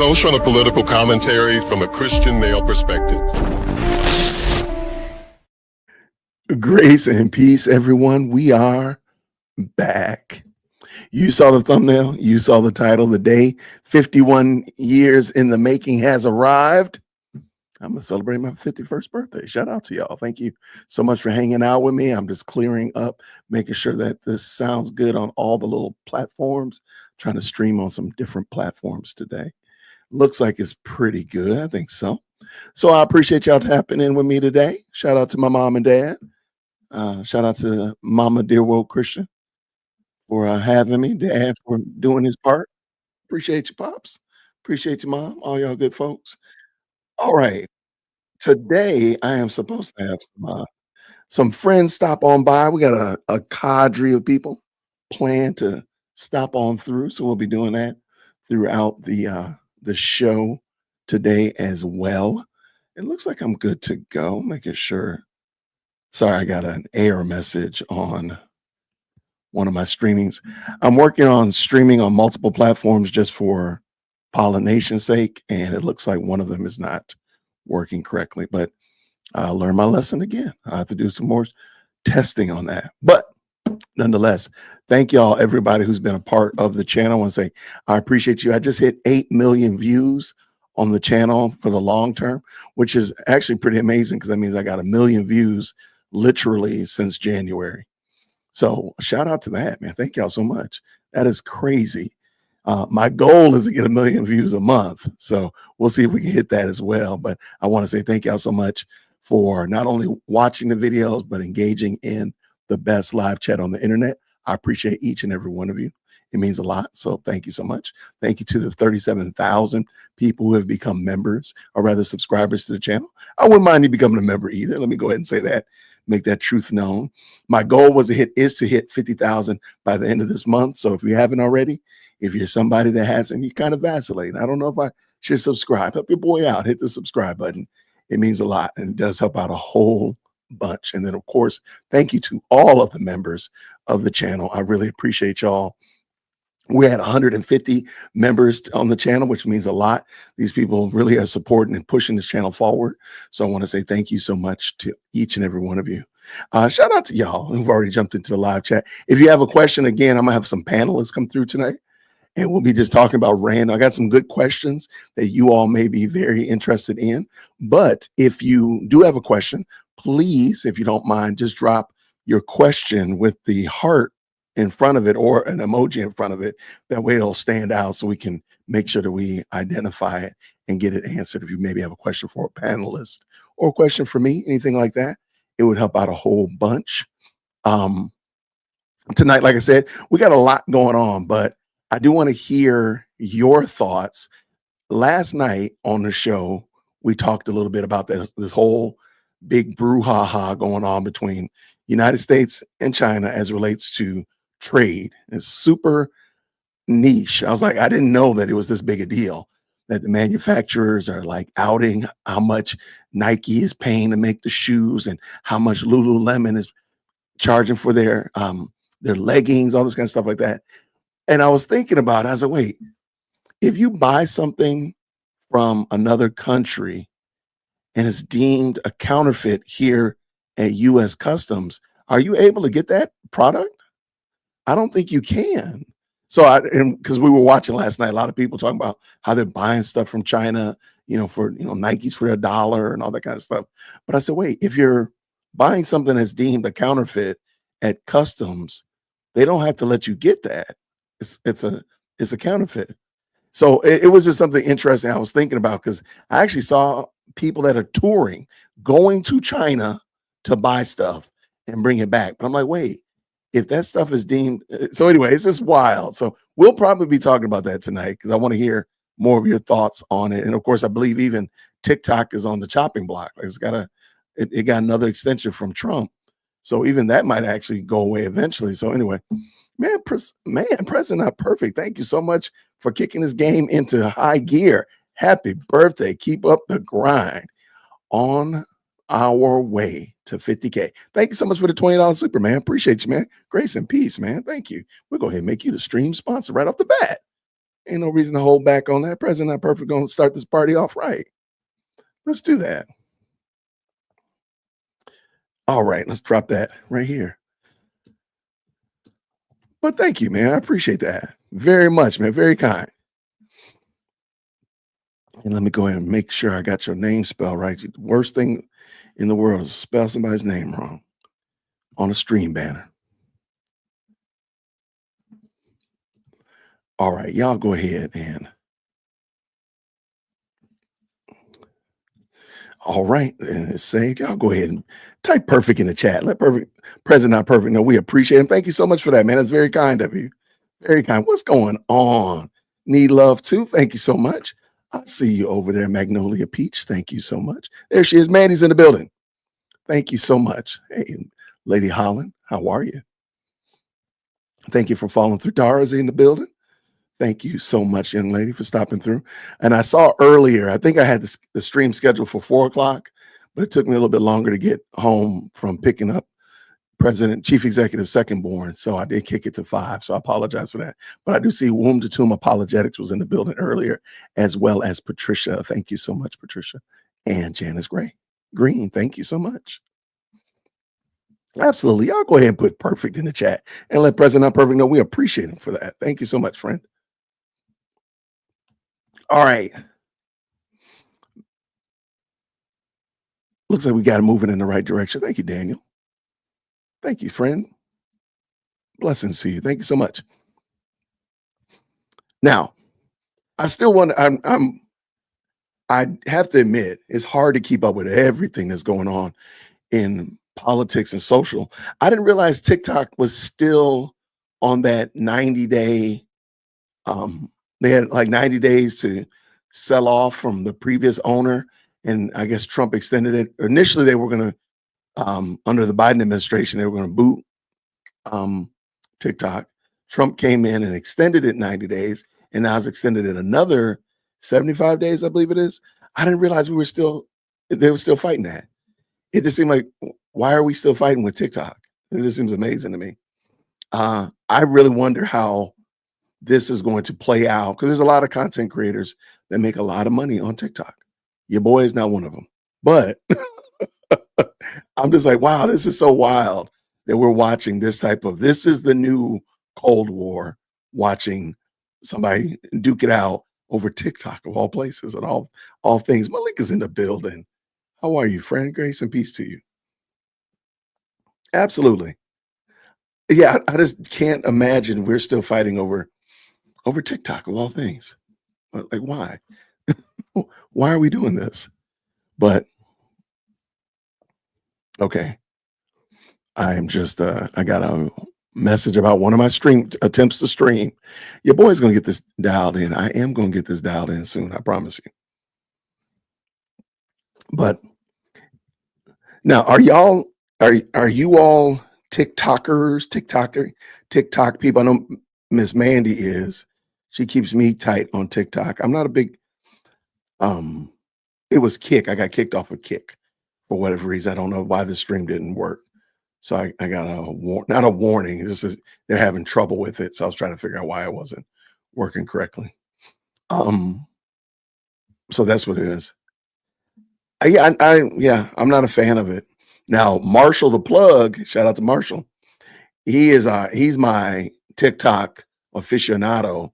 social and political commentary from a Christian male perspective. Grace and peace, everyone. We are back. You saw the thumbnail. You saw the title. The day 51 years in the making has arrived. I'm going to celebrate my 51st birthday. Shout out to y'all. Thank you so much for hanging out with me. I'm just clearing up, making sure that this sounds good on all the little platforms. Trying to stream on some different platforms today. Looks like it's pretty good. I think so. So I appreciate y'all tapping in with me today. Shout out to my mom and dad. Shout out to Mama Dear World Christian for having me. Dad for doing his part. Appreciate you, Pops. Appreciate you, Mom. All y'all good folks. All right. Today, I am supposed to have some friends stop on by. We got a cadre of people planned to stop on through. So we'll be doing that throughout the show today as well. It looks like I'm good to go. Making sure. Sorry, I got an error message on one of my streamings. I'm working on streaming on multiple platforms just for pollination's sake, and it looks like one of them is not working correctly, but I'll learn my lesson again. I have to do some more testing on that. But nonetheless, thank y'all, everybody who's been a part of the channel. I want to say I appreciate you. I just hit 8 million views on the channel for the long term, which is actually pretty amazing because that means I got 1 million views literally since January. So shout out to that, man. Thank y'all so much. That is crazy. My goal is to get 1 million views a month. So we'll see if we can hit that as well. But I want to say thank y'all so much for not only watching the videos, but engaging in the best live chat on the internet. I appreciate each and every one of you. It means a lot. So thank you so much. Thank you to the 37,000 people who have become members, or rather subscribers to the channel. I wouldn't mind you becoming a member either. Let me go ahead and say that. Make that truth known. My goal is to hit 50,000 by the end of this month. So if you haven't already, if you're somebody that hasn't, you kind of vacillate. I don't know if I should subscribe. Help your boy out. Hit the subscribe button. It means a lot, and it does help out a whole bunch. And then, of course, thank you to all of the members of the channel. I really appreciate y'all. We had 150 members on the channel, which means a lot. These people really are supporting and pushing this channel forward. So I want to say thank you so much to each and every one of you. Shout out to y'all who've already jumped into the live chat. If you have a question, again, I'm going to have some panelists come through tonight, and we'll be just talking about random. I got some good questions that you all may be very interested in. But if you do have a question, please, if you don't mind, just drop your question with the heart in front of it or an emoji in front of it. That way it'll stand out so we can make sure that we identify it and get it answered. If you maybe have a question for a panelist or a question for me, anything like that, it would help out a whole bunch. Tonight, like I said, we got a lot going on, but I do want to hear your thoughts. Last night on the show, we talked a little bit about this whole big brouhaha going on between United States and China as relates to trade. It's super niche. I was like, I didn't know that it was this big a deal, that the manufacturers are like outing how much Nike is paying to make the shoes and how much Lululemon is charging for their leggings, all this kind of stuff like that. And I was thinking about it. I was like, wait, if you buy something from another country and it's deemed a counterfeit here at U.S. Customs, are you able to get that product? I don't think you can. So because we were watching last night, a lot of people talking about how they're buying stuff from China, for Nikes for $1 and all that kind of stuff. But I said, wait, if you're buying something that's deemed a counterfeit at customs, they don't have to let you get that. It's a counterfeit. So it was just something interesting I was thinking about, because I actually saw people that are touring, going to China to buy stuff and bring it back. But I'm like, wait, if that stuff is deemed. So anyway, it's just wild. So we'll probably be talking about that tonight, because I want to hear more of your thoughts on it. And of course, I believe even TikTok is on the chopping block. It's got it got another extension from Trump. So even that might actually go away eventually. So anyway, President Not Perfect, thank you so much for kicking this game into high gear. Happy birthday. Keep up the grind. On our way to 50K. Thank you so much for the $20 super, man. Appreciate you, man. Grace and peace, man. Thank you. We'll go ahead and make you the stream sponsor right off the bat. Ain't no reason to hold back on that. President Not Perfect going to start this party off right. Let's do that. All right, let's drop that right here. But thank you, man. I appreciate that very much, man. Very kind. And let me go ahead and make sure I got your name spelled right. The worst thing in the world is to spell somebody's name wrong on a stream banner. All right, y'all go ahead and. All right, and it's saved. Y'all go ahead and type perfect in the chat. Let President Not Perfect know we appreciate him. Thank you so much for that, man. That's very kind of you. Very kind. What's going on? Need love too. Thank you so much. I see you over there, Magnolia Peach. Thank you so much. There she is. Mandy's in the building. Thank you so much. Hey, Lady Holland, how are you? Thank you for following through. Dara's in the building. Thank you so much, young lady, for stopping through. And I saw earlier, I think I had the stream scheduled for 4 o'clock, but it took me a little bit longer to get home from picking up Chief Executive Second Born. So I did kick it to 5. So I apologize for that. But I do see Womb to Tomb Apologetics was in the building earlier, as well as Patricia. Thank you so much, Patricia. And Janice Green. Thank you so much. Absolutely. Y'all go ahead and put perfect in the chat and let President Not Perfect know we appreciate him for that. Thank you so much, friend. All right. Looks like we got to move it in the right direction. Thank you, Daniel. Thank you, friend. Blessings to you. Thank you so much. Now, I still want to, I have to admit, it's hard to keep up with everything that's going on in politics and social. I didn't realize TikTok was still on that 90-day, they had like 90 days to sell off from the previous owner. And I guess Trump extended it. Initially, they were going to, under the Biden administration, they were going to boot TikTok. Trump came in and extended it 90 days. And now it's extended it another 75 days, I believe it is. I didn't realize they were still fighting that. It just seemed like, why are we still fighting with TikTok? It just seems amazing to me. I really wonder how this is going to play out, because there's a lot of content creators that make a lot of money on TikTok. Your boy is not one of them. But I'm just like, wow, this is so wild that we're watching this is the new Cold War, watching somebody duke it out over TikTok of all places and all things. Malik is in the building. How are you, friend? Grace and peace to you. Absolutely. Yeah, I just can't imagine we're still fighting over TikTok of all things. Like, why? Why are we doing this? But okay. I am just I got a message about one of my stream attempts to stream. Your boy's gonna get this dialed in. I am gonna get this dialed in soon, I promise you. But now, are you all TikTokers, TikTok people? I know Miss Mandy is. She keeps me tight on TikTok. I'm not a big it was Kick. I got kicked off of Kick for whatever reason. I don't know why the stream didn't work. So I got not a warning. This is they're having trouble with it. So I was trying to figure out why it wasn't working correctly. So that's what it is. I'm not a fan of it. Now, Marshall the Plug, shout out to Marshall. He's my TikTok aficionado.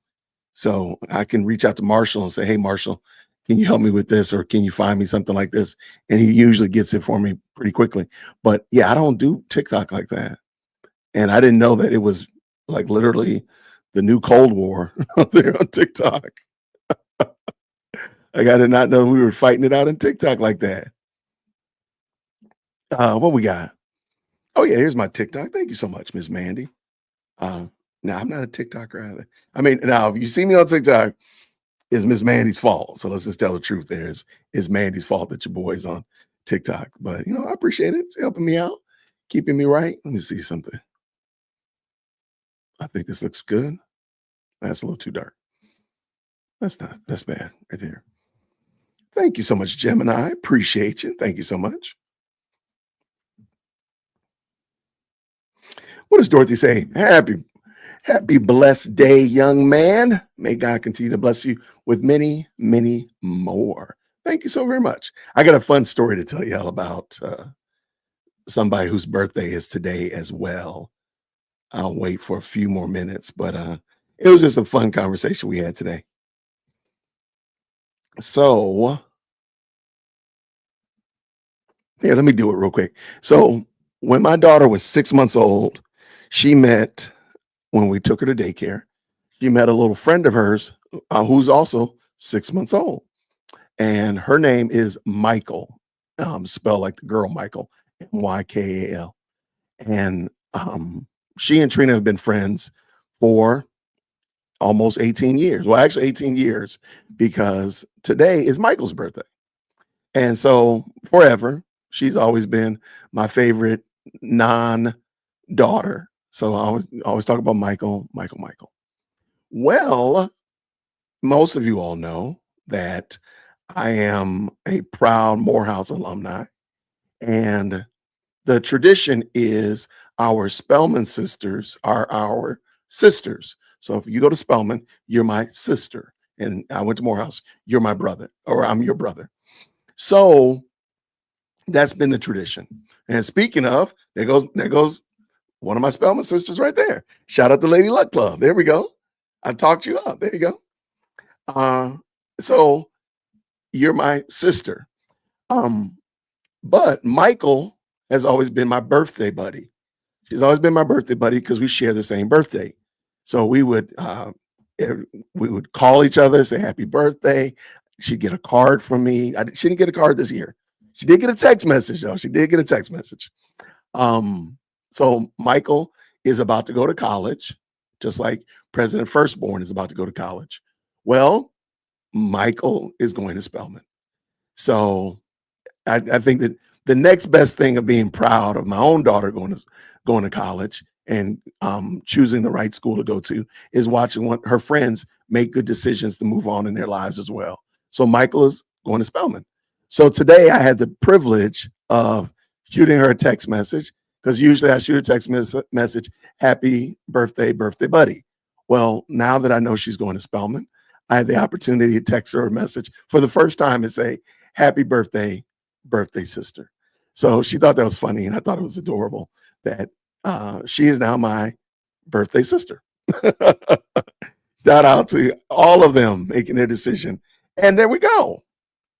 So I can reach out to Marshall and say, hey, Marshall, can you help me with this? Or can you find me something like this? And he usually gets it for me pretty quickly. But yeah, I don't do TikTok like that. And I didn't know that it was like literally the new Cold War out there on TikTok. Like, I did not know we were fighting it out in TikTok like that. What we got? Oh yeah, here's my TikTok. Thank you so much, Miss Mandy. Now I'm not a TikToker either. I mean, now if you see me on TikTok, it's Miss Mandy's fault. So let's just tell the truth. There is Mandy's fault that your boy's on TikTok. But I appreciate it. It's helping me out, keeping me right. Let me see something. I think this looks good. That's a little too dark. That's bad right there. Thank you so much, Gemini. Appreciate you. Thank you so much. What does Dorothy say? Happy blessed day, young man. May God continue to bless you with many, many more. Thank you so very much. I got a fun story to tell y'all about somebody whose birthday is today as well. I'll wait for a few more minutes, but it was just a fun conversation we had today. So, here, let me do it real quick. So, when my daughter was 6 months old, she met, when we took her to daycare, she met a little friend of hers who's also 6 months old. And her name is Michael, spelled like the girl Michael, Mykal. And she and Trina have been friends for almost 18 years. Well, actually 18 years, because today is Michael's birthday. And so forever, she's always been my favorite non-daughter. So I always talk about Michael. Well, most of you all know that I am a proud Morehouse alumni, and the tradition is our Spelman sisters are our sisters. So if you go to Spelman, you're my sister, and I went to Morehouse, you're my brother, or I'm your brother. So that's been the tradition. And speaking of, there goes one of my Spelman sisters right there. Shout out to Lady Luck Club. There we go. I talked you up. There you go. So you're my sister. But Michael has always been my birthday buddy. She's always been my birthday buddy because we share the same birthday. So we would call each other, say happy birthday. She'd get a card from me. She didn't get a card this year. She did get a text message, though. She did get a text message. So Michael is about to go to college, just like President Firstborn is about to go to college. Well, Michael is going to Spelman. So I think that the next best thing of being proud of my own daughter going to college and choosing the right school to go to is watching her friends make good decisions to move on in their lives as well. So Michael is going to Spelman. So today I had the privilege of shooting her a text message, because usually I shoot a text message, happy birthday, birthday buddy. Well, now that I know she's going to Spelman, I had the opportunity to text her a message for the first time and say, happy birthday, birthday sister. So she thought that was funny, and I thought it was adorable that she is now my birthday sister. Shout out to all of them making their decision. And there we go.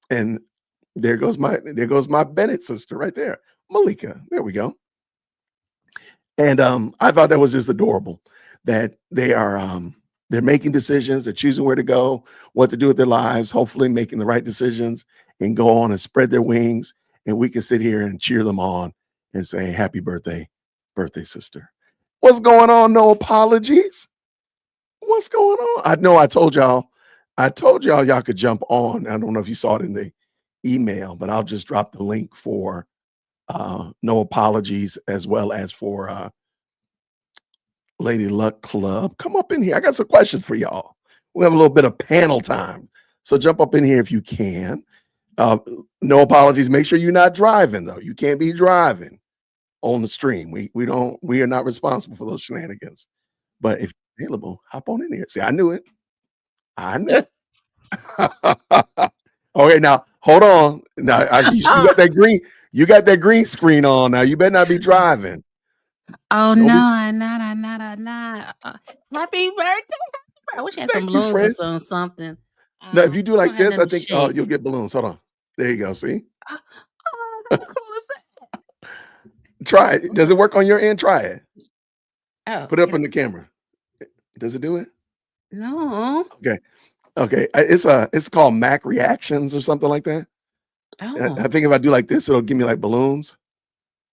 And there goes my Bennett sister right there, Malika. There we go. And I thought that was just adorable that they're making decisions, they're choosing where to go, what to do with their lives, hopefully making the right decisions and go on and spread their wings. And we can sit here and cheer them on and say, happy birthday, birthday sister. What's going on? No apologies. What's going on? I know I told y'all y'all could jump on. I don't know if you saw it in the email, but I'll just drop the link for no apologies, as well as for Lady Luck Club. Come up in here. I got some questions for y'all. We have a little bit of panel time. So jump up in here if you can. No apologies. Make sure you're not driving, though. You can't be driving on the stream. We are not responsible for those shenanigans. But if you're available, hop on in here. See, I knew it. I knew it. Okay, now hold on. Now you got that green. You got that green screen on. Now you better not be driving. Oh no, I'm not. Happy birthday! I wish I had some balloons or something. No, if you do like this, I think you'll get balloons. Hold on. There you go. See? Oh, how cool is that? Try it. Does it work on your end? Try it. Oh, put it up on the camera. Does it do it? No. Okay. It's called Mac Reactions or something like that. Oh. I think if I do like this, it'll give me like balloons.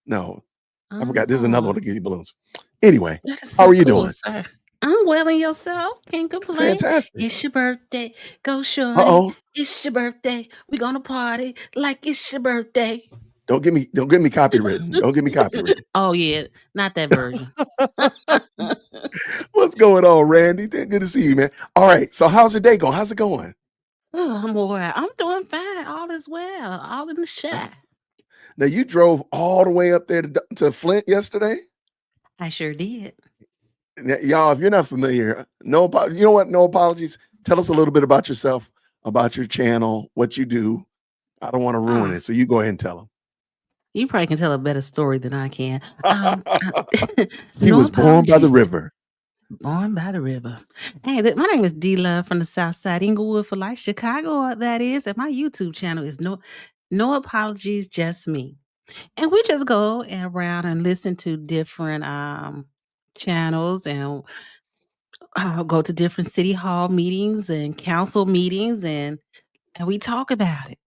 No, I forgot. There's another one to give you balloons. Anyway, how are you doing? Sir. I'm well, and yourself? Can't complain. Fantastic. It's your birthday. Go shorty. It's your birthday. We're gonna party like it's your birthday. Don't get me copywritten. Don't get me copywritten. Oh yeah, not that version. What's going on, Randy? Good to see you, man. All right. So how's your day going? How's it going? Oh, I'm all right. I'm doing fine. All is well. All in the shot. Now you drove all the way up there to Flint yesterday? I sure did. Y'all, if you're not familiar, you know what? No apologies. Tell us a little bit about yourself, about your channel, what you do. I don't want to ruin Oh, it, so you go ahead and tell you probably can tell a better story than I can. them. She No was born by the apologies. river. Born by the river. Hey, my name is D Love from the South Side, Inglewood for Life, Chicago. That is, and my YouTube channel is no apologies, just me. And we just go around and listen to different channels and go to different city hall meetings and council meetings and we talk about it.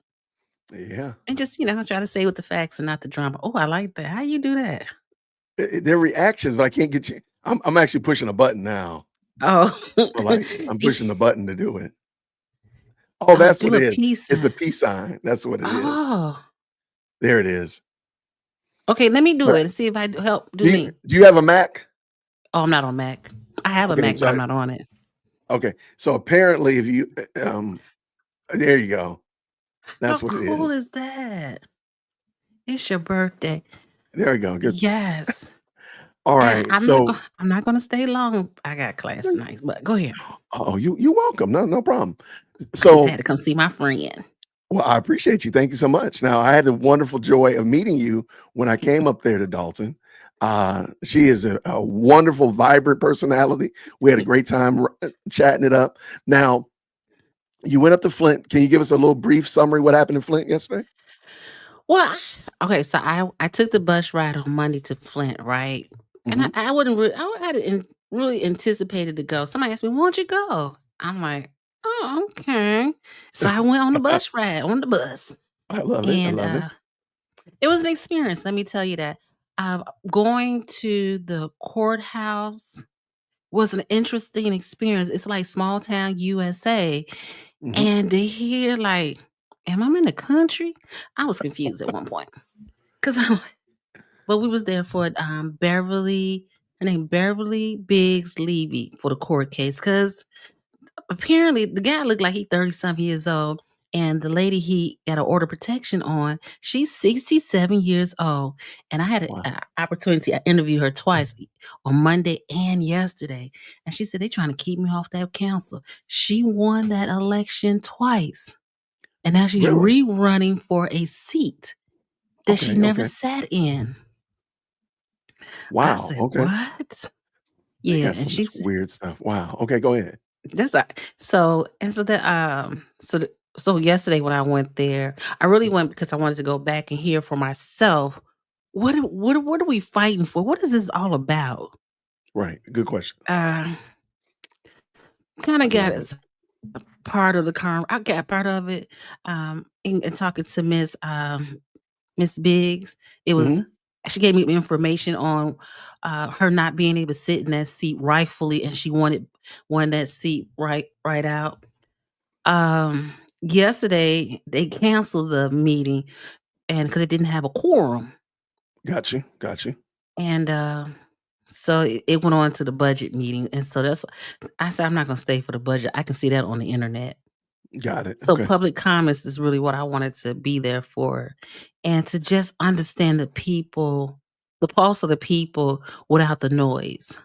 Yeah. And just, try to say with the facts and not the drama. Oh, I like that. How you do that? Their reactions, but I can't get you. I'm actually pushing a button now. Oh. So like I'm pushing the button to do it. Oh, Oh, that's what do a it is. peace It's the sign. peace sign. That's what it is. Oh. There it is. Okay, let me do But it and see if I help do do me. you have a Mac? Oh, I'm not on Mac. I have a Okay, Mac, but I'm so not on it. okay. So apparently if you there you go. How That's what it cool is. is that? It's your birthday. There we go. Good. Yes. All And right. So I'm not gonna stay long. I got class tonight, but go ahead. oh, you're welcome. No problem. I just had So to come see my friend. well, I appreciate you. Thank you so much. Now, I had the wonderful joy of meeting you when I came up there to Dalton. She is a wonderful, vibrant personality. We had a great time chatting it up. Now, you went up to Flint. Can you give us a little brief summary what happened in Flint yesterday? Well, okay, so I took the bus ride on Monday to Flint, right? And Hmm. I wouldn't really, I hadn't really anticipated to go. Somebody asked me, "Won't you go?" I'm like, "Oh, okay." So I went on the bus ride on the bus, I love it. I and love it. it was an experience. Let me tell you that. Going to the courthouse was an interesting experience. It's like small town USA, Hmm. and to hear like, "Am I in the country?" I was confused at one point because but we was there for, her name Beverly Biggs Levy for the court case. Cause apparently the guy looked like he 30-something years old, and the lady he got an order protection on, she's 67 years old, and I had Wow. a opportunity to interview her twice, on Monday and yesterday, and she said, "They trying to keep me off that council." She won that election twice, and now she's Really? rerunning for a seat that she Okay. never Okay. sat in. I Wow. said, Okay. "What?" They Yeah, got and so much she's weird stuff. Wow. Okay. Go ahead. that's a so and so that so yesterday when I went there, I really went because I wanted to go back and hear for myself what are we fighting for? What is this all about? Right. Good question. Uh kind of I got love it. as part of the I got part of it in talking to Miss Biggs. It was Hmm. she gave me information on her not being able to sit in that seat rightfully, and she wanted that seat right out. Um, Yesterday they canceled the meeting and because it didn't have a quorum, Got you. Got you. and so it went on to the budget meeting, and so that's I said I'm not gonna stay for the budget. I can see that on the internet. Got it. So Okay. public comments is really what I wanted to be there for, and to just understand the people, the pulse of the people without the noise.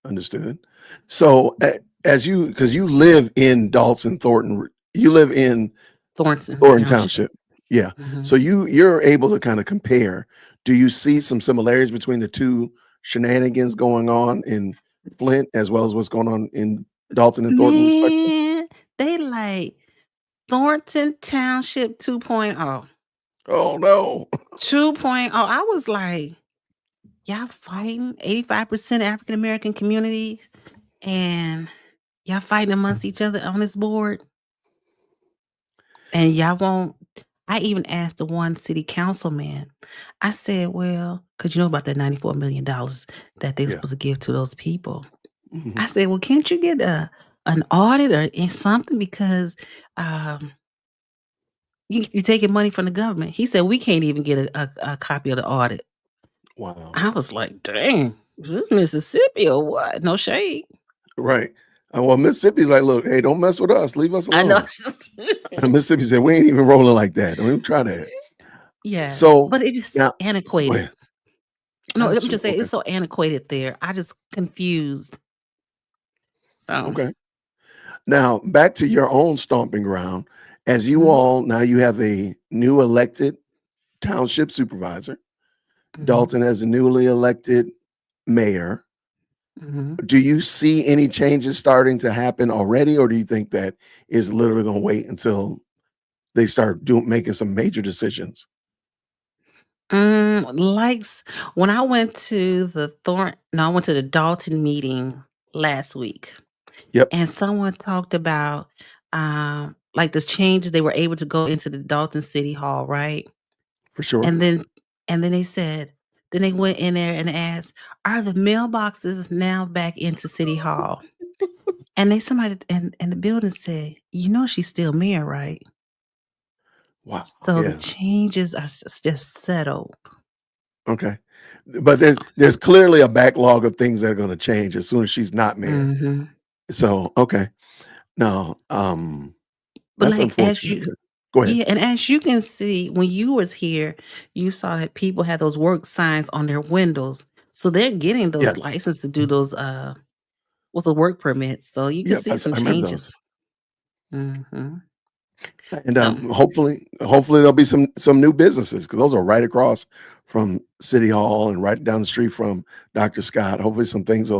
Understood. So, as you, because you live in Dalton Thornton, you live in Thornton Thornton Township. Township. Yeah. Mhm. So you're able to kind of compare. Do you see some similarities between the two shenanigans going on in Flint as well as what's going on in Dalton and Thornton, respectively? Man, they like Thornton Township 2.0. Oh no. 2.0. I was like, y'all fighting 85% African American communities and y'all fighting amongst each other on this board. And y'all won't. I even asked the one city councilman, I said, well, because you know about that $94 million that they Yeah. supposed to give to those people. Mhm. I said, well, can't you get an audit or something? Because um, you're taking money from the government. He said, we can't even get a copy of the audit. Wow. I was like, dang, is this Mississippi or what? No shade. Right. Well, Mississippi's like, look, hey, don't mess with us. Leave us I know. alone. And Mississippi said, we ain't even rolling like that. Don't even try that. Yes, So but it just now, go antiquated. ahead. No, I'm Got you. just saying Okay. it's so antiquated there. I just confused. So, Okay. Now back to your own stomping ground. As you mhm, all now you have a new elected township supervisor. mhm, Dalton has a newly elected mayor. mhm. Do you see any changes starting to happen already, or do you think that is literally going to wait until they start doing making some major decisions? When I went to the I went to the Dalton meeting last week, Yep, and someone talked about like the changes they were able to go into the Dalton City Hall, right? for sure. And then they said, then they went in there and asked, "Are the mailboxes now back into City Hall?" And somebody and the building said, she's still mayor, right? Wow. So the Yeah. changes are just settled. Okay. But So, there's clearly a backlog of things that are going to change as soon as she's not mayor. mhm. So okay. No, But that's like unfortunate. Go ahead. yeah, and as you can see, when you was here, you saw that people had those work signs on their windows. So they're getting those Yes. license to do those what's the work permits. So you can Yep. see some I remember those. changes. Mhm. And So hopefully there'll be some new businesses because those are right across from City Hall and right down the street from Dr. Scott. Hopefully some things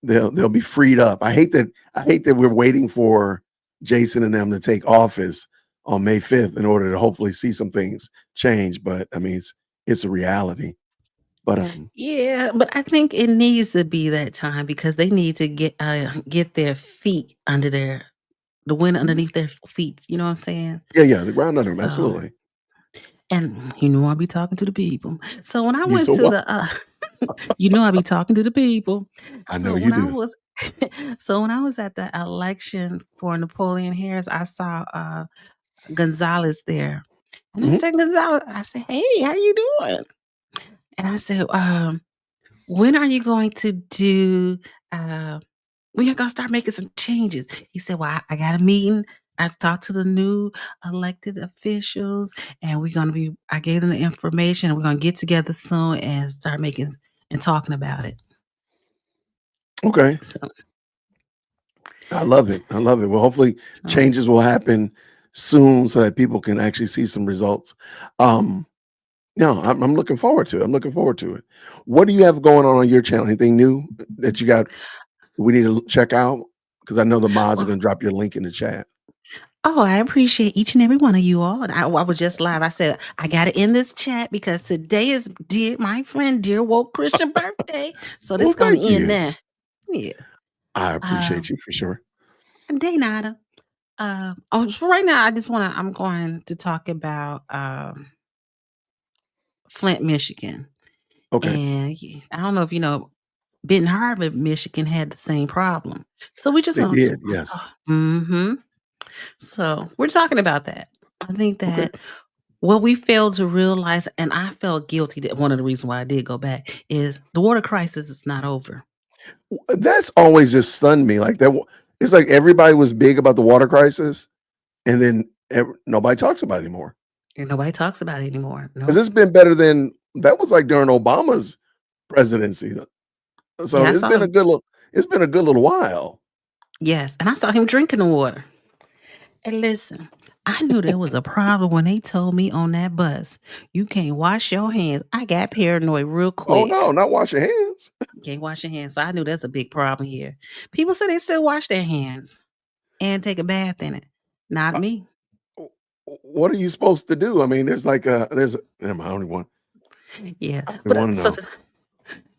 they'll be freed up. I hate that we're waiting for Jason and them to take office on May 5th in order to hopefully see some things change. But I mean it's a reality. But yeah, but I think it needs to be that time because they need to get their feet under the wind underneath their feet. You know what I'm saying? yeah, the ground under them, So absolutely. and I'll be talking to the people. So when I You went so to what? the I be talking to the people. I know So you when I do. was when I was at the election for Napoleon Harris, I saw Gonzalez there. And I Mhm. said, Gonzalez, I said, "Hey, how you doing?" And I said, when are you going to do when you're gonna start making some changes? He said, "Well, I got a meeting. I talked to the new elected officials, and I gave them the information, and we're gonna get together soon and start making and talking about it." Okay. So, I love it. I love it. Well, hopefully so changes will happen soon so that people can actually see some results. Um, no, I'm looking forward to it. I'm looking forward to it. What do you have going on your channel? Anything new that you got we need to check out? Because I know the mods are well, going to drop your link in the chat. oh, I appreciate each and every one of you all. And I was just live. I said, I got to end this chat because today is my friend, dear woke Christian birthday. So this Well, is going thank to end you. there. Yeah. I Um, appreciate you for sure. Day nada. For right now, I'm going to talk about Flint, Michigan. Okay. And I don't know if you know, Benton Harbor, Michigan had the same problem. So we're just They going to, did. Yes. mm-hmm. So we're talking about that. I think Okay. that what we failed to realize, and I felt guilty that one of the reasons why I did go back is the water crisis is not over. That's always just stunned me. Like that. It's like everybody was big about the water crisis, and then nobody talks about it anymore. And nobody talks about it anymore. Because No. it's been better than that was like during Obama's presidency. So Yeah, I saw him. it's been a good little while. Yes. And I saw him drinking the water. And listen, I knew there was a problem when they told me on that bus, you can't wash your hands. I got paranoid real Oh quick. no, not wash your hands. You can't wash your hands. So I knew that's a big problem here. People say they still wash their hands and take a bath in it. Not Uh, me. what are you supposed to do? I mean, never mind, I don't even want Yeah. I don't even But want to know.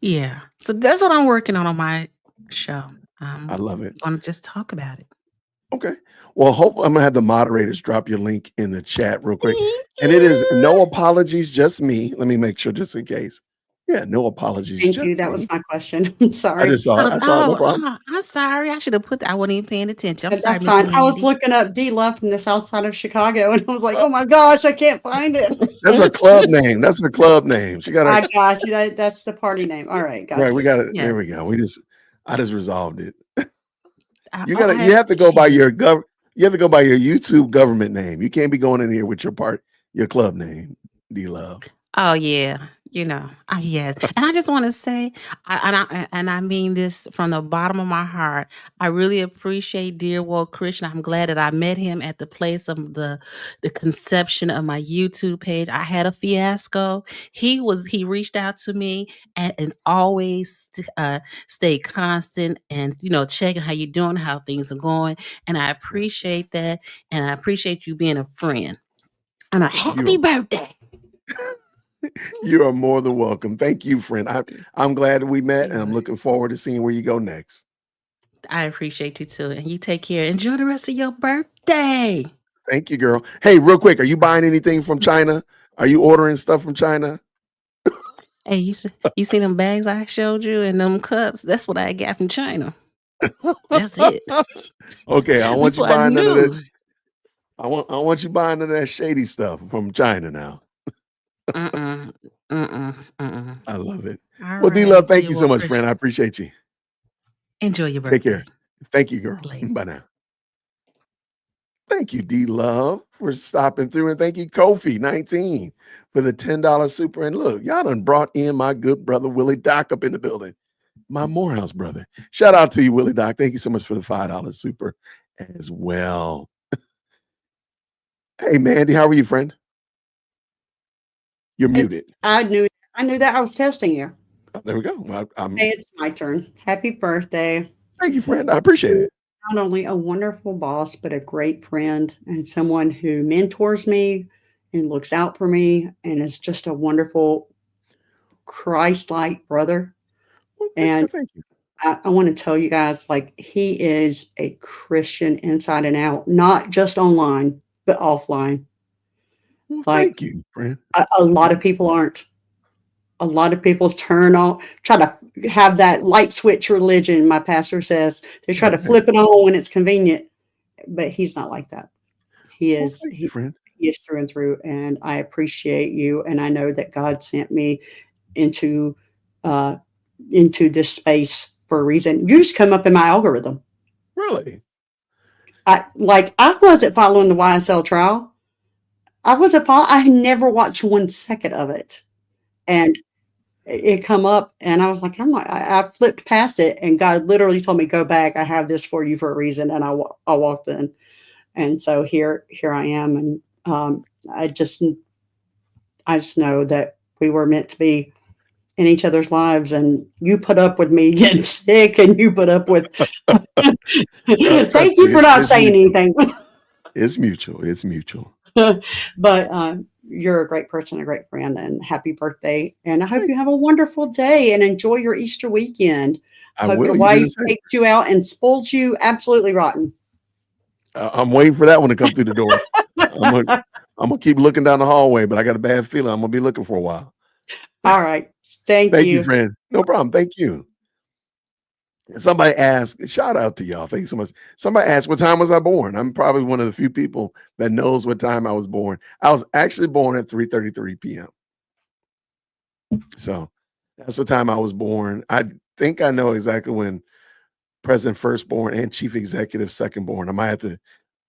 yeah. So that's what I'm working on my show. I love it. Want to just talk about it. Okay. Well, hope I'm gonna have the moderators drop your link in the chat real quick. Thank And it is you. no apologies, just me. Let me make sure just in case. Yeah, no apologies, Thank you. just That was me. my question. I'm I sorry. just saw it. I saw it. No problem. I'm sorry. I should have put that. I wasn't even paying attention. I'm But sorry, that's Miss fine. I was Mandy. looking up D Love from the south side of Chicago, and I was like, oh my gosh, I can't find it. That's her club name. That's her club name. She got her I got you. That's the party name. All right, right. got We you. got it. There Yes. we go. I just resolved it. I You have to go by appreciate your you have to go by your YouTube government name. You can't be going in here with your club name, D Love. Oh, yeah. Yes. And I just want to say, I mean this from the bottom of my heart. I really appreciate dear Walt Christian. I'm glad that I met him at the place of the conception of my YouTube page. I had a fiasco. He reached out to me and always stayed constant and checking how you're doing, how things are going. And I appreciate that. And I appreciate you being a friend. And a happy birthday. You are more than welcome. Thank you, friend. I'm glad that we met, and I'm looking forward to seeing where you go next. I appreciate you too. And you take care. Enjoy the rest of your birthday. Thank you, girl. Hey, real quick, are you buying anything from China? Are you ordering stuff from China? Hey, you see them bags I showed you and them cups? That's what I got from China. That's it. Okay, I want you Before I buying none of that. knew. I want you buying none of that shady stuff from China now. Mm-mm. Mm-mm. Mm-mm. I love it. All Well, D-Love, right. thank Dear you so Walt much, Christian, friend. I appreciate you. enjoy your Take birthday. care. Thank you, girl. Later. Bye now. Thank you, D-Love, for stopping through. And thank you, Kofi19, for the $10 super. And look, y'all done brought in my good brother, Willie Doc, up in the building. My Morehouse brother. Shout out to you, Willie Doc. Thank you so much for the $5 super as well. Hey, Mandy, how are you, friend? You're muted. I knew that. I was testing you. Oh, there we go. Hey, it's my turn. Happy birthday. Thank you, friend. I appreciate it. Not only a wonderful boss, but a great friend and someone who mentors me and looks out for me and is just a wonderful Christ-like brother. Well, And thank you. I want to tell you guys, like, he is a Christian inside and out, not just online, but offline. Well, Like, thank you, friend. a lot of people aren't. A lot of people try to have that light switch religion, my pastor says. They try to flip it on when it's convenient, but he's not like that. He Well, is thank you, friend. he is through and through, and I appreciate you, and I know that God sent me into this space for a reason. You just come up in my algorithm. Really? I wasn't following the YSL trial. I had never watched 1 second of it. And it come up and I was like, I flipped past it and God literally told me, go back. I have this for you for a reason. And I walked in. And so here I am. And I just know that we were meant to be in each other's lives, and you put up with me getting sick and you put up with, thank you for not saying anything. It's mutual. It's mutual. But you're a great person, a great friend, and happy birthday. And I hope you have a wonderful day and enjoy your Easter weekend. I hope your wife takes you out and spoils you absolutely rotten. I'm waiting for that one to come through the door. I'm gonna keep looking down the hallway, but I got a bad feeling I'm gonna be looking for a while. All right. Thank you, friend. No problem. Thank you. Somebody asked, shout out to y'all. Thank you so much. Somebody asked, what time was I born? I'm probably one of the few people that knows what time I was born. I was actually born at 3:33 p.m. So that's what time I was born. I think I know exactly when President first born and Chief Executive second born. I might have to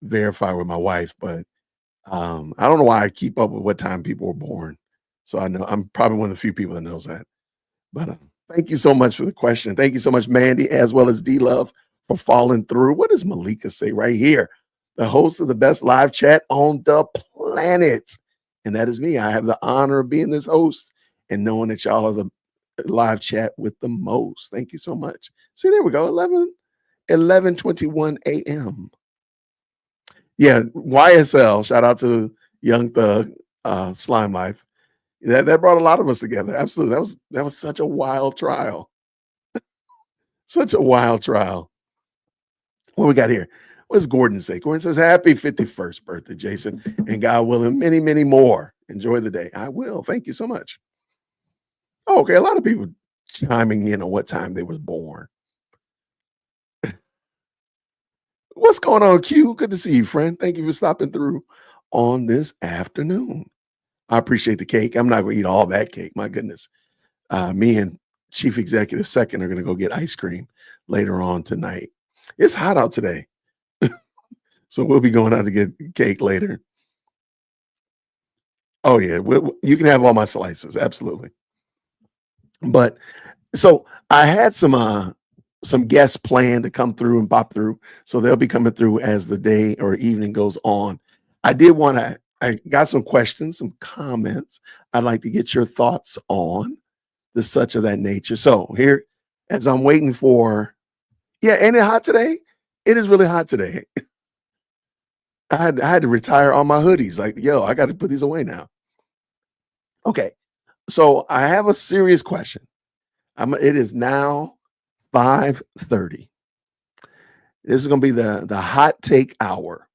verify with my wife, but I don't know why I keep up with what time people were born. So I know I'm probably one of the few people that knows that. But thank you so much for the question. Thank you so much, Mandy, as well as D-Love, for following through. What does Malika say right here? The host of the best live chat on the planet. And that is me. I have the honor of being this host and knowing that y'all are the live chat with the most. Thank you so much. See, there we go. 11:21 a.m. Yeah, YSL. Shout out to Young Thug, Slime Life. That brought a lot of us together. Absolutely. That was such a wild trial. Such a wild trial. What we got here? What does Gordon say? Gordon says, happy 51st birthday, Jason. And God willing, many, many more. Enjoy the day. I will. Thank you so much. Oh, okay. A lot of people chiming in on what time they was born. What's going on, Q? Good to see you, friend. Thank you for stopping through on this afternoon. I appreciate the cake. I'm not going to eat all that cake. My goodness. Me and Chief Executive second are going to go get ice cream later on tonight. It's hot out today. So we'll be going out to get cake later. Oh, yeah. You can have all my slices. Absolutely. But so I had some guests planned to come through and pop through. So they'll be coming through as the day or evening goes on. I got some questions, some comments I'd like to get your thoughts on the such of that nature. So here, as I'm waiting for, yeah, ain't it hot today? It is really hot today. I had to retire all my hoodies. Like, yo, I got to put these away now. Okay. So I have a serious question. It is now 5:30. This is going to be the hot take hour.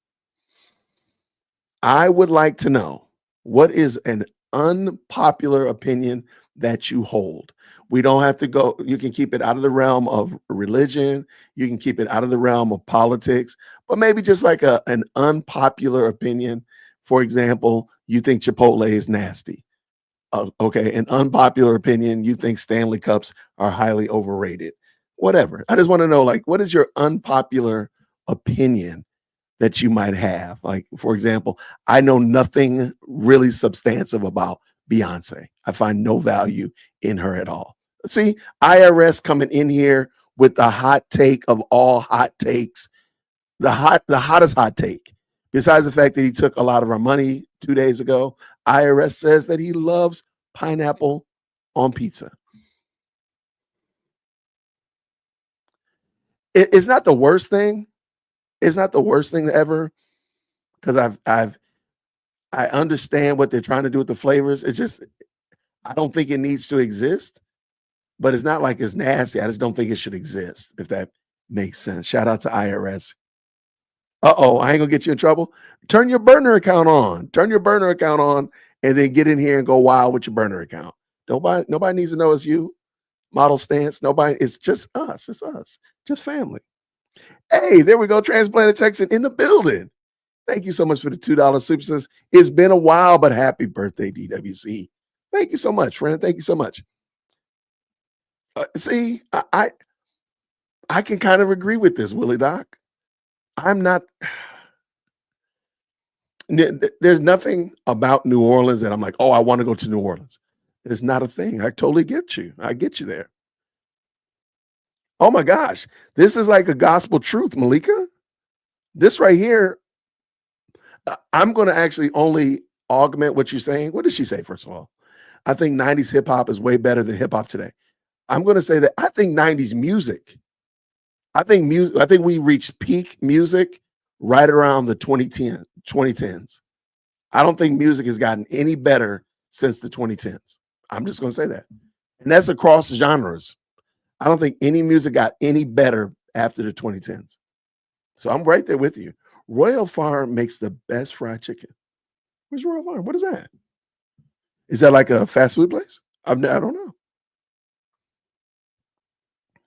I would like to know, what is an unpopular opinion that you hold? We don't have to go, you can keep it out of the realm of religion, you can keep it out of the realm of politics, but maybe just like an unpopular opinion. For example, you think Chipotle is nasty. Okay, an unpopular opinion, you think Stanley Cups are highly overrated. Whatever. I just want to know, like, what is your unpopular opinion that you might have? Like, for example, I know nothing really substantive about Beyonce. I find no value in her at all. See, IRS coming in here with the hot take of all hot takes, the hottest hot take. Besides the fact that he took a lot of our money 2 days ago, IRS says that he loves pineapple on pizza. It's not the worst thing. It's not the worst thing ever, because I understand what they're trying to do with the flavors. It's just, I don't think it needs to exist, but it's not like it's nasty. I just don't think it should exist, if that makes sense. Shout out to IRS. Uh-oh, I ain't gonna get you in trouble. Turn your burner account on. Turn your burner account on, and then get in here and go wild with your burner account. Nobody needs to know it's you. Model stance. Nobody. It's just us. It's us. Just family. Hey, there we go. Transplanted Texan in the building. Thank you so much for the $2 super cents. It's been a while, but happy birthday, DWC. Thank you so much, friend. Thank you so much. See, I can kind of agree with this, Willie Doc. I'm not. There's nothing about New Orleans that I'm like, oh, I want to go to New Orleans. It's not a thing. I totally get you. I get you there. Oh my gosh, this is like a gospel truth, Malika. This right here, I'm going to actually only augment what you're saying. What did she say, first of all? I think 90s hip hop is way better than hip hop today. I'm going to say that I think 90s music, I think we reached peak music right around the 2010s. I don't think music has gotten any better since the 2010s. I'm just going to say that. And that's across genres. I don't think any music got any better after the 2010s. So I'm right there with you. Royal Farm makes the best fried chicken. Where's Royal Farm? What is that? Is that like a fast food place? I don't know.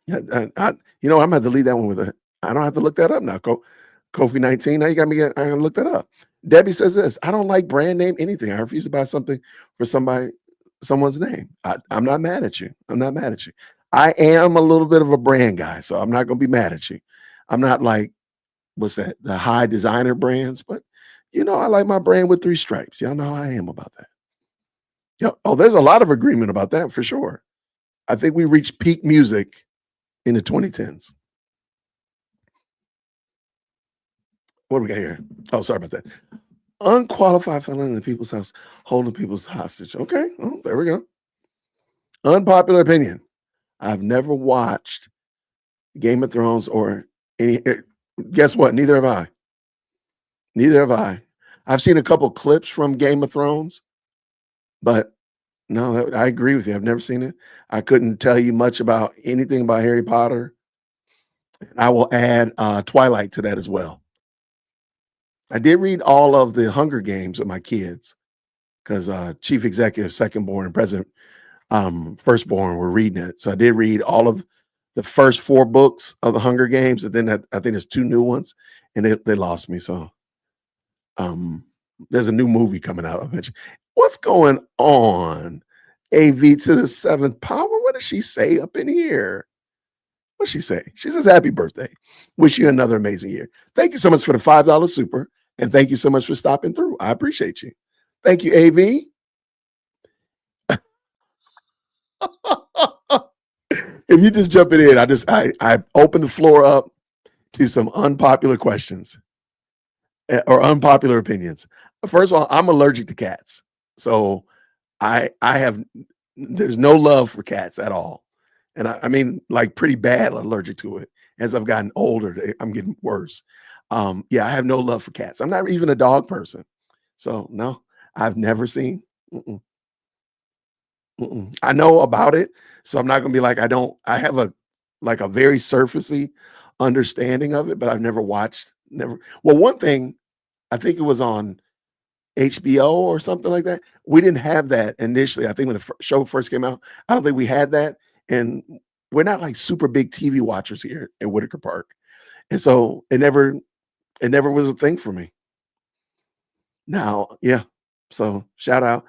Yeah, I'm gonna have to leave that one with a. I don't have to look that up now. Kofi 19. Now you got me. I gotta look that up. Debbie says this. I don't like brand name anything. I refuse to buy something for someone's name. I'm not mad at you. I'm not mad at you. I am a little bit of a brand guy, so I'm not gonna be mad at you. I'm not like, what's that? The high designer brands, but I like my brand with 3 stripes. Y'all know how I am about that. There's a lot of agreement about that for sure. I think we reached peak music in the 2010s. What do we got here? Oh, sorry about that. Unqualified felon in the people's house, holding people's hostage. Okay, oh, there we go. Unpopular opinion. I've never watched Game of Thrones or any. Guess what? Neither have I. Neither have I. I've seen a couple clips from Game of Thrones, but no, I agree with you. I've never seen it. I couldn't tell you much about anything about Harry Potter. I will add Twilight to that as well. I did read all of the Hunger Games with my kids because Chief Executive, Secondborn, and President Firstborn were reading it. So I did read all of the first 4 books of the Hunger Games, and then I think there's 2 new ones, and they lost me. So there's a new movie coming out eventually. What's going on? AV to the 7th power. What does she say up in here? What's she say? She says, happy birthday. Wish you another amazing year. Thank you so much for the $5 super. And thank you so much for stopping through. I appreciate you. Thank you, AV. if you just jump it in, I open the floor up to some unpopular questions or unpopular opinions. First of all, I'm allergic to cats, so there's no love for cats at all, and I mean like pretty bad allergic to it. As I've gotten older, I'm getting worse. Yeah, I have no love for cats. I'm not even a dog person, so no, I've never seen. Mm-mm. I know about it, so I'm not gonna be like I don't. I have a very surfacey understanding of it, but I've never watched. Never. Well, one thing I think it was on HBO or something like that. We didn't have that initially. I think when the show first came out, I don't think we had that, and we're not like super big TV watchers here at Whitaker Park, and so it never was a thing for me. Now, yeah. So shout out.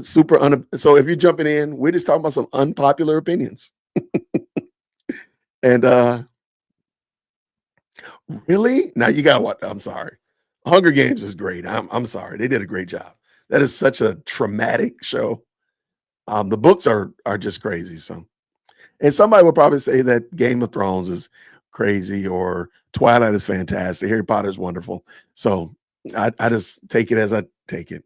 So if you're jumping in, we're just talking about some unpopular opinions. And really? Now you got what? I'm sorry. Hunger Games is great. I'm sorry. They did a great job. That is such a traumatic show. The books are just crazy. So, and somebody will probably say that Game of Thrones is crazy or Twilight is fantastic. Harry Potter is wonderful. So I just take it as I take it.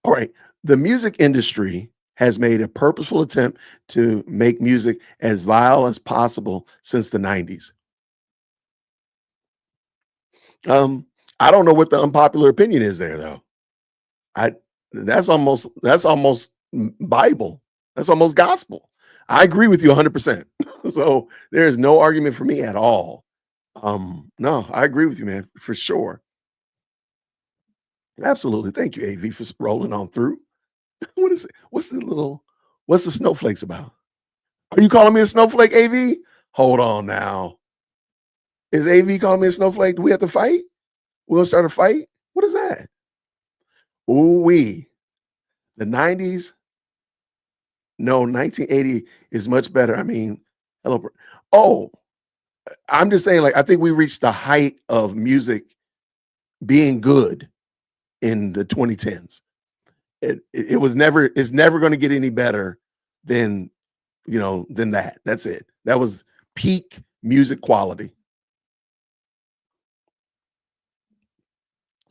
All right. The music industry has made a purposeful attempt to make music as vile as possible since the 90s. I don't know what the unpopular opinion is there, though. That's almost Bible. That's almost gospel. I agree with you 100%. So there's no argument for me at all. No, I agree with you, man, for sure. Absolutely. Thank you, AV, for rolling on through. What is it? What's the snowflakes about? Are you calling me a snowflake, AV? Hold on now. Is AV calling me a snowflake? Do we have to fight? We're gonna start a fight? What is that? Ooh-wee. The 90s. No, 1980 is much better. I mean, hello. Oh, I'm just saying, like, I think we reached the height of music being good in the 2010s. It's never going to get any better than that. That's it. That was peak music quality.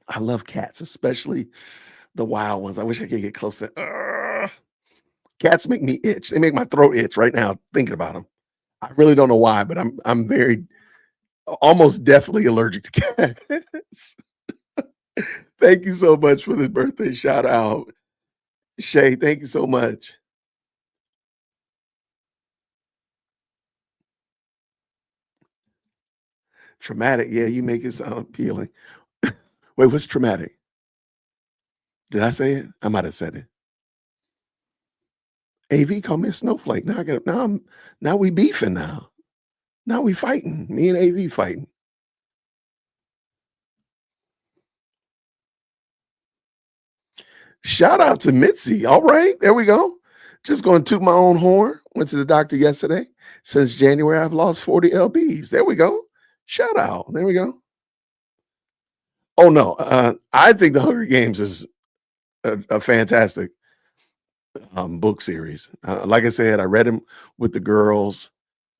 I love cats, especially the wild ones. I wish I could get close to. Cats make me itch. They make my throat itch right now thinking about them. I really don't know why, but I'm very almost definitely allergic to cats. Thank you so much for the birthday shout out, Shay. Thank you so much. Traumatic. Yeah, you make it sound appealing. Wait, what's traumatic? Did I say it? I might have said it. AV called me a snowflake. Now we beefing now. Now we fighting. Me and AV fighting. Shout out to Mitzi. All right, there we go. Just going to toot my own horn. Went to the doctor yesterday. Since January, I've lost 40 lbs. There we go. Shout out. There we go. Oh, no. I think The Hunger Games is a fantastic book series. Like I said, I read them with the girls.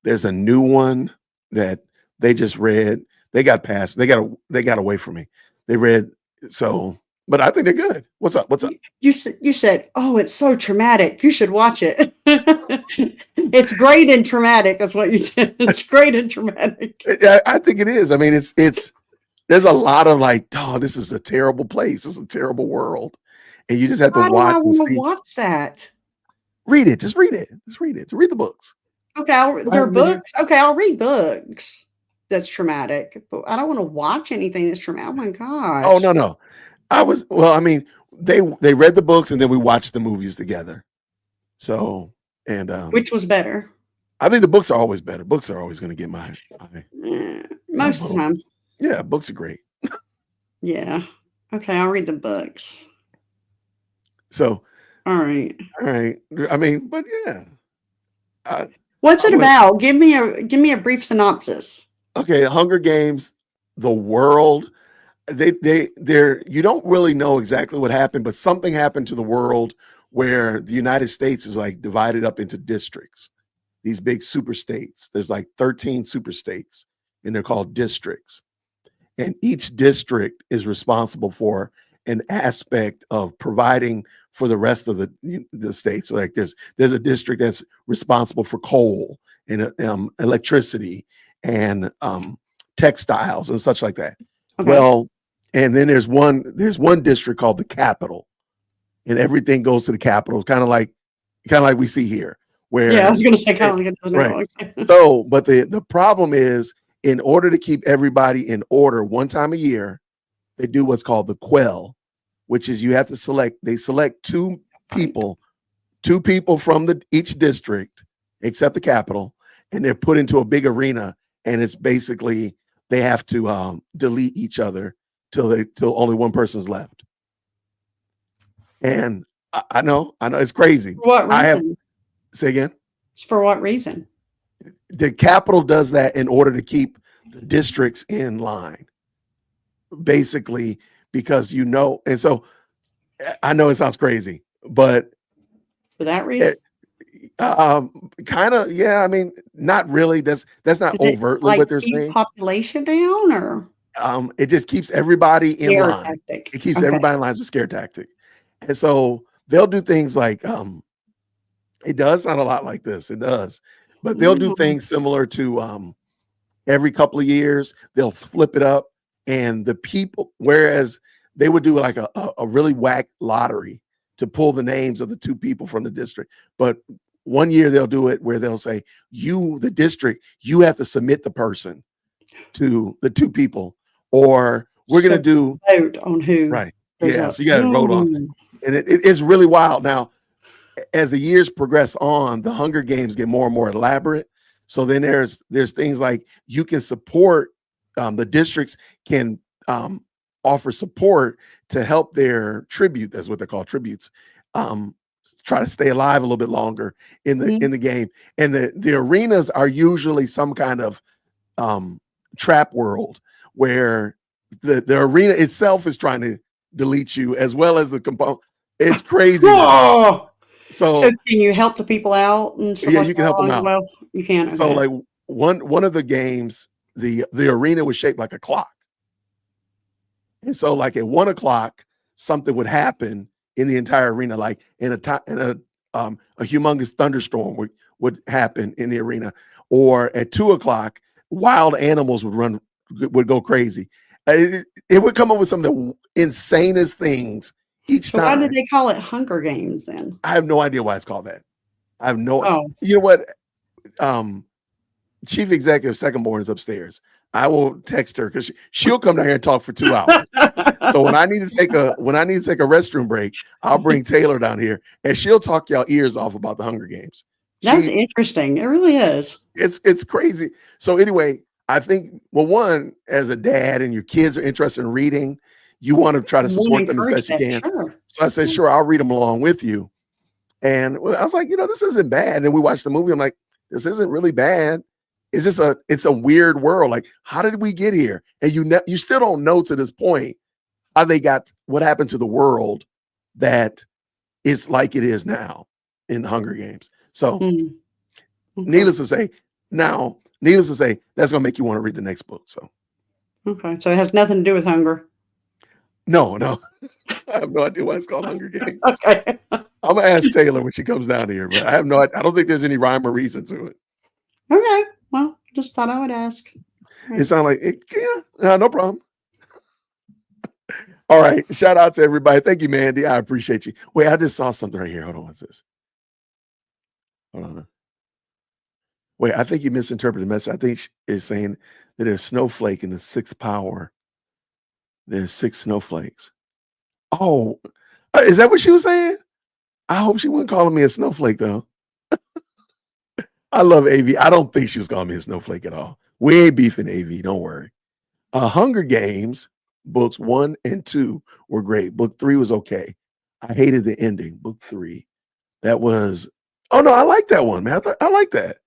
There's a new one that they just read. They got past. They got away from me. They read. So, but I think they're good. What's up? What's up? You said, oh, it's so traumatic. You should watch it. It's great and traumatic. That's what you said. It's great and traumatic. I think it is. I mean, it's there's a lot of like, oh, this is a terrible place. This is a terrible world. And you just have to watch. Why do I want to watch that? Read it. Just read it. Just read it. Read the books. Okay, there are books. Okay, I'll read books. That's traumatic, but I don't want to watch anything that's traumatic. Oh my gosh. Oh no. I mean, they read the books and then we watched the movies together. So which was better? I think the books are always better. Books are always going to get my most of the time. Yeah, books are great. Yeah. Okay, I'll read the books. So all right. I mean, but yeah. What's it about? Give me a brief synopsis. Okay, Hunger Games, the world. They're you don't really know exactly what happened, but something happened to the world where the United States is like divided up into districts, these big super states. There's like 13 super states, and they're called districts. And each district is responsible for an aspect of providing for the rest of the states. So like there's a district that's responsible for coal and electricity and textiles and such like that. Okay. Well, and then there's one district called the capital, and everything goes to the capital, kind of like we see here. Where Yeah, I was going to say kind of like right. So, but the problem is, in order to keep everybody in order, one time a year, they do what's called the quell, which is you have to select. They select two people from each district, except the capital, and they're put into a big arena, and it's basically they have to delete each other till only one person's left. And I know it's crazy. For what reason? Say again. For what reason? The capital does that in order to keep the districts in line, basically, because and so I know it sounds crazy, but for that reason, kind of, yeah. I mean, not really. That's not overtly like what they're saying. Population down, or it just keeps everybody in scare line. tactic. It keeps everybody in line. It's a scare tactic, and so they'll do things like it does sound a lot like this. It does. But they'll do things similar to every couple of years, they'll flip it up, and the people, whereas they would do like a really whack lottery to pull the names of the two people from the district. But one year they'll do it where they'll say, the district, you have to submit the person to the two people, or we're going to do vote on who. Right. Yeah. So you got to vote on it. And it is really wild. Now, as the years progress on, the Hunger Games get more and more elaborate. So then there's things like you can support, the districts can offer support to help their tribute. That's what they're called, tributes. Try to stay alive a little bit longer in the game. And the arenas are usually some kind of trap world where the arena itself is trying to delete you, as well as the component. It's crazy. So can you help the people out and stuff? Yeah, like you can help them out. Well, you can. So like one of the games, the arena was shaped like a clock. And so like at 1 o'clock, something would happen in the entire arena, like in a humongous thunderstorm would happen in the arena. Or at 2 o'clock, wild animals would go crazy. It would come up with some of the insanest things each time. Why did they call it Hunger Games then? I have no idea why it's called that. I have no. Oh. You know what? Chief Executive Secondborn is upstairs. I will text her because she'll come down here and talk for 2 hours. So when I need to take a restroom break, I'll bring Taylor down here and she'll talk y'all ears off about the Hunger Games. That's interesting. It really is. It's crazy. So anyway, I think, well, one, as a dad and your kids are interested in reading, you want to try to support them as best you can. Sure. So I said, sure, I'll read them along with you. And I was like, this isn't bad. And then we watched the movie. I'm like, this isn't really bad. It's just it's a weird world. Like, how did we get here? And you still don't know to this point how they got, what happened to the world that is like it is now in the Hunger Games. So needless to say, that's going to make you want to read the next book. So. Okay. So it has nothing to do with hunger. No. I have no idea why it's called Hunger Games. Okay. I'm going to ask Taylor when she comes down here, but I don't think there's any rhyme or reason to it. Okay. Well, just thought I would ask. It sounded like, no problem. All right. Shout out to everybody. Thank you, Mandy. I appreciate you. Wait, I just saw something right here. Hold on. What's this? Hold on. Wait, I think you misinterpreted the message. I think it's saying that there's snowflake in the sixth power. There's 6 snowflakes. Oh, is that what she was saying? I hope she wasn't calling me a snowflake, though. I love AV. I don't think she was calling me a snowflake at all. We ain't beefing AV. Don't worry. Hunger Games, books 1 and 2 were great. Book 3 was okay. I hated the ending. Book 3. That was, oh no, I like that one, man. I like that.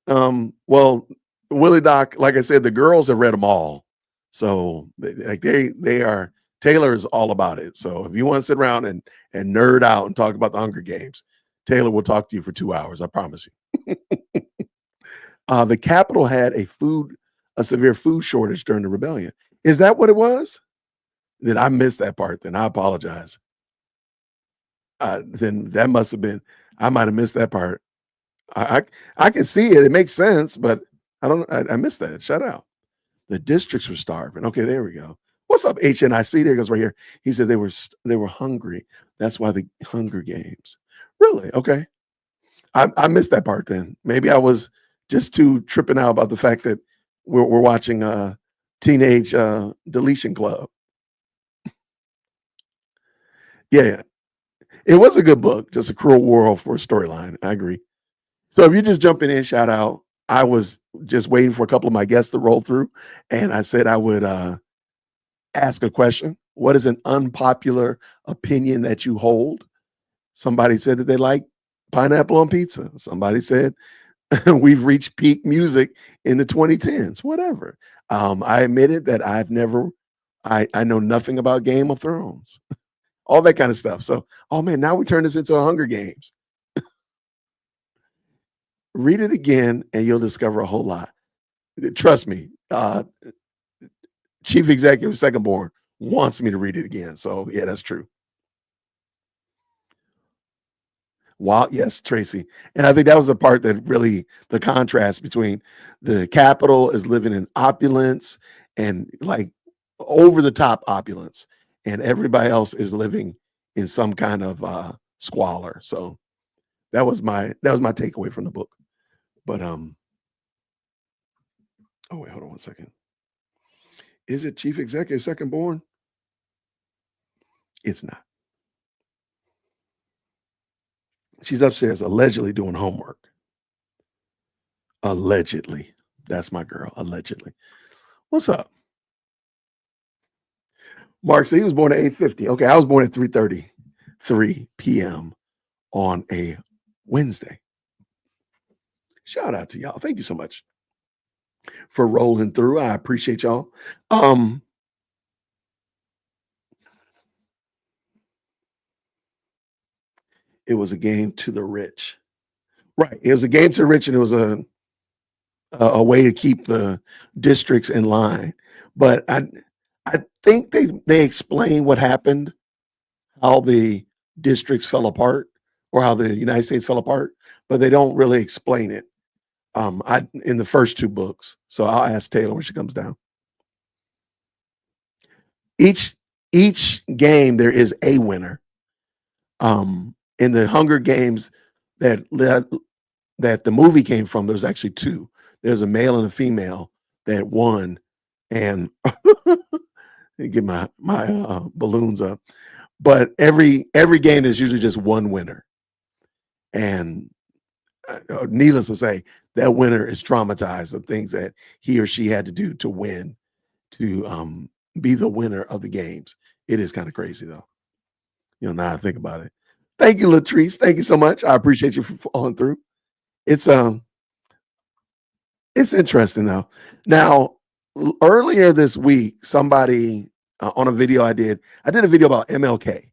Well, Willie Doc, like I said, the girls have read them all. So like they are Taylor is all about it. So if you want to sit around and nerd out and talk about the Hunger Games, Taylor will talk to you for 2 hours. I promise you. The Capitol had a severe food shortage during the rebellion. Is that what it was? Then I missed that part. Then I apologize. Then that must have been, I might have missed that part. I can see it. It makes sense, but I missed that. Shout out. The districts were starving. Okay, there we go. What's up, HNIC? There it goes right here. He said they were hungry. That's why the Hunger Games. Really? Okay. I missed that part then. Maybe I was just too tripping out about the fact that we're watching Teenage Deletion Club. Yeah. It was a good book, just a cruel world for a storyline. I agree. So if you're just jumping in, shout out. I was just waiting for a couple of my guests to roll through, and I said I would ask a question. What is an unpopular opinion that you hold? Somebody said that they like pineapple on pizza. Somebody said we've reached peak music in the 2010s, whatever. I admitted that I know nothing about Game of Thrones, all that kind of stuff. So, oh man, now we turn this into a Hunger Games. Read it again and you'll discover a whole lot. Trust me, Chief Executive Second Born wants me to read it again. So yeah, that's true. Wow, yes, Tracy. And I think that was the part that really, the contrast between the Capitol is living in opulence and like over the top opulence, and everybody else is living in some kind of squalor. So that was my takeaway from the book. But oh wait, hold on one second. Is it Chief Executive Second Born? It's not. She's upstairs allegedly doing homework. Allegedly. That's my girl. Allegedly. What's up? Mark said he was born at 8:50. Okay, I was born at 3:33 p.m. on a Wednesday. Shout out to y'all. Thank you so much for rolling through. I appreciate y'all. It was a game to the rich. Right. It was a game to the rich, and it was a way to keep the districts in line. But I think they explain what happened, how the districts fell apart, or how the United States fell apart, but they don't really explain it in the first two books. So I'll ask Taylor when she comes down. Each game there is a winner. In the Hunger Games that the movie came from, there's actually two. There's a male and a female that won, and get my balloons up. But every game there's usually just one winner, and needless to say, that winner is traumatized of things that he or she had to do to win, to be the winner of the games. It is kind of crazy though. Now I think about it. Thank you, Latrice. Thank you so much. I appreciate you for following through. It's interesting though. Now, earlier this week, somebody on a video I did a video about MLK,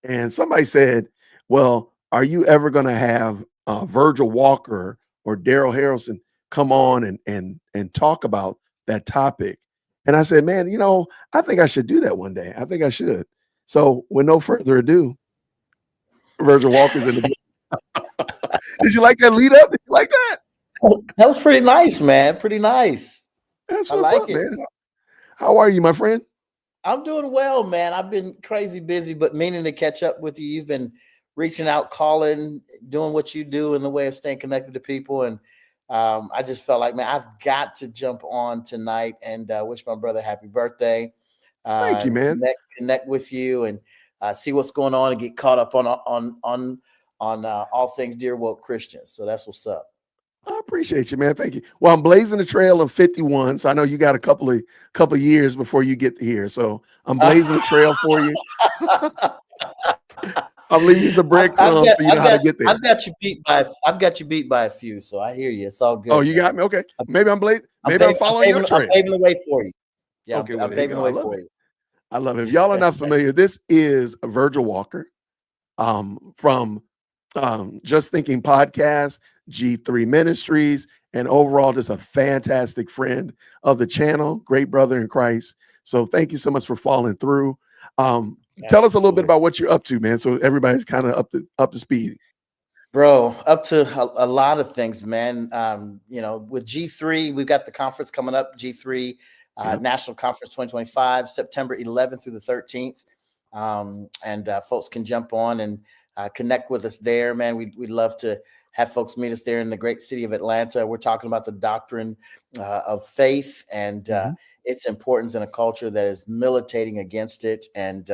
and somebody said, "Well, are you ever going to have Virgil Walker or Daryl Harrelson come on and talk about that topic?" And I said, "Man, I think I should do that one day. I think I should." So, with no further ado, Virgil Walker's in the Did you like that lead up? Did you like that? That was pretty nice, man. Pretty nice. That's what's up, man. How are you, my friend? I'm doing well, man. I've been crazy busy, but meaning to catch up with you. You've been reaching out, calling, doing what you do in the way of staying connected to people. And I just felt like, man, I've got to jump on tonight and wish my brother happy birthday. Thank you, man. Connect with you and see what's going on and get caught up on all things Dear Woke Christians. So that's what's up. I appreciate you, man. Thank you. Well, I'm blazing the trail of 51, so I know you got a couple of years before you get here. So I'm blazing the trail for you. I'm leaving you some breadcrumbs so you know how to get there. I've got you beat by a few, so I hear you. It's all good. Oh, you got me? Okay. Maybe I'm blazing. Maybe I'm following your trail. I'm paving the way for you. Yeah, okay, I'm paving the way for you. I love it. If y'all are not familiar, this is Virgil Walker from Just Thinking Podcast, G3 Ministries, and overall just a fantastic friend of the channel, great brother in Christ. So thank you so much for following through. Tell us a little bit about what you're up to, man, so everybody's kind of up to speed. Bro, up to a lot of things, man. You know, with G3, we've got the conference coming up, G3 National Conference 2025, September 11th through the 13th. And folks can jump on and connect with us there, man. We'd love to have folks meet us there in the great city of Atlanta. We're talking about the doctrine of faith and its importance in a culture that is militating against it. And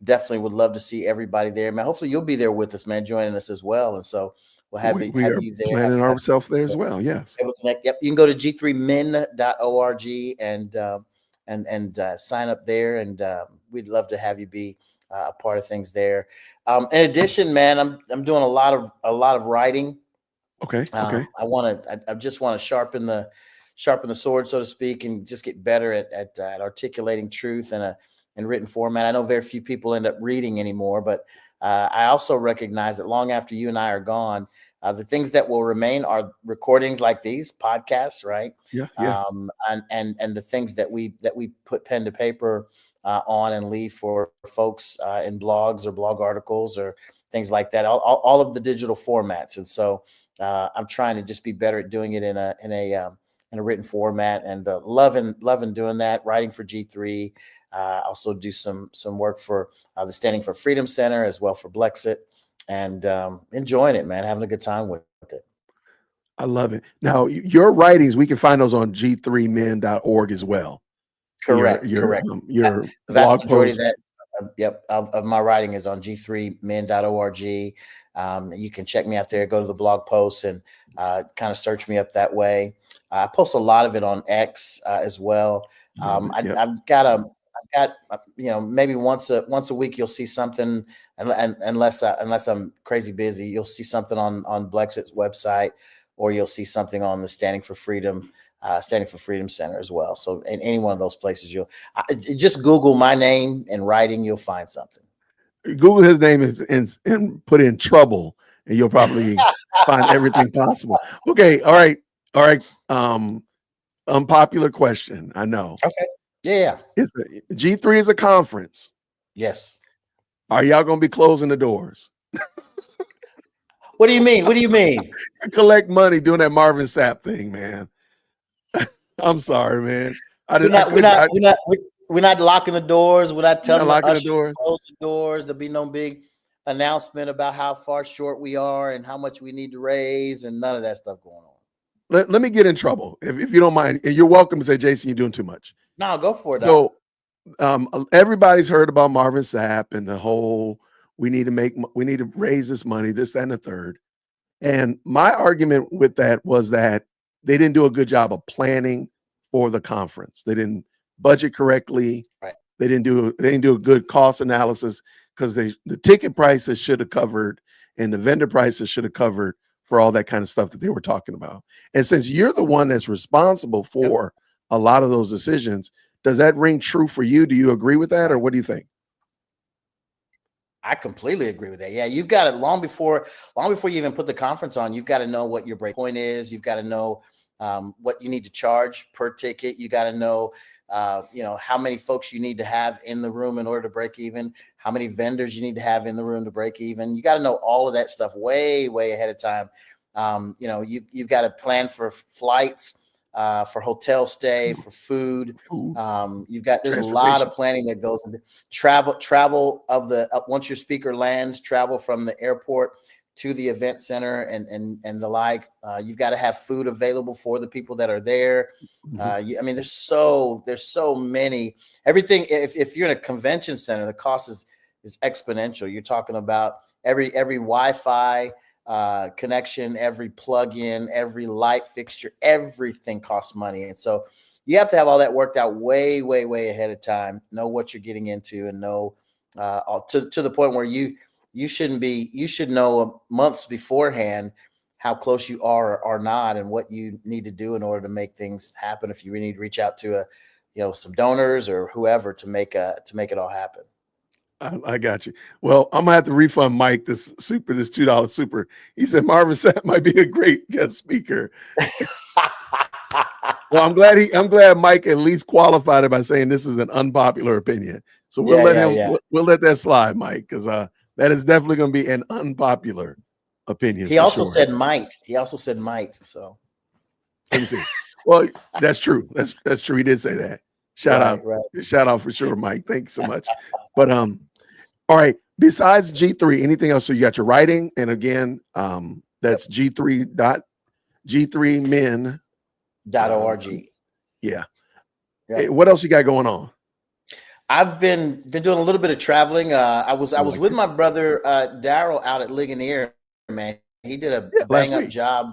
definitely would love to see everybody there, man. Hopefully you'll be there with us, man, joining us as well. And so we'll have you there. Planning ourselves there as well. Yes. Yep. You can go to g3men.org and sign up there. And we'd love to have you be a part of things there. In addition, man, I'm doing a lot of writing. Okay. I just want to sharpen the sword, so to speak, and just get better at articulating truth in written format. I know very few people end up reading anymore, but I also recognize that long after you and I are gone, the things that will remain are recordings like these podcasts, right? Yeah. And the things that we put pen to paper on and leave for folks in blogs or blog articles or things like that. All of the digital formats, and so I'm trying to just be better at doing it in a written format, and loving doing that. Writing for G3. Also do some work for the Standing for Freedom Center as well for Blexit, and enjoying it, man. Having a good time with it. I love it. Now, your writings, we can find those on g3men.org as well. Correct. Your The vast majority of that, of my writing is on g3men.org. You can check me out there, go to the blog posts, and kind of search me up that way. I post a lot of it on X as well. I've got maybe once a week you'll see something, unless I'm crazy busy, you'll see something on Blexit's website, or you'll see something on the Standing for Freedom Center as well. So in any one of those places, you'll just Google my name and writing, you'll find something. Google his name and put in trouble, and you'll probably find everything possible. Okay. All right. Unpopular question. I know. Okay. Yeah. G3 is a conference. Yes. Are y'all going to be closing the doors? What do you mean? Collect money doing that Marvin Sapp thing, man. I'm sorry, man. We're not locking the doors. We're not telling the ushers to close the doors. There'll be no big announcement about how far short we are and how much we need to raise, and none of that stuff going on. Let me get in trouble if you don't mind. You're welcome to say, Jason, you're doing too much. No, go for it. So everybody's heard about Marvin Sapp and the whole we need to raise this money, this, that, and the third. And my argument with that was that they didn't do a good job of planning for the conference. They didn't budget correctly. Right. They didn't do a good cost analysis, because the ticket prices should have covered and the vendor prices should have covered for all that kind of stuff that they were talking about. And since you're the one that's responsible for a lot of those decisions, does that ring true for you? Do you agree with that, or what do you think? I completely agree with that. Yeah, you've got it long before you even put the conference on. You've got to know what your break point is. You've got to know what you need to charge per ticket. You got to know, how many folks you need to have in the room in order to break even, how many vendors you need to have in the room to break even. You got to know all of that stuff way, way ahead of time. You've got to plan for flights, for hotel stay, for food. There's a lot of planning that goes into travel once your speaker lands, travel from the airport to the event center and the like. You've got to have food available for the people that are there. There's so many, everything. If you're in a convention center, the cost is exponential. You're talking about every Wi-Fi connection, every plug-in, every light fixture, everything costs money. And so you have to have all that worked out way, way, way ahead of time, know what you're getting into, and know to the point where you should know months beforehand how close you are or not, and what you need to do in order to make things happen. If you need to reach out to some donors or whoever to make it all happen. I got you. Well, I'm gonna have to refund Mike this $2 super. He said Marvin Sapp might be a great guest speaker. Well, I'm glad Mike at least qualified it by saying this is an unpopular opinion. So we'll we'll let that slide, Mike, because that is definitely going to be an unpopular opinion. He also said might. So let me see. Well, that's true. That's true. He did say that. Shout out for sure, Mike. Thank you so much. But all right. Besides G3, anything else? So you got your writing, and again, that's G3men.org. Yeah. Hey, what else you got going on? I've been doing a little bit of traveling. I was with my brother Daryl out at Ligonier, man. He did a bang up job.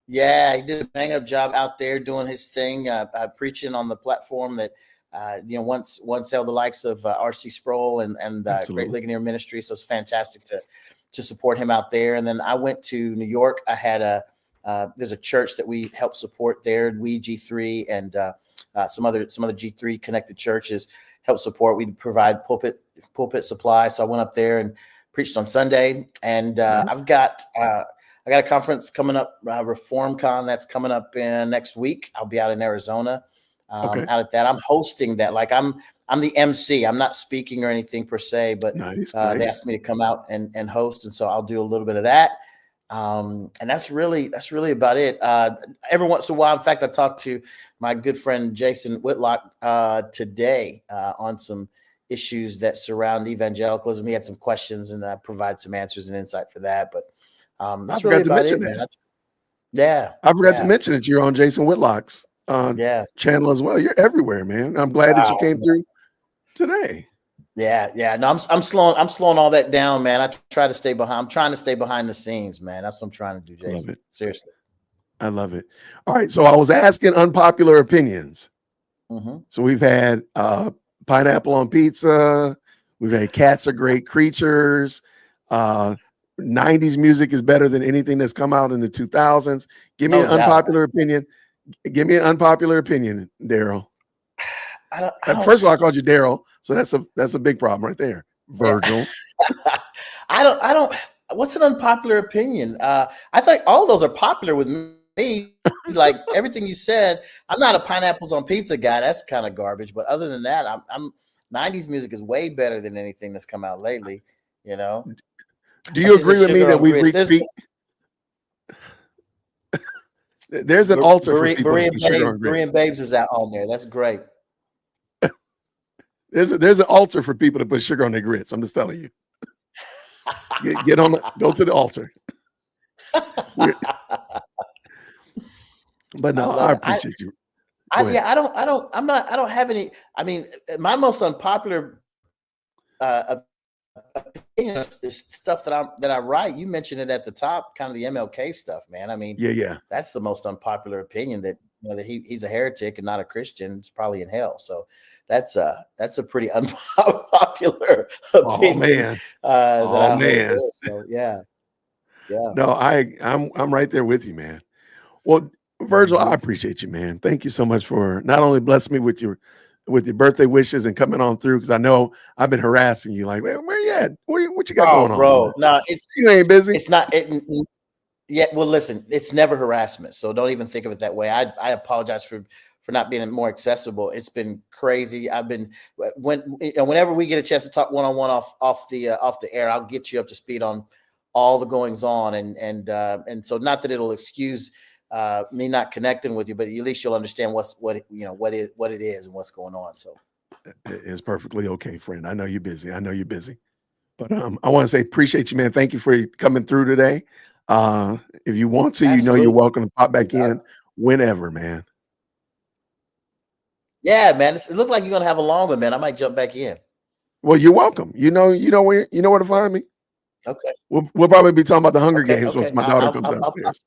He did a bang up job out there doing his thing, preaching on the platform that once held the likes of R.C. Sproul and Great Ligonier Ministry. So it's fantastic to support him out there. And then I went to New York. I had there's a church that we help support there. We G3 and some other G3 connected churches help support. We provide pulpit supply. So I went up there and preached on Sunday. And I got a conference coming up, ReformCon, that's coming up in next week. I'll be out in Arizona, out at that. I'm hosting that. Like I'm the MC. I'm not speaking or anything per se, but nice. They asked me to come out and host, and so I'll do a little bit of that. And that's really about it. Every once in a while, in fact, I talked to my good friend Jason Whitlock today on some issues that surround evangelicalism. He had some questions, and I provide some answers and insight for that. But that's really about it, man. I forgot to mention that you're on Jason Whitlock's channel as well. You're everywhere, man. I'm glad that you came through today. Yeah. No, I'm slowing all that down, man. I try to stay behind. I'm trying to stay behind the scenes, man. That's what I'm trying to do, Jason. Love it. Seriously. I love it. All right. So I was asking unpopular opinions. Mm-hmm. So we've had pineapple on pizza. We've had cats are great creatures. 90s music is better than anything that's come out in the 2000s. Give me an unpopular opinion. Give me an unpopular opinion, Daryl. First of all, I called you Daryl, so that's a big problem right there. Virgil. I don't. What's an unpopular opinion? I think all of those are popular with me. Like everything you said, I'm not a pineapples on pizza guy. That's kind of garbage. But other than that, I'm 90s music is way better than anything that's come out lately. You know. Do you agree with me that we've reached peak? There's an altar for people. Marie and Babes is out on there. That's great. There's an altar for people to put sugar on their grits. I'm just telling you. Get on go to the altar. But no, I appreciate you. I don't have any. I mean, my most unpopular opinion is stuff that I write. You mentioned it at the top, kind of the MLK stuff, man. I mean, yeah. That's the most unpopular opinion, that that he's a heretic and not a Christian. It's probably in hell. So that's a pretty unpopular opinion. Oh man. So yeah. No, I'm right there with you, man. Well, Virgil, I appreciate you, man. Thank you so much for not only blessing me with your birthday wishes and coming on through, because I know I've been harassing you. Like, where you at? What you got going on, bro? No, you ain't busy. It's not. Yeah. Well, listen, it's never harassment, so don't even think of it that way. I apologize for not being more accessible. It's been crazy. I've been whenever we get a chance to talk one-on-one off the air, I'll get you up to speed on all the goings on, and so not that it'll excuse me not connecting with you, but at least you'll understand what it is and what's going on. So it's perfectly okay, friend. I know you're busy. But I want to say appreciate you, man. Thank you for coming through today. If you want to, Absolutely. you're welcome to pop back in whenever, man. Yeah, man. It looked like you're gonna have a long one, man. I might jump back in. Well, you're welcome. You know where to find me. Okay. We'll probably be talking about the Hunger Games once my daughter comes downstairs.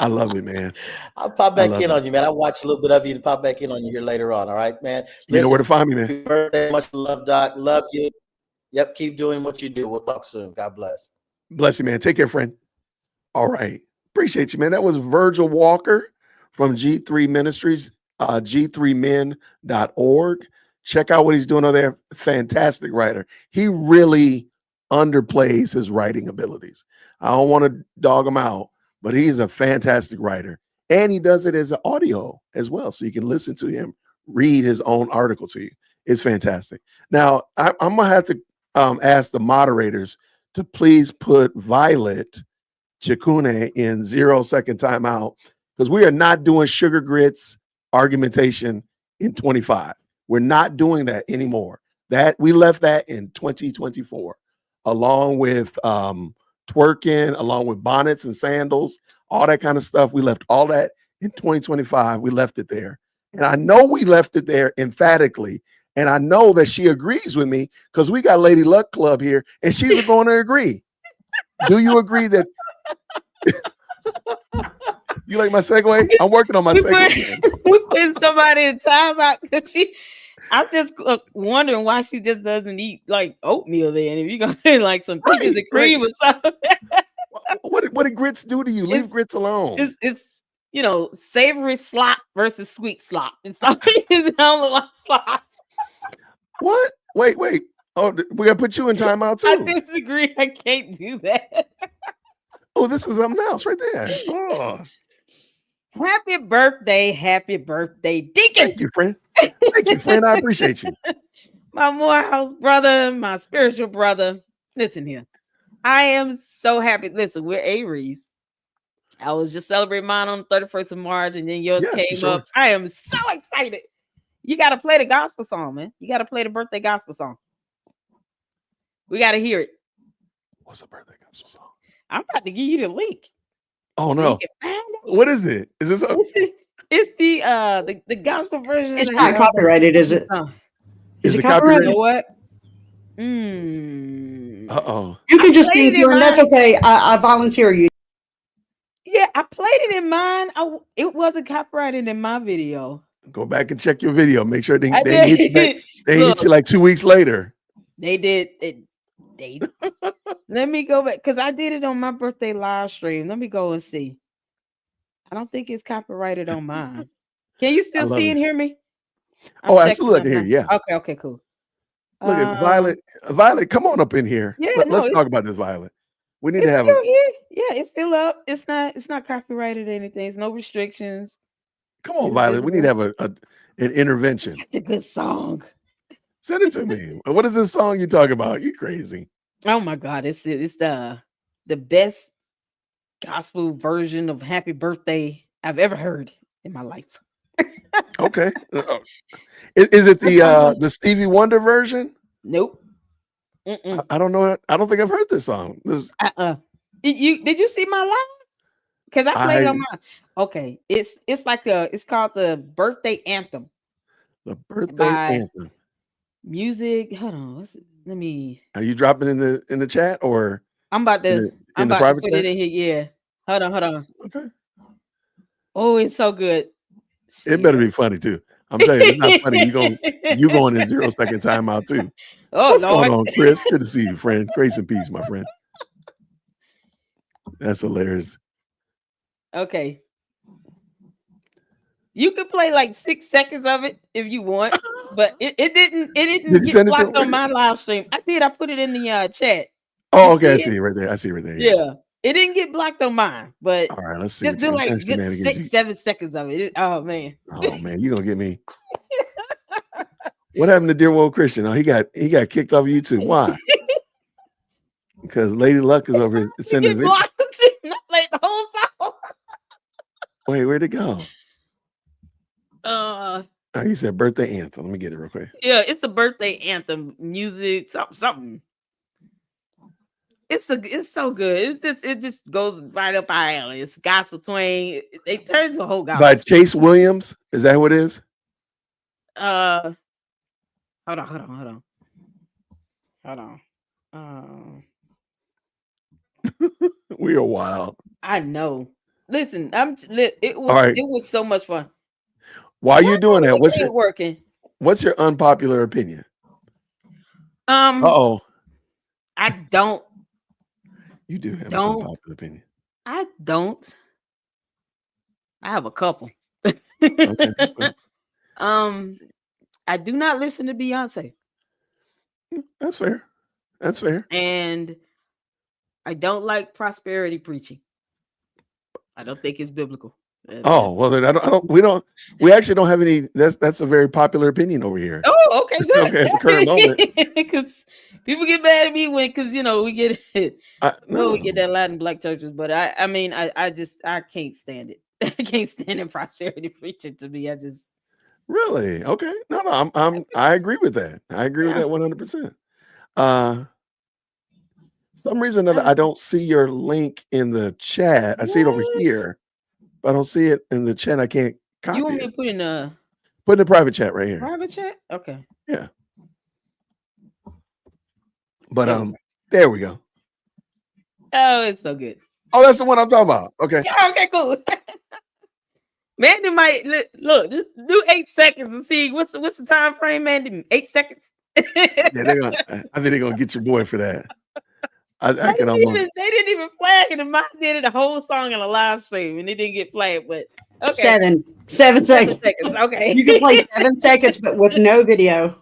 I love it, man. I'll pop back in on you, man. I'll watch a little bit of you and pop back in on you here later on. All right, man. You know where to find me, man. Happy birthday. Much love, Doc. Love you. Yep. Keep doing what you do. We'll talk soon. God bless. Bless you, man. Take care, friend. All right. Appreciate you, man. That was Virgil Walker from G3 Ministries, g3men.org. Check out what he's doing over there. Fantastic writer. He really underplays his writing abilities. I don't want to dog him out, but he's a fantastic writer. And he does it as an audio as well. So you can listen to him read his own article to you. It's fantastic. Now, I'm going to have to ask the moderators to please put Violet Chikune in 0-second timeout, because we are not doing sugar grits argumentation in 25. We're not doing that anymore. That we left that in 2024, along with twerking, along with bonnets and sandals, all that kind of stuff. We left all that in 2025. We left it there. And I know we left it there emphatically. And I know that she agrees with me because we got Lady Luck Club here and she's going to agree. Do you agree that you like my segue? I'm working on my segue. We put somebody in timeout because I'm just wondering why she just doesn't eat like oatmeal then. If you're gonna like some peaches and cream or something. What do grits do to you? Leave grits alone. It's savory slop versus sweet slop. It's like it don't look like slop. What? Wait. Oh, we gotta put you in timeout too. I disagree. I can't do that. Oh, this is something else right there. Oh. Happy birthday, Deacon. Thank you, friend. Thank you, friend. I appreciate you. My Morehouse brother, my spiritual brother. Listen here. I am so happy. Listen, we're Aries. I was just celebrating mine on the 31st of March, and then yours came up. I am so excited. You got to play the gospel song, man. You got to play the birthday gospel song. We got to hear it. What's a birthday gospel song? I'm about to give you the link. Oh no! What is it? Is this? It's the gospel version. It's not copyrighted, is it? Is it copyrighted? You know what? Uh-oh. You can just sing to her, and that's okay. I volunteer you. Yeah, I played it in mine. It wasn't copyrighted in my video. Go back and check your video. Make sure they hit you back. They hit you like 2 weeks later. They did. Let me go back because I did it on my birthday live stream. Let me go and see. I don't think it's copyrighted on mine. Can you still see and hear me? Oh, absolutely. I can hear you. Yeah. Okay, cool. Look at Violet. Violet, come on up in here. Yeah, let's talk about this, Violet. We need to have here. Yeah, it's still up. It's not copyrighted or anything. It's no restrictions. Come on, Violet. We need to have an intervention. Such a good song. Send it to me. What is this song you talking about? You crazy. Oh my God. It's the best gospel version of Happy Birthday I've ever heard in my life. Okay. Is it the Stevie Wonder version? Nope. I don't know. I don't think I've heard this song. Did you see my live? Because I played it on my. Okay, it's called the birthday anthem. The birthday anthem. Music. Hold on. Let me. Are you dropping in the chat or? I'm about to. I'm about to put it in here. Yeah. Hold on. Okay. Oh, it's so good. It better be funny too. I'm telling you, it's not funny. You going in 0-second timeout too. Oh, what's going on, Chris? Good to see you, friend. Grace and peace, my friend. That's hilarious. Okay. You could play like 6 seconds of it if you want, but it didn't get blocked on my live stream. I did. I put it in the chat. Oh, okay. I see it right there. Yeah. It didn't get blocked on mine, but all right, let's see. Just do like good 6-7 seconds of it. Oh man. Oh man, you gonna get me. What happened to Dear World Christian? Oh, he got kicked off YouTube. Why? Because Lady Luck is over here sending video. I played the whole song. Wait, where'd it go? Oh, you said birthday anthem. Let me get it real quick. Yeah, it's a birthday anthem, music, something. It's so good. It just goes right up our alley. It's gospel twang. They turn into a whole gospel. By Chase Williams, is that what it is? Hold on. We are wild. I know. Listen, it was so much fun. While you're doing that, what's your unpopular opinion? I don't. You do have an unpopular opinion. I don't. I have a couple. Okay. I do not listen to Beyonce. That's fair. That's fair. And I don't like prosperity preaching. I don't think it's biblical. Oh, well, then we actually don't have any. That's a very popular opinion over here. Oh, okay, good. Okay, at the current moment. Because people get mad at me because we get No. we get that Latin black churches, but I can't stand it. I can't stand it prosperity preaching to me. Really? Okay. No, I agree with that. I agree with that 100%. Some reason or other, I don't see your link in the chat. I see it over here, but I don't see it in the chat. I can't copy You want me it. to put in a Private chat right here. private chat? Okay. Yeah. But there we go. Oh, it's so good. Oh, that's the one I'm talking about. Okay. Yeah, okay, cool. Mandy might look. Just do 8 seconds and see what's the time frame, Mandy. 8 seconds. Yeah, I think they're gonna get your boy for that. I can almost. They didn't even flag it. And mine did it a whole song in a live stream, and it didn't get flagged. But okay, 7 seconds. Okay, You can play 7 seconds, but with no video.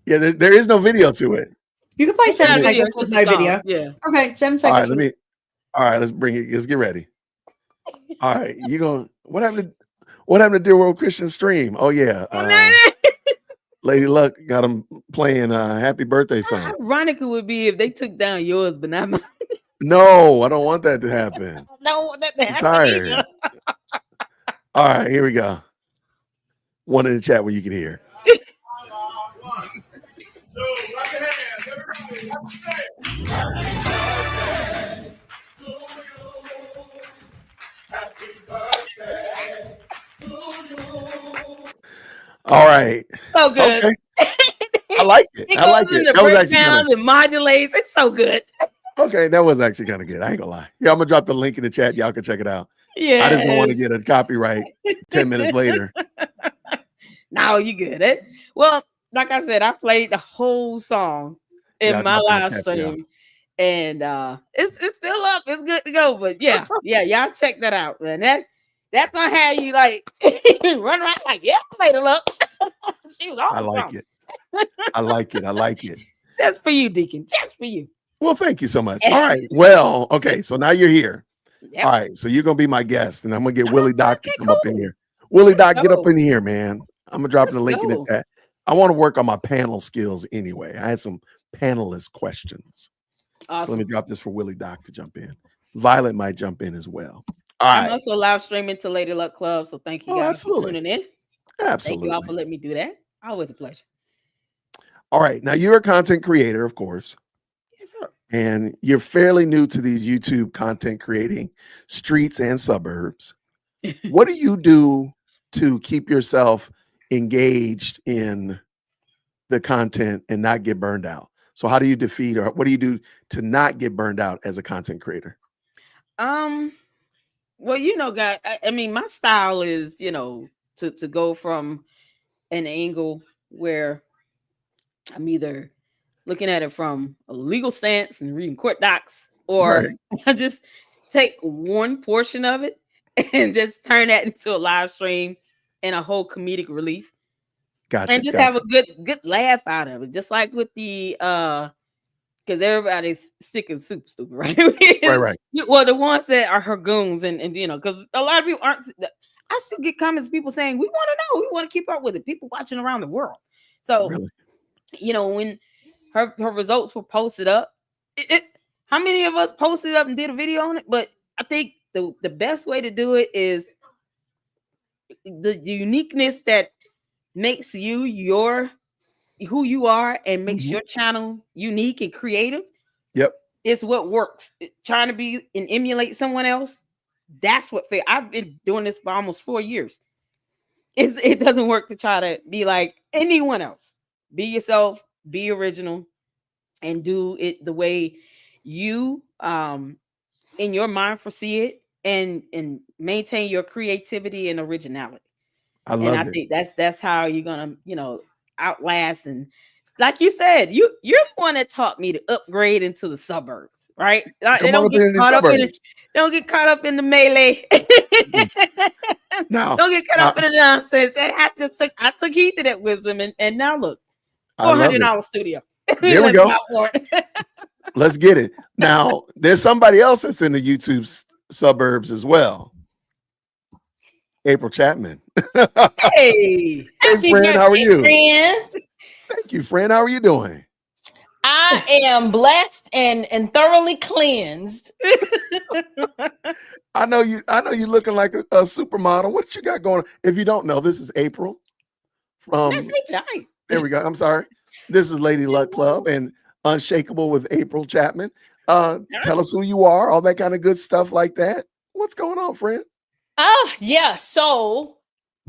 Yeah, there is no video to it. You can play 7 seconds it's with just no a song. video. Yeah. Okay, 7 All seconds. right, let's bring it. Let's get ready. All right, what happened to Dear World Christian Stream? Oh yeah. Lady Luck got them playing Happy Birthday song. Ironic it would be if they took down yours, but not mine. No, I don't want that to happen. I don't want that to happen Tired. either. All right, here we go. One in the chat where you can hear. All right. So good. Okay. I like it. It I like goes it. into That was actually breakdowns and modulates. It's so good. okay. That was actually kind of good. I ain't gonna lie. Yeah, I'm gonna drop the link in the chat. Y'all can check it out. Yeah. I just don't want to get a copyright 10 minutes later. No, you good. Well, like I said, I played the whole song in my live stream. And it's still up. It's good to go. But yeah, y'all check that out, man. That's gonna have you like run around like, yeah, I played it up. She was awesome. I like it. I like it. I like it. Just for you, Deacon. Just for you. Well, thank you so much. All right. Well, okay. So now you're here. Yep. All right. So you're gonna be my guest, and I'm gonna get Willie Doc to come up in here. Willie Doc, get up in here, man. I'm gonna drop the link in the chat. I want to work on my panel skills anyway. I had some panelist questions. Awesome. So let me drop this for Willie Doc to jump in. Violet might jump in as well. All I'm right. also live streaming to Lady Luck Club, so thank you guys for tuning in. Absolutely. Thank you all for letting me do that. Always a pleasure. All right. Now you're a content creator, of course. Yes, sir. And you're fairly new to these YouTube content creating streets and suburbs. What do you do to keep yourself engaged in the content and not get burned out? So how do you defeat, or what do you do to not get burned out as a content creator? Well, guys, I mean, my style is, to go from an angle where I'm either looking at it from a legal stance and reading court docs, or I just take one portion of it and just turn that into a live stream and a whole comedic relief. Gotcha. And just have a good laugh out of it. Just like with the because everybody's sick and soup stupid, right? Right. Well, the ones that are her goons and because a lot of people aren't. I still get comments, people saying, we want to know, we want to keep up with it. People watching around the world. So, when her results were posted up, how many of us posted up and did a video on it? But I think the best way to do it is the uniqueness that makes you who you are and makes your channel unique and creative. Yep. It's what works. Trying to be and emulate someone else. That's what fair. I've been doing this for almost 4 years. It doesn't work to try to be like anyone else. Be yourself, be original, and do it the way you in your mind foresee it, and maintain your creativity and originality. I think that's how you're gonna, outlast and like you said, you're the one that taught me to upgrade into the suburbs, right? They Come on don't up get in the caught up in suburbs. don't get caught up in the melee. Now, Don't get caught up in the nonsense. And I took heed to that wisdom, and now look, I love it. $400 studio. There we Let's go. go for it. Let's get it. Now, there's somebody else that's in the YouTube suburbs as well. April Chapman. Hey, Happy friend, birthday, how are you? friend. Thank you, friend. How are you doing? I am blessed and thoroughly cleansed. I know you looking like a supermodel. What you got going on? If you don't know, this is April from that's me, right? there we go. I'm sorry. This is Lady Luck Club and Unshakable with April Chapman. Tell us who you are, all that kind of good stuff like that. What's going on, friend? Oh, yeah. So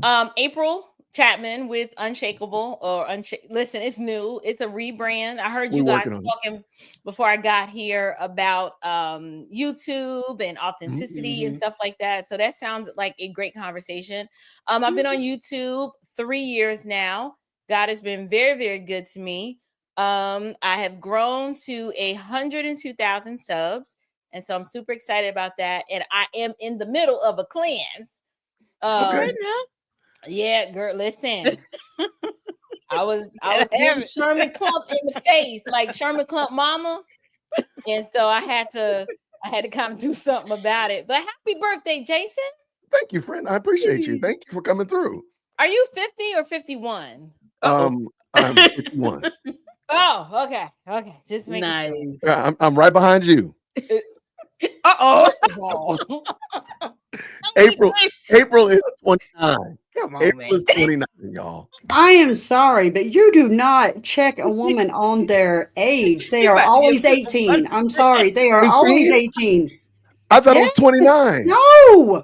April Chapman with Unshakable or listen, it's new. It's a rebrand. I heard you guys talking before I got here about YouTube and authenticity and stuff like that. So that sounds like a great conversation. I've been on YouTube 3 years now. God has been very, very good to me. I have grown to 102,000 subs. And so I'm super excited about that. And I am in the middle of a cleanse. Okay. Yeah, girl, listen. I was getting Sherman Clump in the face, like Sherman Clump mama. And so I had to kind of do something about it. But happy birthday, Jason. Thank you, friend. I appreciate you. Thank you for coming through. Are you 50 or 51? I'm 51. Oh, okay. Okay. Just making sure. I'm right behind you. First of all. April is 29. Come on, April man. is 29, y'all. I am sorry, but you do not check a woman on their age. They are always 18. I'm sorry. They are 18? always 18. I thought it was 29. No.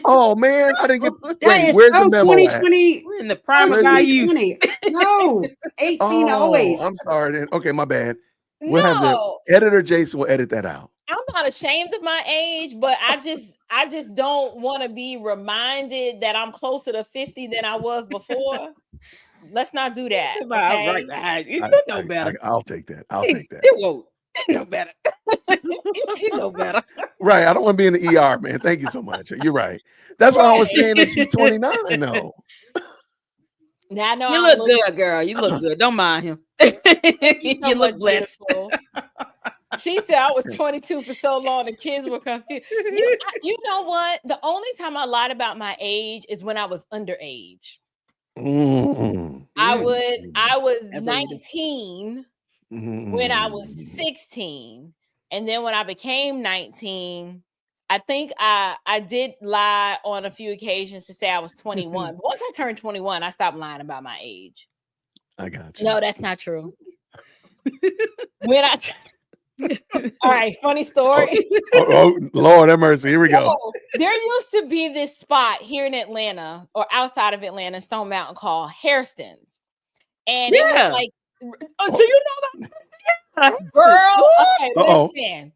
Oh, man. I didn't get That is where's so the memo 2020. We're in the prime of our youth. 2020. No. 18 always. I'm sorry then. Okay, my bad. We'll have the editor Jason will edit that out. I'm not ashamed of my age, but I just don't want to be reminded that I'm closer to 50 than I was before. Let's not do that. Okay? Right. You know better. I'll take that. I'll take that. You won't. You know better. You know better. Right. I don't want to be in the ER, man. Thank you so much. You're right. That's why I was saying that she's 29 though. Now I know you look good, girl. You look good. Don't mind him. You look blessed. She said I was 22 for so long, the kids were confused. You know what? The only time I lied about my age is when I was underage. I was 19 when I was 16. And then when I became 19, I think I did lie on a few occasions to say I was 21. But once I turned 21, I stopped lying about my age. I got you. No, that's not true. All right, funny story. Oh, Lord have mercy. Here we go. There used to be this spot here in Atlanta or outside of Atlanta, Stone Mountain, called Hairston's. And it was like, so you know about Hairston? Girl, okay, listen.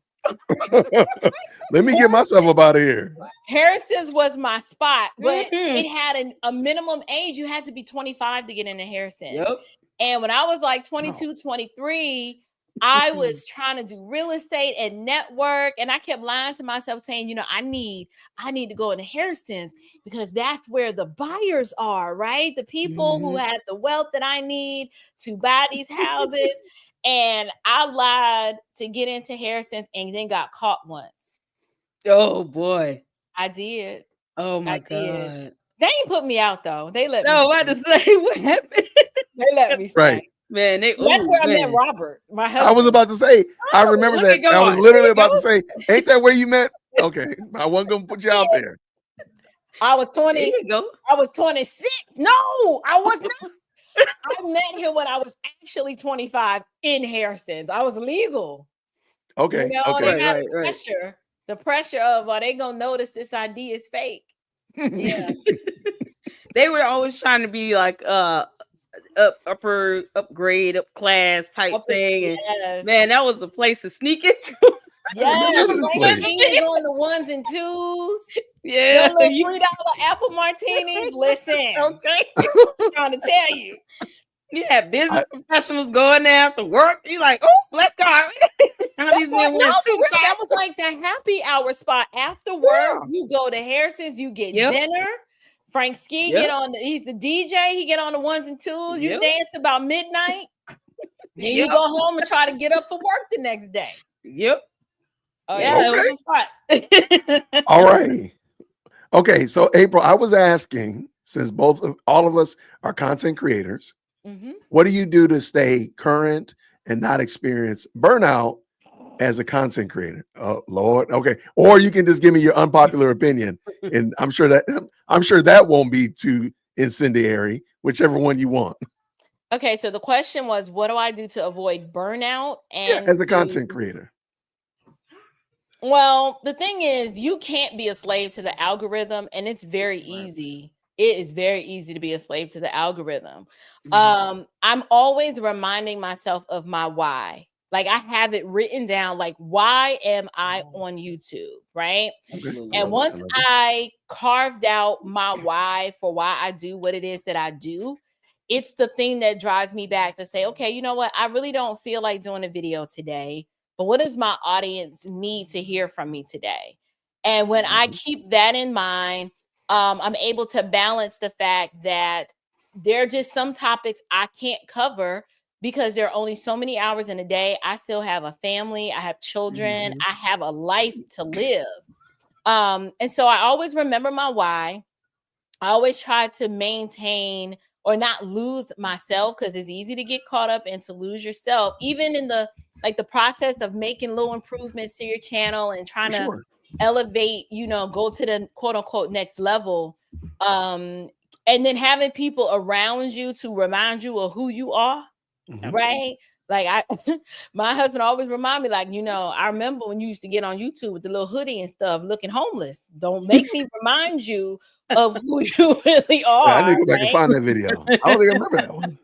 Let me get myself up out of here. Hairston's was my spot, but it had a minimum age. You had to be 25 to get into Hairston's. Yep. And when I was like 22, 23, I was trying to do real estate and network, and I kept lying to myself saying, I need to go into Hairston's because that's where the buyers are, right? The people who have the wealth that I need to buy these houses. And I lied to get into Hairston's and then got caught once. Oh boy. I did. Oh my God. They ain't put me out though. They let me. No, I just say what happened. They let me stay. Right. Man, that's where I met Robert, my husband. I was about to say, I remember that. I was literally about to say, ain't that where you met? Okay. I wasn't gonna put you out there. I was 20. I was 26. No, I was not. I met him when I was actually 25 in Hairston's. I was legal. Okay. They had the pressure of, are they gonna notice this ID is fake? Yeah. They were always trying to be like upgrade, up class type thing. And man, that was a place to sneak into. Yes, on the ones and twos. Yeah, $3 apple martinis. Listen, okay, I'm trying to tell you. You have business professionals going there after work. You're like, oh, let's go. That was like the happy hour spot. After work, you go to Harrison's, you get dinner. Frank Ski get on he's the DJ, he get on the ones and twos, you dance about midnight. Then you go home and try to get up for work the next day. Oh yeah, it was fun. All right. Okay, so April, I was asking, since all of us are content creators, what do you do to stay current and not experience burnout as a content creator? Oh Lord. Okay. Or you can just give me your unpopular opinion. And I'm sure that won't be too incendiary, whichever one you want. Okay, so the question was, what do I do to avoid burnout and as a content creator? Well, the thing is, you can't be a slave to the algorithm, and it's very easy. It is very easy to be a slave to the algorithm. I'm always reminding myself of my why. Like I have it written down, like, why am I on YouTube, right? And once I carved out my why for why I do what it is that I do, it's the thing that drives me back to say, okay, you know what? I really don't feel like doing a video today, but what does my audience need to hear from me today? And when I keep that in mind, I'm able to balance the fact that there are just some topics I can't cover because there are only so many hours in a day. I still have a family. I have children. I have a life to live. And so I always remember my why. I always try to maintain or not lose myself, because it's easy to get caught up and to lose yourself, even in the process of making little improvements to your channel and trying to elevate, go to the quote unquote next level. And then having people around you to remind you of who you are. Right. Like my husband always remind me, like, I remember when you used to get on YouTube with the little hoodie and stuff looking homeless. Don't make me remind you of who you really are. I need to go back and find that video. I don't think I remember that one.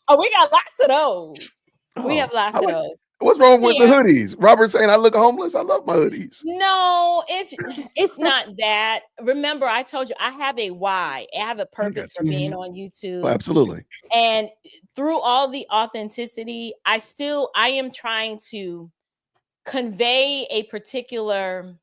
Oh, we got lots of those. We have lots of those. What's wrong with the hoodies? Robert saying I look homeless. I love my hoodies. No, it's not that. Remember, I told you I have a why. I have a purpose for being on YouTube. Oh, absolutely. And through all the authenticity, I am trying to convey a particular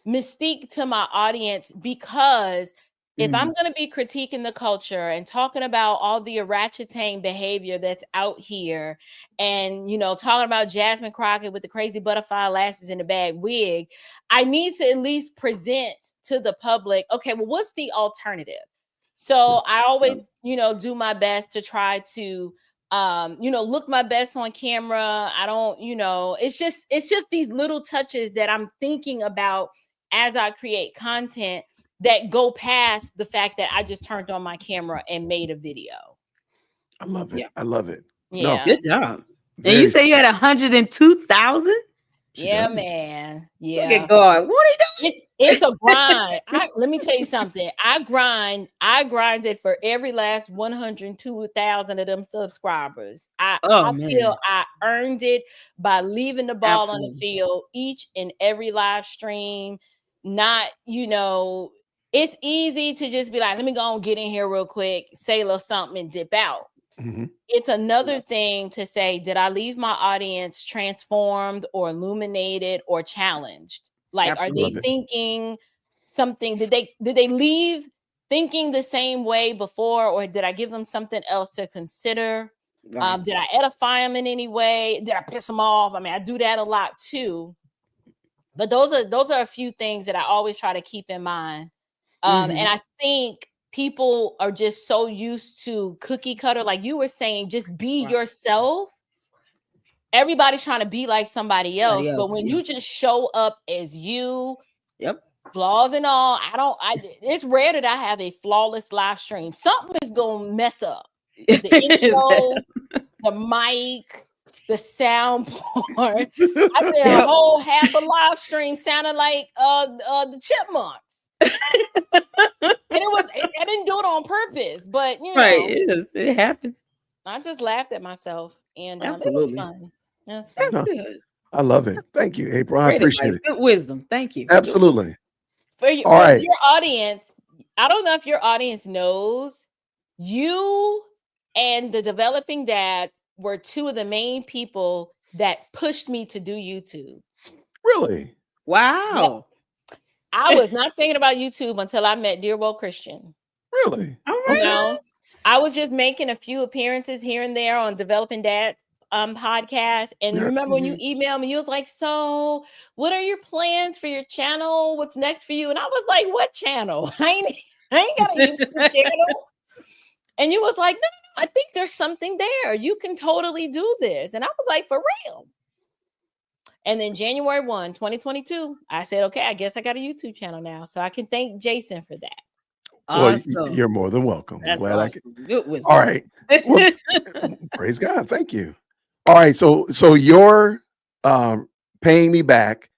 mystique to my audience, because if I'm going to be critiquing the culture and talking about all the orangutan behavior that's out here and, talking about Jasmine Crockett with the crazy butterfly lashes in the bag wig, I need to at least present to the public, okay, well, what's the alternative? So I always, do my best to try to, look my best on camera. I don't, it's just these little touches that I'm thinking about as I create content that go past the fact that I just turned on my camera and made a video. I love it. I love it. Yeah. Good job. And you say you had 102,000? Yeah, man. Yeah. Look at God. What are you doing? It's a grind. Let me tell you something. I grinded for every last 102,000 of them subscribers. I feel I earned it by leaving the ball on the field each and every live stream. Not, it's easy to just be like, let me go and get in here real quick, say a little something and dip out. It's another thing to say, did I leave my audience transformed or illuminated or challenged? Like, are they thinking something? Did they leave thinking the same way before, or did I give them something else to consider? Did I edify them in any way? Did I piss them off? I mean, I do that a lot too. But those are a few things that I always try to keep in mind. And I think people are just so used to cookie cutter, like you were saying, just be yourself. Everybody's trying to be like somebody else. But when you just show up as you, flaws and all, it's rare that I have a flawless live stream. Something is gonna mess up. The intro, the mic, the sound part. I did a whole half a live stream sounding like the Chipmunks. And I didn't do it on purpose, but it happens. I just laughed at myself, and it was fun. It was fun. I love it. Thank you, April. I appreciate it. Good wisdom. Thank you. Absolutely. For your audience, I don't know if your audience knows, you and the developing dad were two of the main people that pushed me to do YouTube. Really? Wow. I was not thinking about YouTube until I met Dear Well Christian. Really? All right. You know, I was just making a few appearances here and there on Developing Dad podcast. And remember when you emailed me, you was like, so what are your plans for your channel? What's next for you? And I was like, what channel? I ain't got a YouTube channel. And you was like, no, I think there's something there. You can totally do this. And I was like, for real. And then January 1, 2022, I said, okay, I guess I got a YouTube channel now. So I can thank Jason for that. Awesome. Well, you're more than welcome. That's Glad awesome. All right. Well, praise God. Thank you. All right. So your paying me back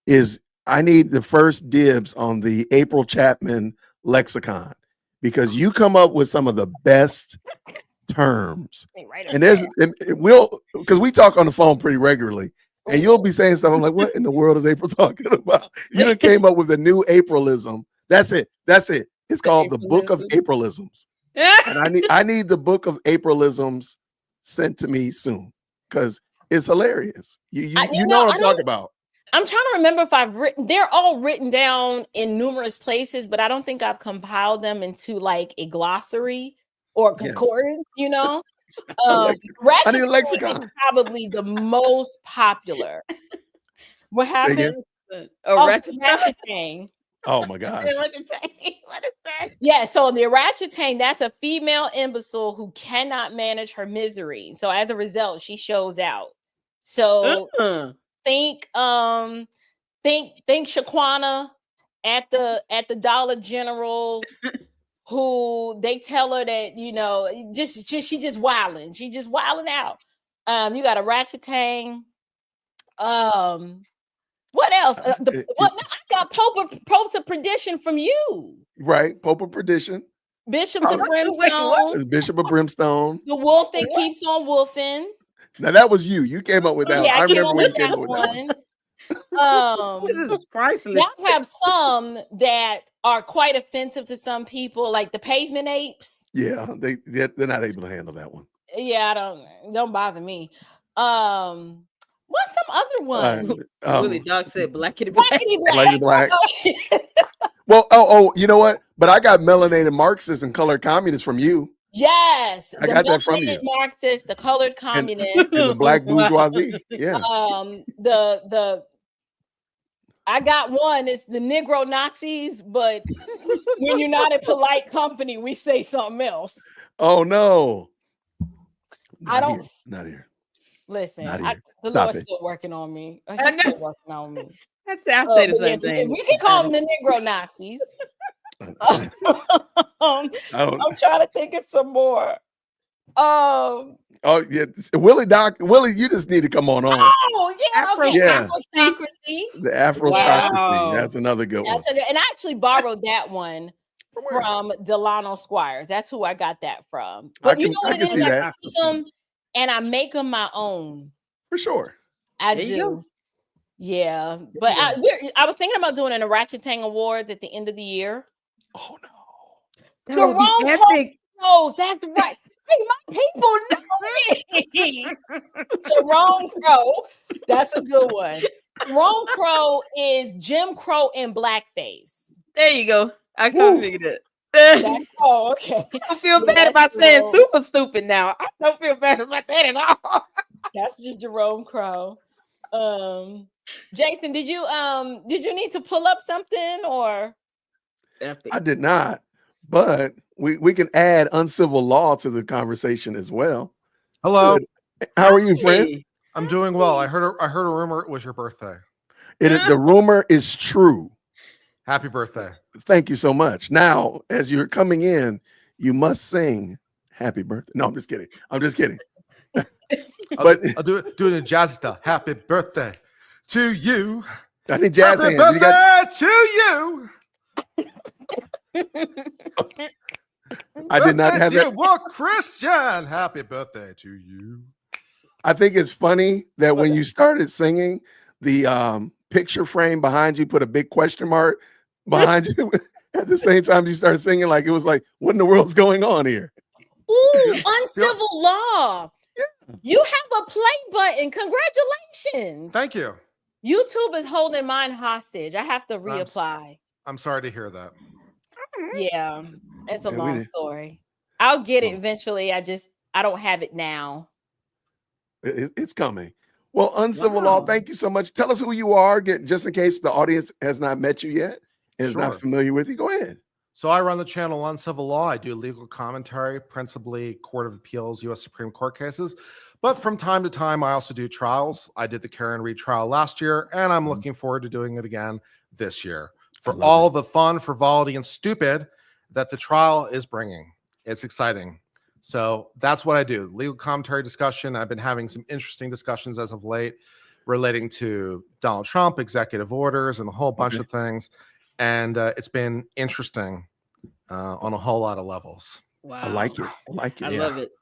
is I need the first dibs on the April Chapman lexicon, because you come up with some of the best terms. And we'll, because we talk on the phone pretty regularly, and you'll be saying stuff. I'm like, what in the world is April talking about? You done came up with a new Aprilism. That's it. It's called the Book of Aprilisms. And I need the Book of Aprilisms sent to me soon, because it's hilarious. You know what I'm talking about. I'm trying to remember if I've written, they're all written down in numerous places, but I don't think I've compiled them into like a glossary or concordance, you know? I need a lexicon. Is probably the most popular. What happened? Oratang. Oh my gosh. What is that? Yeah, so the oratang, that's a female imbecile who cannot manage her misery. So as a result, she shows out. So think Shaquana at the Dollar General, who they tell her that, you know, she just wilding. She just wilding out. You got a oratang. What else? I got Popes of Perdition from you. Right. Pope of Perdition. Bishops of Brimstone. Bishop of Brimstone. The wolf that keeps on wolfing. Now that was you. You came up with that. Yeah, I remember when you came up with that one. Y'all have some that are quite offensive to some people, like the pavement apes. Yeah, they're not able to handle that one. Yeah, don't bother me. What's some other one? Willie Dog said blackity black. Blackity black. Well, you know what? But I got melanated Marxists and colored communists from you. Yes, I got that from you. Marxists, the colored communists, and the black bourgeoisie. Yeah. I got one. It's the Negro Nazis, but when you're not in polite company, we say something else. Oh no. Not here. Listen, the Lord's still working on me. He's still working on me. I say the same thing. We can call them the Negro Nazis. I'm trying to think of some more. Oh yeah, Willie, you just need to come on. Oh yeah, okay. Yeah. Afrostocracy. The Afrostocracy. That's another good one. And I actually borrowed that one from Delano Squires. That's who I got that from. But you know what it is? I take them and I make them my own. For sure. I do. Yeah, but I was thinking about doing an Oratang Awards at the end of the year. Oh no. Jerome knows. That's right. See, my people know me. Jerome Crow. That's a good one. Jerome Crow is Jim Crow in blackface. There you go. I couldn't figure it. Okay. I feel bad about saying super stupid now. I don't feel bad about that at all. That's just Jerome Crow. Jason, did you need to pull up something or? I did not, but we can add Uncivil Law to the conversation as well. Hello. Good. How are you, friend? I'm doing well. I heard a rumor it was your birthday. The rumor is true. Happy birthday. Thank you so much. Now, as you're coming in, you must sing happy birthday. No, I'm just kidding. But I'll do it in jazzy style. Happy birthday to you. I need jazz happy hands. Birthday to you. I did not have that. Well, Christian, happy birthday to you. I think it's funny that when you started singing, the picture frame behind you put a big question mark behind you at the same time you started singing. Like it was like, what in the world's going on here? Ooh, Uncivil Law. Yeah. You have a play button. Congratulations. Thank you. YouTube is holding mine hostage. I have to reapply. I'm sorry to hear that. Yeah, it's a long story. I'll get it eventually. I don't have it now. It's coming. Well, Uncivil Law, thank you so much. Tell us who you are, just in case the audience has not met you yet and is not familiar with you. Go ahead. So I run the channel Uncivil Law. I do legal commentary, principally Court of Appeals, U.S. Supreme Court cases. But from time to time, I also do trials. I did the Karen Reed trial last year, and I'm looking forward to doing it again this year for all the fun, frivolity, and stupid that the trial is bringing. It's exciting. So that's what I do. Legal commentary discussion. I've been having some interesting discussions as of late relating to Donald Trump, executive orders, and a whole bunch of things. And it's been interesting on a whole lot of levels. Wow. I like it. I love it.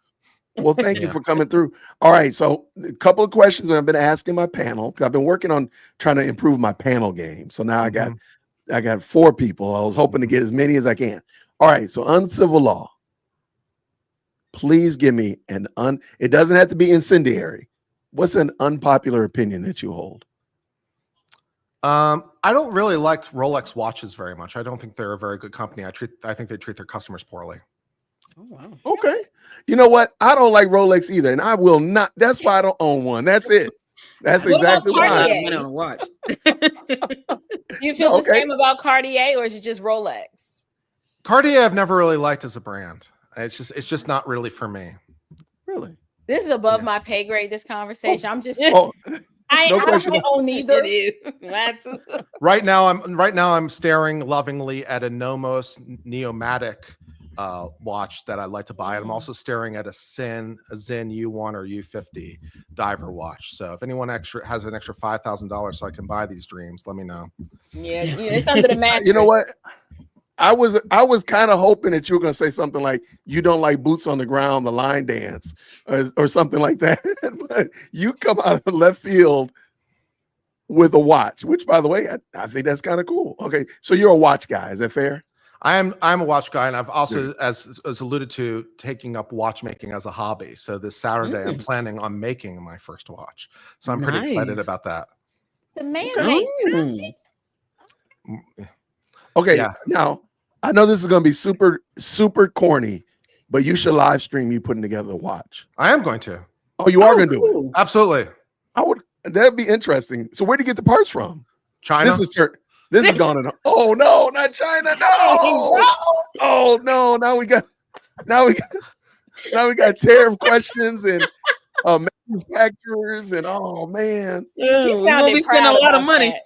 Well, thank you for coming through. All right. So a couple of questions I've been asking my panel, because I've been working on trying to improve my panel game. So now I got 4 people. I was hoping to get as many as I can. All right. So Uncivil Law. Please give me it doesn't have to be incendiary. What's an unpopular opinion that you hold? I don't really like Rolex watches very much. I don't think they're a very good company. I think they treat their customers poorly. Oh, wow. Okay. You know what? I don't like Rolex either, and I will not. That's why I don't own one. That's it. That's exactly why. I don't want to watch. You feel the same about Cartier, or is it just Rolex? Cartier, I've never really liked as a brand. It's just not really for me. Really? This is above my pay grade. This conversation. I'm just. I don't own neither. Right now, I'm staring lovingly at a Nomos Neomatic watch that I'd like to buy. And I'm also staring at a Zen U1 or U50 diver watch. So if anyone has an extra $5,000 so I can buy these dreams, let me know. Yeah, it's under the mattress. You know what? I was kind of hoping that you were going to say something like you don't like boots on the ground, the line dance, or something like that. But you come out of left field with a watch, which, by the way, I think that's kind of cool. Okay, so you're a watch guy. Is that fair? I'm a watch guy, and I've also, as alluded to, taking up watchmaking as a hobby. So this Saturday, I'm planning on making my first watch. So I'm pretty excited about that. The man makes time. Okay, now I know this is going to be super, super corny, but you should live stream you putting together the watch. I am going to. Oh, you are going to do it? Absolutely. That'd be interesting. So where'd you get the parts from? China. This is gone. Oh no, not China. No. Oh no. Now we got tariff questions and manufacturers and oh man. We spend a lot of money.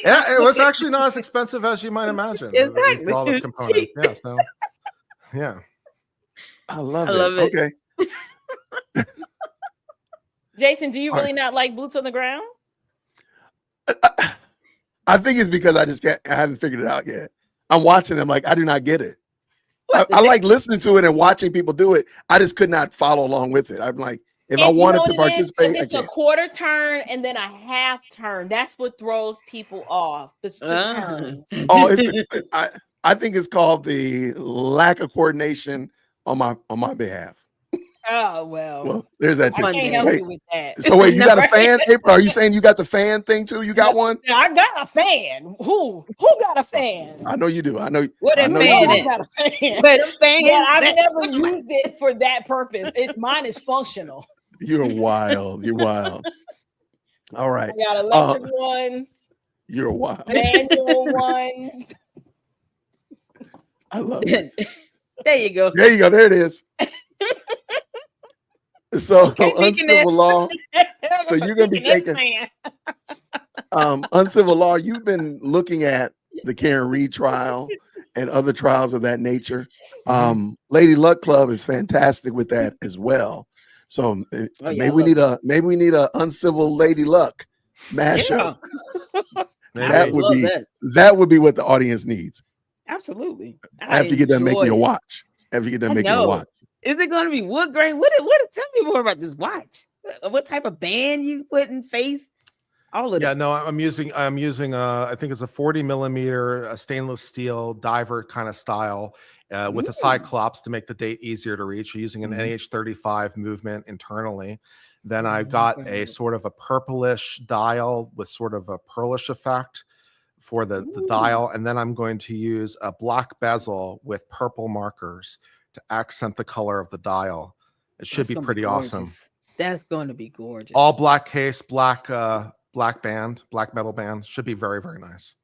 Yeah, it was actually not as expensive as you might imagine. Exactly. All the components. Yeah. So yeah. I love it. Okay. Jason, do you really not like boots on the ground? I think it's because I haven't figured it out yet. I'm watching them like I do not get it. I like listening to it and watching people do it. I just could not follow along with it. I'm like, if I wanted to participate, it's a quarter turn and then a half turn. That's what throws people off. The turns. Oh, I think it's called the lack of coordination on my behalf. Oh well. There's that too. I can't help you with that. So wait, you got a fan, April? Are you saying you got the fan thing too? You got one? I got a fan. Who got a fan? I know you do. I know. What a fan I got a fan. But I've never used it for that purpose. Mine is functional. You're wild. You're wild. All right. I got electric ones. You're wild. Manual ones. I love it. There you go. There you go. There it is. So Uncivil Law. So you're going to be taking Uncivil Law. You've been looking at the Karen Reed trial and other trials of that nature. Lady Luck Club is fantastic with that as well. So maybe we need a Uncivil Lady Luck mashup. Yeah. That would be what the audience needs. Absolutely. After you get done making your watch. After you get done making your watch. Is it going to be wood grain? Tell me more about this watch. What type of band you put in face? All of no, I'm using I think it's a 40 millimeter stainless steel diver kind of style. with a cyclops to make the date easier to reach, using an NH35 movement internally. Then I've got a sort of a purplish dial with sort of a pearlish effect for the dial. And then I'm going to use a black bezel with purple markers to accent the color of the dial. It should be pretty awesome. That's going to be gorgeous. All black case, black band, black metal band. Should be very, very nice.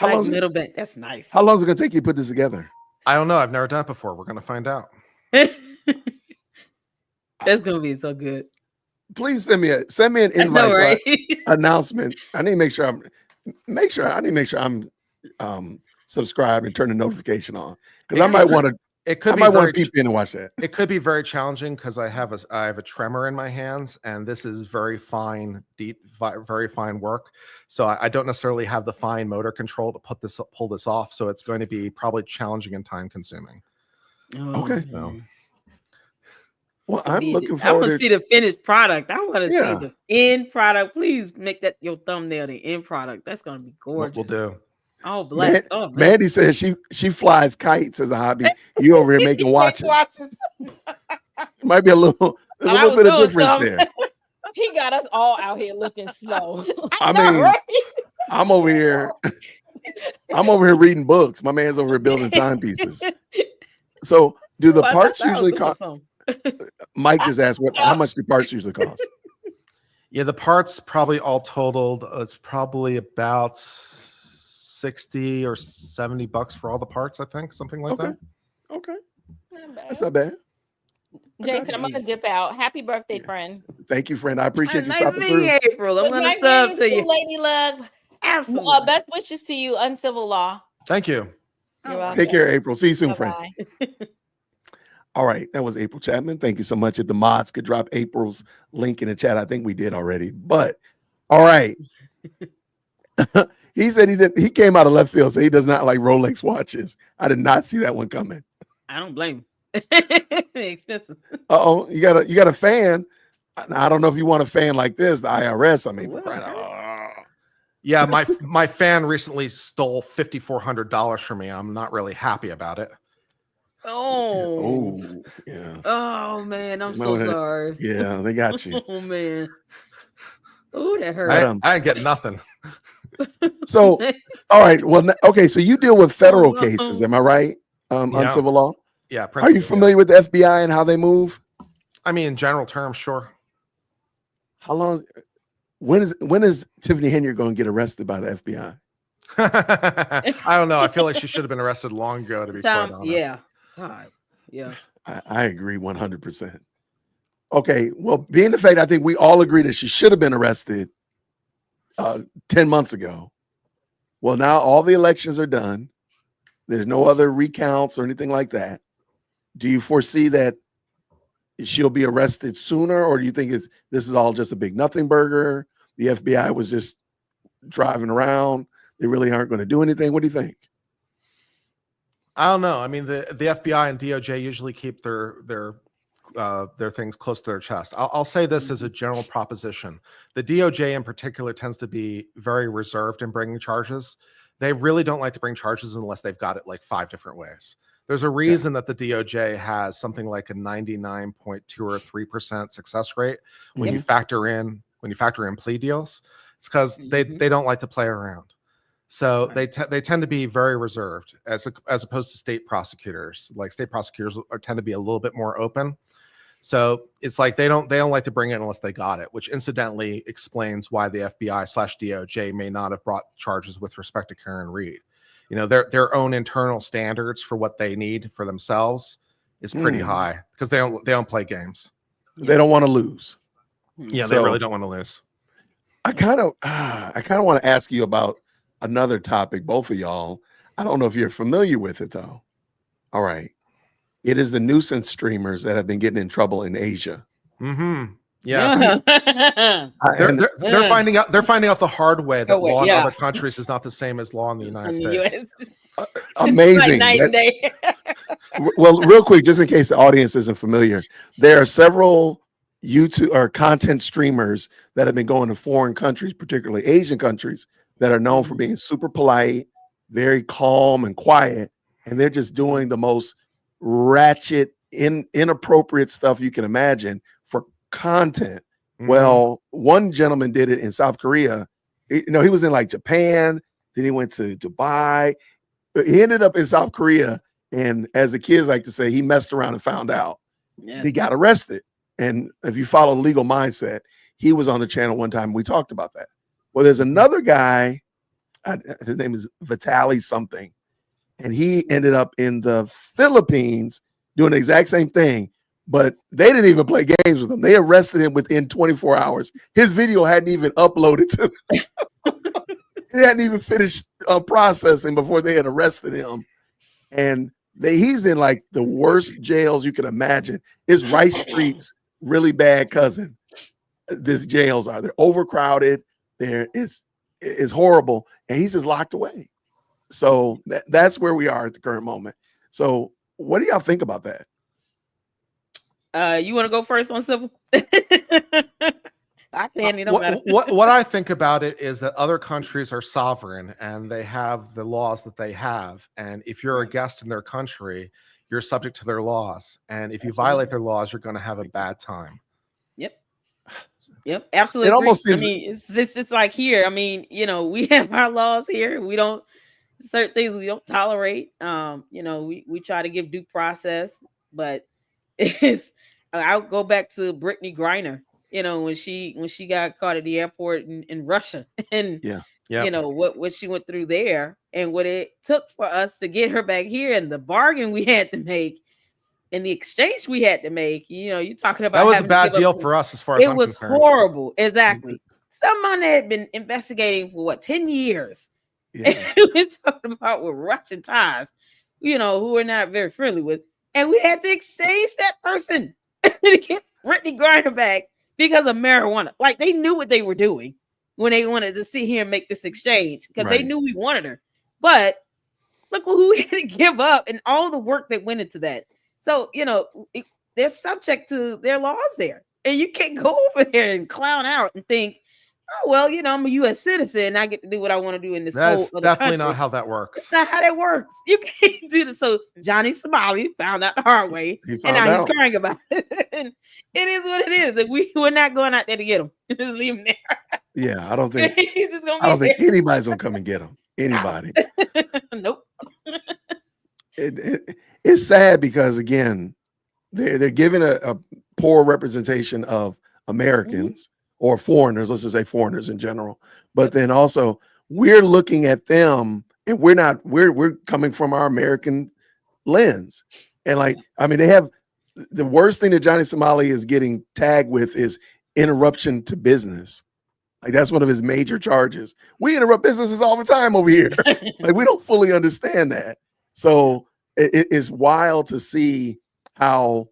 Black metal band. That's nice. How long is it going to take you to put this together? I don't know. I've never done it before. We're going to find out. That's going to be so good. Please send me an invite, right? Announcement. I need to make sure I'm subscribed and turn the notification on, because I might want to. I might want to peep in and watch that. It could be very challenging because I have a tremor in my hands, and this is very fine, deep, very fine work. So I don't necessarily have the fine motor control to pull this off. So it's going to be probably challenging and time consuming. Okay. So. Well, I'm looking forward. I want to see the finished product. I want to see the end product. Please make that your thumbnail, the end product. That's going to be gorgeous. What we'll do. Oh, black. Mandy says she flies kites as a hobby. You over here making watches. Might be a little bit of difference there. He got us all out here looking slow. I mean, I'm over here reading books. My man's over here building timepieces. So, do the parts usually cost? Mike just asked, how much do parts usually cost? Yeah, the parts probably all totaled. It's probably about 60 or 70 bucks for all the parts, I think, something like that. Okay. That's not bad. Jason, I'm going to dip out. Happy birthday, friend. Thank you, friend. I appreciate you nice stopping through. April. I'm going to sub to you. Lady Luck. Absolutely. Best wishes to you, Uncivil Law. Thank you. You're welcome. Take care, April. See you soon, friend. Bye-bye. All right. That was April Chapman. Thank you so much. If the mods could drop April's link in the chat, I think we did already. But all right. He said he came out of left field, so he does not like Rolex watches. I did not see that one coming. I don't blame him. Expensive. You got a fan. I don't know if you want a fan like this, the IRS. I mean, for crying out. Yeah, my fan recently stole $5,400 from me. I'm not really happy about it. Oh yeah. Oh man, I'm so sorry. Yeah, they got you. Oh man. Oh, that hurt. I ain't getting nothing. So, all right. Well, okay. So you deal with federal cases, am I right? Uncivil law. Yeah. Are you familiar with the FBI and how they move? I mean, in general terms, sure. How long? When is Tiffany Henyard going to get arrested by the FBI? I don't know. I feel like she should have been arrested long ago, to be quite honest. Yeah. God. Yeah. I agree 100%. Okay. Well, being the fact, I think we all agree that she should have been arrested 10 months ago. Well, now all the elections are done. There's no other recounts or anything like that. Do you foresee that she'll be arrested sooner, or do you think this is all just a big nothing burger? The FBI was just driving around. They really aren't going to do anything. What do you think? I don't know. I mean, the FBI and DOJ usually keep their things close to their chest. I'll say this as a general proposition. The DOJ in particular tends to be very reserved in bringing charges. They really don't like to bring charges unless they've got it like 5 different ways. There's a reason that the DOJ has something like a 99.2 or 3% success rate when you factor in plea deals. It's because they don't like to play around. So they tend to be very reserved as opposed to state prosecutors. Like state prosecutors tend to be a little bit more open. So it's like they don't like to bring it unless they got it, which incidentally explains why the FBI/DOJ may not have brought charges with respect to Karen Reed. You know, their own internal standards for what they need for themselves is pretty high because they don't play games. They don't want to lose. Yeah, they really don't want to lose. I kind of want to ask you about another topic, both of y'all. I don't know if you're familiar with it though. All right. It is the nuisance streamers that have been getting in trouble in Asia. Mm-hmm. Yeah. They're finding out the hard way that law in other countries is not the same as law in the United States. Amazing. Like night and day. Well, real quick, just in case the audience isn't familiar, there are several YouTube or content streamers that have been going to foreign countries, particularly Asian countries, that are known for being super polite, very calm and quiet, and they're just doing the most ratchet, inappropriate stuff you can imagine for content. Well, one gentleman did it in South Korea. He was in like Japan, then he went to Dubai. He ended up in South Korea, and as the kids like to say, he messed around and found out. And he got arrested. And if you follow Legal Mindset, he was on the channel one time. We talked about that. Well, there's another guy, his name is Vitaly something, and he ended up in the Philippines doing the exact same thing. But they didn't even play games with him. They arrested him within 24 hours. His video hadn't even uploaded to them. He hadn't even finished processing before they had arrested him. And he's in like the worst jails you can imagine. It's Rice Street's really bad cousin. These jails are. They're overcrowded. It's horrible. And he's just locked away. So that's where we are at the current moment. So what do y'all think about that? You want to go first on civil? I can. It don't matter. What I think about it is that other countries are sovereign and they have the laws that they have. And if you're a guest in their country, you're subject to their laws. And if you violate their laws, you're going to have a bad time. Yep, absolutely. It almost seems. I mean, it's like here. I mean, we have our laws here. We don't certain things we don't tolerate. We try to give due process, but I'll go back to Brittany Griner, when she got caught at the airport in Russia, and what she went through there and what it took for us to get her back here, and the bargain we had to make and the exchange we had to make. You're talking about that was a bad deal for us as far as it was concerned. Horrible. Exactly. Someone had been investigating for 10 years. Yeah. We're talking about with Russian ties, who we're not very friendly with. And we had to exchange that person to get Brittany Griner back because of marijuana. Like, they knew what they were doing when they wanted to sit here and make this exchange, because they knew we wanted her. But look who we had to give up and all the work that went into that. So, they're subject to their laws there. And you can't go over there and clown out and think, oh, well, I'm a U.S. citizen and I get to do what I want to do in this. That's definitely not how that works. It's not how that works. You can't do this. So Johnny Somali found out the hard way, and now he's crying about it. And it is what it is. And we're not going out there to get him. Just leave him there. Yeah, I don't think anybody's gonna come and get him. Anybody? Nope. It's sad because, again, they're giving a poor representation of Americans. Or foreigners, let's just say foreigners in general. But then also we're looking at them and we're coming from our American lens. And they have the worst thing that Johnny Somali is getting tagged with is interruption to business. Like, that's one of his major charges. We interrupt businesses all the time over here. Like, we don't fully understand that. So it is wild to see how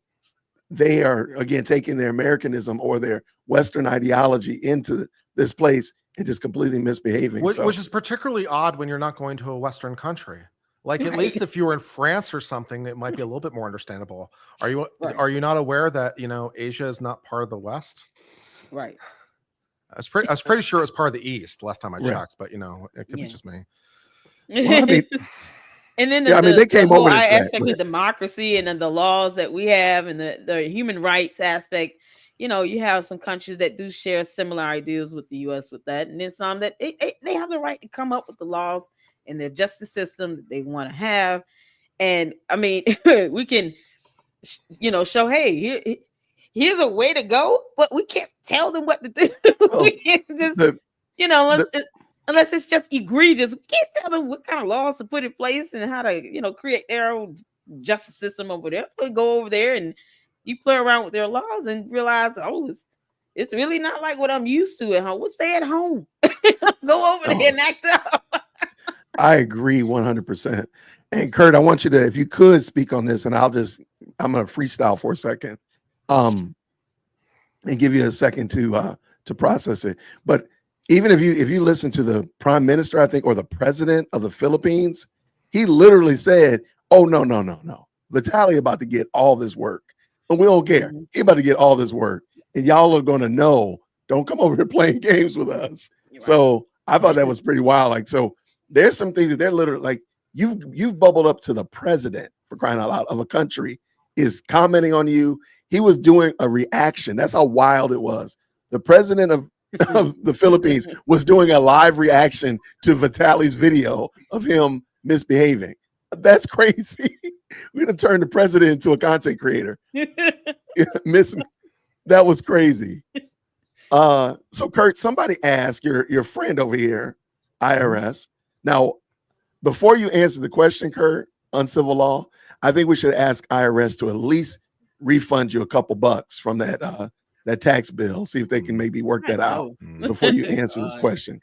they are, again, taking their Americanism or their Western ideology into this place and just completely misbehaving. Which is particularly odd when you're not going to a Western country. Like, at least if you were in France or something, it might be a little bit more understandable. Are you not aware that, Asia is not part of the West? Right. I was pretty sure it was part of the East last time I checked, but it could be just me. Well, I mean, and then they came over the aspect of democracy and then the laws that we have and the human rights aspect. You have some countries that do share similar ideas with the U.S. with that, and then some that they have the right to come up with the laws and their justice system that they want to have. And I mean, we can, show, hey, here's a way to go, but we can't tell them what to do. We can't just, unless it's just egregious, we can't tell them what kind of laws to put in place and how to, create their own justice system over there. So we go over there and you play around with their laws and realize, it's really not like what I'm used to at home. We'll stay at home. Go over there and act up. I agree 100%. And Kurt, I want you to, if you could, speak on this, and I'm going to freestyle for a second, and give you a second to process it. But even if you listen to the prime minister, I think, or the president of the Philippines, he literally said, "Oh, no. Vitaly about to get all this work. And we don't care. He about to get all this work. And y'all are going to know, don't come over here playing games with us." Right. So I thought that was pretty wild. Like, so there's some things that they're literally like, you've bubbled up to the president, for crying out loud, of a country is commenting on you. He was doing a reaction. That's how wild it was. The president of the Philippines was doing a live reaction to Vitaly's video of him misbehaving. That's crazy. We're gonna turn the president into a content creator. That was crazy. So Kurt, somebody asked your friend over here, IRS. Now, before you answer the question, Kurt, Uncivil Law, I think we should ask IRS to at least refund you a couple bucks from that tax bill. See if they can maybe work that out before you answer this question.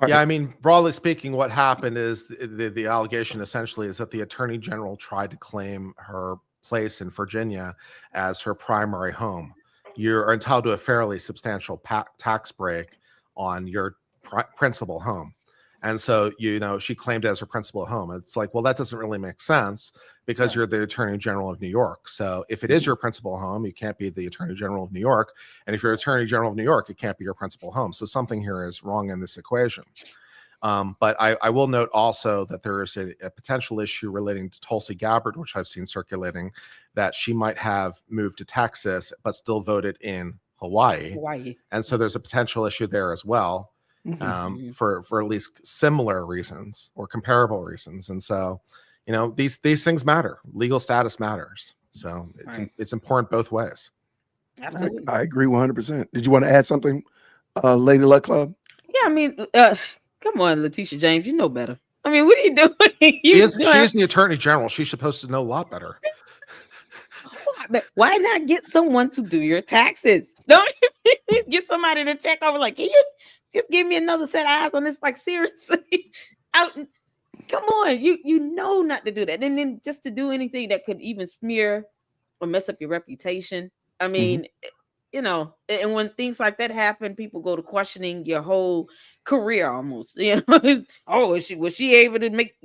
Right. Yeah, I mean, broadly speaking, what happened is the allegation essentially is that the Attorney General tried to claim her place in Virginia as her primary home. You're entitled to a fairly substantial tax break on your principal home. And so, she claimed it as her principal home. It's like, well, that doesn't really make sense because you're the Attorney General of New York. So if it is your principal home, you can't be the Attorney General of New York. And if you're Attorney General of New York, it can't be your principal home. So something here is wrong in this equation. But I will note also that there is a potential issue relating to Tulsi Gabbard, which I've seen circulating, that she might have moved to Texas, but still voted in Hawaii. And so there's a potential issue there as well. For at least similar reasons or comparable reasons. And so, these things matter. Legal status matters. So it's important both ways. Absolutely. I agree 100%. Did you want to add something, Lady Luck Club? Yeah, I mean, come on, Letitia James, you know better. I mean, what are you doing? She's the Attorney General. She's supposed to know a lot better. Why not get someone to do your taxes? Don't get somebody to check over. Like, can you just give me another set of eyes on this? Like, seriously, come on, you know not to do that, and then just to do anything that could even smear or mess up your reputation. I mean, and when things like that happen, people go to questioning your whole career almost. Was she able to make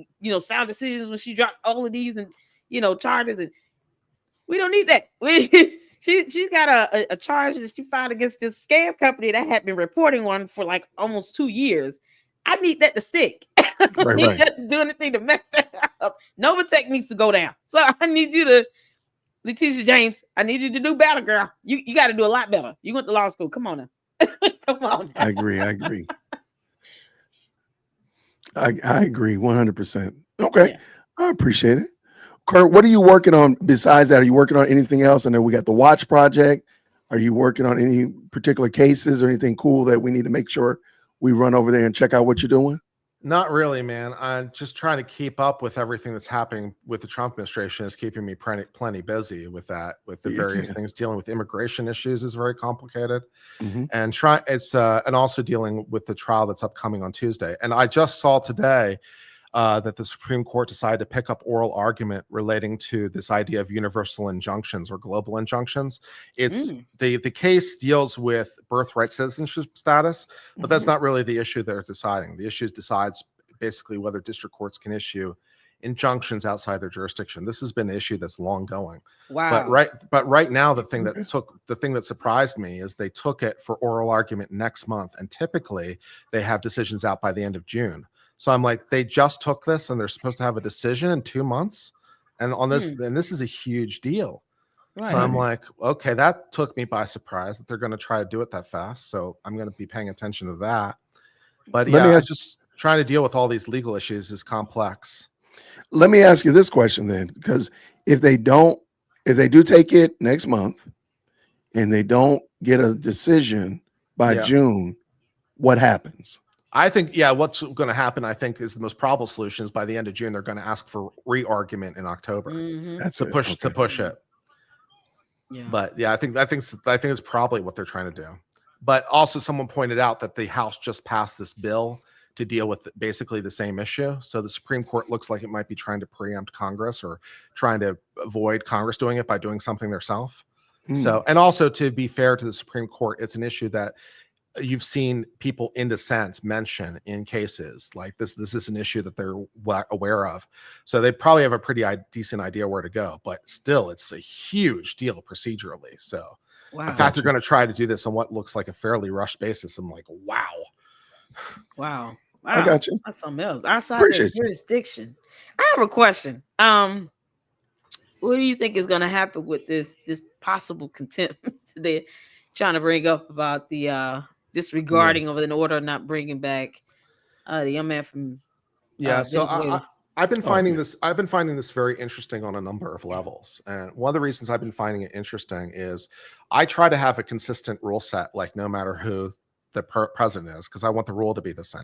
sound decisions when she dropped all of these and charges? And we don't need that. She's got a charge that she filed against this scam company that had been reporting on for like almost 2 years. I need that to stick. Right. That to do anything to mess that up. Novatech needs to go down. So I need you to, Letitia James, I need you to do better, girl. You got to do a lot better. You went to law school. Come on now. Come on now. I agree. I agree 100%. Okay. Yeah. I appreciate it. Kurt, what are you working on besides that? Are you working on anything else? I know we got the Watch Project. Are you working on any particular cases or anything cool that we need to make sure we run over there and check out what you're doing? Not really, man. I'm just trying to keep up with everything that's happening with the Trump administration. Is keeping me plenty busy with that, with the various things. Dealing with immigration issues is very complicated, and and also dealing with the trial that's upcoming on Tuesday. And I just saw today that the Supreme Court decided to pick up oral argument relating to this idea of universal injunctions or global injunctions. It's the case deals with birthright citizenship status, but that's not really the issue they're deciding. The issue decides basically whether district courts can issue injunctions outside their jurisdiction. This has been an issue that's long going. Wow. But right now, the thing that surprised me is they took it for oral argument next month, and typically they have decisions out by the end of June. So I'm like, they just took this and they're supposed to have a decision in 2 months. And on this, and this is a huge deal. Right. So I'm like, okay, that took me by surprise that they're going to try to do it that fast. So I'm going to be paying attention to that. But just trying to deal with all these legal issues is complex. Let me ask you this question then, because if they do take it next month and they don't get a decision by June, what happens? I think, what's going to happen, I think, is the most probable solution is by the end of June, they're going to ask for re-argument in October. That's to push it. Yeah. But I think it's probably what they're trying to do. But also someone pointed out that the House just passed this bill to deal with basically the same issue. So the Supreme Court looks like it might be trying to preempt Congress or trying to avoid Congress doing it by doing something themselves. So, and also to be fair to the Supreme Court, it's an issue that you've seen people in dissent mention in cases like this. This is an issue that they're aware of. So they probably have a pretty decent idea where to go, but still it's a huge deal procedurally. So the fact they're going to try to do this on what looks like a fairly rushed basis, I'm like, wow. Wow. I got you. That's something else. Outside Appreciate the you. jurisdiction. I have a question. What do you think is going to happen with this possible contempt they're trying to bring up about the disregarding of an order, not bringing back the young man from So Venezuela? I've been finding this very interesting on a number of levels. And one of the reasons I've been finding it interesting is I try to have a consistent rule set, like no matter who the president is, because I want the rule to be the same.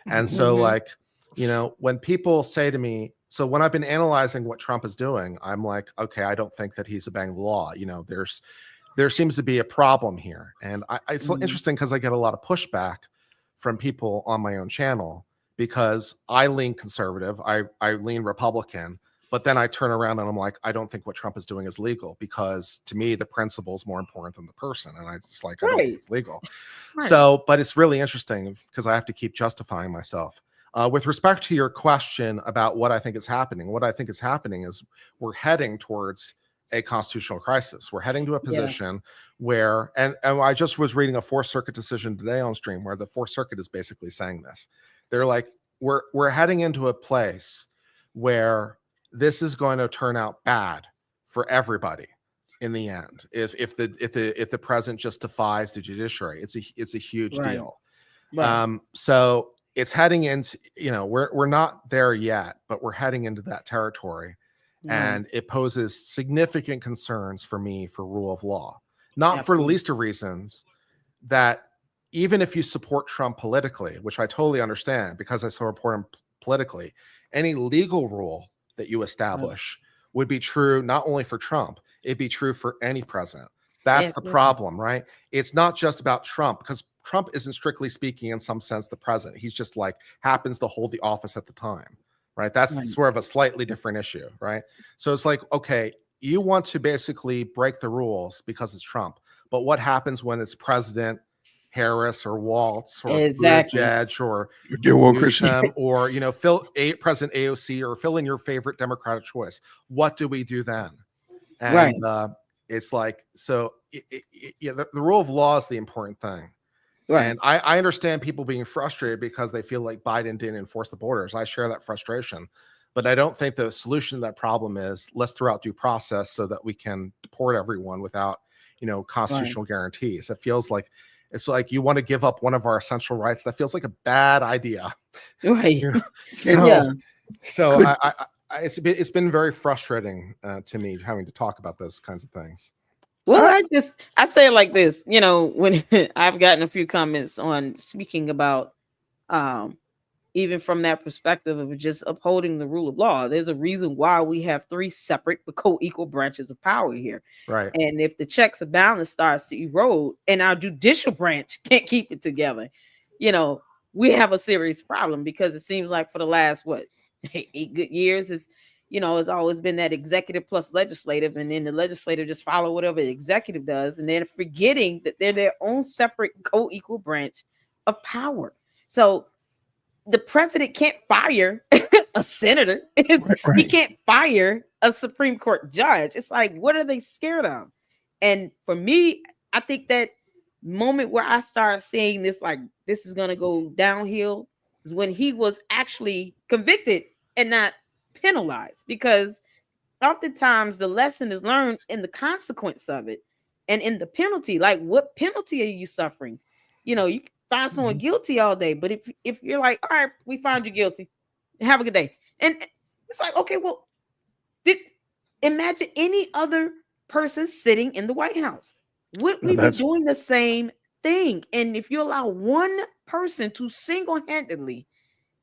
And so like, you know, when people say to me, so when I've been analyzing what Trump is doing, I'm like, okay, I don't think that he's obeying the law. You know, there seems to be a problem here. And it's interesting because I get a lot of pushback from people on my own channel because I lean conservative, I lean Republican, but then I turn around and I'm like, I don't think what Trump is doing is legal because to me, the principle is more important than the person. And I just like, I don't think it's legal. So, but it's really interesting because I have to keep justifying myself. With respect to your question about what I think is happening, what I think is happening is we're heading towards a constitutional crisis. We're heading to a position where, and I just was reading a Fourth Circuit decision today on stream where the Fourth Circuit is basically saying this. They're like, we're heading into a place where this is going to turn out bad for everybody in the end. If the president just defies the judiciary, it's a huge deal. So it's heading into, you know, we're not there yet, but we're heading into that territory. And it poses significant concerns for me for rule of law, not for the least of reasons that even if you support Trump politically, which I totally understand because I support him politically, any legal rule that you establish would be true not only for Trump, it'd be true for any president. That's the problem, right? It's not just about Trump because Trump isn't strictly speaking in some sense the president. He's just like happens to hold the office at the time. Right. That's sort of a slightly different issue. Right. So it's like, OK, you want to basically break the rules because it's Trump. But what happens when it's President Harris or Waltz or Buttigieg or Newsom or, you know, President AOC or fill in your favorite Democratic choice? What do we do then? And it's like, so the rule of law is the important thing. And I understand people being frustrated because they feel like Biden didn't enforce the borders. I share that frustration, but I don't think the solution to that problem is let's throw out due process so that we can deport everyone without, you know, constitutional guarantees. It feels like it's like you want to give up one of our essential rights. That feels like a bad idea. You know? So it's been very frustrating to me having to talk about those kinds of things. Well, I say it like this, you know, when I've gotten a few comments on speaking about even from that perspective of just upholding the rule of law. There's a reason why we have three separate but co-equal branches of power here. Right. And if the checks and balance starts to erode and our judicial branch can't keep it together, you know, we have a serious problem because it seems like for the last 8 good years is, you know, it's always been that executive plus legislative, and then the legislative just follow whatever the executive does, and then forgetting that they're their own separate co-equal branch of power. So the president can't fire a senator. He can't fire a Supreme Court judge. It's like, what are they scared of? And for me, I think that moment where I start seeing this, like this is going to go downhill, is when he was actually convicted and not penalized, because oftentimes the lesson is learned in the consequence of it and in the penalty. Like, what penalty are you suffering? You know, you can find someone guilty all day, but if you're like, all right, we found you guilty, have a good day, and it's like, okay, well, imagine any other person sitting in the White House, would we be doing the same thing? And if you allow one person to single-handedly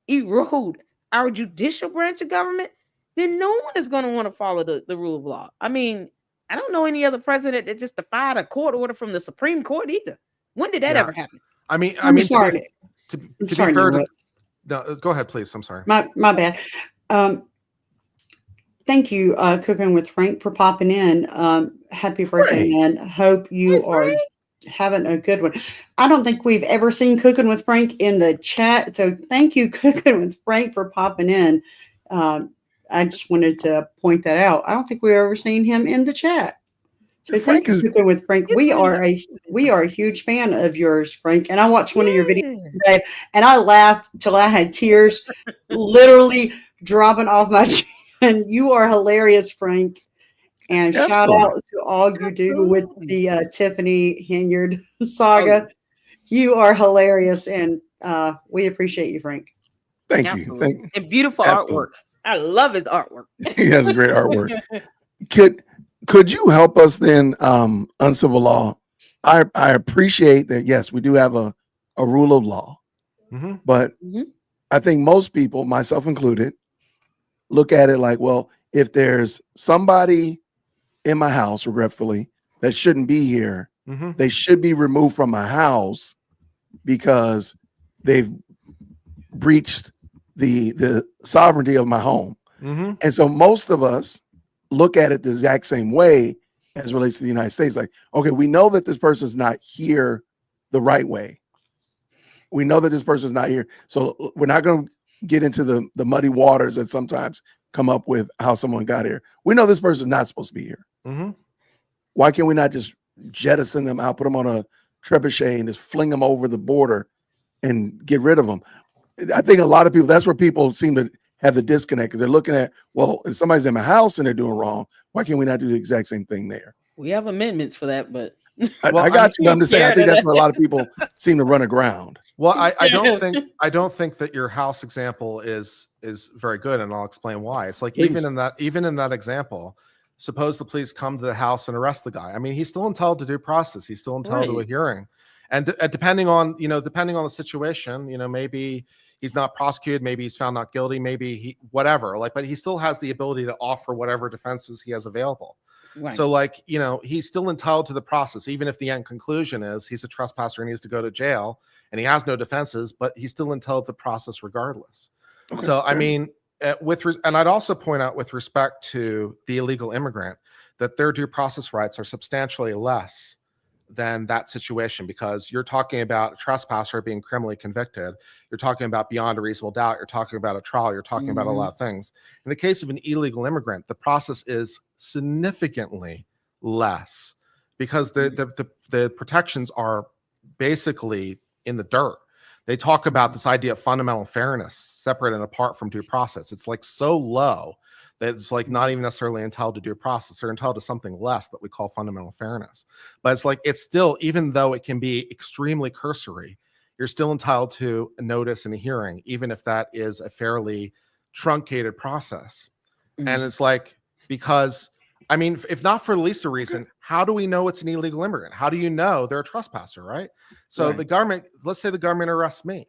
erode our judicial branch of government, then no one is going to want to follow the rule of law. I mean, I don't know any other president that just defied a court order from the Supreme Court either. When did that ever happen? I mean, sorry. To be fair, no, go ahead, please. I'm sorry. My bad. Thank you, Cooking with Frank, for popping in. Happy birthday, man. Hope you are having a good one. I don't think we've ever seen Cooking with Frank in the chat, so thank you, Cooking with Frank, for popping in. I just wanted to point that out. I don't think we've ever seen him in the chat. Thank you for cooking with Frank. We are a huge fan of yours, Frank. And I watched one of your videos today, and I laughed till I had tears, literally dropping off my chin. You are hilarious, Frank. And shout out to all you do with the Tiffany Henyard saga. You are hilarious, and we appreciate you, Frank. Thank you. And beautiful artwork. I love his artwork. He has great artwork. Could you help us then, Uncivil Law? I appreciate that. Yes, we do have a rule of law, but I think most people, myself included, look at it like, well, if there's somebody in my house, regretfully, that shouldn't be here, they should be removed from my house because they've breached the sovereignty of my home. And so most of us look at it the exact same way as relates to the United States. Like, okay, we know that this person's not here the right way. We know that this person's not here. So we're not going to get into the muddy waters that sometimes come up with how someone got here. We know this person's not supposed to be here. Why can't we not just jettison them out, put them on a trebuchet and just fling them over the border and get rid of them? I think a lot of people, that's where people seem to have the disconnect, because they're looking at, well, if somebody's in my house and they're doing wrong, why can't we not do the exact same thing there? We have amendments for that, but I got you. I'm just saying, I think that's where a lot of people seem to run aground. Well, I don't think that your house example is very good, and I'll explain why. It's like, even in that example, suppose the police come to the house and arrest the guy. I mean, he's still entitled to due process. He's still entitled to a hearing, and depending on the situation, maybe he's not prosecuted, maybe he's found not guilty, maybe whatever. But he still has the ability to offer whatever defenses he has available. Right. So he's still entitled to the process, even if the end conclusion is he's a trespasser and needs to go to jail and he has no defenses, but he's still entitled to the process regardless. Okay, so, I mean, and I'd also point out with respect to the illegal immigrant that their due process rights are substantially less than that situation, because you're talking about a trespasser being criminally convicted. You're talking about beyond a reasonable doubt. You're talking about a trial. You're talking about a lot of things. In the case of an illegal immigrant, the process is significantly less because the protections are basically in the dirt. They talk about this idea of fundamental fairness separate and apart from due process. It's so low that it's not even necessarily entitled to due process. They're entitled to something less that we call fundamental fairness. But it's still, even though it can be extremely cursory, you're still entitled to a notice and a hearing, even if that is a fairly truncated process. And it's because, I mean, if not for the least a reason, how do we know it's an illegal immigrant? How do you know they're a trespasser, right? So the government, let's say the government arrests me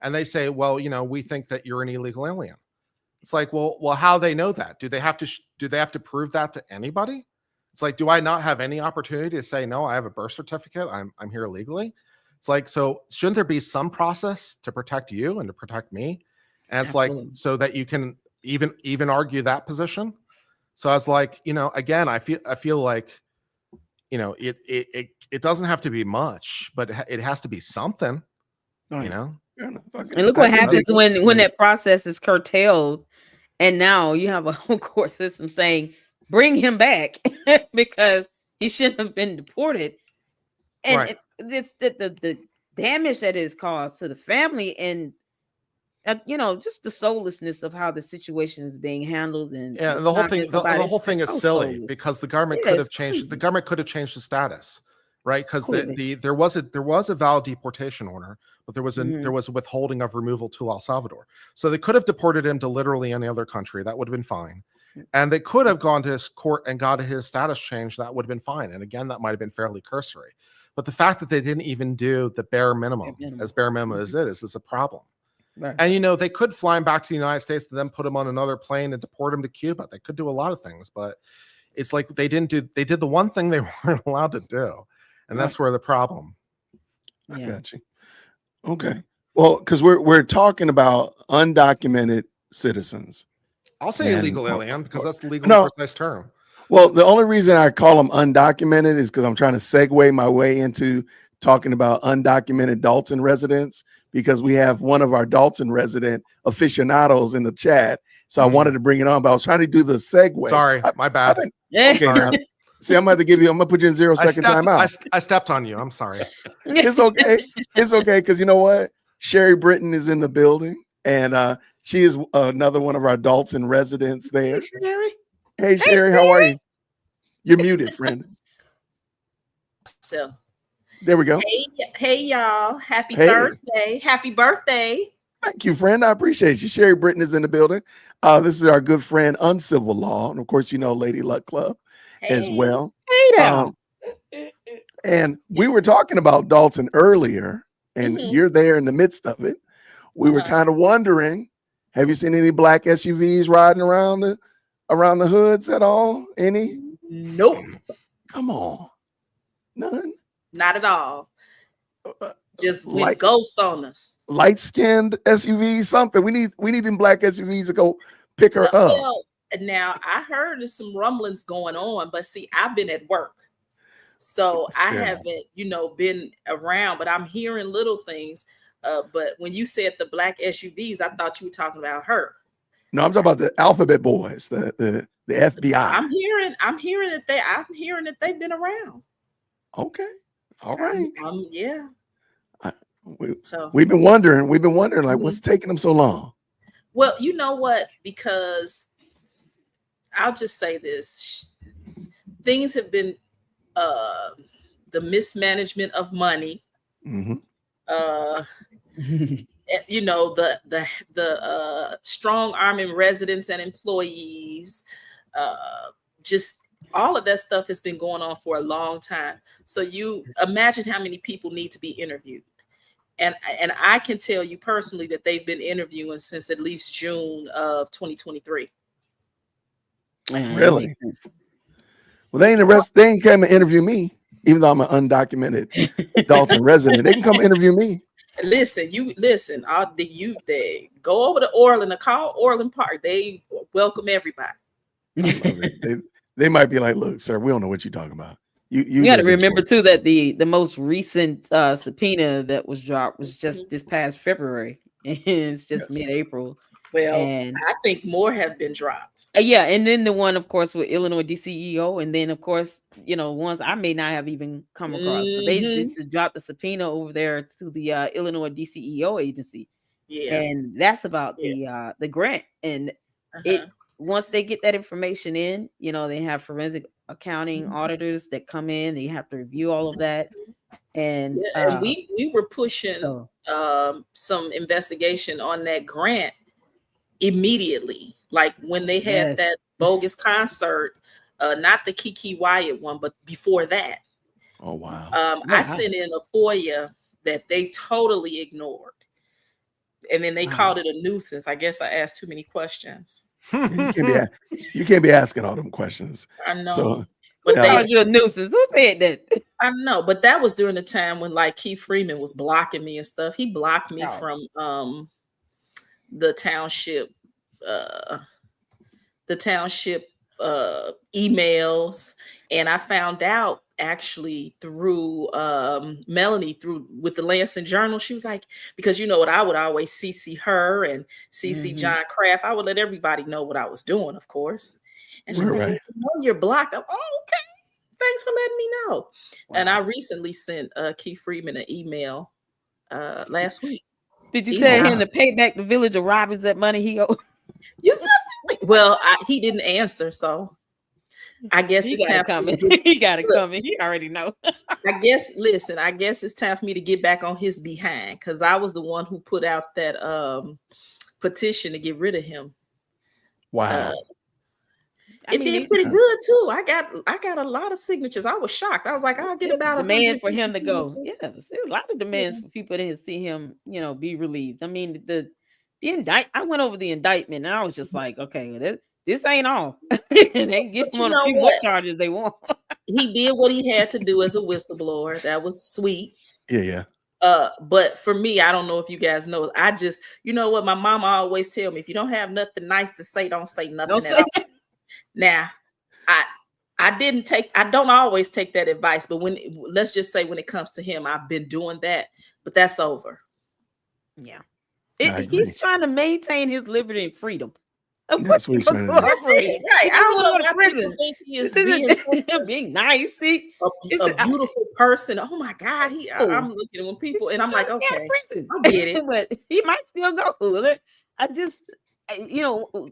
and they say, well, we think that you're an illegal alien. It's well, how they know that? Do they have to prove that to anybody? It's do I not have any opportunity to say, no, I have a birth certificate, I'm here illegally? It's so shouldn't there be some process to protect you and to protect me? And it's so that you can even argue that position. So I was again, I feel like, it doesn't have to be much, but it has to be something, And look what happens when that process is curtailed. And now you have a whole court system saying, bring him back because he shouldn't have been deported. And it's the damage that is caused to the family and, just the soullessness of how the situation is being handled. And the whole thing is silly soulless. Because the government could have changed. The government could have changed the status, right? Because there was a valid deportation order, but there was a withholding of removal to El Salvador. So they could have deported him to literally any other country. That would have been fine. And they could have gone to his court and got his status changed. That would have been fine. And again, that might have been fairly cursory. But the fact that they didn't even do the bare minimum as it is a problem. Right. And they could fly him back to the United States and then put him on another plane and deport him to Cuba. They could do a lot of things, but it's they did the one thing they weren't allowed to do. And that's where the problem. I got you. Okay. Well, because we're talking about undocumented citizens. I'll say illegal alien because that's the legal precise term. Well, the only reason I call them undocumented is because I'm trying to segue my way into talking about undocumented Dalton residents, because we have one of our Dalton resident aficionados in the chat. So I wanted to bring it on, but I was trying to do the segue. Sorry, my bad. Okay, See, I'm going to put you in 0-second timeout. I stepped on you. I'm sorry. It's okay. It's okay. Because you know what? Sherry Britton is in the building, and she is another one of our adults in residence there. Hey, Sherry. Hey, Sherry, how are you? You're muted, friend. So there we go. Hey, y'all. Happy Thursday. Happy birthday. Thank you, friend. I appreciate you. Sherry Britton is in the building. This is our good friend, Uncivil Law. And of course, you know, Lady Luck Club as well. And we were talking about Dalton earlier, and you're there in the midst of it. We were kind of wondering, have you seen any black SUVs riding around the hoods at all? Any? Nope. Come on. None? Not at all. Just went ghost on us. Light-skinned SUVs, something. We need them black SUVs to go pick her up. Well, now I heard there's some rumblings going on, but see, I've been at work. So I haven't, been around, but I'm hearing little things. But when you said the black SUVs, I thought you were talking about her. No, I'm talking about the Alphabet Boys, the FBI. I'm hearing that they've been around. Okay. All right. Yeah. We've been wondering like what's taking them so long? Well, you know what? Because I'll just say this. Things have been the mismanagement of money. The strong arming residents and employees, just all of that stuff has been going on for a long time. So you imagine how many people need to be interviewed. And I can tell you personally that they've been interviewing since at least June of 2023. Really? Well, they ain't come and interview me, even though I'm an undocumented Dalton resident. They can come interview me. Listen. They go over to Orland, call Orland Park. They welcome everybody. They might be like, look, sir, we don't know what you're talking about. You got to remember too that the most recent subpoena that was dropped was just this past February, and it's just mid-April. Well, and I think more have been dropped. And then the one, of course, with Illinois DCEO, and then of course, ones I may not have even come across. But they just dropped the subpoena over there to the Illinois DCEO agency, and that's about the grant. And once they get that information in, they have forensic accounting auditors that come in. They have to review all of that, and we were pushing some investigation on that grant immediately, like when they had that bogus concert, not the Kiki Wyatt one, but before that. Oh wow! I sent in a FOIA that they totally ignored, and then they called it a nuisance. I guess I asked too many questions. You can't be asking all them questions. I know. So, but they called you a nuisance. Who said that? I know, but that was during the time when like Keith Freeman was blocking me and stuff. He blocked me from the township emails, and I found out actually through Melanie with the Lansing Journal. She was like, because what, I would always CC her and CC John Kraft. I would let everybody know what I was doing, of course. And she's like, you're blocked. I'm, okay, thanks for letting me know. Wow. And I recently sent Keith Freeman an email last week. Did you tell him to pay back the Village of Robbins that money he owed? You said something? Well, he didn't answer, so I guess it's time for me to he got to come in. He already know. I guess it's time for me to get back on his behind, because I was the one who put out that petition to get rid of him. Wow. It did pretty good too. I got a lot of signatures. I was shocked. I was like, I'll get about a demand for him to go. Yes, there's a lot of demands for people to see him, be relieved. I mean, the I went over the indictment and I was just like, okay, this ain't all. They can get him on a few more charges they want. He did what he had to do as a whistleblower. That was sweet. Yeah. But for me, I don't know if you guys know. I just, what my mama always tell me: if you don't have nothing nice to say, don't say nothing at all. Now, I don't always take that advice, but let's just say when it comes to him, I've been doing that, but that's over. Yeah. He's trying to maintain his liberty and freedom. Of That's course, what he's you trying to go do. That's it. Right. He I don't doesn't know go to why people prison. think he is This being isn't being nice. See, a beautiful person. Oh my God. I'm looking at when people, and I'm like, okay, I get it. But he might still go. I just,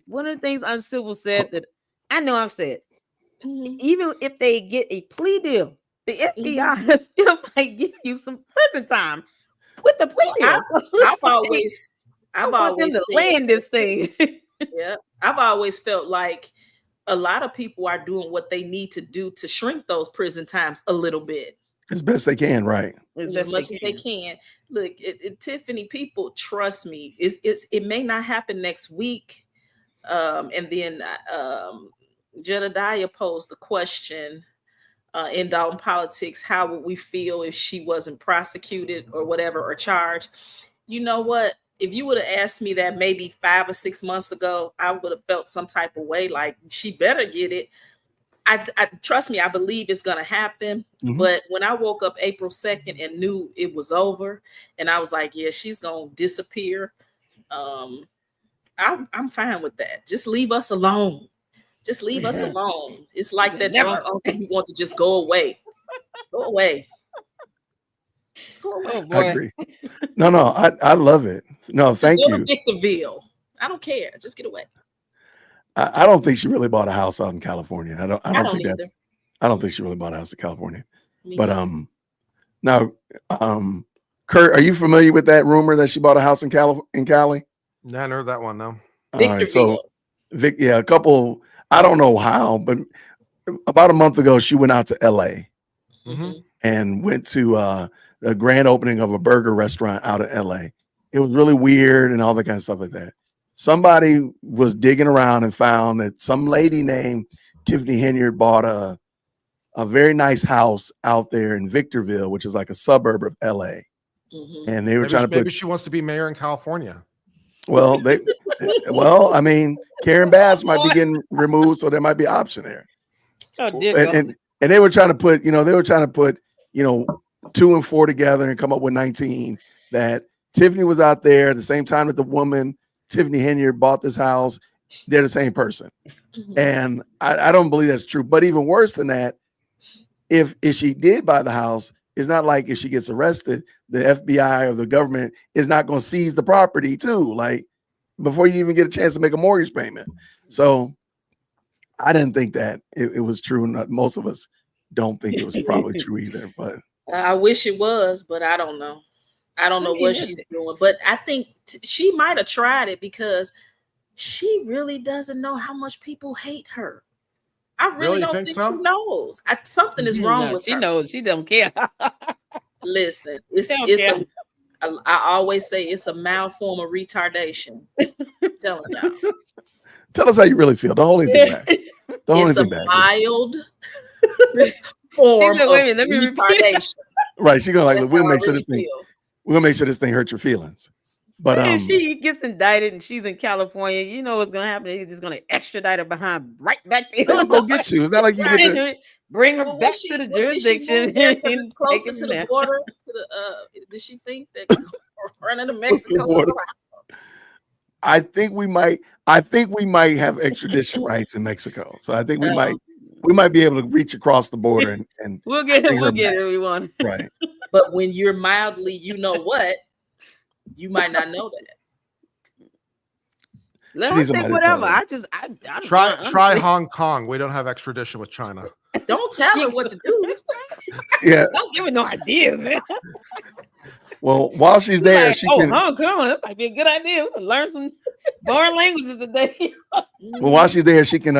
one of the things Uncivil said that I know I've said, even if they get a plea deal, the FBI still might give you some prison time with the plea deal. I've always them to land this thing. Yeah, I've always felt like a lot of people are doing what they need to do to shrink those prison times a little bit. As best they can, right? As much as they can. Look, Tiffany, people, trust me, it may not happen next week. And then Jedediah posed the question in Dalton Politics, how would we feel if she wasn't prosecuted or whatever, or charged? You know what? If you would have asked me that maybe 5 or 6 months ago, I would have felt some type of way, like she better get it. I trust me, I believe it's going to happen. But when I woke up April 2nd and knew it was over, and I was like, yeah, she's going to disappear. I'm fine with that. Just leave us alone. Just leave us alone. It's like that drunk uncle who want to just go away. Go away. Just go away. I agree. No, I love it. No, thank you. Go to Victorville. I don't care. Just get away. I don't think she really bought a house out in California. I don't think she really bought a house in California. But now, Kurt, are you familiar with that rumor that she bought a house in Cali? Yeah, I heard that one. No. All right, so a couple. I don't know how, but about a month ago, she went out to LA and went to the grand opening of a burger restaurant out in LA. It was really weird and all that kind of stuff like that. Somebody was digging around and found that some lady named Tiffany Henyard bought a very nice house out there in Victorville, which is like a suburb of LA. And they were maybe she wants to be mayor in California. Well, I mean, Karen Bass might be getting removed, so there might be an option there. And they were trying to put, 2 and 4 together and come up with 19. That Tiffany was out there at the same time that the woman, Tiffany Henyard, bought this house. They're the same person. And I don't believe that's true. But even worse than that, if she did buy the house, it's not like if she gets arrested, the FBI or the government is not going to seize the property too, like before you even get a chance to make a mortgage payment. So I didn't think that it was true. Most of us don't think it was probably true either. But I wish it was, but I don't know. I don't know what she's doing. But I think she might have tried it because she really doesn't know how much people hate her. I really don't think she knows. Something is wrong with her. She knows. She don't care. Listen, I always say it's a mild form of retardation. I'm telling y'all. Tell us how you really feel. Don't hold anything back. Don't hold anything back. Mild form of retardation. Right. She's gonna we'll make sure this thing. We're gonna make sure this thing hurts your feelings. But if she gets indicted and she's in California, you know what's gonna happen? They're just gonna extradite her behind right back there. They'll go get you. It's not like you get to bring her back to the jurisdiction. It's closer to the border. Does she think that running to Mexico? I think we might have extradition rights in Mexico. So I think we might be able to reach across the border and we'll get everyone. Right. But when you're mildly, you might not know that. Let her say whatever. I try Hong Kong. We don't have extradition with China. Don't tell her what to do. Yeah. Don't give her no ideas, man. Well, while she's there, she can. Hong Kong, that might be a good idea. We'll learn some foreign languages today. Well, while she's there, she can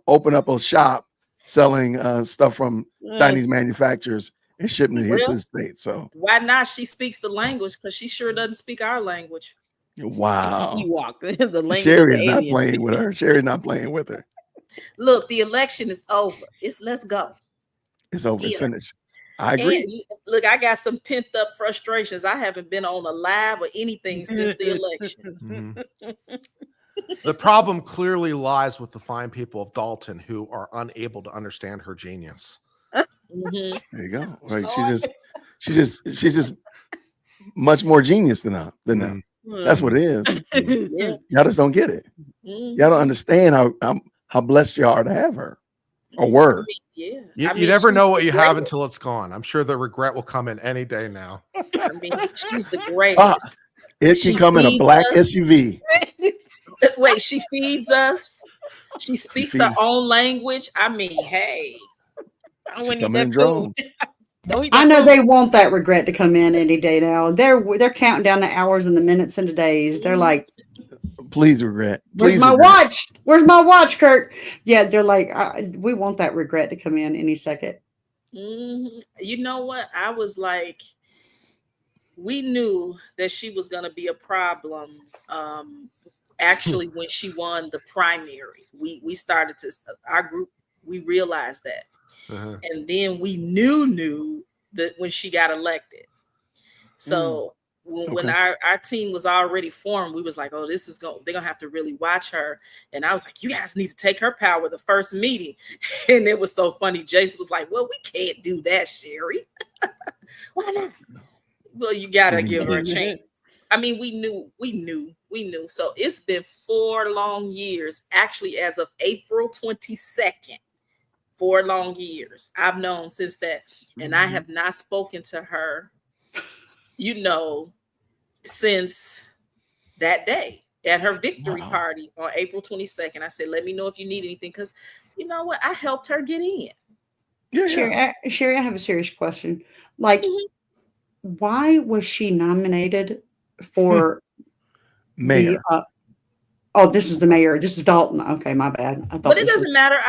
open up a shop selling stuff from Chinese manufacturers and shipping it here to the States. So why not? She speaks the language because she sure doesn't speak our language. Wow. The language. Sherry's not playing with her. Sherry's not playing with her. Look, the election is over. Let's go. It's over. It's finished. I agree. And look, I got some pent up frustrations. I haven't been on a live or anything since the election. The problem clearly lies with the fine people of Dalton who are unable to understand her genius. There you go. Right. She's just much more genius than them. That's what it is. Y'all just don't get it. Y'all don't understand how blessed you are to have her, or were. Yeah. You never know what you have until it's gone. I'm sure the regret will come in any day now. I mean, she's the greatest. It can come in a black SUV. Wait, she feeds us. She speaks her own language. I mean, hey. She come in drones. I know they want that regret to come in any day now. They're counting down the hours and the minutes and the days. They're like, please regret. Where's my watch? Where's my watch, Kurt? Yeah, they're like, we want that regret to come in any second. Mm-hmm. You know what? I was like, we knew that she was going to be a problem. Actually, when she won the primary, we started to, our group, we realized that. And then we knew that when she got elected. So when our team was already formed, we was like, oh, they're gonna have to really watch her. And I was like, you guys need to take her power the first meeting. And it was so funny. Jason was like, well, we can't do that, Sherry. Why not? Well, you gotta give her a chance. I mean, we knew. So it's been 4 long years, actually, as of April 22nd. 4 long years. I've known since that. And I have not spoken to her, since that day at her victory party on April 22nd. I said, let me know if you need anything. Because you know what? I helped her get in. Yeah. Sherry, I have a serious question. Like, why was she nominated for mayor? This is the mayor. This is Dalton. Okay, my bad. But it doesn't matter.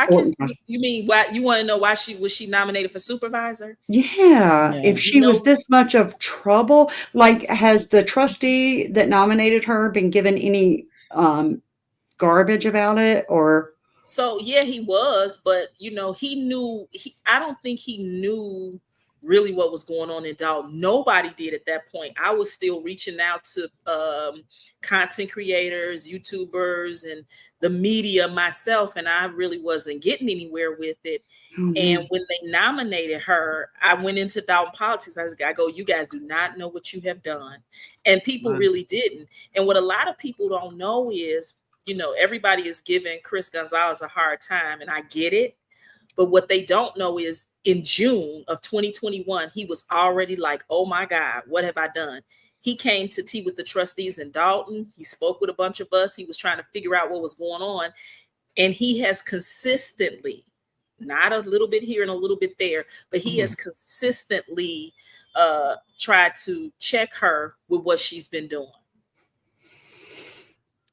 You mean why? You want to know why was nominated for supervisor? Yeah. If she was this much of trouble, like, has the trustee that nominated her been given any garbage about it, or? So yeah, he was, but he knew. I don't think he knew really what was going on in Dalton. Nobody did at that point. I was still reaching out to content creators, YouTubers, and the media myself, and I really wasn't getting anywhere with it. And when they nominated her, I went into Dalton politics. I go, you guys do not know what you have done. And people really didn't. And what a lot of people don't know is, everybody is giving Chris Gonzalez a hard time, and I get it. But what they don't know is in June of 2021, he was already like, oh my God, what have I done? He came to tea with the trustees in Dalton. He spoke with a bunch of us. He was trying to figure out what was going on. And he has consistently, not a little bit here and a little bit there, but he has consistently tried to check her with what she's been doing.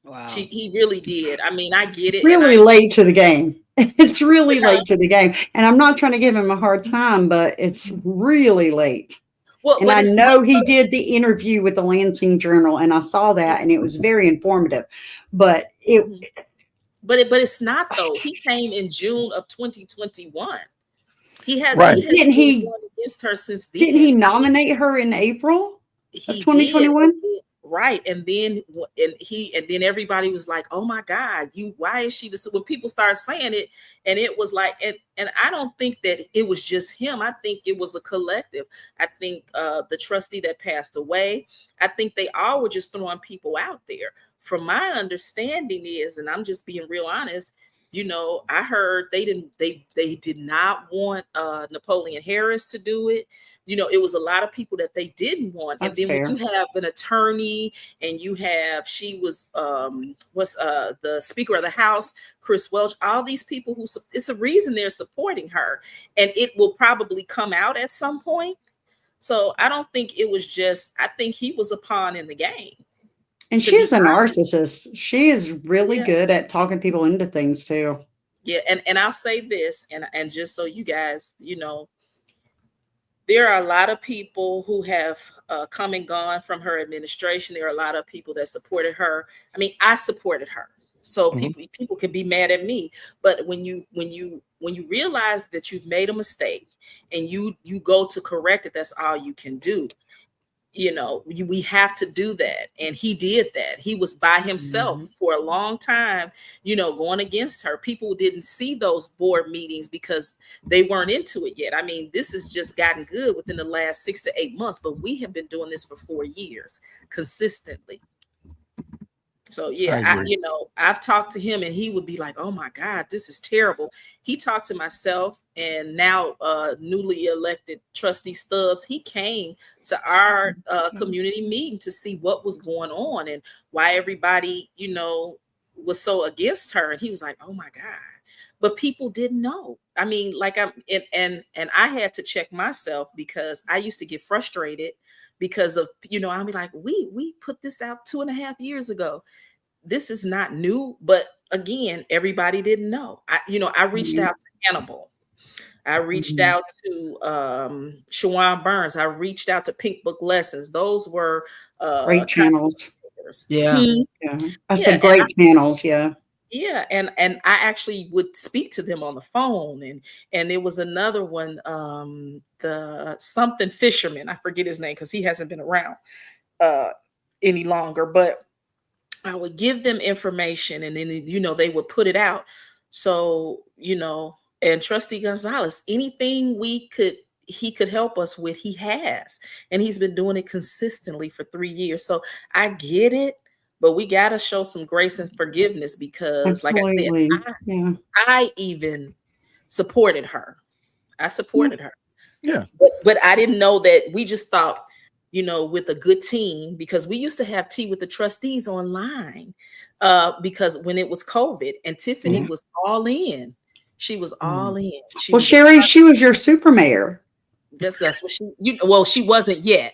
Wow. He really did. I mean, I get it. Really late to the game. It's really late to the game. And I'm not trying to give him a hard time, but it's really late. Well, and I know he did the interview with the Lansing Journal, and I saw that, and it was very informative. But it's not, though. He came in June of 2021. He has didn't he gone against her since then. Didn't he nominate her in April of 2021? Right. And then everybody was like, oh my God, why is she this? When people started saying it, and it was like, and I don't think that it was just him. I think it was a collective. I think the trustee that passed away, I think they all were just throwing people out there. From my understanding is, and I'm just being real honest, I heard they did not want Napoleon Harris to do it. It was a lot of people that they didn't want. That's and then fair. When you have an attorney, and she was the Speaker of the House, Chris Welch, all these people it's a reason they're supporting her, and it will probably come out at some point. So I don't think it was I think he was a pawn in the game. And she's a narcissist. She is really good at talking people into things too. Yeah. And I'll say this, and just so you guys, there are a lot of people who have come and gone from her administration. There are a lot of people that supported her. I mean, I supported her. So people can be mad at me. But when you realize that you've made a mistake and you go to correct it, that's all you can do. We have to do that. And he did that. He was by himself for a long time, going against her. People didn't see those board meetings because they weren't into it yet. I mean, this has just gotten good within the last 6 to 8 months, but we have been doing this for 4 years consistently. So yeah, I've talked to him and he would be like, oh my God, this is terrible. He talked to myself and now newly elected trustee Stubbs. He came to our community meeting to see what was going on and why everybody, was so against her. And he was like, oh my God. But people didn't know. I mean, like and I had to check myself because I used to get frustrated because of, I'll be like, we put this out 2.5 years ago. This is not new, but again, everybody didn't know. I reached out to Hannibal. I reached out to Shawan Burns. I reached out to Pink Book Lessons. Those were great channels. Yeah. I said great channels. Yeah. Yeah, and I actually would speak to them on the phone, and there was another one, the something Fisherman. I forget his name because he hasn't been around any longer. But I would give them information, and then they would put it out. So and Trustee Gonzalez, anything he could help us with, he has, and he's been doing it consistently for 3 years. So I get it. But we got to show some grace and forgiveness because, absolutely. Like I said, I even supported her. I supported her. Yeah. But I didn't know that. We just thought, with a good team, because we used to have tea with the trustees online because when it was COVID and Tiffany was all in. She was all in. Sherry, she was your super mayor. That's what she wasn't yet.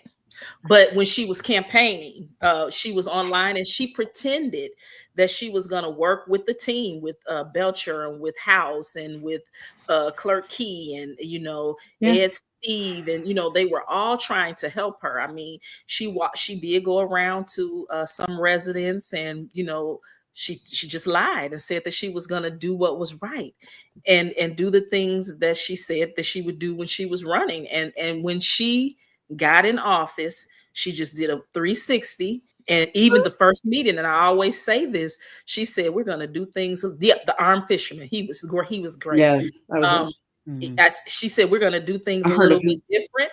But when she was campaigning, she was online and she pretended that she was going to work with the team, with Belcher and with House and with Clerk Key and, Ed Steve. And, they were all trying to help her. I mean, she did go around to some residents and, she just lied and said that she was going to do what was right and do the things that she said that she would do when she was running. And when she got in office, she just did a 360. And even the first meeting, and I always say this, she said, we're going to do things. The armed fisherman, he was great. Yeah, she said, we're going to do things a little bit different.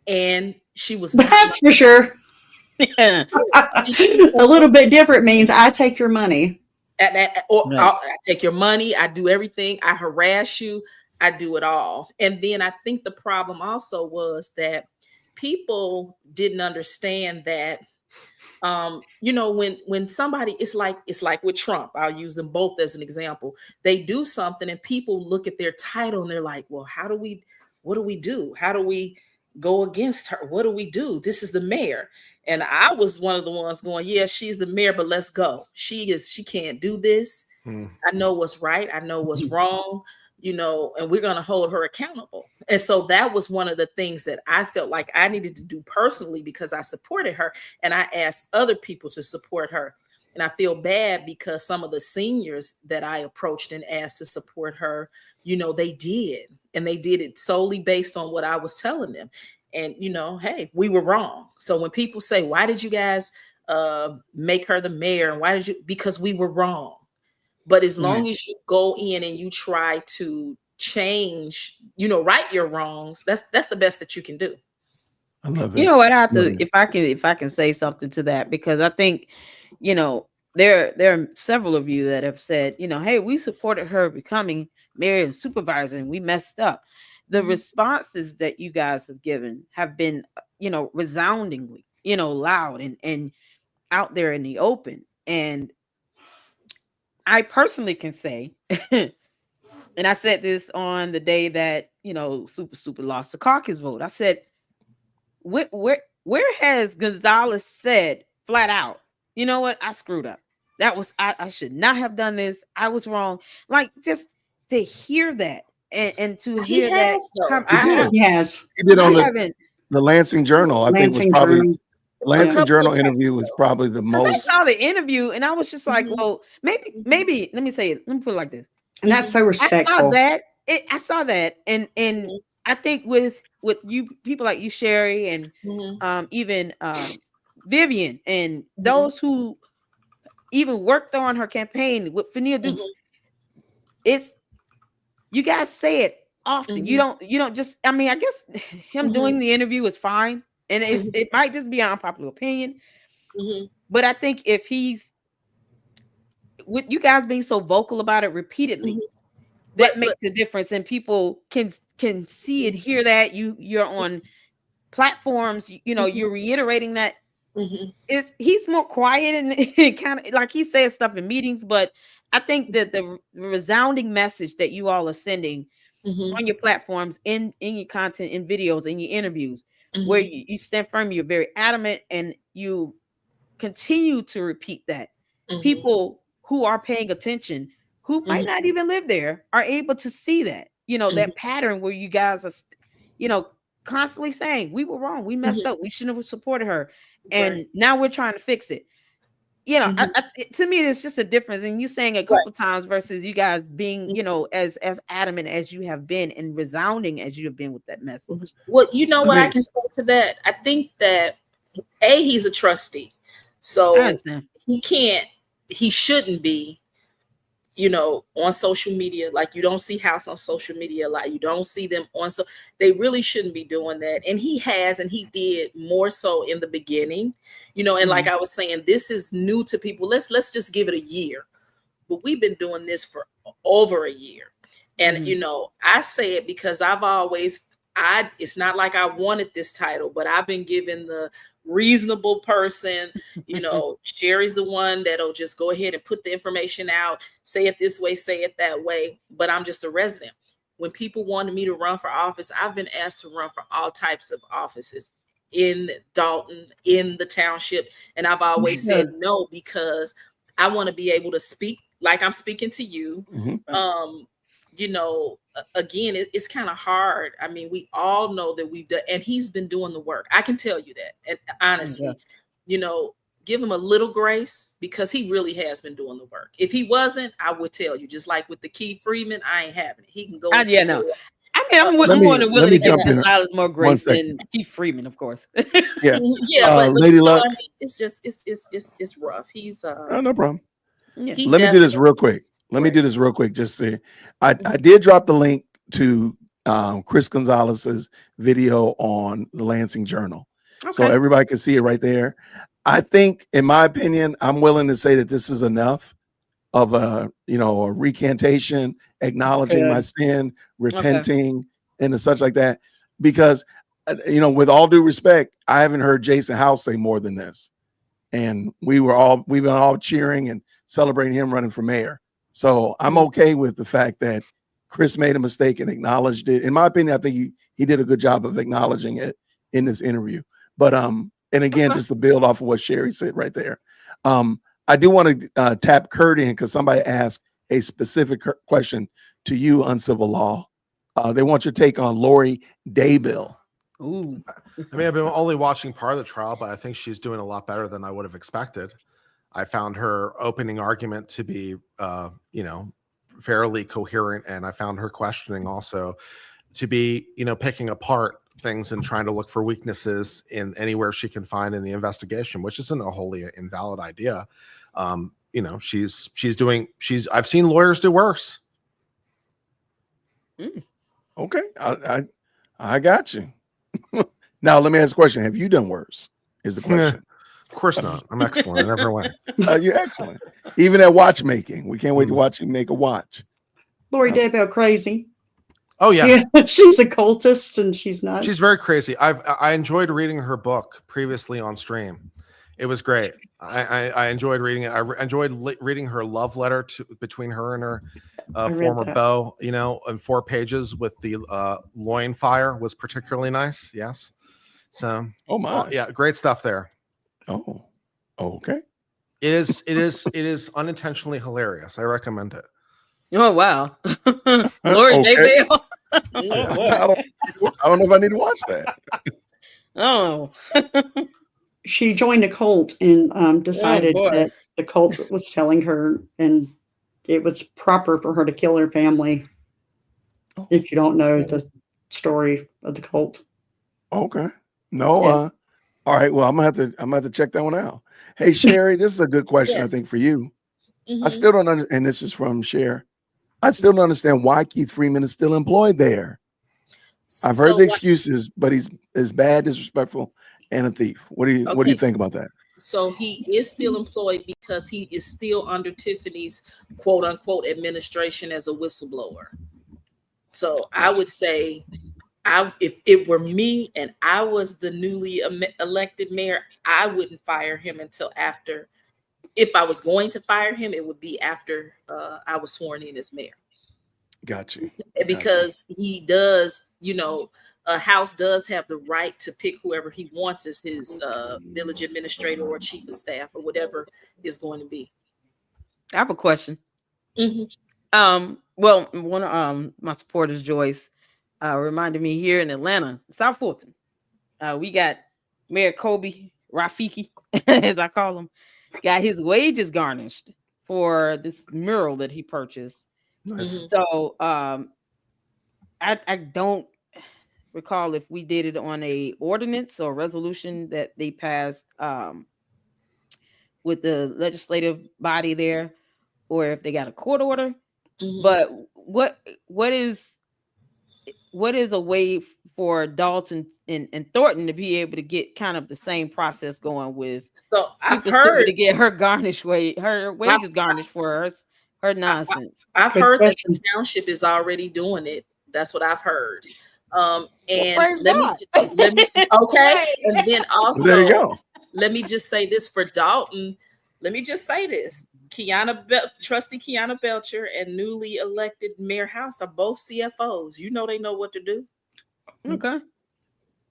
And she was. That's for sure. A little bit different means I take your money. I take your money. I do everything. I harass you. I do it all. And then I think the problem also was that people didn't understand that, when somebody, it's like with Trump, I'll use them both as an example. They do something and people look at their title and they're like, well, what do we do? How do we go against her? What do we do? This is the mayor. And I was one of the ones going, yeah, she's the mayor, but let's go. She can't do this. I know what's right. I know what's wrong. And we're going to hold her accountable. And so that was one of the things that I felt like I needed to do personally because I supported her and I asked other people to support her. And I feel bad because some of the seniors that I approached and asked to support her, they did. And they did it solely based on what I was telling them. And, hey, we were wrong. So when people say, why did you guys make her the mayor? And because we were wrong. But as long as you go in and you try to change, right your wrongs, that's the best that you can do. I love it. You know what? I have to, if I can say something to that, because I think, there are several of you that have said, hey, we supported her becoming mayor and supervisor and we messed up. The responses that you guys have given have been, resoundingly, loud and out there in the open. And I personally can say, and I said this on the day that, Super Stupid lost the caucus vote. I said, where has Gonzalez said flat out, you know what? I screwed up. That was, I should not have done this. I was wrong. Like, just to hear that and to hear that. Yes. He did on the Lansing Journal. I think was probably the Lansing Journal interview was probably the most. I saw the interview and I was just like, well, maybe let me say it. Let me put it like this. And that's so respectful. I saw that. And I think with you people like you, Sherry, and even Vivian and those who even worked on her campaign with Fania Dukes, it's, you guys say it often. You don't just, I mean, I guess him doing the interview is fine. And it might just be an unpopular opinion. But I think if he's with you guys being so vocal about it repeatedly, that makes a difference, and people can see it, hear that you're on platforms, you're reiterating that. He's more quiet and kind of like he says stuff in meetings, but I think that the resounding message that you all are sending on your platforms, in your content, in videos, in your interviews, where you stand firm, you're very adamant, and you continue to repeat that. People who are paying attention, who might not even live there, are able to see that, that pattern where you guys are, constantly saying, we were wrong, we messed up, we shouldn't have supported her, and now we're trying to fix it. To me, it's just a difference. And you saying a couple times versus you guys being, as adamant as you have been and resounding as you have been with that message. Well, you know what I can say to that? I think that he's a trustee, so he shouldn't be, on social media. Like, you don't see House on social media a lot. You don't see them on, so they really shouldn't be doing that. And he did more so in the beginning, and like I was saying, this is new to people. Let's just give it a year. But we've been doing this for over a year. And, I say it because it's not like I wanted this title, but I've been given the reasonable person. Sherry's the one that'll just go ahead and put the information out, say it this way, say it that way. But I'm just a resident. When people wanted me to run for office, I've been asked to run for all types of offices in Dalton, in the township. And I've always said no, because I want to be able to speak like I'm speaking to you. Again, it's kind of hard. I mean, we all know that we've done, and he's been doing the work. I can tell you that. And honestly, give him a little grace, because he really has been doing the work. If he wasn't, I would tell you, just like with the Keith Freeman, I ain't having it. He can go. I mean, I'm more than willing to give Gonzalez more grace than Keith Freeman, of course. But Lady Luck, it's just, it's rough. He's no problem. Yeah. Let me do this real quick. Just to, I did drop the link to Chris Gonzalez's video on the Lansing Journal. So everybody can see it right there. I think, in my opinion, I'm willing to say that this is enough of a recantation, acknowledging my sin, repenting, and such like that. Because, with all due respect, I haven't heard Jason House say more than this. And we've been all cheering and celebrating him running for mayor. So I'm okay with the fact that Chris made a mistake and acknowledged it. In my opinion, I think he did a good job of acknowledging it in this interview. But and again, just to build off of what Sherry said right there, I do want to tap Kurt in, because somebody asked a specific question to you, Uncivil Law. They want your take on Lori Daybill. Ooh. I mean, I've been only watching part of the trial, but I think she's doing a lot better than I would have expected. I found her opening argument to be, fairly coherent, and I found her questioning also to be, picking apart things and trying to look for weaknesses in anywhere she can find in the investigation, which isn't a wholly invalid idea. I've seen lawyers do worse. Okay, I got you. Now let me ask a question: have you done worse? Is the question? Of course not. I'm excellent in every way. You're excellent. Even at watchmaking. We can't wait to watch you make a watch. Lori Daybell crazy. Oh yeah. She's a cultist and she's nuts. She's very crazy. I enjoyed reading her book previously on stream. It was great. I enjoyed reading it. I enjoyed reading her love letter between her and her former beau. In 4 pages with the loin fire was particularly nice. Yes. So. Oh my. Yeah. Great stuff there. Oh. Okay. It is unintentionally hilarious. I recommend it. Oh wow. Lori Daybell. I don't know if I need to watch that. Oh. She joined a cult and decided that the cult was telling her, and it was proper for her to kill her family. If you don't know the story of the cult. Okay. No. Yeah. All right. Well, I'm gonna have to check that one out. Hey, Sherry, this is a good question. Yes. I think for you. I still don't understand. And this is from Cher. I still don't understand why Keith Freeman is still employed there. I've heard the excuses, but he's bad, disrespectful, and a thief. What do you think about that? So he is still employed because he is still under Tiffany's quote unquote administration as a whistleblower. So I would say, if it were me and I was the newly elected mayor, I wouldn't fire him until after. If I was going to fire him, it would be after I was sworn in as mayor. Got you. Because he does, a house does have the right to pick whoever he wants as his village administrator or chief of staff or whatever is going to be. I have a question. Mm-hmm. Well, one of my supporters, Joyce, reminded me here in Atlanta, South Fulton, we got Mayor Kobe Rafiki, as I call him, got his wages garnished for this mural that he purchased. Nice. So I don't recall if we did it on a ordinance or resolution that they passed with the legislative body there, or if they got a court order. Mm-hmm. But what is a way for Dalton and Thornton to be able to get kind of the same process going with? So I've heard to get her wages garnished for her nonsense. I've heard that the township is already doing it. That's what I've heard. And let me okay. And then also there you go. Let me just say this for Dalton. Let me just say this. Trustee Kiana Belcher and newly elected Mayor House are both CFOs. They know what to do. Okay.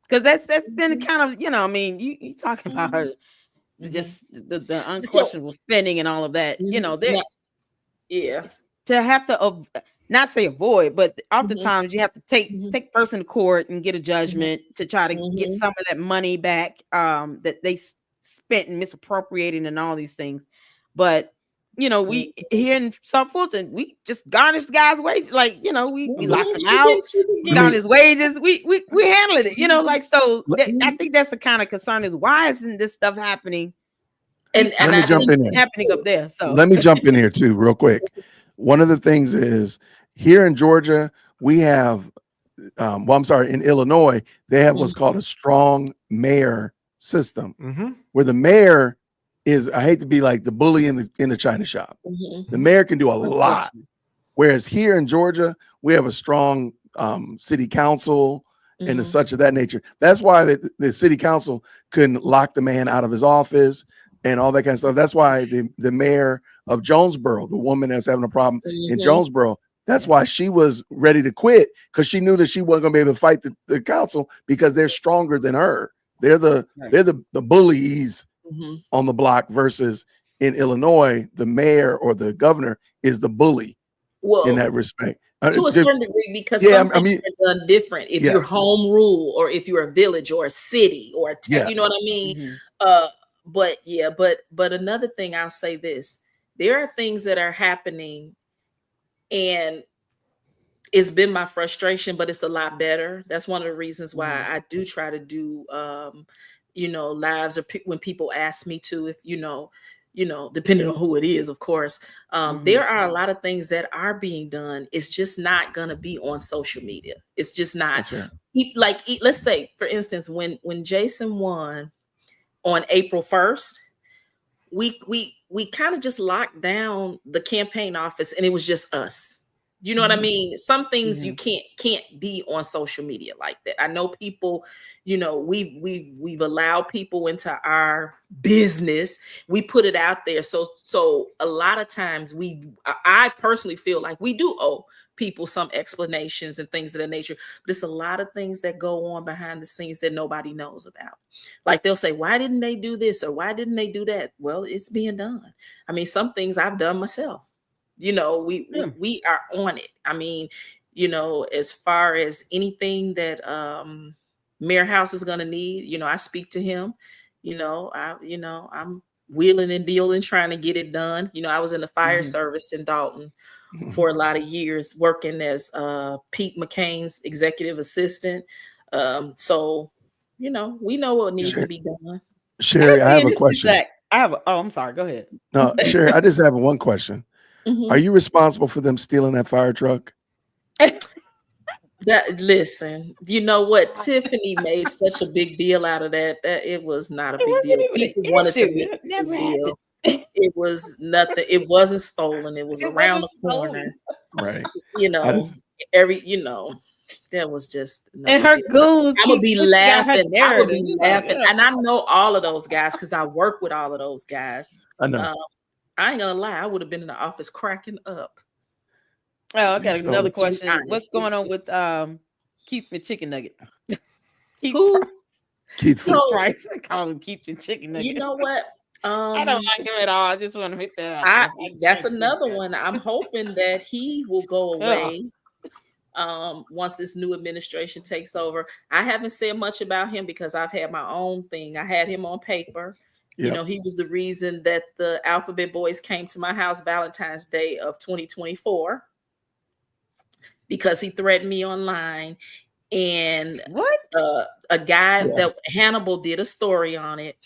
Because that's been kind of, you talking about her, just the unquestionable spending and all of that. To have to not say avoid, but oftentimes you have to take person to court and get a judgment to try to get some of that money back that they spent and misappropriating and all these things. But we here in South Fulton, we just garnished the guy's wages. Like, we locked him out, got his wages. We handled it, so I think that's the kind of concern is why isn't this stuff happening? And let me jump in there. Happening up there. So let me jump in here too, real quick. One of the things is here in Georgia, we have, in Illinois, they have what's called a strong mayor system, where the mayor is, I hate to be like the bully in the china shop. The mayor can do a lot. Whereas here in Georgia, we have a strong city council and such of that nature. That's why the city council couldn't lock the man out of his office and all that kind of stuff. That's why the mayor of Jonesboro, the woman that's having a problem in Jonesboro, that's why she was ready to quit, because she knew that she wasn't going to be able to fight the council because they're stronger than her. They're the bullies on the block, versus in Illinois, the mayor or the governor is the bully in that respect. To a certain degree, because some things are done different. If you're home rule, or if you're a village or a city or you know what I mean? But another thing, I'll say this. There are things that are happening, and it's been my frustration, but it's a lot better. That's one of the reasons why I do try to do, lives, or when people ask me to, if, depending on who it is, of course, there are a lot of things that are being done. It's just not going to be on social media. It's just not let's say, for instance, when Jason won on April 1st, we kind of just locked down the campaign office, and it was just us. You know what I mean? Some things you can't be on social media like that. I know people, we've allowed people into our business. We put it out there. So a lot of times I personally feel like we do owe people some explanations and things of that nature. But it's a lot of things that go on behind the scenes that nobody knows about. Like they'll say, why didn't they do this? Or why didn't they do that? Well, it's being done. I mean, some things I've done myself. We are on it. I mean, as far as anything that Mayor House is going to need, I speak to him. I'm wheeling and dealing, trying to get it done. I was in the fire service in Dalton for a lot of years, working as Pete McCain's executive assistant. So, we know what needs to be done. Sherry, I have a question. I'm sorry. Go ahead. No, Sherry, I just have one question. Are you responsible for them stealing that fire truck? That listen, you know what? Tiffany made such a big deal out of that it was not a big deal. People wanted to make It a never big deal. happened. It was nothing. It wasn't stolen. It was around the corner. Right. You know, that was just And her goons. I'm gonna be laughing. I would be laughing, Like, and I know all of those guys because I work with all of those guys. I know. I ain't gonna lie. I would have been in the office cracking up. Oh, okay. Another So question. honest. What's going on with Keith McChicken Nugget? Keith Price. I call him Keith McChicken Nugget. You know what? I don't like him at all. I just want to hit that. That's another one. I'm hoping that he will go away once this new administration takes over. I haven't said much about him because I've had my own thing. I had him on paper. Yep. You know, he was the reason that the Alphabet Boys came to my house Valentine's Day of 2024 because he threatened me online. And a guy that Hannibal did a story on it,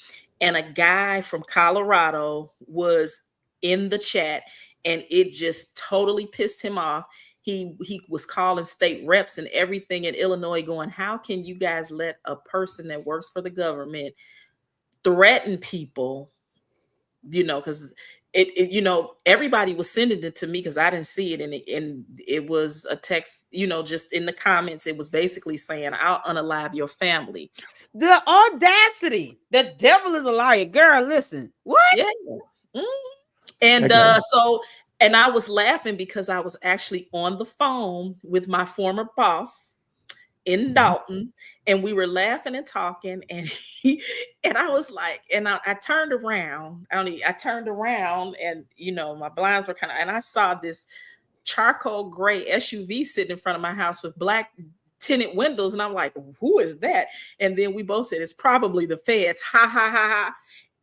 and a guy from Colorado was in the chat, and it just totally pissed him off. He was calling state reps and everything in Illinois going, how can you guys let a person that works for the government threaten people? You know, because everybody was sending it to me because I didn't see it, and it was a text, just in the comments. It was basically saying, I'll unalive your family. The audacity. The devil is a liar. Girl, listen. What? Yeah. And and I was laughing because I was actually on the phone with my former boss in Dalton, and we were laughing and talking, and I was like, and I turned around. I turned around, and my blinds were kind of, and I saw this charcoal gray SUV sitting in front of my house with black tinted windows, and I'm like, who is that? And then we both said, it's probably the feds. Ha ha ha ha.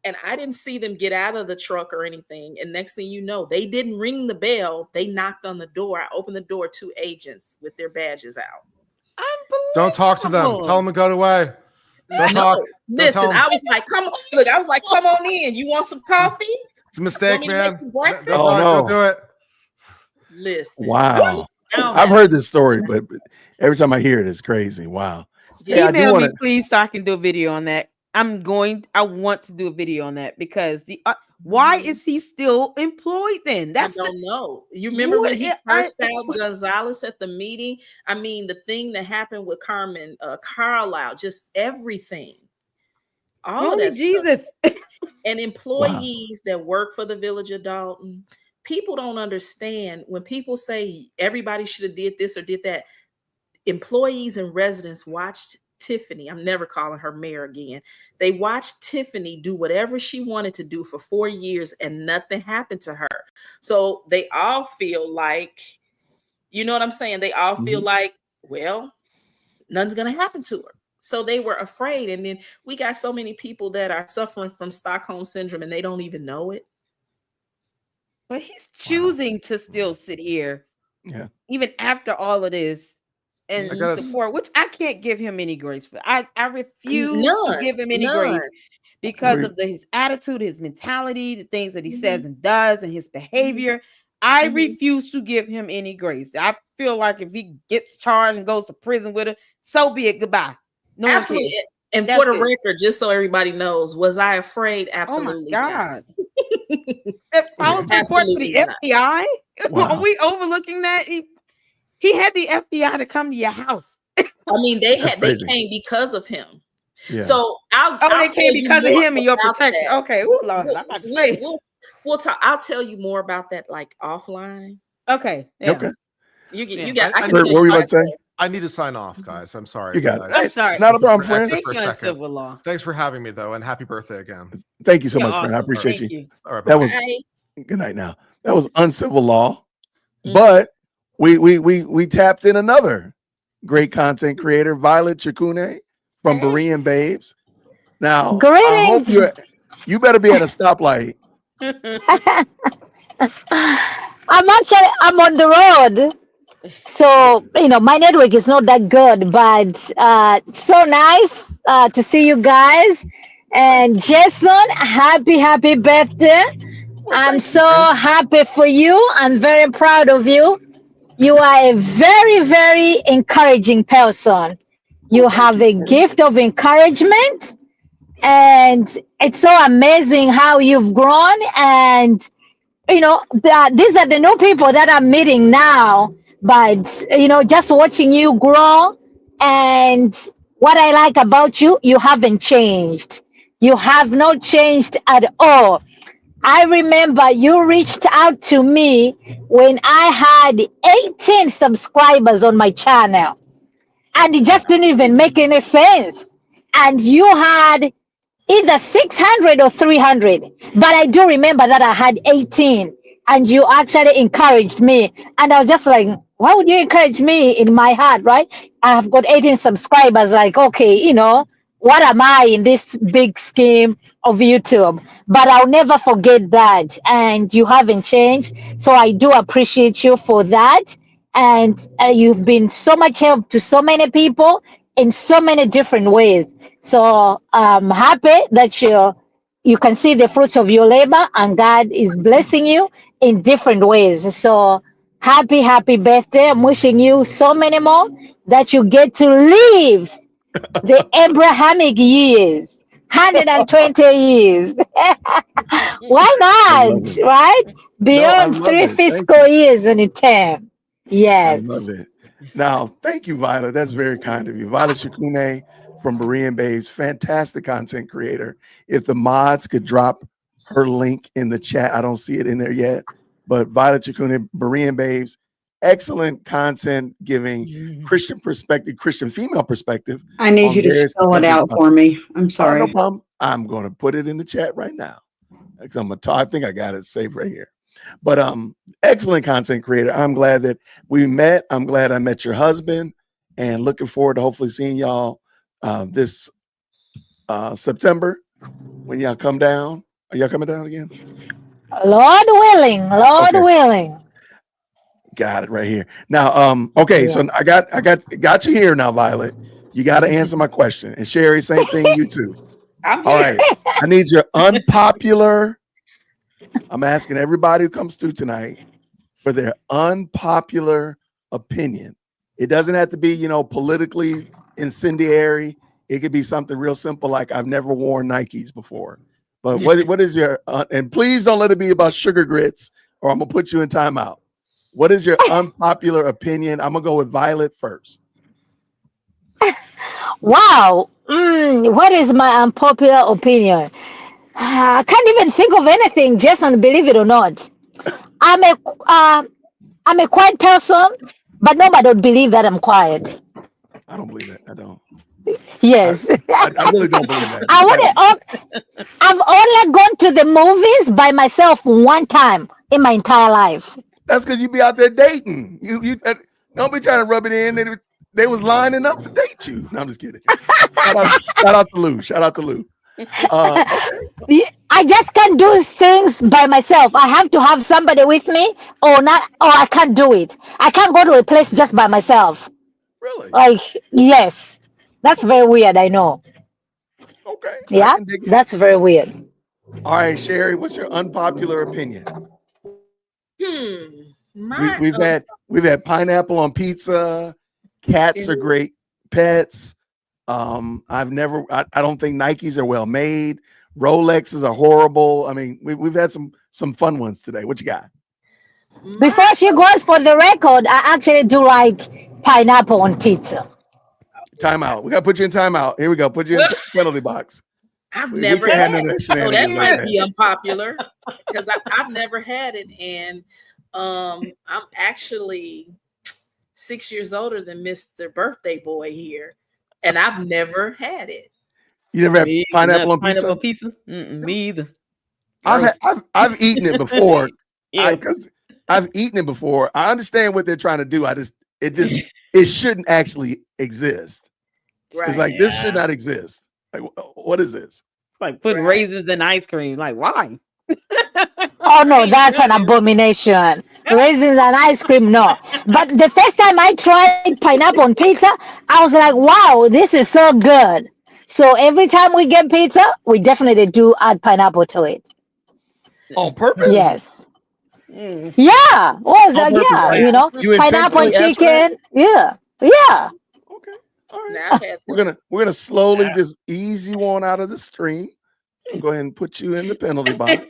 And I didn't see them get out of the truck or anything. And next thing you know, they didn't ring the bell. They knocked on the door. I opened the door, 2 agents with their badges out. Don't talk to them. Tell them to go away. Don't talk. Listen, I was like, come on. Look, I was like, come on in. You want some coffee? It's a mistake, man. Don't do it. Listen. Wow. I've heard this story, but every time I hear it, it's crazy. Wow. Yeah, email me, please, so I can do a video on that. I want to do a video on that because why is he still employed then? I don't know. You remember when he cursed out Gonzalez at the meeting? I mean, the thing that happened with Carmen Carlisle, just everything. All of that Jesus. And employees that work for the Village of Dalton, people don't understand when people say everybody should have did this or did that. Employees and residents watched Tiffany. I'm never calling her mayor again. They watched Tiffany do whatever she wanted to do for 4 years and nothing happened to her. So they all feel like, you know what I'm saying? They all feel like, well, nothing's going to happen to her. So they were afraid. And then we got so many people that are suffering from Stockholm syndrome and they don't even know it. But he's choosing to still sit here. Yeah. Even after all of this. And support, which I can't give him any grace for. I refuse to give him any grace because of his attitude, his mentality, the things that he says and does, and his behavior. I refuse to give him any grace. I feel like if he gets charged and goes to prison with her, so be it. Goodbye. No, absolutely. And for the record, just so everybody knows, was I afraid? Absolutely. Oh my God. If I was reported to the FBI, are we overlooking that? He had the FBI to come to your house. I mean, they came because of him. Yeah. So they came because of him and your protection. That. Okay, Lord, I'm about to say. We'll talk. I'll tell you more about that, like offline. Okay. Yeah. Okay. You got. What were you about to say? I need to sign off, guys. I'm sorry. You got it. I'm sorry. Not a problem, friend. Uncivil Law. Thanks for having me, though, and happy birthday again. Thank you so much, friend. I appreciate you. All right, that was good night. Now that was Uncivil Law, but we tapped in another great content creator, Violet Chakune from Berean Babes. Now, greetings. I hope you better be at a stoplight. I'm on the road. So, my network is not that good, but so nice to see you guys. And Jason, happy birthday. I'm so happy for you. I'm very proud of you. You are a very, very encouraging person. You have a gift of encouragement, and it's so amazing how you've grown. And these are the new people that I'm meeting now. But just watching you grow, and what I like about you, you haven't changed. You have not changed at all. I remember you reached out to me when I had 18 subscribers on my channel, and it just didn't even make any sense. And you had either 600 or 300, but I do remember that I had 18, and you actually encouraged me. And I was just like, why would you encourage me? In my heart, right? I have got 18 subscribers. Like, okay, what am I in this big scheme of YouTube? But I'll never forget that. And you haven't changed. So I do appreciate you for that. And you've been so much help to so many people in so many different ways. So I'm happy that you can see the fruits of your labor, and God is blessing you in different ways. So happy birthday. I'm wishing you so many more, that you get to live the Abrahamic years, 120 years. Why I not? love it. Right? No, I Beyond love 3 it. Thank fiscal you. years in a term. I Yes. love it. Now, thank you, Violet. That's very kind of you. Violet Shakune from Berean Babes, fantastic content creator. If the mods could drop her link in the chat, I don't see it in there yet, but Violet Shakune, Berean Babes, excellent content giving Christian perspective, Christian female perspective. I need on you to various spell it contemporary out topics. for me. I'm No sorry. problem. I'm going to put it in the chat right now. I think I got it saved right here. But excellent content creator. I'm glad that we met. I'm glad I met your husband, and looking forward to hopefully seeing y'all this September when y'all come down. Are y'all coming down again? Lord willing, Lord Okay. willing. Got it right here. Now, okay, so I got you here now, Violet. You got to answer my question. And Sherry, same thing, you too. I'm All here. right. I need your unpopular. I'm asking everybody who comes through tonight for their unpopular opinion. It doesn't have to be, politically incendiary. It could be something real simple, like I've never worn Nikes before. But what is your and please don't let it be about sugar grits, or I'm gonna put you in timeout. What is your unpopular opinion? I'm gonna go with Violet first. Wow. What is my unpopular opinion? I can't even think of anything, Jason, believe it or not. I'm a I'm a quiet person, but nobody would believe that I'm quiet. I don't believe that. I don't. Yes. I really don't believe that. I would I've only gone to the movies by myself one time in my entire life. That's because you be out there dating. You don't be trying to rub it in. They was lining up to date you. No, I'm just kidding. Shout out to Lou. Shout out to Lou. Okay. I just can't do things by myself. I have to have somebody with me, or not, or I can't do it. I can't go to a place just by myself. Really? Like, yes. That's very weird, I know. Okay. Yeah, that's very weird. All right, Sherry, what's your unpopular opinion? We've had pineapple on pizza. Cats are great pets. I don't think Nikes are well made. Rolexes are horrible. I mean, we've had some fun ones today. What you got? Before she goes, for the record, I actually do like pineapple on pizza. Timeout. We got to put you in timeout. Here we go. Put you in the penalty box. I've never had it. So that might be unpopular because I've never had it. And I'm actually 6 years older than Mr. Birthday Boy here. And I've never had it. You never had pineapple on pizza? Pineapple pizza? Me either. I've eaten it before. Because I've eaten it before. I understand what they're trying to do. It shouldn't actually exist. Right. It's like this should not exist. Like, what is this? It's like putting raisins in ice cream. Like, why? Oh no, that's an abomination. Raisins and ice cream, no. But the first time I tried pineapple on pizza, I was like, wow, this is so good. So every time we get pizza, we definitely do add pineapple to it. On purpose? Yes. Yeah. What was On that? purpose, Yeah. like, You know, you pineapple intentionally asked for that? chicken. Yeah. Yeah. Okay. All right. Now I've had We're gonna slowly just ease you on out of the stream. Go ahead and put you in the penalty box.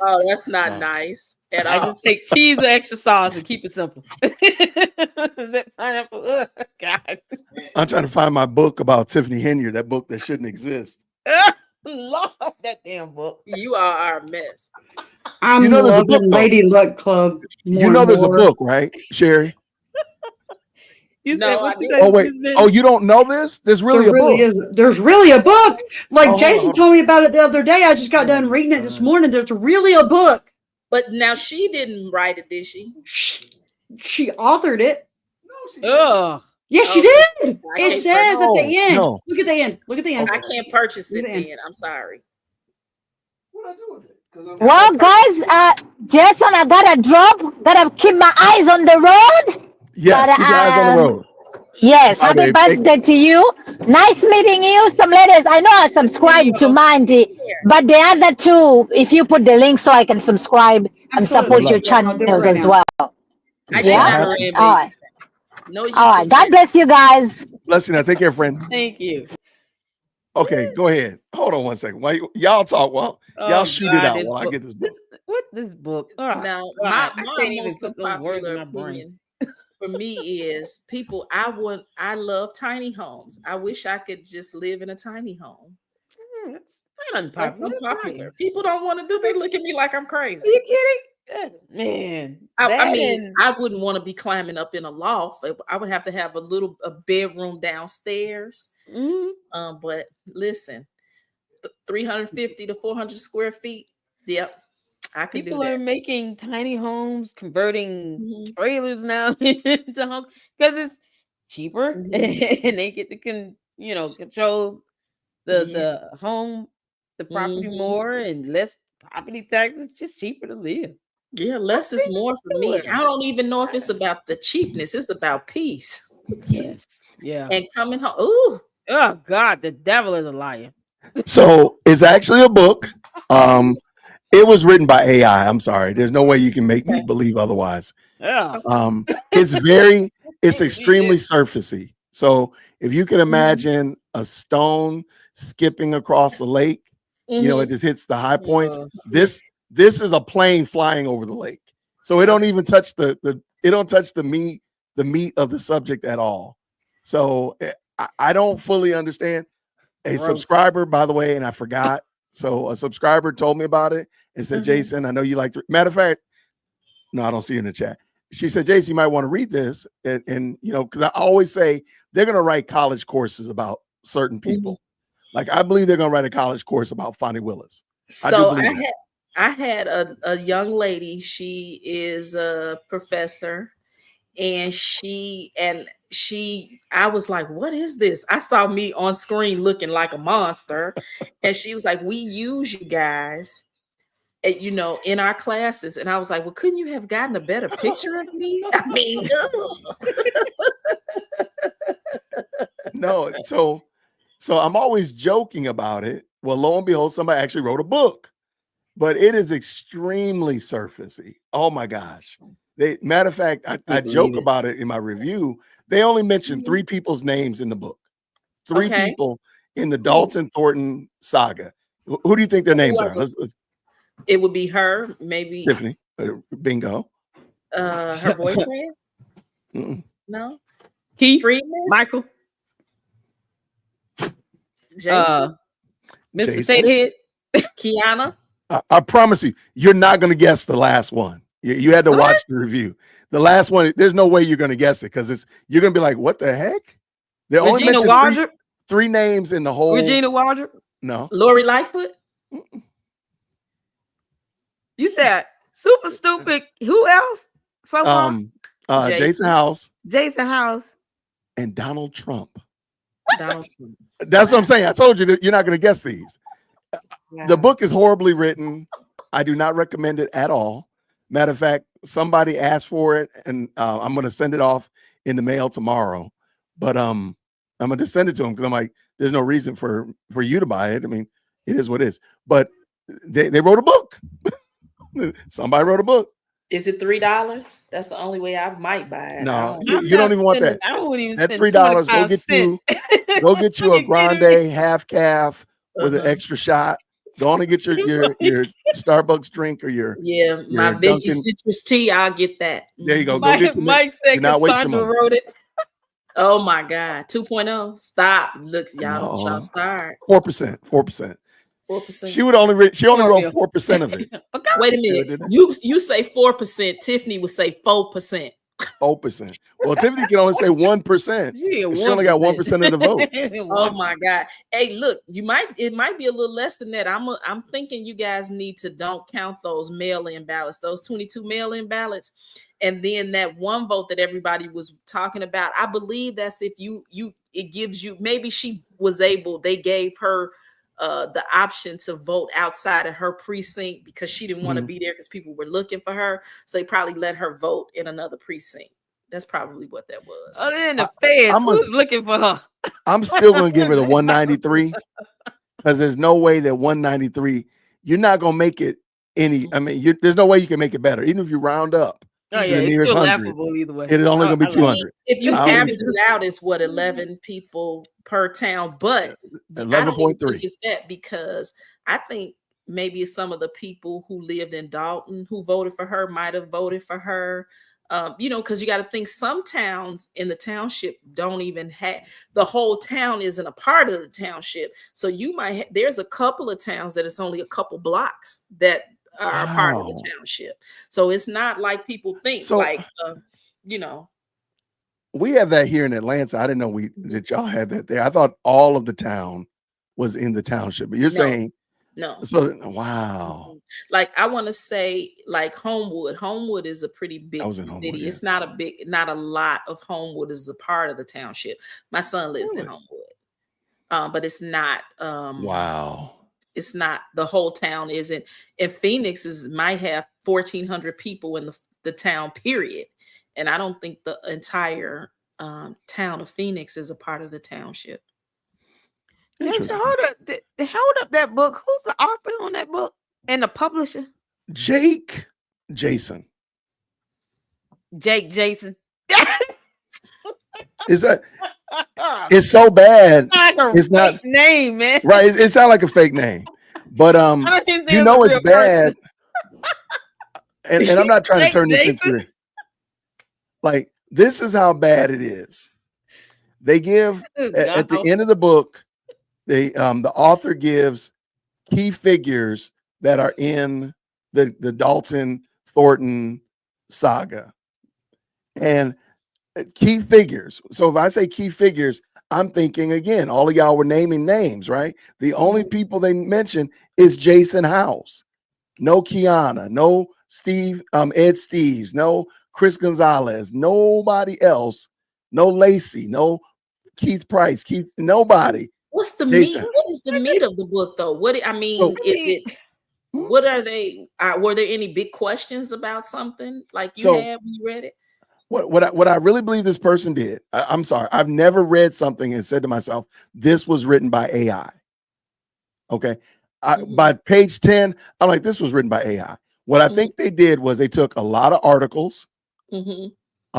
oh, that's not Wow. nice at I all. just take cheese with extra sauce and keep it simple. That pineapple, ugh, God. I'm trying to find my book about Tiffany Henyard, that book that shouldn't exist. Lord, that damn book. You are a mess. I'm You know there's a loving book, though. Lady Luck Club. You know there's a book, right, Sherry? You No, said what I you didn't. said? Oh wait. Oh, you don't know this? There's really There a book. There's really a book. Like hold Jason on. told me about it the other day. I just got done reading it this morning. There's really a book. But now she didn't write it, did she? She authored it. Ugh. Yes, she Oh, did. I It can't says at the end. No. Look at the end. Look at the end. I can't purchase it Look at the end. then. I'm sorry. What do I do with it? Well, guys, Jason, I gotta drop. Gotta keep my eyes on the road. Yes, keep your eyes on the road. Yes, Bye, happy babe. birthday to you. Nice meeting you. Some ladies, I know I subscribed to Mandy, but the other two, if you put the link so I can subscribe and support your Yes, I'll do it channels right as now. well. I did Yeah? not read All right. No, you All right. God bless you guys. Bless you now. Take care, friend. Thank you. Okay, go ahead. Hold on one second. While y'all talk, y'all Oh, shoot God, it out this while I book. get this book. This book? Oh, Now, God, my I can't even most put those words in unpopular my brain. opinion for me is people. I love tiny homes. I wish I could just live in a tiny home. It's not unpopular. That's unpopular. Nice. People don't want to do. They look at me like I'm crazy. Are you kidding? Man, I mean, I wouldn't want to be climbing up in a loft. I would have to have a bedroom downstairs. But listen, 350 to 400 square feet. Yep, I can people do that. are making tiny homes, converting trailers now into homes because it's cheaper, and they get to control the home, the property more, and less property taxes. It's just cheaper to live. Yeah, less is more for me. I don't even know if it's about the cheapness. It's about peace. Yes. Yeah. And coming home. Ooh. Oh God, the devil is a liar. So it's actually a book. It was written by AI. I'm sorry. There's no way you can make me believe otherwise. Yeah. It's extremely surfacey. So if you can imagine a stone skipping across the lake, it just hits the high points. This is a plane flying over the lake. So it don't even touch the meat of the subject at all. So I don't fully understand. A subscriber, by the way, and I forgot. So a subscriber told me about it and said, Jason, I know you like to. Matter of fact, no, I don't see you in the chat. She said, Jason, you might want to read this. And because I always say they're going to write college courses about certain people. Like I believe they're going to write a college course about Fonnie Willis. So I had a young lady. She is a professor, and I was like, what is this? I saw me on screen looking like a monster. And she was like, we use you guys, in our classes. And I was like, well, couldn't you have gotten a better picture of me? I mean, no. So I'm always joking about it. Well, lo and behold, somebody actually wrote a book, but it is extremely surfacey. Oh my gosh. Matter of fact, I joke about it in my review. They only mentioned 3 people's names in the book. 3 people in the Dalton Thornton saga. Who do you think their names are? It would be her, maybe Tiffany. Bingo. Her boyfriend? No. Keith, Friedman? Michael, Jason, Miss Potato Head, Kiana. I promise you, you're not going to guess the last one. You had to watch the review. The last one, there's no way you're going to guess it because you're going to be like, what the heck? They only mentioned 3 names in the whole. Regina Waldrop? No. Lori Lightfoot? You said super stupid. Who else? Jason House. Jason House. And Donald Trump. Donald Trump. That's what I'm saying. I told you that you're not going to guess these. The book is horribly written. I do not recommend it at all. Matter of fact, somebody asked for it, and I'm going to send it off in the mail tomorrow. But I'm going to just send it to them because I'm like, there's no reason for you to buy it. I mean, it is what it is. But they wrote a book. Somebody wrote a book. Is it $3? That's the only way I might buy it. No, you don't even want that. I wouldn't even That spend $3, 25 go get you a grande half calf with an Uh-huh. extra shot. Go on and get your Starbucks drink or your my veggie Dunkin'. citrus tea. I'll get that. There you go. Mike, Go get your Mike said Cassandra wrote it. Oh my God, 2.0. Stop. Look, y'all start. 4%. 4%. 4%. She only wrote 4% of it. Wait a minute. You say 4%. Tiffany would say 4%. 4%. Well, Tiffany can only say 1%. She only got 1% of the vote. Oh my God. Hey, look, it might be a little less than that. I'm thinking you guys need to don't count those mail-in ballots, those 22 mail-in ballots. And then that one vote that everybody was talking about. I believe that's if it gives you, maybe they gave her the option to vote outside of her precinct because she didn't want to be there because people were looking for her. So they probably let her vote in another precinct. That's probably what that was. Other than the feds, who's looking for her? I'm still going to give her the 193 because there's no way that 193, you're not going to make it any. I mean, there's no way you can make it better. Even if you round up Oh to yeah, the it's nearest still 100, laughable either way. it is only going to be 200. If you average it out, it's what 11 people per town. But 11.3 is that because I think maybe some of the people who lived in Dalton who voted for her might have voted for her. Because you got to think some towns in the township don't even have the whole town isn't a part of the township. So there's a couple of towns that it's only a couple blocks that are a part of the township. So it's not like people think we have that here in Atlanta. I didn't know that y'all had that there. I thought all of the town was in the township, but you're saying no. So wow. Like I want to say like Homewood. Homewood is a pretty big city. Homewood, yeah. It's not a lot of Homewood is a part of the township. My son lives in Homewood. But it's not wow. It's not the whole town isn't. And Phoenix might have 1,400 people in the town, period. And I don't think the entire town of Phoenix is a part of the township. Just hold up that book. Who's the author on that book and the publisher? Jake Jason. Is that? It's so bad. It's not name, man. Right. It sounds like a fake name, but it's bad. And I'm not trying to turn this into like this is how bad it is. They give at the end of the book, the author gives key figures that are in the Dalton Thornton saga, and key figures. So if I say key figures, I'm thinking again, all of y'all were naming names, right? The only people they mention is Jason House, no Kiana, no Steve, Ed Steves, no Chris Gonzalez, nobody else, no Lacey, no Keith Price, nobody. What's the meat? What is the meat of the book, though? What are they? Were there any big questions about something like you had when you read it? What I really believe this person did, I'm sorry, I've never read something and said to myself, this was written by AI. Okay. By page 10, I'm like, this was written by AI. What I think they did was they took a lot of articles, a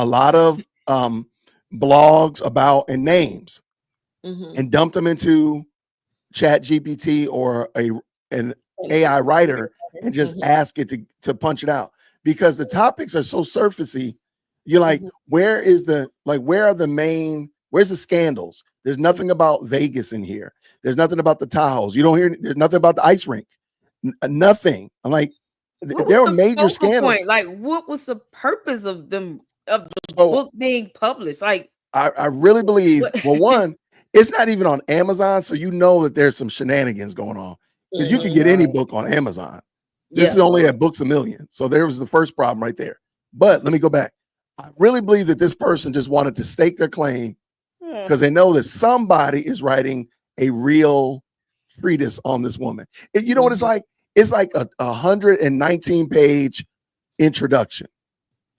lot of blogs about and names, and dumped them into Chat GPT or an AI writer and just ask it to punch it out, because the topics are so surfacey. You're like, where's the scandals? There's nothing about Vegas in here. There's nothing about the Tahoes. You don't hear, there's nothing about the ice rink. Nothing. I'm like, there were major scandals. Like, what was the purpose of the book being published? Like, I really believe, well, one, it's not even on Amazon. So you know that there's some shenanigans going on, because you can get any book on Amazon. This is only at Books A Million. So there was the first problem right there. But let me go back. I really believe that this person just wanted to stake their claim because they know that somebody is writing a real treatise on this woman. You know what it's like? It's like a 119-page introduction.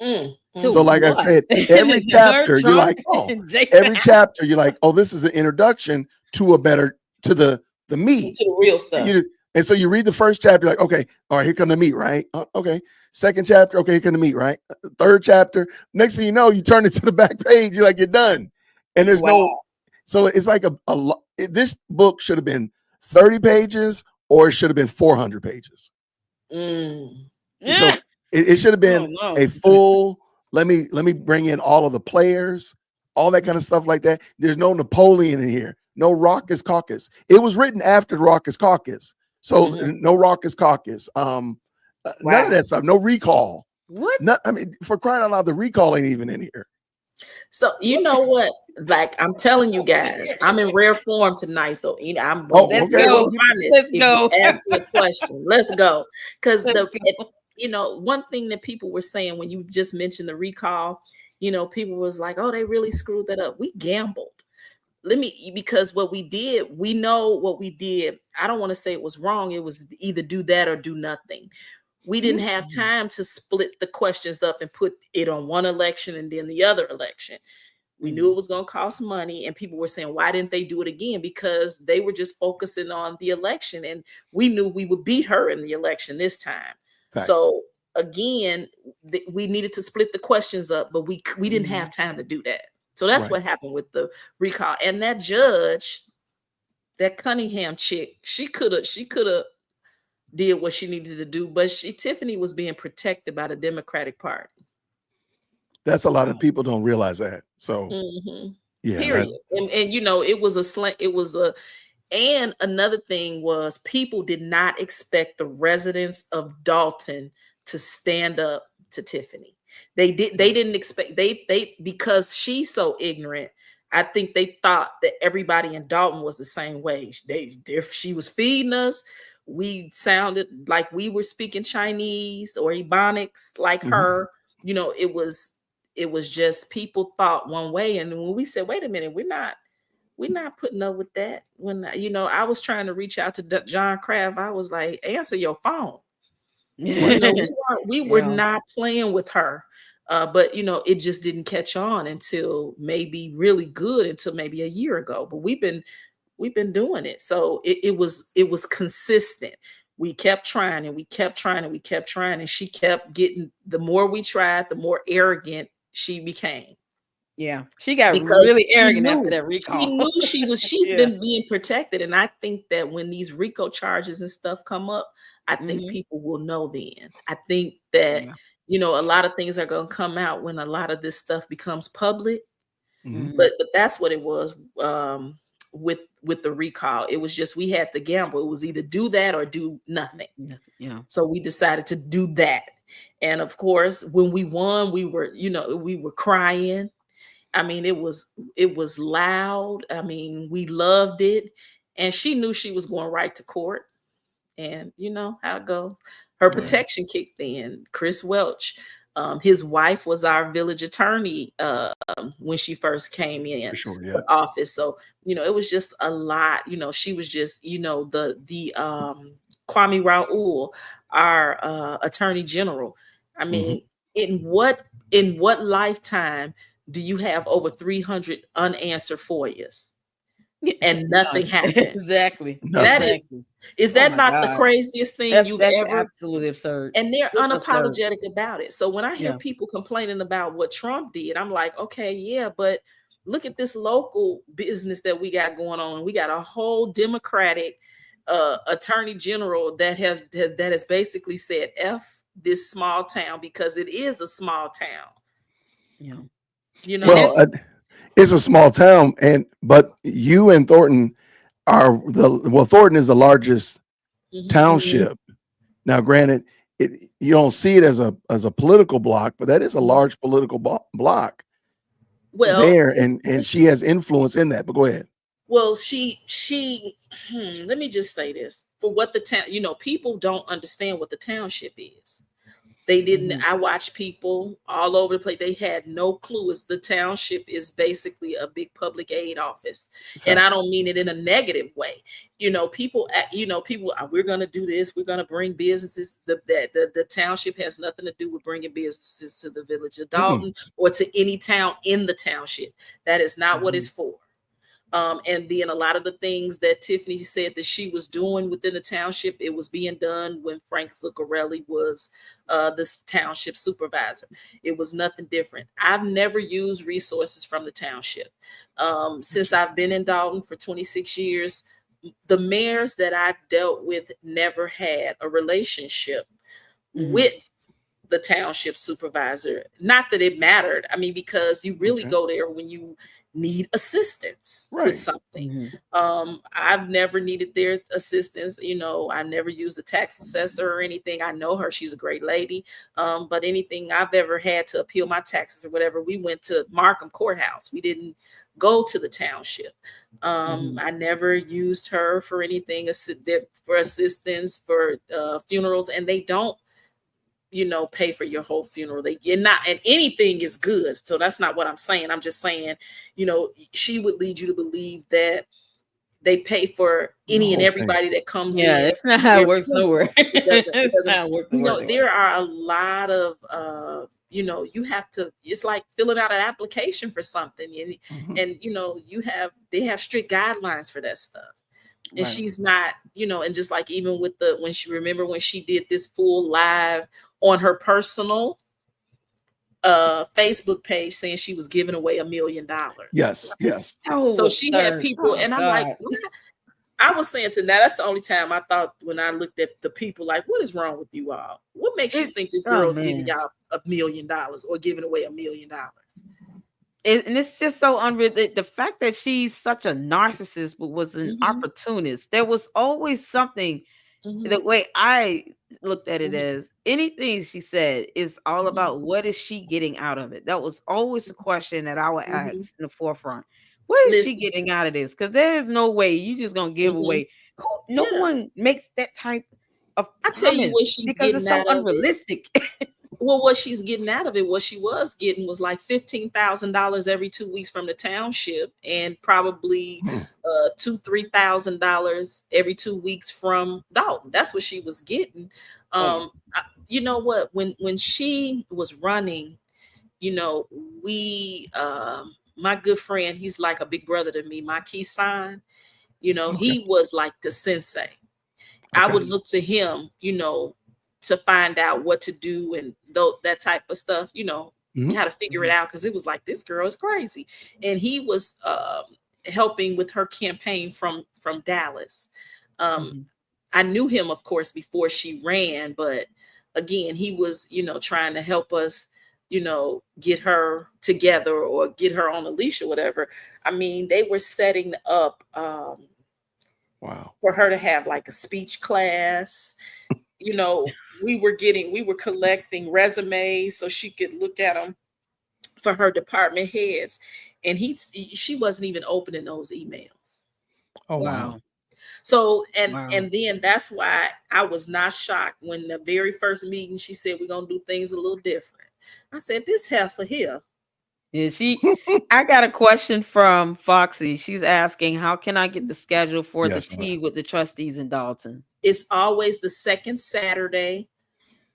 So like I said, every chapter you're like, oh, this is an introduction to the meat, to the real stuff. And so you read the first chapter, like, okay, all right, here come the meat, right? Okay. Second chapter, okay, here come the meat, right? Third chapter. Next thing you know, you turn it to the back page, you're like, you're done. And there's so it's like this book should have been 30 pages or it should have been 400 pages. So it should have been a full, let me bring in all of the players, all that kind of stuff like that. There's no Napoleon in here, no Raucous Caucus. It was written after Raucous Caucus. So no Raucous Caucus. None of that stuff. No recall. What? I mean, for crying out loud, the recall ain't even in here. So you know what? Like I'm telling you guys, I'm in rare form tonight. So I'm honest. Let's go. If you ask me a question, let's go. Because one thing that people were saying when you just mentioned the recall, people was like, oh, they really screwed that up. We gambled. Because what we did, we know what we did. I don't want to say it was wrong. It was either do that or do nothing. We didn't have time to split the questions up and put it on one election and then the other election. We knew it was going to cost money, and people were saying, why didn't they do it again? Because they were just focusing on the election, and we knew we would beat her in the election this time. Thanks. So again, we needed to split the questions up, but we didn't have time to do that. So that's what happened with the recall. And that judge, that Cunningham chick, she could have did what she needed to do, but Tiffany was being protected by the Democratic Party. That's a lot of people don't realize that. So yeah. Period. And it was a slant. And another thing was people did not expect the residents of Dalton to stand up to Tiffany. They didn't expect because she's so ignorant. I think they thought that everybody in Dalton was the same way. She was feeding us. We sounded like we were speaking Chinese or Ebonics like her. It was just people thought one way. And when we said, wait a minute, we're not putting up with that. When, I was trying to reach out to John Kraft. I was like, answer your phone. We were not playing with her. But it just didn't catch on until maybe really good until maybe a year ago. But we've been doing it. So it was consistent. We kept trying and we kept trying and we kept trying. And she kept getting, the more we tried, the more arrogant she became. Yeah. She got really arrogant after that recall. She knew she's been being protected. And I think that when these RICO charges and stuff come up, I think people will know then. I think that, a lot of things are going to come out when a lot of this stuff becomes public. But that's what it was with the recall. It was just, we had to gamble. It was either do that or do nothing. Yeah. So we decided to do that. And of course, when we won, we were crying. I mean, it was loud. I mean, we loved it. And she knew she was going right to court. And you know how it goes. Her protection kicked in. Chris Welch, his wife was our village attorney when she first came in the office. So, it was just a lot. She was just, the Kwame Raoul, our attorney general. I mean, in what lifetime do you have over 300 unanswered FOIAs? And nothing happened. Exactly. Is that not the craziest thing you've ever? Absolutely absurd. And they're unapologetic about it. So when I hear people complaining about what Trump did, I'm like, okay, yeah, but look at this local business that we got going on. We got a whole Democratic attorney general that has basically said F this small town, because it is a small town. Well, it's a small town, but you and Thornton Thornton is the largest township. Now, granted, you don't see it as a political block, but that is a large political block. Well, there, and she has influence in that. But go ahead. Well, she let me just say this. For what the town, people don't understand what the township is. They didn't. I watched people all over the place. They had no clue. The township is basically a big public aid office, and I don't mean it in a negative way. People. We're going to do this. We're going to bring businesses. The township has nothing to do with bringing businesses to the village of Dalton or to any town in the township. That is not what it's for. And then a lot of the things that Tiffany said that she was doing within the township, it was being done when Frank Zuccarelli was this township supervisor. It was nothing different. I've never used resources from the township. Since I've been in Dalton for 26 years, the mayors that I've dealt with never had a relationship with the township supervisor. Not that it mattered. I mean, because you really go there when you need assistance with something. I've never needed their assistance. You know, I never used a tax assessor or anything. I know her. She's a great lady. But anything I've ever had to appeal my taxes or whatever, we went to Markham Courthouse. We didn't go to the township. I never used her for anything, for assistance, for funerals, and they don't, you know, pay for your whole funeral. And anything is good. So that's not what I'm saying. I'm just saying, you know, she would lead you to believe that they pay for any and everybody that comes in. Yeah, it's not how it works nowhere. It doesn't. You know, there are a lot of, you know, you have to, it's like filling out an application for something. And you know, they have strict guidelines for that stuff. And she's not, you know, and just like even with when she did this full live on her personal Facebook page saying she was giving away $1 million. Yes. So she had people, and I'm like, what? I was saying to that's the only time I thought when I looked at the people, like, what is wrong with you all? What makes you think this girl's giving y'all $1 million or giving away $1 million? And it's just so unreal. The fact that she's such a narcissist but was an opportunist. There was always something. The way I looked at it as anything she said is all about what is she getting out of it. That was always the question that I would ask in the forefront. What is she getting out of this? Because there is no way you just gonna give away. No one makes that type of. I tell you what she's because getting it's so out of unrealistic. Well, what she's getting out of it, what she was getting was like $15,000 every 2 weeks from the township, and probably $2,000-$3,000 every 2 weeks from Dalton. That's what she was getting. You know what? When she was running, you know, my good friend, he's like a big brother to me, my key sign. You know, he was like the sensei. I would look to him, you know, to find out what to do and that type of stuff, you know, how to figure it out. Because it was like, this girl is crazy. And he was helping with her campaign from Dallas. I knew him, of course, before she ran. But again, he was, you know, trying to help us, you know, get her together or get her on a leash or whatever. I mean, they were setting up for her to have like a speech class. You know, we were collecting resumes so she could look at them for her department heads. And she wasn't even opening those emails. Oh, wow. So, and then that's why I was not shocked when the very first meeting, she said, we're going to do things a little different. I said, this heifer here. Yeah, I got a question from Foxy. She's asking, how can I get the schedule for the tea with the trustees in Dalton? It's always the second Saturday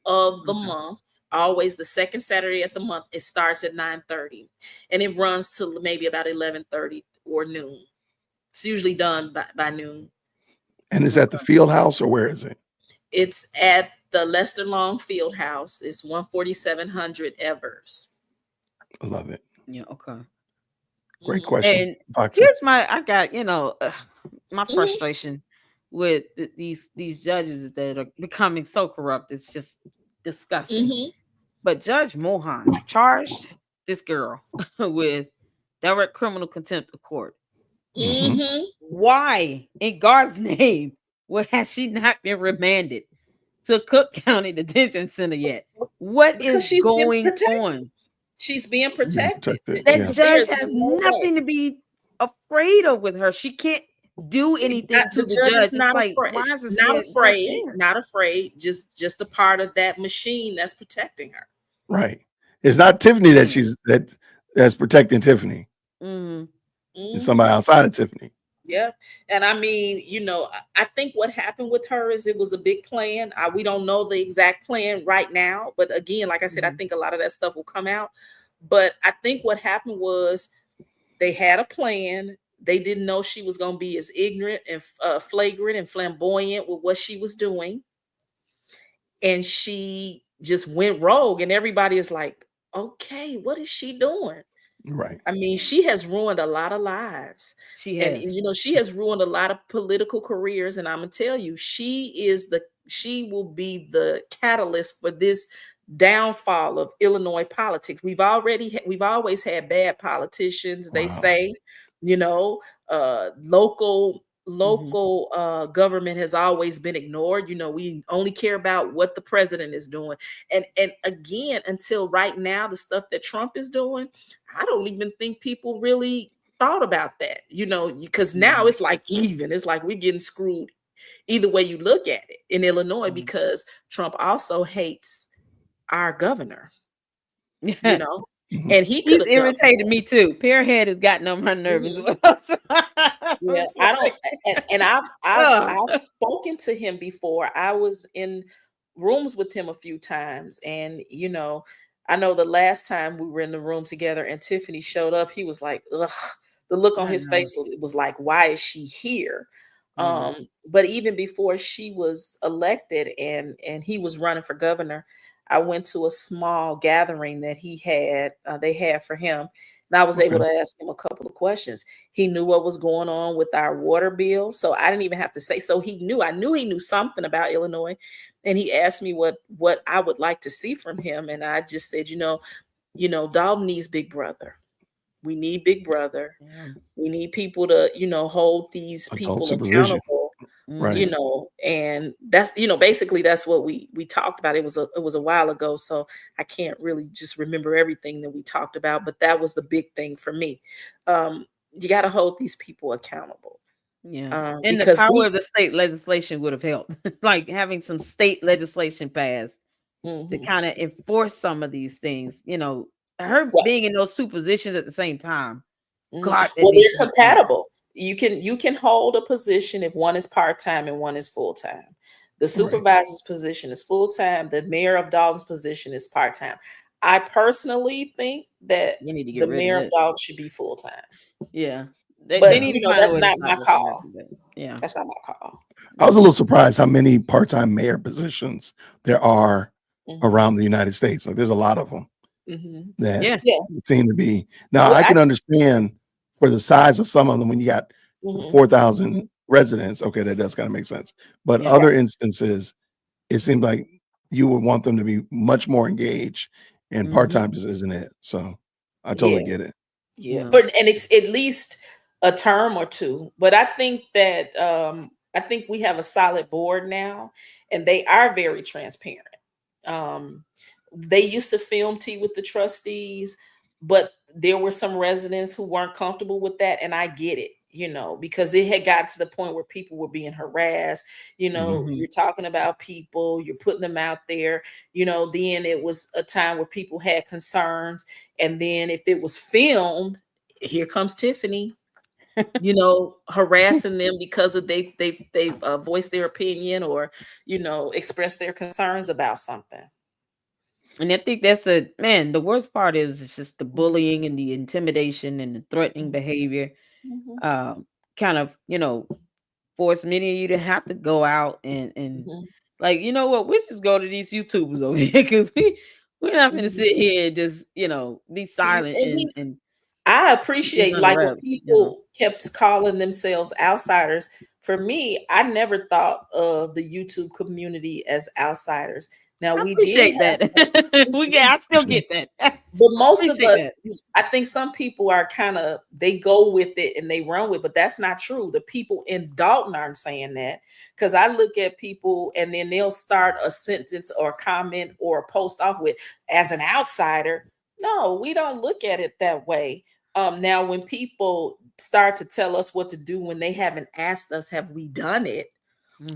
of the month. Always the second Saturday of the month. It starts at 9:30 and it runs to maybe about 11:30 or noon. It's usually done by noon. And is that the field house or where is it? It's at the Lester Long Field House. It's 14700 Evers. I love it. Yeah. Okay. Great question. And here's I got, you know, my frustration with these judges that are becoming so corrupt. It's just disgusting. But Judge Mohan charged this girl with direct criminal contempt of court. Why, in God's name, has she not been remanded to Cook County Detention Center yet? What is going on? She's being protected. That judge has nothing to be afraid of with her. She can't do anything to the judge. Not afraid. Just a part of that machine that's protecting her. Right. It's not Tiffany that's protecting Tiffany. It's somebody outside of Tiffany. Yeah. And I mean, you know, I think what happened with her is it was a big plan. We don't know the exact plan right now. But again, like I said, I think a lot of that stuff will come out. But I think what happened was they had a plan. They didn't know she was going to be as ignorant and flagrant and flamboyant with what she was doing. And she just went rogue, and everybody is like, okay, what is she doing? Right. I mean, she has ruined a lot of lives. She And has. you know, she has ruined a lot of political careers. And I'm gonna tell you, she will be the catalyst for this downfall of Illinois politics. We've always had bad politicians. They say, you know, local government has always been ignored. You know, we only care about what the president is doing. And again, until right now, the stuff that Trump is doing, I don't even think people really thought about that, you know, because now it's like even. It's like we're getting screwed either way you look at it in Illinois, because Trump also hates our governor, you know, and he's irritated me too. Pearhead has gotten on my nerves. Yeah, I don't, and I've spoken to him before. I was in rooms with him a few times, and you know, I know the last time we were in the room together and Tiffany showed up, he was like, ugh, the look on his face, it was like, why is she here? But even before she was elected and he was running for governor, I went to a small gathering that they had for him. And I was able to ask him a couple of questions. He knew what was going on with our water bill. So I didn't even have to say, so he knew, I knew he knew something about Illinois. And he asked me what I would like to see from him. And I just said, you know, Dalton needs Big Brother. We need Big Brother. Yeah. We need people to, you know, hold these people accountable. Right. You know, and that's, you know, basically that's what we talked about. It was a while ago, so I can't really just remember everything that we talked about, but that was the big thing for me. You got to hold these people accountable. Yeah. And the power of the state legislation would have helped, like having some state legislation passed to kind of enforce some of these things, you know, her being in those two positions at the same time. God, well, they're compatible. You can hold a position if one is part-time and one is full-time. The supervisor's position is full-time. The mayor of Dalton's position is part-time. I personally think that the mayor of Dalton should be full-time. Yeah. But you know, that's not my call. Yeah. That's not my call. I was a little surprised how many part-time mayor positions there are around the United States. Like there's a lot of them that seem to be. Now I can understand for the size of some of them when you got 4,000 residents. Okay, that does kind of make sense. But other instances, it seems like you would want them to be much more engaged, and part-time just isn't it. So I totally get it. Yeah, and it's at least a term or two. But I think that I think we have a solid board now, and they are very transparent. They used to film tea with the trustees, but there were some residents who weren't comfortable with that. And I get it, you know, because it had got to the point where people were being harassed. You know, you're talking about people, you're putting them out there, you know, then it was a time where people had concerns. And then if it was filmed, here comes Tiffany, you know, harassing them because of they've voiced their opinion or, you know, expressed their concerns about something. And I think that's the worst part is it's just the bullying and the intimidation and the threatening behavior kind of, you know, force many of you to have to go out and like, you know what, we just go to these YouTubers over here because we're not going to sit here and just, you know, be silent and I appreciate like when people kept calling themselves outsiders. For me, I never thought of the YouTube community as outsiders. Now we appreciate that. I still get that. But most of us, I think some people are they go with it and they run with it, but that's not true. The people in Dalton aren't saying that, because I look at people and then they'll start a sentence or a comment or a post off with, as an outsider. No, we don't look at it that way. Now, when people start to tell us what to do when they haven't asked us, have we done it?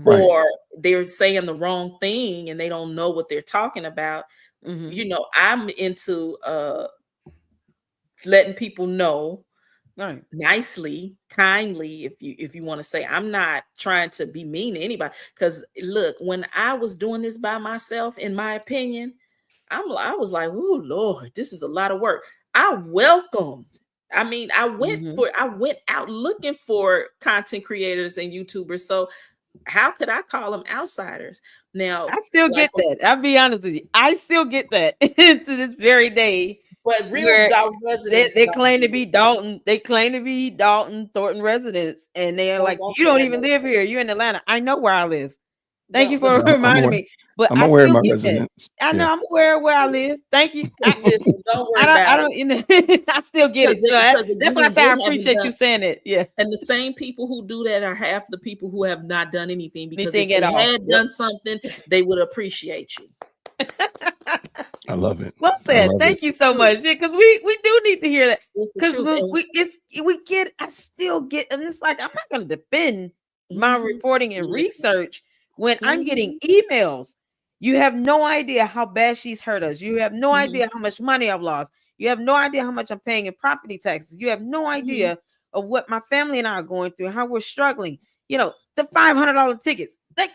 Or they're saying the wrong thing and they don't know what they're talking about. You know, I'm into letting people know nicely, kindly, if you want to say. I'm not trying to be mean to anybody, because look, when I was doing this by myself, in my opinion, I was like, oh Lord, this is a lot of work. I welcomed I mean, I went out looking for content creators and YouTubers. So how could I call them outsiders? Now, I still get that. I'll be honest with you. I still get that to this very day. But real Dalton residents, they claim to be Dalton. They claim to be Dalton Thornton residents, and they're like, "You don't even live here. You're in Atlanta." I know where I live. Thank you for reminding me. But I'm I aware of still my get residence. that. I know I'm aware of where I live. Thank you. Listen, don't worry about it. I still get it. So that's why I say I appreciate you saying it. Yeah. And the same people who do that are half the people who have not done anything, because if at they all. had done something, they would appreciate you. I love it. Well said. Thank you so much. Because we do need to hear that. Because I still get, and it's like, I'm not going to defend my reporting and research when I'm getting emails. You have no idea how bad she's hurt us. You have no idea how much money I've lost. You have no idea how much I'm paying in property taxes. You have no idea of what my family and I are going through, how we're struggling. You know, the $500 tickets. That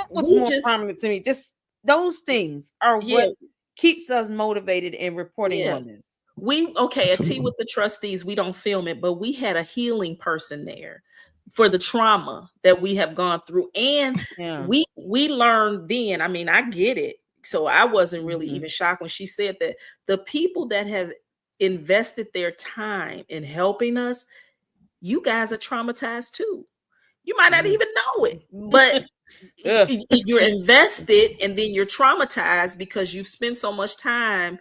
was more prominent to me. Just those things are what keeps us motivated in reporting on this. A tea with the trustees, we don't film it, but we had a healing person there for the trauma that we have gone through. And we learned then, I mean, I get it. So I wasn't really even shocked when she said that the people that have invested their time in helping us, you guys are traumatized too. You might not even know it, but you're invested, and then you're traumatized because you've spent so much time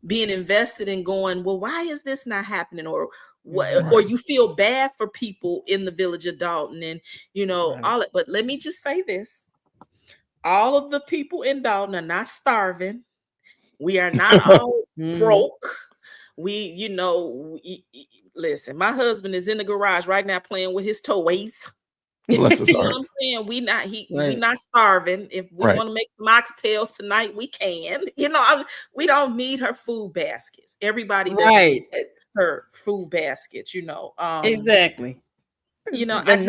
being invested in going, well, why is this not happening? Or what, or you feel bad for people in the village of Dalton, and you know, all it. But let me just say this: all of the people in Dalton are not starving. We are not all broke. Listen, my husband is in the garage right now playing with his toys. Bless his You know heart. what I'm saying? We not starving. If we want to make some oxtails tonight, we can. You know, we don't need her food baskets. Everybody doesn't need her food baskets. You know, exactly. You know, that's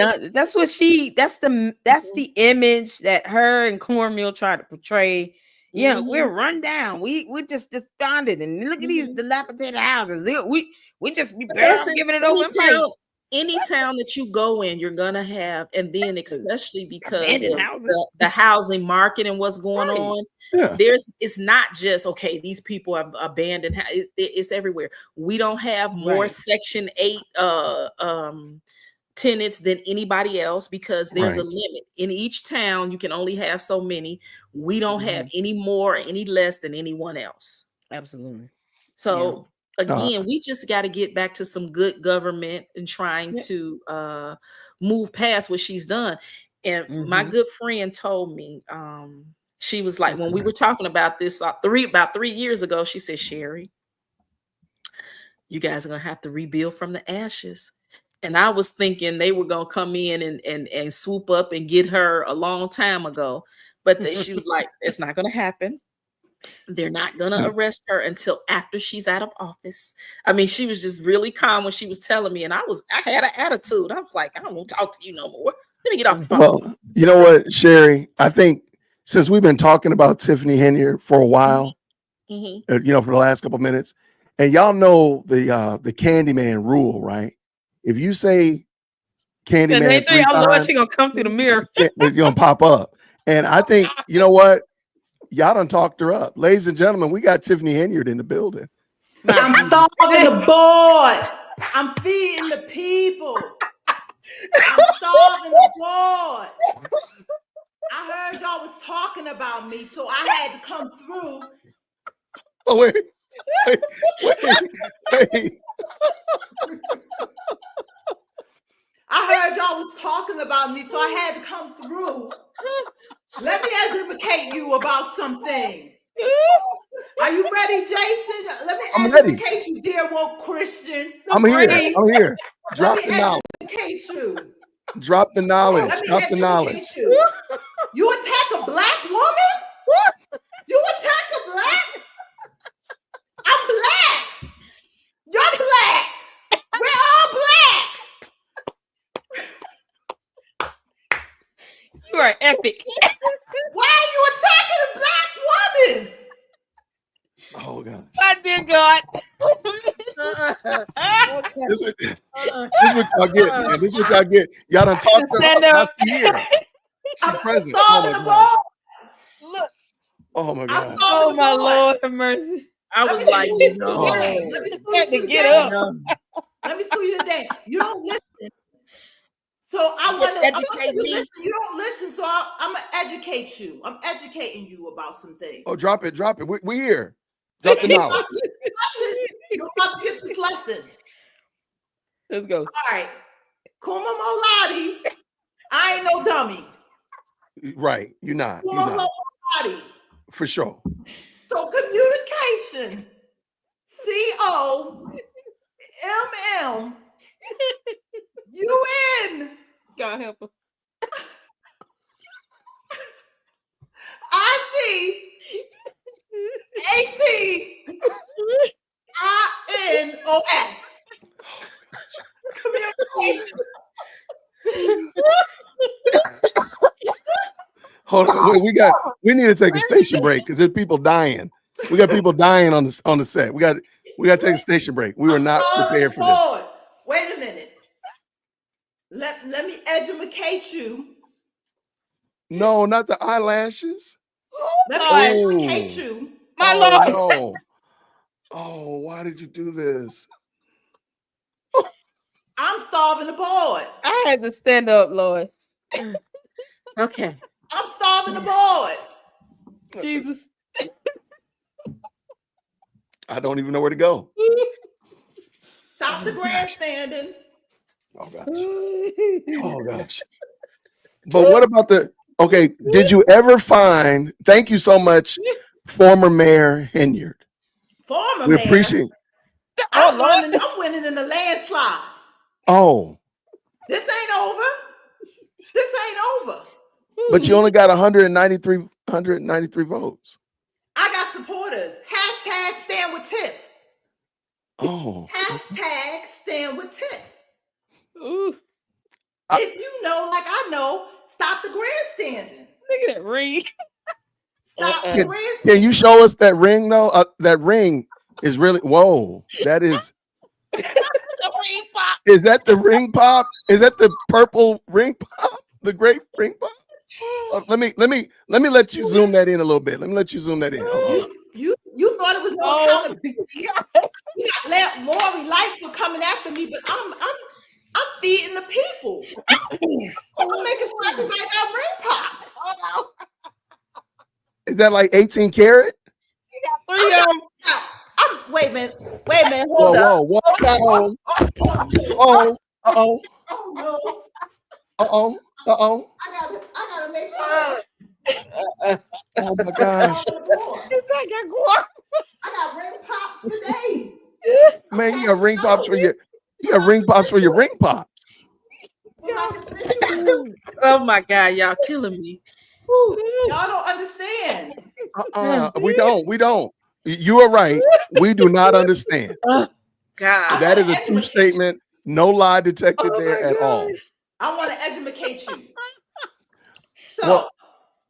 the image that her and Cornmeal try to portray. Yeah, we're run down. We're just despondent, and look at these dilapidated houses. We just be better giving it over. Any town that you go in, you're gonna have, and then especially because of the housing market and what's going on, it's not just these people have abandoned. It's everywhere. We don't have more Section 8 tenants than anybody else because there's a limit. In each town, you can only have so many. We don't have any more or any less than anyone else. Absolutely. So again, we just got to get back to some good government and trying to move past what she's done. And my good friend told me, she was like, when we were talking about this about 3 years ago, she said, Sherry, you guys are going to have to rebuild from the ashes. And I was thinking they were going to come in and swoop up and get her a long time ago. But she was like, it's not going to happen. They're not going to arrest her until after she's out of office. I mean, she was just really calm when she was telling me. And I had an attitude. I was like, I don't want to talk to you no more. Let me get off the phone. Well, you know what, Sherry? I think since we've been talking about Tiffany Henyard for a while, you know, for the last couple of minutes, and y'all know the Candyman rule, right? If you say Candyman 3 times, she's gonna come through the mirror. You're gonna pop up. And I think, you know what? Y'all done talked her up. Ladies and gentlemen, we got Tiffany Henyard in the building. I'm starving the board. I'm feeding the people. I'm starving the board. I heard y'all was talking about me, so I had to come through. Oh, wait. I heard y'all was talking about me, so I had to come through. Let me educate you about some things. Are you ready, Jason? Let me educate you, dear woke Christian. I'm here. Drop the knowledge. Educate you. Drop the knowledge. Drop the knowledge. You attack a black woman? What? You attack a black? I'm black. You're black. We're all black. You are epic. Why are you attacking a black woman? Oh God. My dear God. This what y'all get, man. This what y'all get. Y'all done talked to her. Now she here. She's present. Oh my God. Look. Oh my God. Oh my Lord have mercy. I was like, no. Let me school you to Get the up. day. Let me school you today. You don't listen. So I want to educate me. Listen. You don't listen, so I'm gonna educate you. I'm educating you about some things. Oh, drop it. We here. Drop the knowledge. You're about to get this lesson. Let's go. All right. Kuma Molati. I ain't no dummy. Right. You're not. Kuma Molati. For sure. So communication. COMM. UN. God help her. INOS. Communication. Hold on. We need to take a station break because there's people dying. We got people dying on the set. We got to take a station break. We were not prepared for this. Wait a minute. Let me educate you. No, not the eyelashes. Let me educate you. My Lord. No. Oh, why did you do this? I'm starving the board. I had to stand up, Lord. Okay. I'm starving the board. Jesus. I don't even know where to go. Stop the grandstanding. Oh gosh. Oh gosh. But what about okay, did you ever find, thank you so much, former Mayor Henyard. Former We mayor. appreciate. I'm winning in the landslide. Oh. This ain't over. This ain't over. But you only got 193 votes. I got supporters. Hashtag stand with Tiff. Oh. Hashtag stand with Tiff. Ooh. If you know, like I know, stop the grandstanding. Look at that ring. Stop the grandstanding. Can you show us that ring though? That ring is really, whoa, that is. The ring pop. Is that the ring pop? Is that the purple ring pop? The great ring pop? Let me let you zoom that in a little bit. Let me let you zoom that in. You thought it was no accountability. You got Lori Light for coming after me, but I'm feeding the people. I'm making sure everybody got ring pops. Is that like 18 karat? She got 3 of them. Wait a minute, hold up. Whoa. Oh no. Uh-oh. I gotta make sure. Oh my gosh. I got ring pops for days. Man, you got ring pops for your ring pops. Oh my God, y'all killing me. Y'all don't understand. We don't. You are right. We do not understand. God. That is a true statement. No lie detected there at all. I want to educate you. So, well,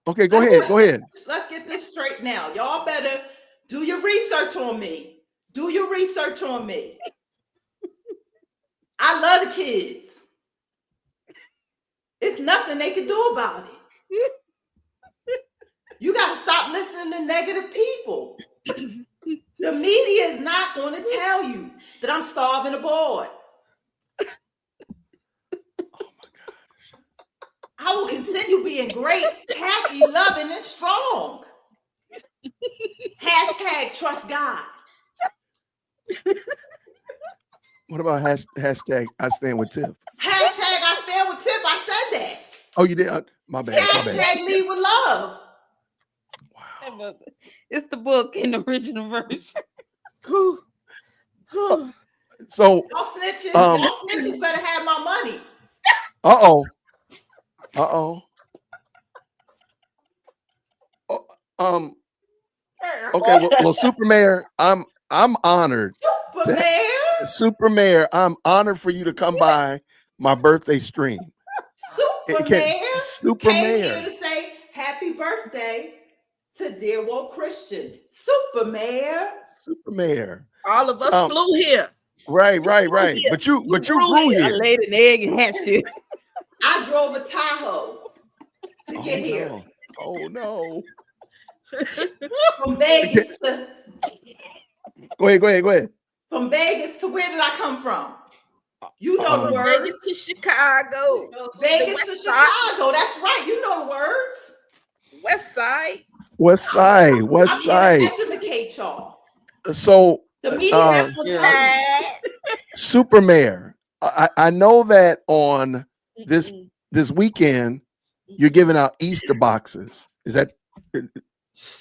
okay, go ahead. Let's get this straight now. Y'all better do your research on me. I love the kids. It's nothing they can do about it. You got to stop listening to negative people. The media is not going to tell you that I'm starving the board. I will continue being great, happy, loving, and strong. Hashtag trust God. What about hashtag I stand with Tiff? Hashtag I stand with Tiff. I said that. Oh, you did? My bad. Hashtag lead with love. Wow. It's the book in the original version. So y'all snitches better have my money. Okay, well, Super Mayor, I'm honored. Super Mayor, I'm honored for you to come by my birthday stream. Super Mayor came Mayor here to say happy birthday to dear woke Christian. Super Mayor. All of us flew here. Right. But you grew I here. laid an egg and hatched it. I drove a Tahoe to get here. No. Oh no. From Vegas to Go ahead. From Vegas to where did I come from? You know the words. Vegas to Chicago. Vegas to Chicago. That's right. You know the words. West Side. West Side. I'm here to educate y'all. So The media has to tell you. Super Mayor, I know that on this weekend you're giving out Easter boxes. Is that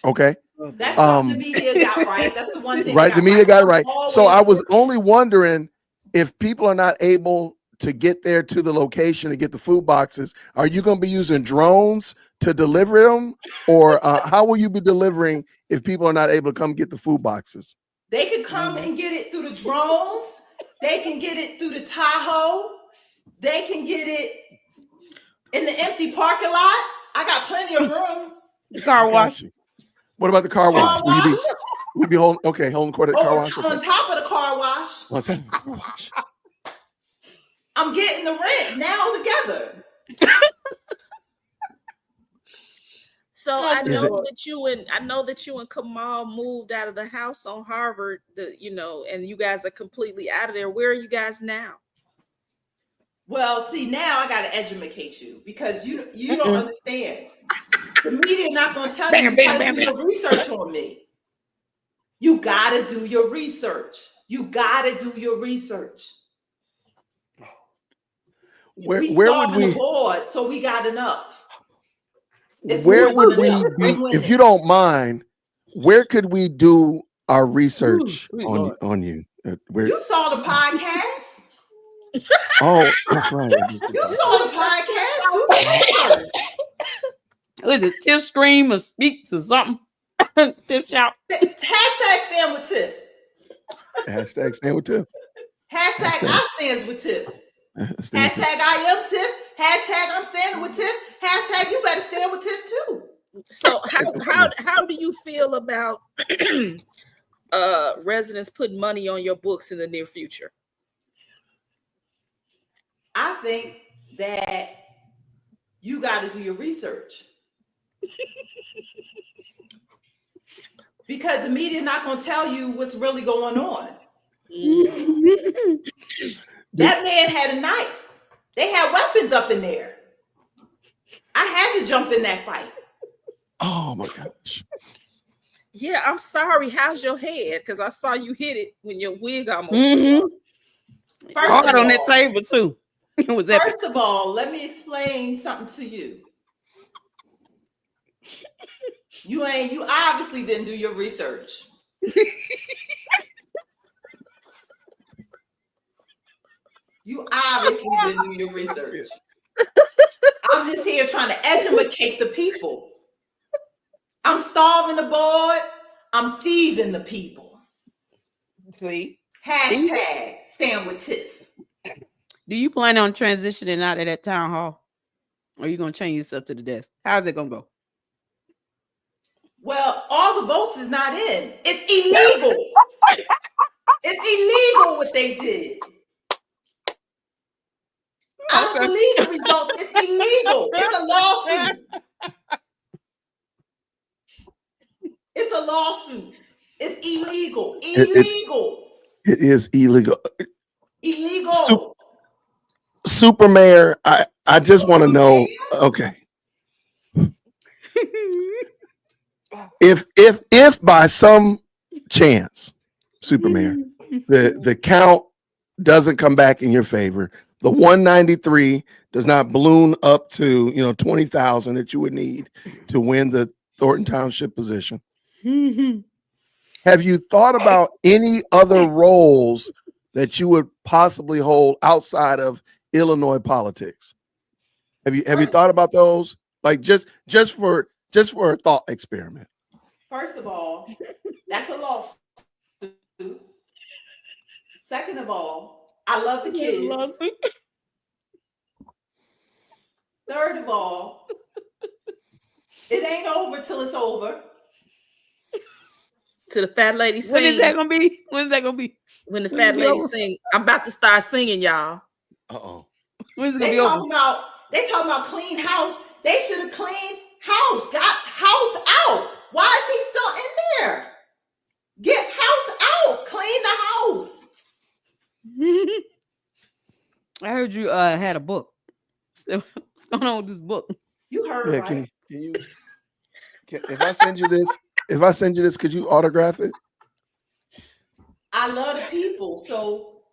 okay? That's what the media got right. That's the one thing. Right, the media got it right. So I was only wondering if people are not able to get there to the location to get the food boxes, are you going to be using drones to deliver them, or how will you be delivering if people are not able to come get the food boxes? They can come and get it through the drones. They can get it through the Tahoe. They can get it in the empty parking lot. I got plenty of room. Car wash. What about the car wash? Will you be holding court at the car wash? On top of the car wash. On top of the car wash. I'm getting the rent now together. So I know that you and Kamal moved out of the house on Harvard, and you guys are completely out of there. Where are you guys now? Well, see, now I got to educate you because you don't understand. The media not going to tell you. You got to do your research on me. You got to do your research. Where we would we? Board, so we got enough. Where would we be, if you don't mind? Where could we do our research on you? You saw the podcast. Oh, that's right. You saw the podcast. Do the research. Was it Tiff scream or speaks or something? Tiff shout. Hashtag stand with Tiff. Hashtag stand with Tiff. Hashtag I stands with Tiff. Hashtag I am Tiff. Hashtag I'm standing with Tiff. Hashtag you better stand with Tiff too. So how do you feel about residents putting money on your books in the near future? I think that you got to do your research. Because the media not going to tell you what's really going on. That man had a knife. They had weapons up in there. I had to jump in that fight. Oh my gosh. Yeah, I'm sorry. How's your head? Because I saw you hit it when your wig almost fell off. First of all, on that table too. It was first of all, let me explain something to you. You obviously didn't do your research. You obviously didn't do your research. I'm just here trying to educate the people. I'm starving the board. I'm thieving the people. See? Hashtag stand with Tiff. Do you plan on transitioning out of that town hall? Or are you going to change yourself to the desk? How's it going to go? Well, all the votes is not in. It's illegal. It's illegal what they did. I don't believe the results. It's illegal. It's a lawsuit. It's a lawsuit. It's illegal. Illegal. It is illegal. Illegal. Super Mayor, I just want to know. Okay. If by some chance, Super Mayor, the count doesn't come back in your favor, the 193 does not balloon up to 20,000 that you would need to win the Thornton Township position. Have you thought about any other roles that you would possibly hold outside of Illinois politics? Have you thought about those? Like just for a thought experiment. First of all, that's a lawsuit. Second of all, I love the kids. Third of all, it ain't over till it's over. To the fat lady scene. When is that gonna be? When's that gonna be? When the When's it fat be lady over? sing, I'm about to start singing, y'all. Uh-oh. When's it gonna They be over? talking about clean house. They should have cleaned house, got house out. Why is he still in there? Get house out, clean the house. I heard you had a book. So, what's going on with this book? You heard Yeah, right. if I send you this, could you autograph it? I love the people, so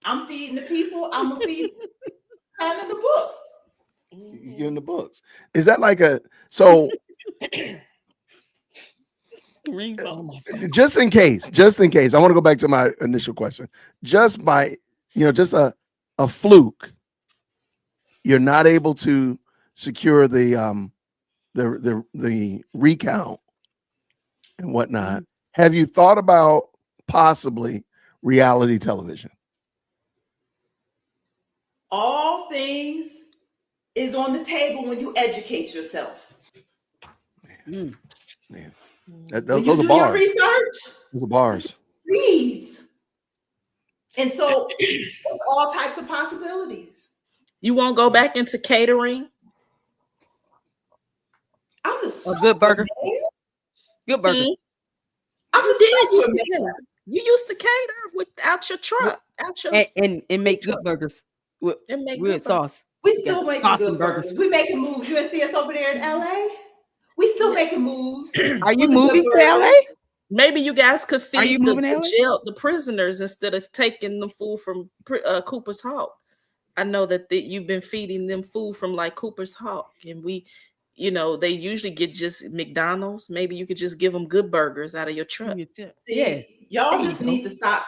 I'm feeding the people. I'm gonna feed kind of the books. You give them the books. Is that like a so? Just in case, I want to go back to my initial question. Just by just a fluke, you're not able to secure the recount and whatnot. Have you thought about possibly reality television? All things is on the table when you educate yourself. Man. When Those you are do bars. your research, Those are bars. reads. And so there's all types of possibilities. You won't go back into catering? I'm the A good burger. man. Good burger. I'm You the did used to Superman. cater. You used to cater without your truck, out your And make good burgers with and make good good sauce. We still Yeah, making sauce good and burgers. We making moves. You see us over there in LA? We still making moves. Are you with the moving good to LA? burgers. Maybe you guys could Are you feed moving to LA? the prisoners instead of taking the food from Cooper's Hawk. I know that you've been feeding them food from like Cooper's Hawk, and they usually get just McDonald's. Maybe you could just give them good burgers out of your truck. See, y'all There you just go. need to stop.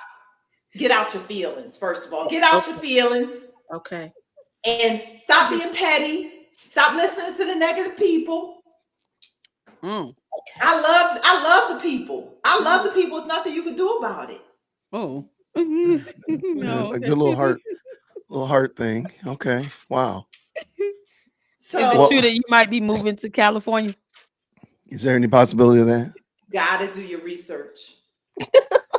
Get out your feelings, first of all. Get out your feelings. Okay. And stop being petty. Stop listening to the negative people. I love the people. I love the people. There's nothing you can do about it. Oh. No, a good little heart thing. Okay. Wow. So is it true that you might be moving to California? Is there any possibility of that? you gotta do your research.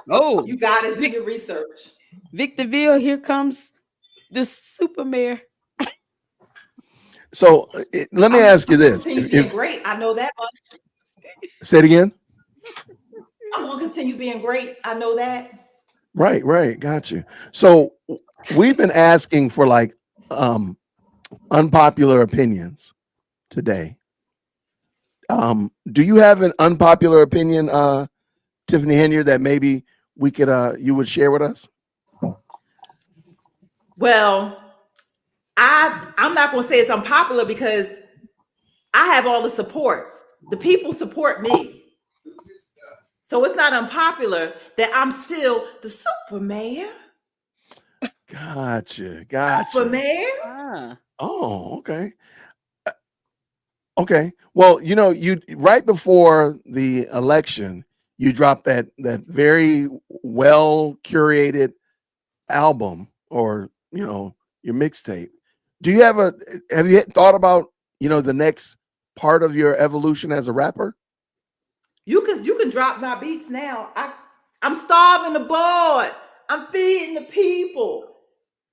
Oh, You gotta do your research. Victorville, here comes the super mayor. So let me ask you this. Continue being great. I know that much. Say it again. I'm gonna continue being great. I know that. Right. Got you. So we've been asking for like unpopular opinions today. Do you have an unpopular opinion, Tiffany Henyard, that maybe we could you would share with us? Well, I'm not gonna say it's unpopular because I have all the support. The people support me. So it's not unpopular that I'm still the Superman. Gotcha. Superman. Oh, okay. Okay. Well, you right before the election, you dropped that very well curated album, or your mixtape. Have you thought about the next part of your evolution as a rapper? You can drop my beats now. I'm starving the board. I'm feeding the people.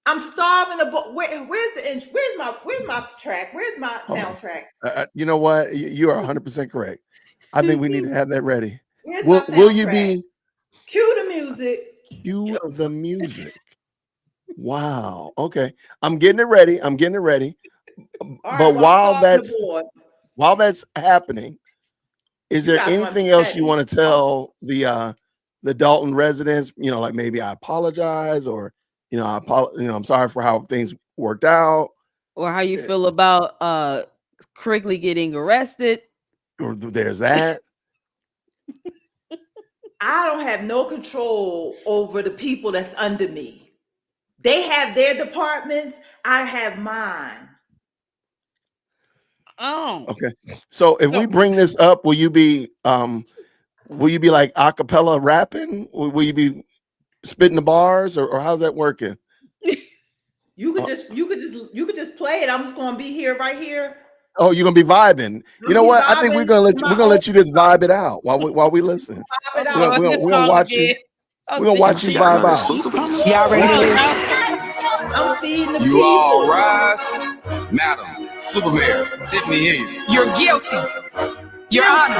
I'm starving the board. Where's the intro? Where's my track? Where's my soundtrack? You know what? You are 100% correct. I think we need to have that ready. Where's my Will you soundtrack? be Cue the music. cue the music? Wow. Okay. I'm getting it ready. All right, But well, I'm starving the board. while that's happening, is You there guys wanna anything be else petty. you want to tell the Dalton residents? Like maybe I apologize, or I'm sorry for how things worked out, Or how you feel about Crigley getting arrested? or there's that. I don't have no control over the people that's under me. They have their departments. I have mine. Oh, Okay. So if we bring this up, will you be like a cappella rapping? Will you be spitting the bars, or how's that working? You could just play it. I'm just gonna be here right here. Oh, you're gonna be vibing. You know what? I think we're gonna let you just vibe it out while we listen. Pop it We're out. gonna watch you. We're gonna watch you vibe out. Y'all ready? I'm feeding the people. You all rise, Madam Supermayor Tiffany Henyard. You're guilty. Your Honor.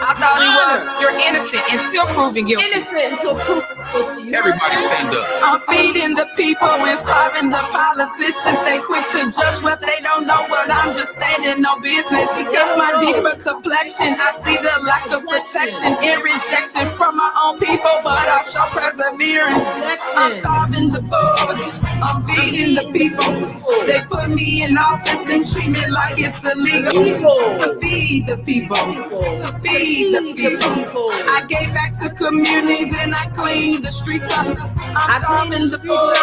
I thought he was. You're innocent until proven guilty. Innocent until proven guilty. Everybody stand up. I'm feeding the people and starving the politicians. They quick to judge what they don't know, but I'm just standing on business. Because my deeper complexion, I see the lack of protection and rejection from my own people, but I show perseverance. I'm starving the poor. I'm feeding the people. They put me in office and treat me like it's illegal to feed the people. To feed the people. I gave back to communities and I cleaned the streets up. I'm starving the poor.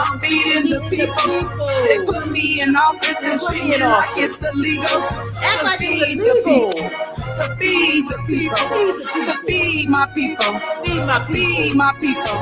I'm feeding the people. They put me in office and treat me like it's illegal to feed the people. To feed the people. To feed my people. Feed my people.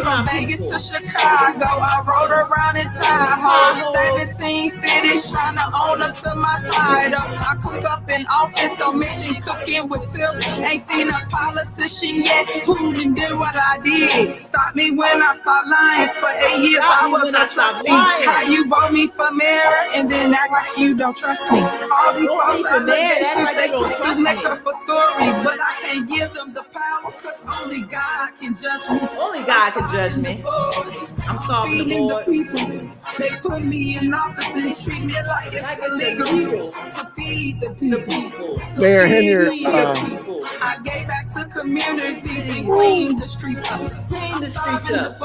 From Vegas to Chicago, I rode around in Tahoe. 17 cities trying to own up to my title. I cook up in office, don't mention cooking with Tip. Ain't seen a politician yet who didn't do what I did. Stop me when I start lying. For 8 years I was a trustee. How you vote me for mayor and then act like you don't trust me. All these false allegations, they quick to make up a story, but I can't give them the power because only God can judge me. Only God can judge me. I'm starving the board. They put me in office and treat me like it's illegal to feed the people. Mayor Henyard, I gave back to communities and cleaned the streets up. Clean the streets up.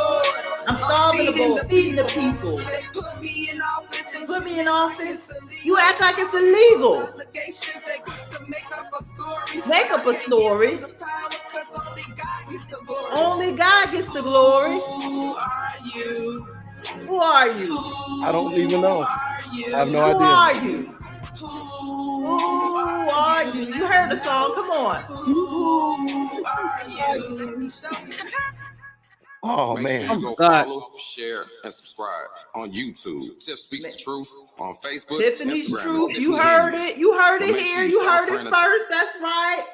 I'm starving the board, feeding the people. They put me in office. Put me in office. You act like it's illegal. Make up a story. Only God gets the glory. Who are you? Who are you? I don't even know. I have no idea. Who are you? Who are you? You heard the song. Come on. Who are you? Oh man. Make sure you go follow, share, and subscribe on YouTube. Tiff Speaks the Truth on Facebook. Tiffany's Instagram, Truth. Tiffany You heard Henyard. it. You heard it Make here. sure You tell heard a it friend first. That's right.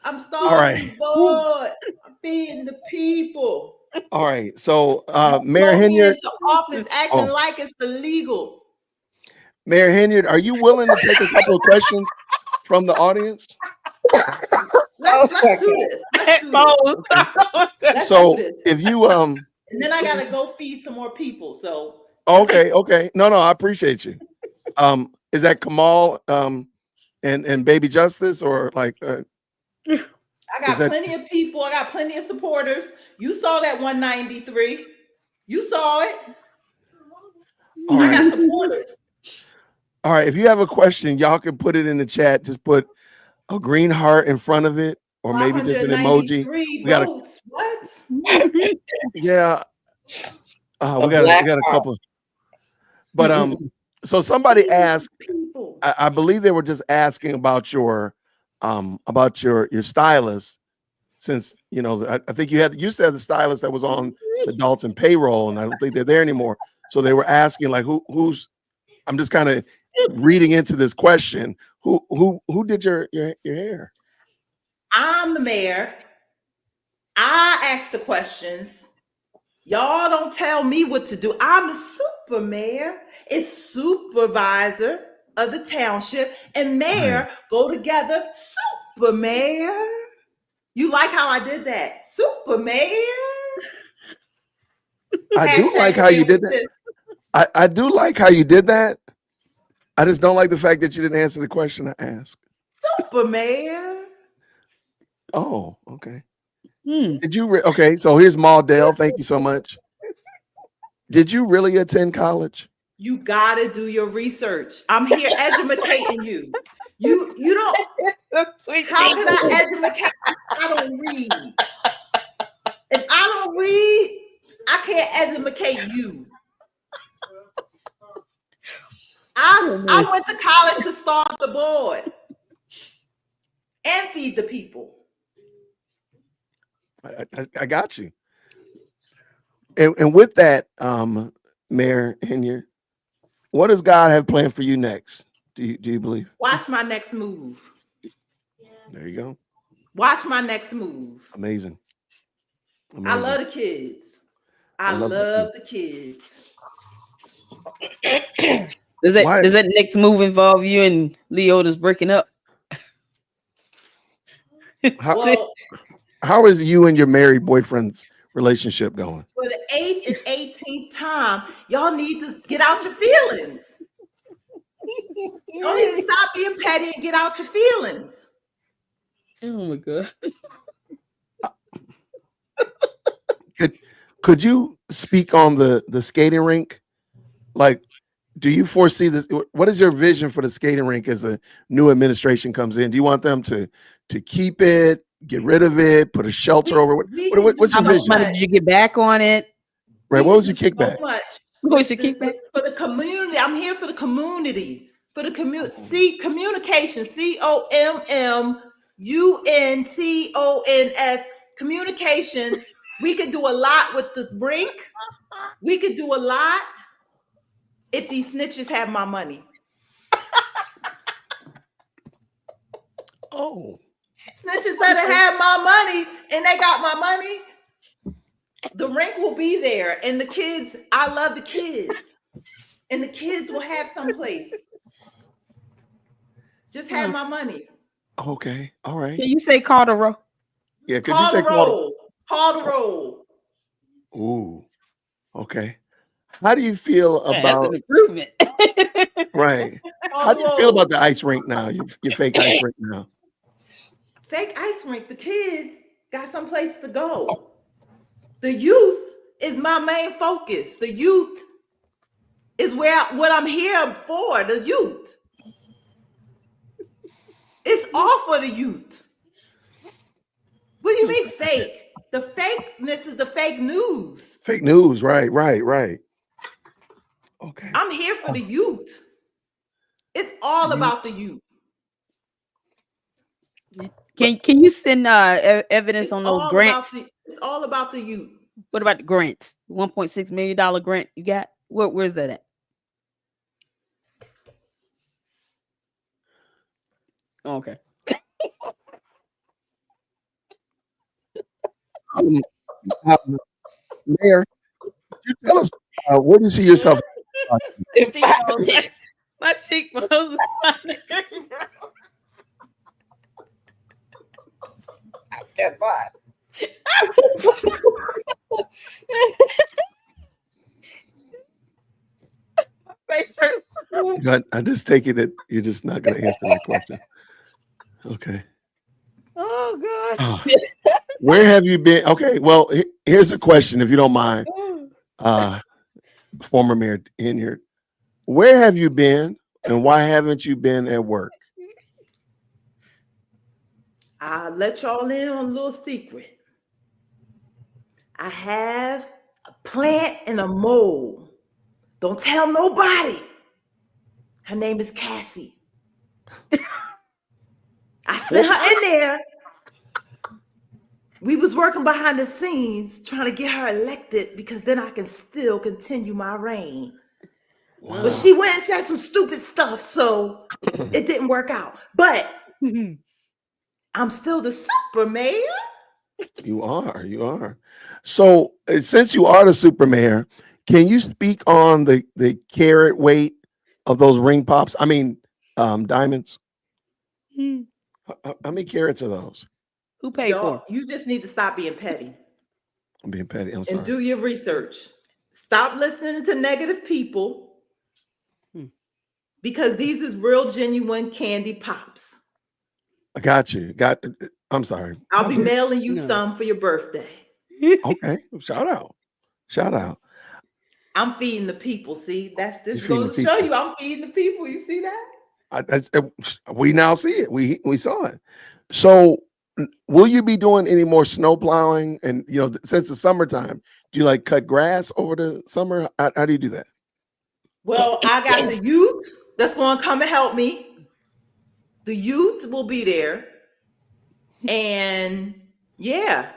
I'm starving All right. the board. I'm feeding the people. All right. So Mayor Henyard, into office acting like it's illegal. Mayor Henyard, are you willing to take a couple of questions from the audience? Let's do this. Let's do this. So if you and then I gotta go feed some more people. So okay. No, I appreciate you. Is that Kamal and Baby Justice or like I got plenty of people, I got plenty of supporters. You saw that 193. You saw it. I got supporters. All right, if you have a question, y'all can put it in the chat. Just put a green heart in front of it, or maybe just an emoji. We got what? Yeah. We got a couple. But so somebody asked, I believe they were just asking about your stylist, since I think you used to have the stylist that was on the Dalton payroll, and I don't think they're there anymore. So they were asking like who's I'm just kind of reading into this question. Who did your hair? I'm the mayor. I ask the questions. Y'all don't tell me what to do. I'm the super mayor. It's supervisor of the township and mayor go together. Super mayor. You like how I did that? Super mayor. I do like how you did that. I do like how you did that. I just don't like the fact that you didn't answer the question I asked. Super mayor. Oh, okay. Did you? Okay, so here's Maudell. Thank you so much. Did you really attend college? You gotta do your research. I'm here educating you. You don't. Sweet. How can I educate? I don't read. If I don't read, I can't educate you. I went to college to start the board and feed the people. I got you. And with that, Mayor Henyard, what does God have planned for you next? Do you believe? Watch my next move. There you go. Watch my next move. Amazing. Amazing. I love the kids. I love the kids. Does that next move involve you and Leota's breaking up? How is you and your married boyfriend's relationship going? For the 8th and 18th time, y'all need to get out your feelings. Y'all need to stop being petty and get out your feelings. Oh my God. Could you speak on the skating rink? Like, do you foresee this? What is your vision for the skating rink as a new administration comes in? Do you want them to keep it, get rid of it, put a shelter over it? What's your vision? How much did you get back on it? Right. What was your kickback? What was your kickback? For the community. I'm here for the community. For the community. See, communication. COMMUNTONS. Communications. We could do a lot with the rink. We could do a lot if these snitches have my money. Oh. Snitches better have my money, and they got my money. The rink will be there, and the kids, I love the kids, and the kids will have some place. Just have my money. Okay. All right. Can you say call the roll? Yeah. Could you say call the roll? Ooh. Okay. How do you feel about that's an improvement? Right. How do you feel about the ice rink now? Your fake ice rink now. Fake ice rink. The kids got someplace to go. The youth is my main focus. The youth is what I'm here for. The youth. It's all for the youth. What do you mean fake? The fakeness is the fake news. Fake news. Right. Okay. I'm here for the youth. It's all about the youth. Can you send evidence on those grants? It's all about the youth. What about the grants? $1.6 million grant you got? Where's that at? Okay. Mayor, could you tell us where do you see yourself? My cheekbones. I cannot. I just take it that you're just not going to answer that question. Okay. Oh God. Where have you been? Okay. Well, here's a question, if you don't mind. Former Mayor Henyard, where have you been, and why haven't you been at work? I'll let y'all in on a little secret. I have a plant and a mole. Don't tell nobody. Her name is Cassie. I sent her in there. We was working behind the scenes trying to get her elected because then I can still continue my reign. Wow. But she went and said some stupid stuff, so it didn't work out. But I'm still the super mayor. You are. So since you are the super mayor, can you speak on the carat weight of those ring pops? I mean, diamonds. How many carats are those? Who paid for? You just need to stop being petty. I'm being petty. I'm sorry. And do your research. Stop listening to negative people because these is real, genuine candy pops. I got you. I'm sorry. I'll be mailing you some for your birthday. Okay. Shout out. I'm feeding the people. See, this goes to show you I'm feeding the people. You see that? We now see it. We saw it. So will you be doing any more snow plowing? And since it's summertime, do you cut grass over the summer? How do you do that? Well, I got the youth that's going to come and help me. The youth will be there. And yeah,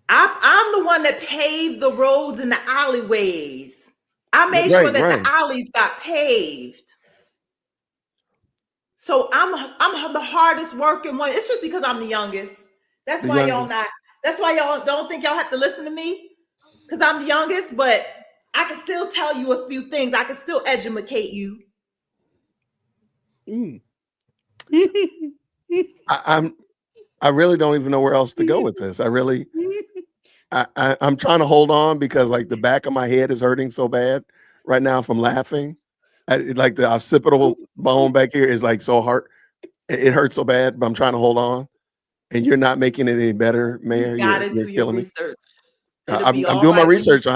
I'm the one that paved the roads and the alleyways. I made sure that the alleys got paved. So I'm the hardest working one. It's just because I'm the youngest. That's why y'all not That's why y'all don't think y'all have to listen to me, because I'm the youngest, but I can still tell you a few things. I can still educate you. I really don't even know where else to go with this. I'm trying to hold on because like the back of my head is hurting so bad right now from laughing. Like the occipital bone back here is like so hard. It hurts so bad, but I'm trying to hold on. And you're not making it any better, Mayor. You gotta You're do your killing me. research. I'm doing my research on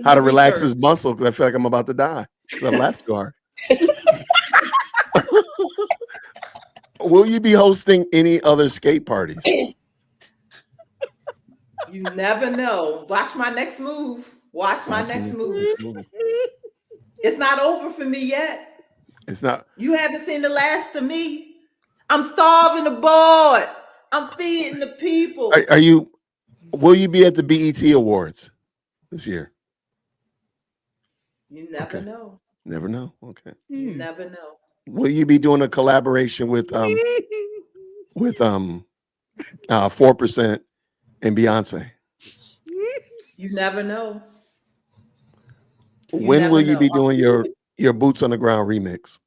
how to relax this muscle because I feel like I'm about to die because I laughed too hard. Will you be hosting any other skate parties? You never know. Watch my next move. Watch my next move. It's not over for me yet. It's not. You haven't seen the last of me. I'm starving the board. I'm feeding the people. Will you be at the BET Awards this year? You never know. Never know. Okay. You never know. Will you be doing a collaboration with 4% and Beyonce? You never know. When will you be doing your Boots on the Ground remix?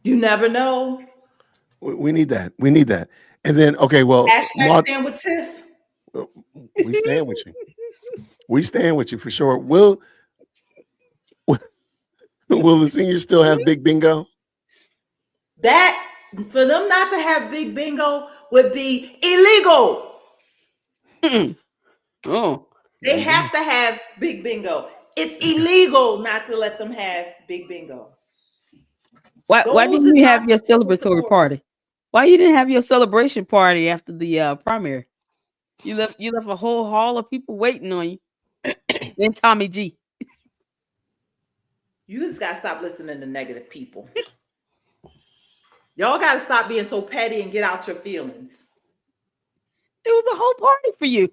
You never know. We need that. We need that. And then, okay, well, hashtag stand with Tiff. We stand with you. We stand with you for sure. Will the seniors still have big bingo? That for them not to have big bingo would be illegal. Oh, they have to have big bingo. It's illegal not to let them have big bingo. Why didn't you have your celebratory party? Why you didn't have your celebration party after the primary? You left a whole hall of people waiting on you. Then Tommy G. You just gotta stop listening to negative people. Y'all gotta stop being so petty and get out your feelings. It was a whole party for you.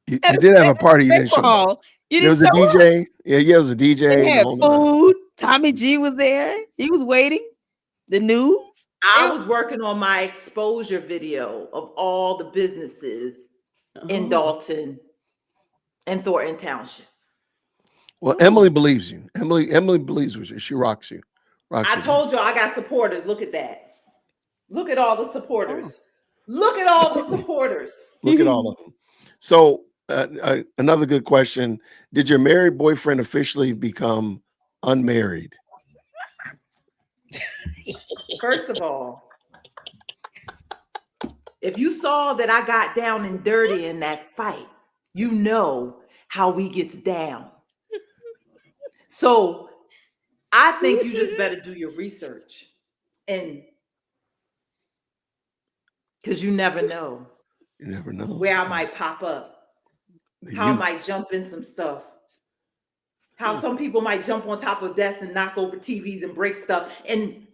You did have a party. You didn't show up. There was a DJ. Yeah, it was a DJ. They had food. Tommy G was there. He was waiting. The news. I was working on my exposure video of all the businesses in Dalton and Thornton Township. Well, Emily believes you. Emily believes you. She rocks you. I told you I got supporters. Look at that. Look at all the supporters. Look at all the supporters. Look at all of them. So another good question. Did your married boyfriend officially become unmarried? First of all, if you saw that I got down and dirty in that fight, you know how we gets down. So I think you just better do your research, and because you never know. You never know where I might pop up, how I might jump in some stuff, how some people might jump on top of desks and knock over TVs and break stuff, and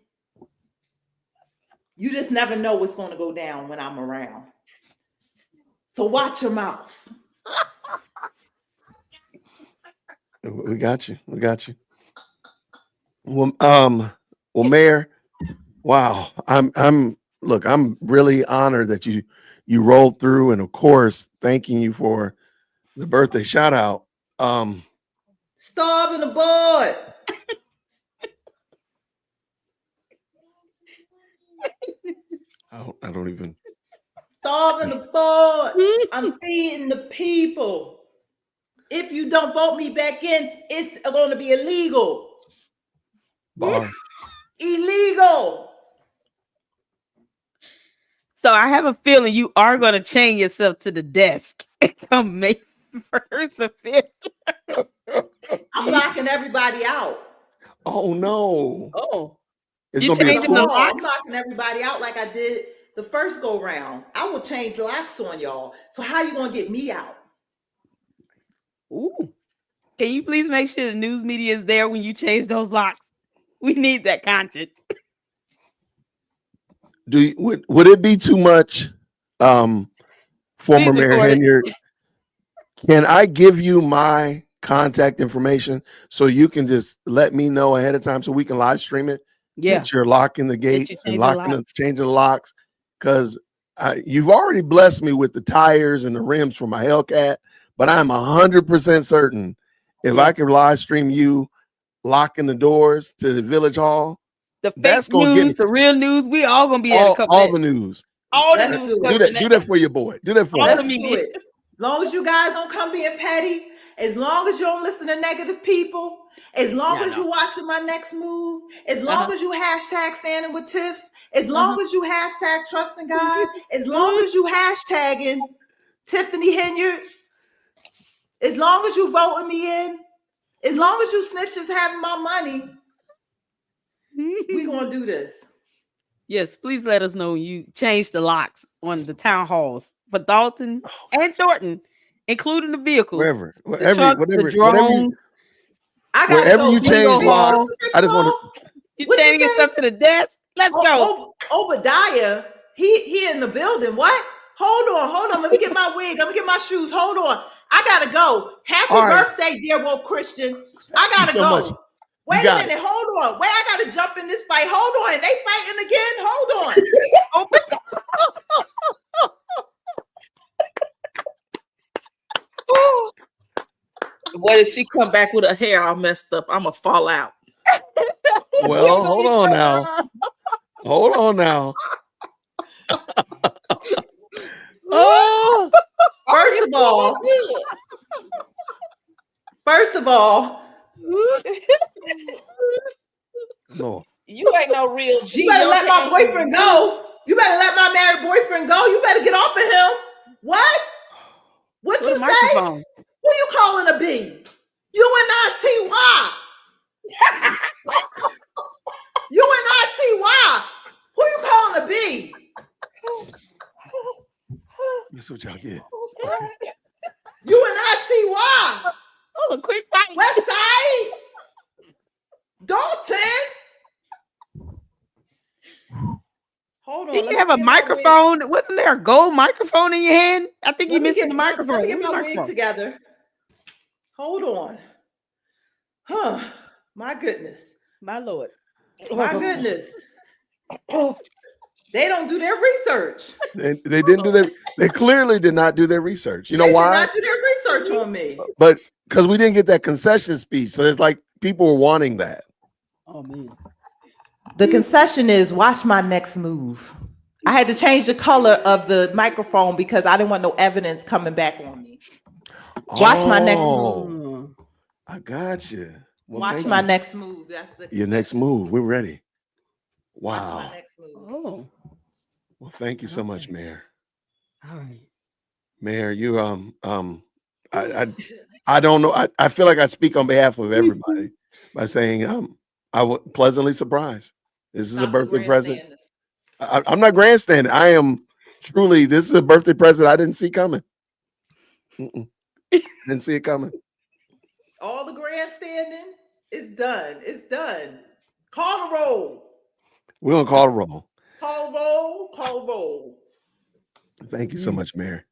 you just never know what's going to go down when I'm around. So watch your mouth. We got you. We got you. Well, Mayor, wow. I'm really honored that you rolled through, and of course, thanking you for the birthday shout out. Starving the board. I don't even. Starving the board. I'm feeding the people. If you don't vote me back in, it's going to be illegal. Bar. Illegal. So I have a feeling you are going to chain yourself to the desk come May 1st or 5th. I'm knocking everybody out. Oh no. Oh. It's going to be a cool. I'm knocking everybody out like I did the first go round. I will change locks on y'all. So how you going to get me out? Ooh. Can you please make sure the news media is there when you change those locks? We need that content. Would it be too much, former Mayor Henyard? Can I give you my contact information so you can just let me know ahead of time so we can live stream it? Yeah, that you're locking the gates and changing the locks, because you've already blessed me with the tires and the rims for my Hellcat, but I'm 100% certain if I could live stream you locking the doors to the village hall, the that's fake gonna news, get me the real news, we all gonna be able to cover all the news. All the Let's news. Do that for your boy. Do that for Let's me. do it. As long as you guys don't come being petty, as long as you don't listen to negative people, as long as you're watching my next move, as long as you hashtag standing with Tiff, as long as you hashtag trusting God, as long as you hashtagging Tiffany Henyard, as long as you voting me in, as long as you snitches having my money, we gonna do this. Yes, please let us know you changed the locks on the town halls for Dalton and Thornton, including the vehicles, Wherever, the trucks, the drones. Wherever you change locks, I just want to. You changing us up to the desk? Let's go. Obadiah, he in the building. What? Hold on. Let me get my wig. Let me get my shoes. Hold on. I gotta go. Happy birthday, dear woke Christian. I gotta go. Wait a minute. Hold on. Wait, I gotta jump in this fight. Hold on. They fighting again. Hold on. What if she come back with her hair all messed up? I'm gonna fall out. Well, hold on now. Hold on now. Oh, first of all, no. You ain't no real G. You better let my boyfriend go. You better let my married boyfriend go. You better get off of him. What? What you say? Who you calling a B? UNITY. UNITY. Who you calling a B? That's what y'all get. Okay. UNITY. Oh, a quick fight. West Side. Dalton. Hold on. Did you have a microphone? Wasn't there a gold microphone in your hand? I think you're missing the microphone. Let me get my wig together. Hold on. Huh. My goodness. My Lord. My goodness. They don't do their research. They didn't do their. They clearly did not do their research. You know why? They did not do their research on me. But because we didn't get that concession speech, so it's like people were wanting that. Oh man. The concession is watch my next move. I had to change the color of the microphone because I didn't want no evidence coming back on me. Watch my next move. I got you. Well, watch my next move. That's your next move. We're ready. Wow. Watch my next move. Oh. Well, thank you so much, Mayor. All right. Mayor, you I don't know. I feel like I speak on behalf of everybody by saying I was pleasantly surprised. This is a birthday present. I'm not grandstanding. I am truly. This is a birthday present I didn't see coming. Didn't see it coming. All the grandstanding is done. It's done. Call the roll. We're gonna call a roll. Call roll. Call roll. Thank you so much, Mayor.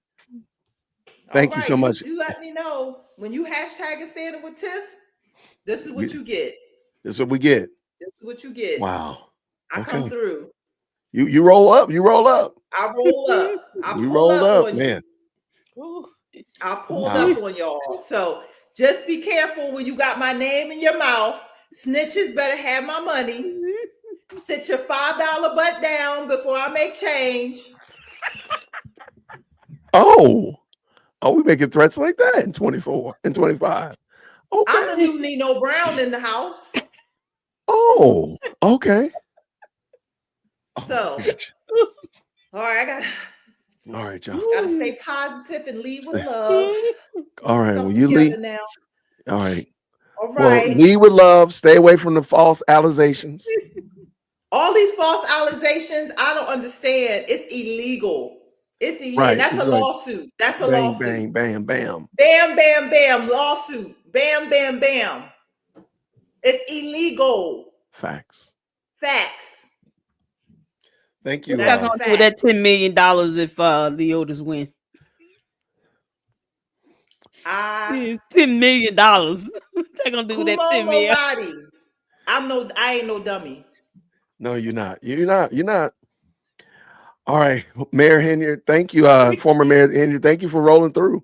Thank you so much. You let me know when you hashtag and standing with Tiff. This is what you get. This is what we get. This is what you get. Wow. I come through. You roll up. You roll up. I roll up. You rolled up, man. I pulled up on y'all. So just be careful when you got my name in your mouth. Snitches better have my money. Sit your $5 butt down before I make change. Oh, we making threats like that in 24 and 25. Okay. I'm the new Nino Brown in the house. Oh, okay. So, all right, all right, y'all. Gotta stay positive and lead with love. All right, well, you lead now. All right. All right. Well, lead with love. Stay away from the false allegations. All these false allegations, I don't understand. It's illegal. It's illegal. Right. That's it's a like lawsuit. That's a bang, lawsuit. bang, bam, bam. Bam, bam, bam. Lawsuit. Bam, bam, bam. It's illegal. Facts. Thank you. What y'all gonna do with that $10 million if the Otis win? It's $10 million. What y'all gonna do with that $10 million? I ain't no dummy. No, you're not. You're not. All right, Mayor Henyard, thank you, former Mayor Henyard, thank you for rolling through.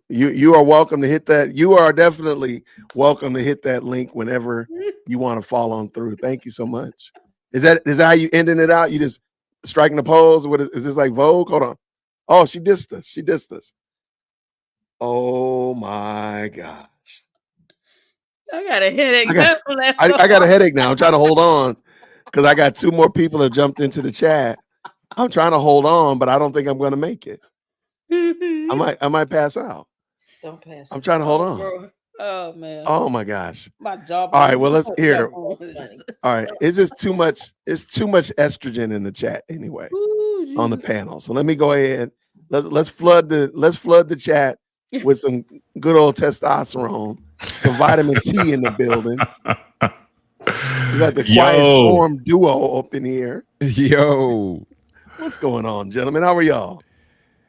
You are welcome to hit that. You are definitely welcome to hit that link whenever you want to follow on through. Thank you so much. Is that how you ending it out? You just striking the pose? What is this, like Vogue? Hold on. Oh, she dissed us. She dissed us. Oh my gosh. I got a headache. I got a headache now. I'm trying to hold on because I got 2 more people that jumped into the chat. I'm trying to hold on, but I don't think I'm going to make it. I might pass out. Don't pass. I'm trying to hold on. Bro. Oh man. Oh my gosh. My jaw. All right, well, let's hear. All right, it's just too much. It's too much estrogen in the chat anyway. Ooh, on the panel. So let me go ahead. Let's flood the chat with some good old testosterone, some vitamin T in the building. We got the Quiet Storm duo up in here. Yo, what's going on, gentlemen? How are y'all?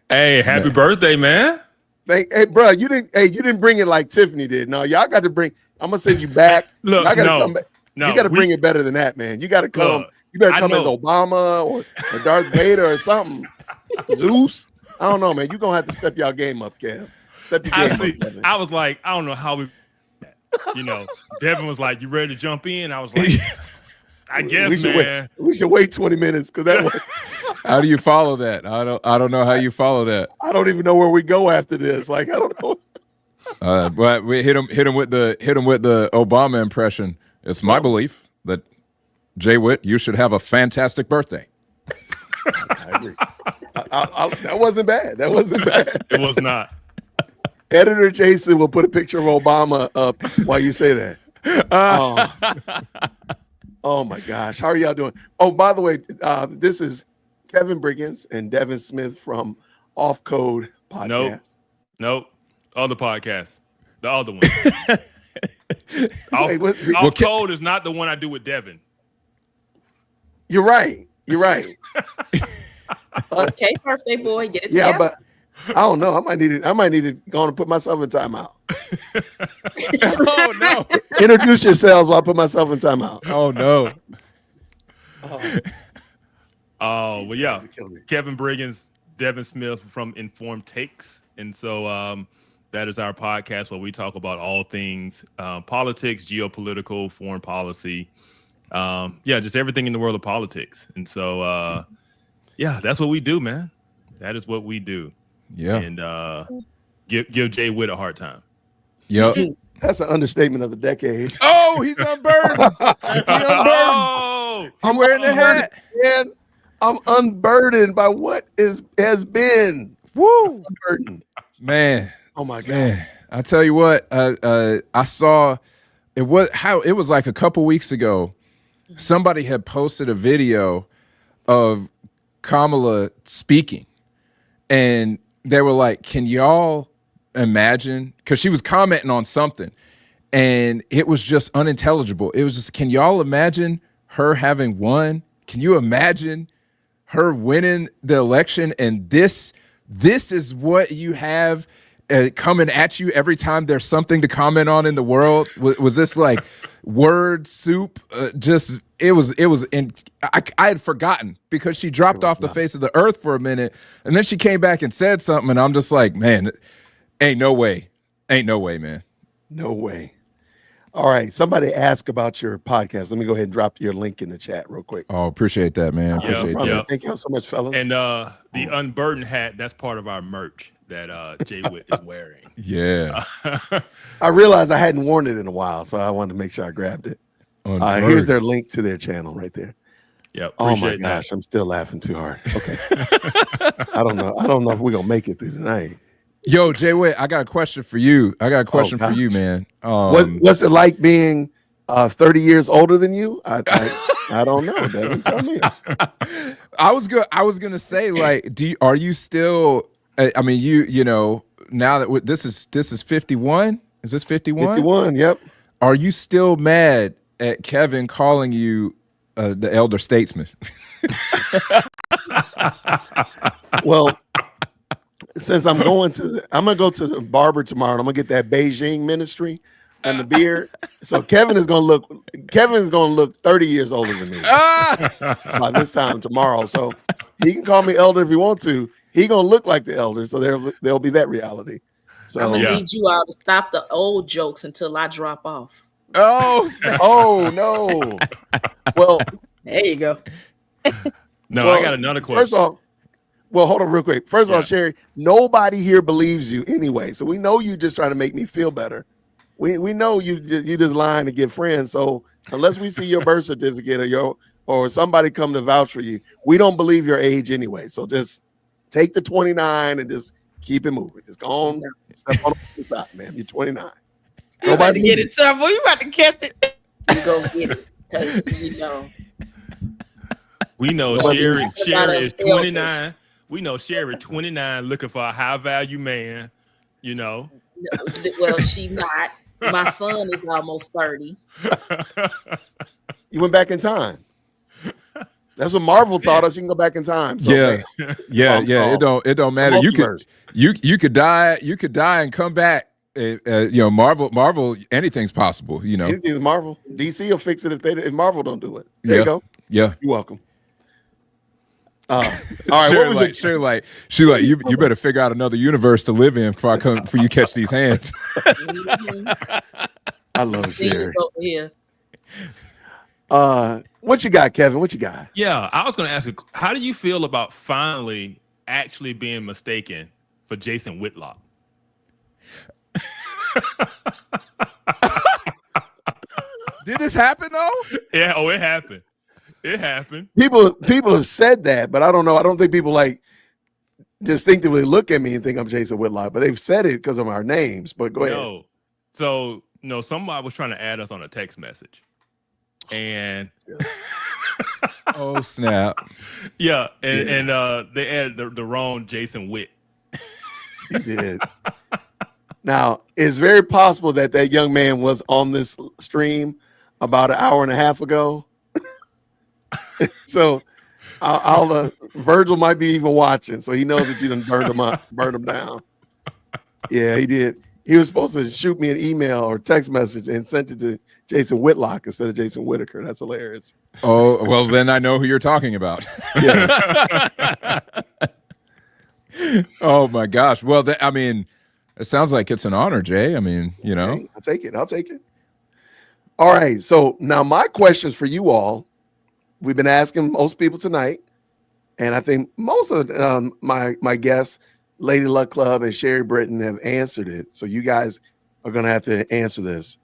Hey, happy birthday, man! Hey, bro, you didn't bring it like Tiffany did. No, y'all got to bring. I'm gonna send you back. Look, y'all gotta come back. No, you got to bring it better than that, man. You got to come. You better come as Obama or Darth Vader or something. Zeus. I don't know, man. You're gonna have to step y'all game up, Kev. Step your game up, Kevin. I was like, I don't know how we. Devin was like, "You ready to jump in?" I was like, "I guess, man." We should wait 20 minutes because that was. How do you follow that? I don't know how you follow that. I don't even know where we go after this. Like, I don't know. But we hit him with the Obama impression. It's my belief that Jay Witt, you should have a fantastic birthday. I agree. That wasn't bad. That wasn't bad. It was not. Editor Jason will put a picture of Obama up while you say that. Oh my gosh. How are y'all doing? Oh, by the way, this is Kevin Briggins and Devin Smith from Off Code Podcast. Nope. Other podcast. The other one. Off Code is not the one I do with Devin. You're right. Okay, birthday boy, get it together. Yeah, but I don't know. I might need to go on and put myself in timeout. Oh no. Introduce yourselves while I put myself in timeout. Oh no. Well, yeah. Kevin Briggins, Devin Smith from Informed Takes. And so that is our podcast where we talk about all things politics, geopolitical, foreign policy. Just everything in the world of politics. And so that's what we do, man. That is what we do. Yeah. And give Jay Witt a hard time. Yep. That's an understatement of the decade. Oh, he's unburdened. I'm wearing the hat. Man, I'm unburdened by what has been. Woo. Unburdened. Man. Oh my God. Man. I tell you what, I saw it was like a couple weeks ago. Somebody had posted a video of Kamala speaking, and they were like, can y'all imagine? Because she was commenting on something, and it was just unintelligible. It was just, can y'all imagine her having won? Can you imagine her winning the election? And this is what you have coming at you every time there's something to comment on in the world. Was this like word soup? I had forgotten because she dropped off the face of the earth for a minute, and then she came back and said something, and I'm just like, man, ain't no way, man. No way. All right, somebody asked about your podcast. Let me go ahead and drop your link in the chat real quick. Oh, appreciate that, man. Appreciate that. Thank y'all so much, fellas. And the unburdened hat, that's part of our merch that Jay Witt is wearing. Yeah. I realized I hadn't worn it in a while, so I wanted to make sure I grabbed it. Here's their link to their channel right there. Yeah. Oh my gosh, I'm still laughing too hard. Okay. I don't know if we're gonna make it through tonight. Yo, Jay Witt, I got a question for you. For you, man. What's it like being 30 years older than you? I don't know, Devin. Tell me. I was gonna say, like, are you still? I mean, you know, now that this is 51. Is this 51? 51. Yep. Are you still mad at Kevin calling you the elder statesman? Well, since I'm gonna go to the barber tomorrow, and I'm gonna get that Beijing ministry. and the beard. So Kevin is gonna look 30 years older than me by this time tomorrow. So he can call me elder if he wants to. He gonna look like the elder, so there'll be that reality. So I'm gonna need you all to stop the old jokes until I drop off. Oh no. Well, there you go. No, I got another question. First off, well, hold on real quick. First of all, Sherry, nobody here believes you anyway. So we know you just trying to make me feel better. We know you just lying to get friends. So unless we see your birth certificate or somebody come to vouch for you, we don't believe your age anyway. So just take the 29 and just keep it moving. Just go on, step on the side, man. You're 29. You about to get in trouble. You about to catch it. You go get it because you know. We know Sherry is 29. We know Sherry 29 looking for a high value man. You know. Well, she not. My son is almost 30. You went back in time. That's what Marvel taught us. You can go back in time. So yeah. It don't matter. You could die and come back. Marvel, anything's possible. You know, anything's Marvel. DC will fix it if Marvel don't do it. There you go. Yeah, you're welcome. All right, Sure, you better figure out another universe to live in before you catch these hands. I love Sherry. Over here. What you got, Kevin? What you got? Yeah, I was going to ask you, how do you feel about finally actually being mistaken for Jason Whitlock? Did this happen though? Yeah. Oh, it happened. It happened. People have said that, but I don't know. I don't think people like distinctively look at me and think I'm Jason Whitlock, but they've said it because of our names. But go ahead. No. So somebody was trying to add us on a text message, and oh snap! Yeah, and they added the wrong Jason Witt. He did. Now, it's very possible that young man was on this stream about an hour and a half ago. So I'll Virgil might be even watching, so he knows that you done burned him down. Yeah, he did. He was supposed to shoot me an email or text message and sent it to Jason Whitlock instead of Jason Whitaker. That's hilarious. Oh, well, then I know who you're talking about. Yeah. Oh my gosh. Well, I mean, it sounds like it's an honor, Jay. I mean, you know. Okay, I'll take it. All right. So now my questions for you all, we've been asking most people tonight, and I think most of my guests, Lady Luck Club and Sherry Britton, have answered it. So you guys are going to have to answer this.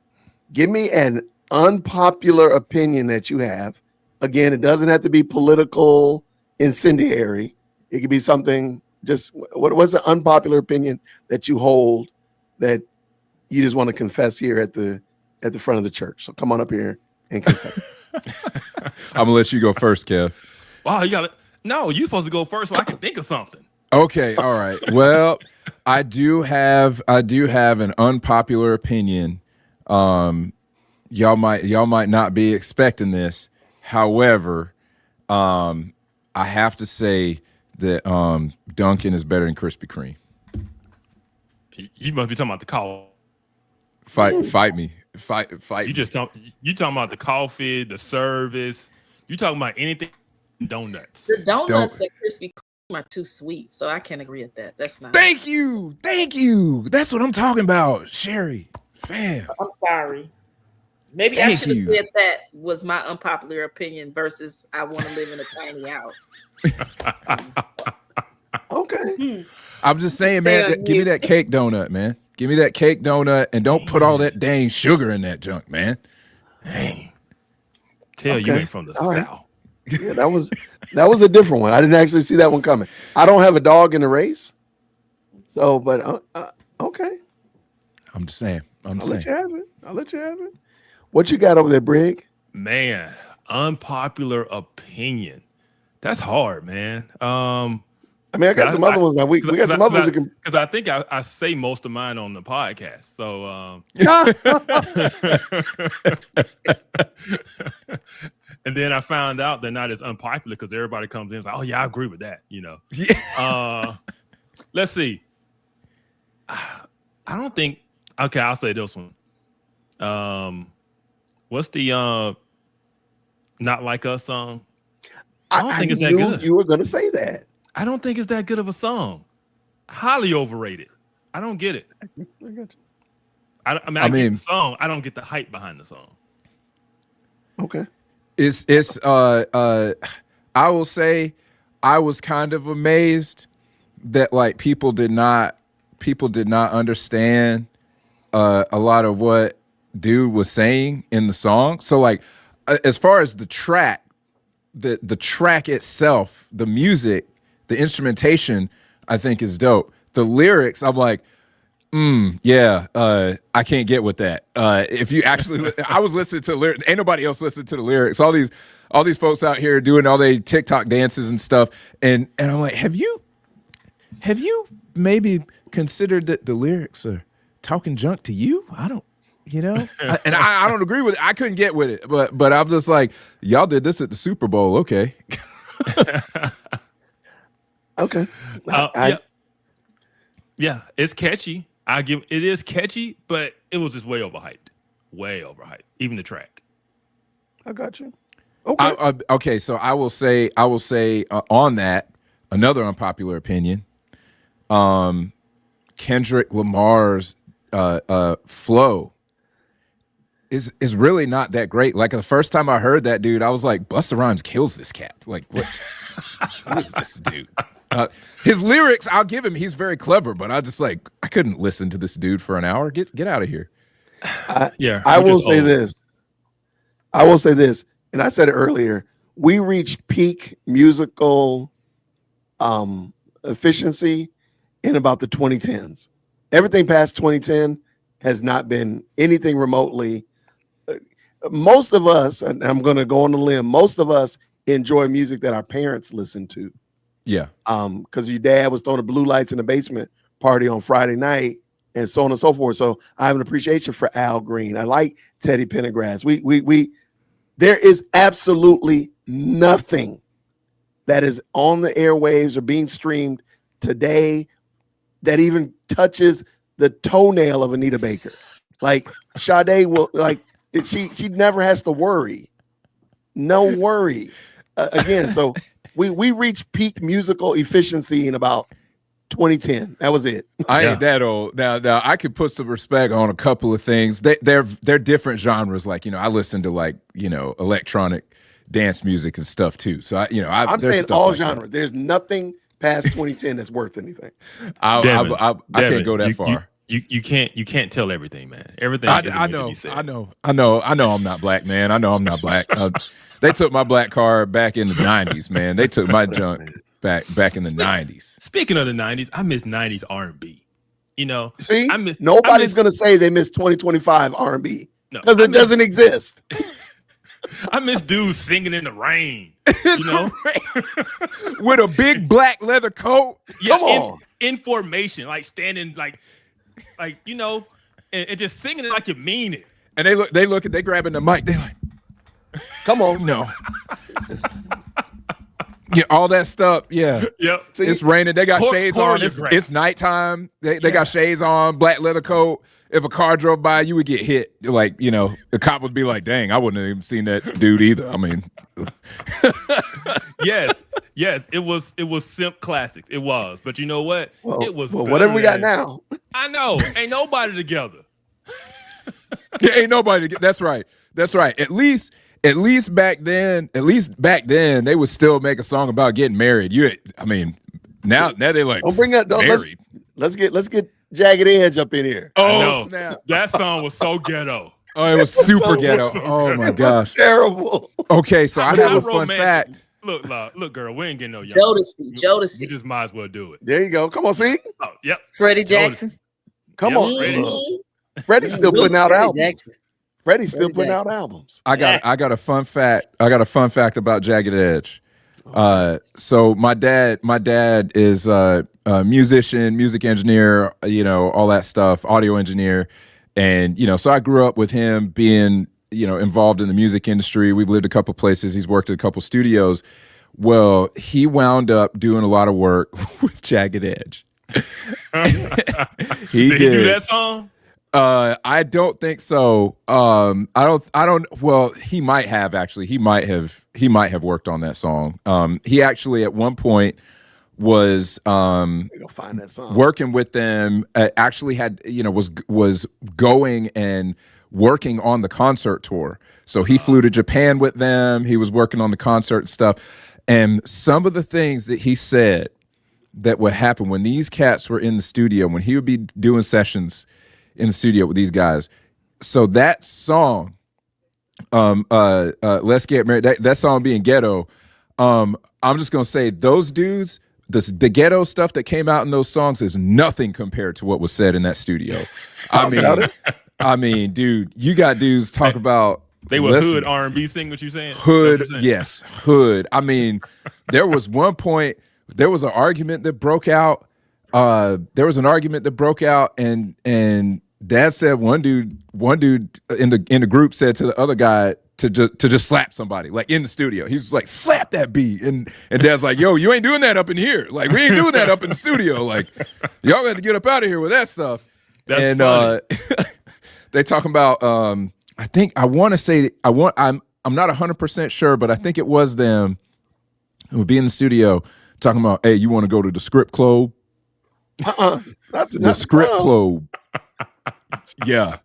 Give me an unpopular opinion that you have. Again, it doesn't have to be political, incendiary. It could be something. Just what's an unpopular opinion that you hold that you just want to confess here at the front of the church? So come on up here and confess. I'm gonna let you go first, Kev. Wow, you're supposed to go first so I can think of something. Okay, all right. Well, I do have an unpopular opinion. Y'all might not be expecting this. However, I have to say that Dunkin' is better than Krispy Kreme. You must be talking about the coffee. Fight me. You talking about the coffee, the service. You talking about anything donuts. The donuts at Krispy Kreme are too sweet, so I can't agree with that. That's not. Thank you. That's what I'm talking about, Sherry. Fam. I'm sorry. Maybe I should have said that was my unpopular opinion versus I want to live in a tiny house. Okay. I'm just saying, man, give me that cake donut, man. Give me that cake donut and don't put all that dang sugar in that junk, man. Dang. You ain't from the South. Right. Yeah, that was a different one. I didn't actually see that one coming. I don't have a dog in the race. So, but okay. I'm just saying. I'll let you have it. What you got over there, Brig? Man, unpopular opinion. That's hard, man. I mean, I got some other ones. We got some others you can. Because I think I say most of mine on the podcast. So, and then I found out they're not as unpopular because everybody comes in and like, oh yeah, I agree with that. You know. Yeah. Let's see. I don't think. Okay, I'll say this one. What's the Not Like Us song? I don't think it's that knew good. You were gonna say that. I don't think it's that good of a song. Highly overrated. I don't get it. I got you. I mean, get the song. I don't get the hype behind the song. Okay. It's I will say I was kind of amazed that like people did not understand a lot of what dude was saying in the song. So like as far as the track, the track itself, the music, the instrumentation, I think is dope. The lyrics, I'm like, yeah, I can't get with that. If you actually, I was listening to the lyrics. Ain't nobody else listening to the lyrics. All these folks out here doing all their TikTok dances and stuff. And I'm like, have you maybe considered that the lyrics are talking junk to you? I don't, I don't agree with it. I couldn't get with it, but I'm just like, y'all did this at the Super Bowl. Okay. Okay. Yeah, it's catchy. It is catchy, but it was just way overhyped. Way overhyped. Even the track. I got you. Okay. Okay, so I will say on that, another unpopular opinion. Kendrick Lamar's flow is really not that great. Like the first time I heard that dude, I was like, Busta Rhymes kills this cat. Like what is this dude? His lyrics, I'll give him, he's very clever, but I couldn't listen to this dude for an hour. Get out of here. I will say this, and I said it earlier. We reached peak musical efficiency in about the 2010s. Everything past 2010 has not been anything remotely. Most of us, and I'm going to go on a limb, most of us enjoy music that our parents listen to. Yeah. Because your dad was throwing the blue lights in the basement party on Friday night and so on and so forth. So I have an appreciation for Al Green. I like Teddy Pendergrass. There is absolutely nothing that is on the airwaves or being streamed today that even touches the toenail of Anita Baker. Like Sade will, like she never has to worry. No worry. Again, so we reached peak musical efficiency in about 2010. That was it. I ain't that old. Now I could put some respect on a couple of things. They're different genres. Like, I listen to like, electronic dance music and stuff too. So I'm saying all genres. There's nothing past 2010 that's worth anything. I can't go that far. You can't tell everything, man. Everything. I know. I'm not black, man. I know I'm not black. They took my black card back in the 90s, man. They took my junk back in the 90s. Speaking of the 90s, I miss 90s R&B. See, nobody's going to say they miss 2025 R&B because it doesn't exist. I miss dudes singing in the rain, with a big black leather coat. Yeah, come on, in formation, like standing, like and just singing it like you mean it. And they grabbing the mic. They like, come on, no. Yeah, all that stuff. Yeah. Yep. See, it's raining. They got shades on. It's nighttime. They got shades on, black leather coat. If a car drove by, you would get hit. Like, the cop would be like, dang, I wouldn't have even seen that dude either. I mean. Yes. It was simp classics. It was. But you know what? Well, it was whatever we got now. I know. Ain't nobody together. Yeah, ain't nobody together. That's right. At least back then, they would still make a song about getting married. Now they like don't bring that. Married. Let's get Jagged Edge up in here. Oh snap! That song was so ghetto. Oh, it was super ghetto. Oh my gosh, terrible. Okay, so I have a fun fact. Look, girl, we ain't getting no young. Jodeci. We just might as well do it. There you go. Come on, see. Oh, yep. Freddie Jackson. Come on. Freddie's still putting out albums. Freddie's still putting out albums. I got a fun fact. I got a fun fact about Jagged Edge. So my dad is a musician, music engineer, all that stuff, audio engineer. And, so I grew up with him being, involved in the music industry. We've lived a couple places. He's worked at a couple studios. Well, he wound up doing a lot of work with Jagged Edge. Did he do that song? I don't think so. I don't. Well, he might have actually. He might have worked on that song. He actually at one point was Find that song. working with them. Actually had was going and working on the concert tour. So he flew to Japan with them. He was working on the concert and stuff. And some of the things that he said that would happen when these cats were in the studio, when he would be doing sessions in the studio with these guys. So that song, Let's Get Married, that song being ghetto, I'm just gonna say those dudes, the ghetto stuff that came out in those songs is nothing compared to what was said in that studio. I mean, dude, you got dudes talk about they were hood R&B singing. What you saying? Hood, yes, hood. I mean, there was one point, there was an argument that broke out. And Dad said one dude in the group said to the other guy to just slap somebody, like in the studio. He was like, slap that beat. And Dad's like, yo, you ain't doing that up in here. Like, we ain't doing that up in the studio. Like, y'all got to get up out of here with that stuff. That's funny. They talking about I think I want to say I'm not 100% sure, but I think it was them who would be in the studio talking about, hey, you want to go to the script club? The script club. Yeah.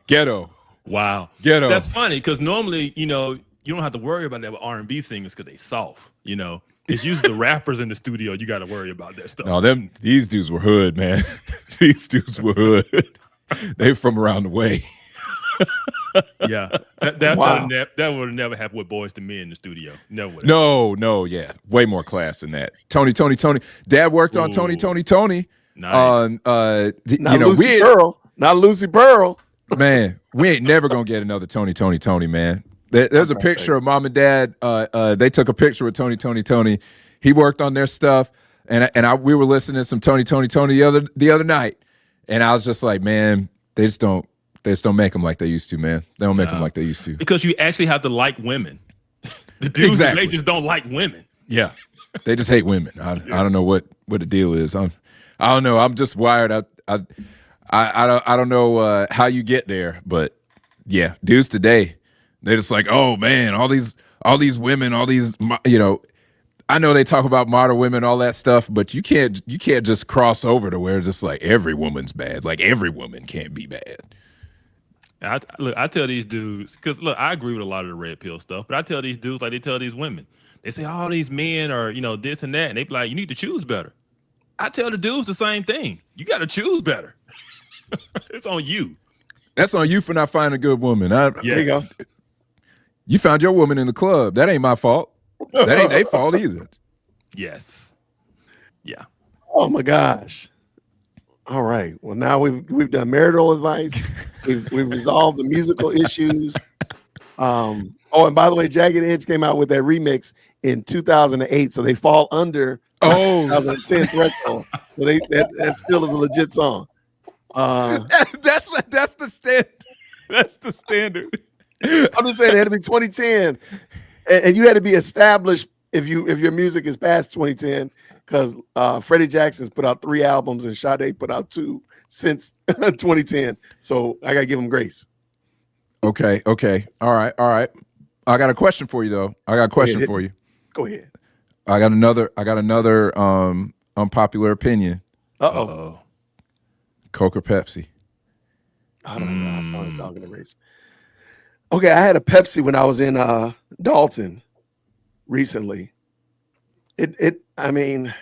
Ghetto. Wow. Ghetto. That's funny because normally, you don't have to worry about that with R&B singers because they soft. It's usually the rappers in the studio you got to worry about that stuff. No, these dudes were hood, man. These dudes were hood. They from around the way. Yeah, that Wow. would have never happened with Boys to Men in the studio. Never would. No, yeah, way more class than that. Tony. Dad worked on Tony. Nice. Not Lucy Pearl. Man, we ain't never gonna get another Tony, man. There's a picture of Mom and Dad. They took a picture with Tony. He worked on their stuff, and we were listening to some Tony the other night, and I was just like, man, they just don't make them like they used to, man. They don't make them like they used to. Because you actually have to like women. The dudes, they just don't like women. Yeah, they just hate women. I don't know what the deal is. I don't know. I'm just wired. I don't know how you get there, but yeah, dudes today, they're just like, oh man, all these women, all these, I know they talk about modern women, all that stuff, but you can't just cross over to where it's just like every woman's bad. Like every woman can't be bad. I tell these dudes, because look, I agree with a lot of the red pill stuff, but I tell these dudes like they tell these women. They say all these men are, this and that, and they be like, you need to choose better. I tell the dudes the same thing. You got to choose better. It's on you. That's on you for not finding a good woman. There you go. Yes. You found your woman in the club. That ain't my fault. That ain't their fault either. Yes. Yeah. Oh my gosh. All right. Well, now we've done marital advice. We've resolved the musical issues. And by the way, Jagged Edge came out with that remix in 2008, so they fall under 2010 threshold. So that still is a legit song. That's the standard. That's the standard. I'm just saying it had to be 2010, and you had to be established if your music is past 2010, because Freddie Jackson's put out 3 albums and Sade put out 2 since 2010. So I gotta give him grace. Okay. All right. I got a question for you though. For you. Go ahead. I got another unpopular opinion. Uh-oh. Coke or Pepsi? I don't know. I'm probably talking to race. Okay, I had a Pepsi when I was in Dalton recently. I mean,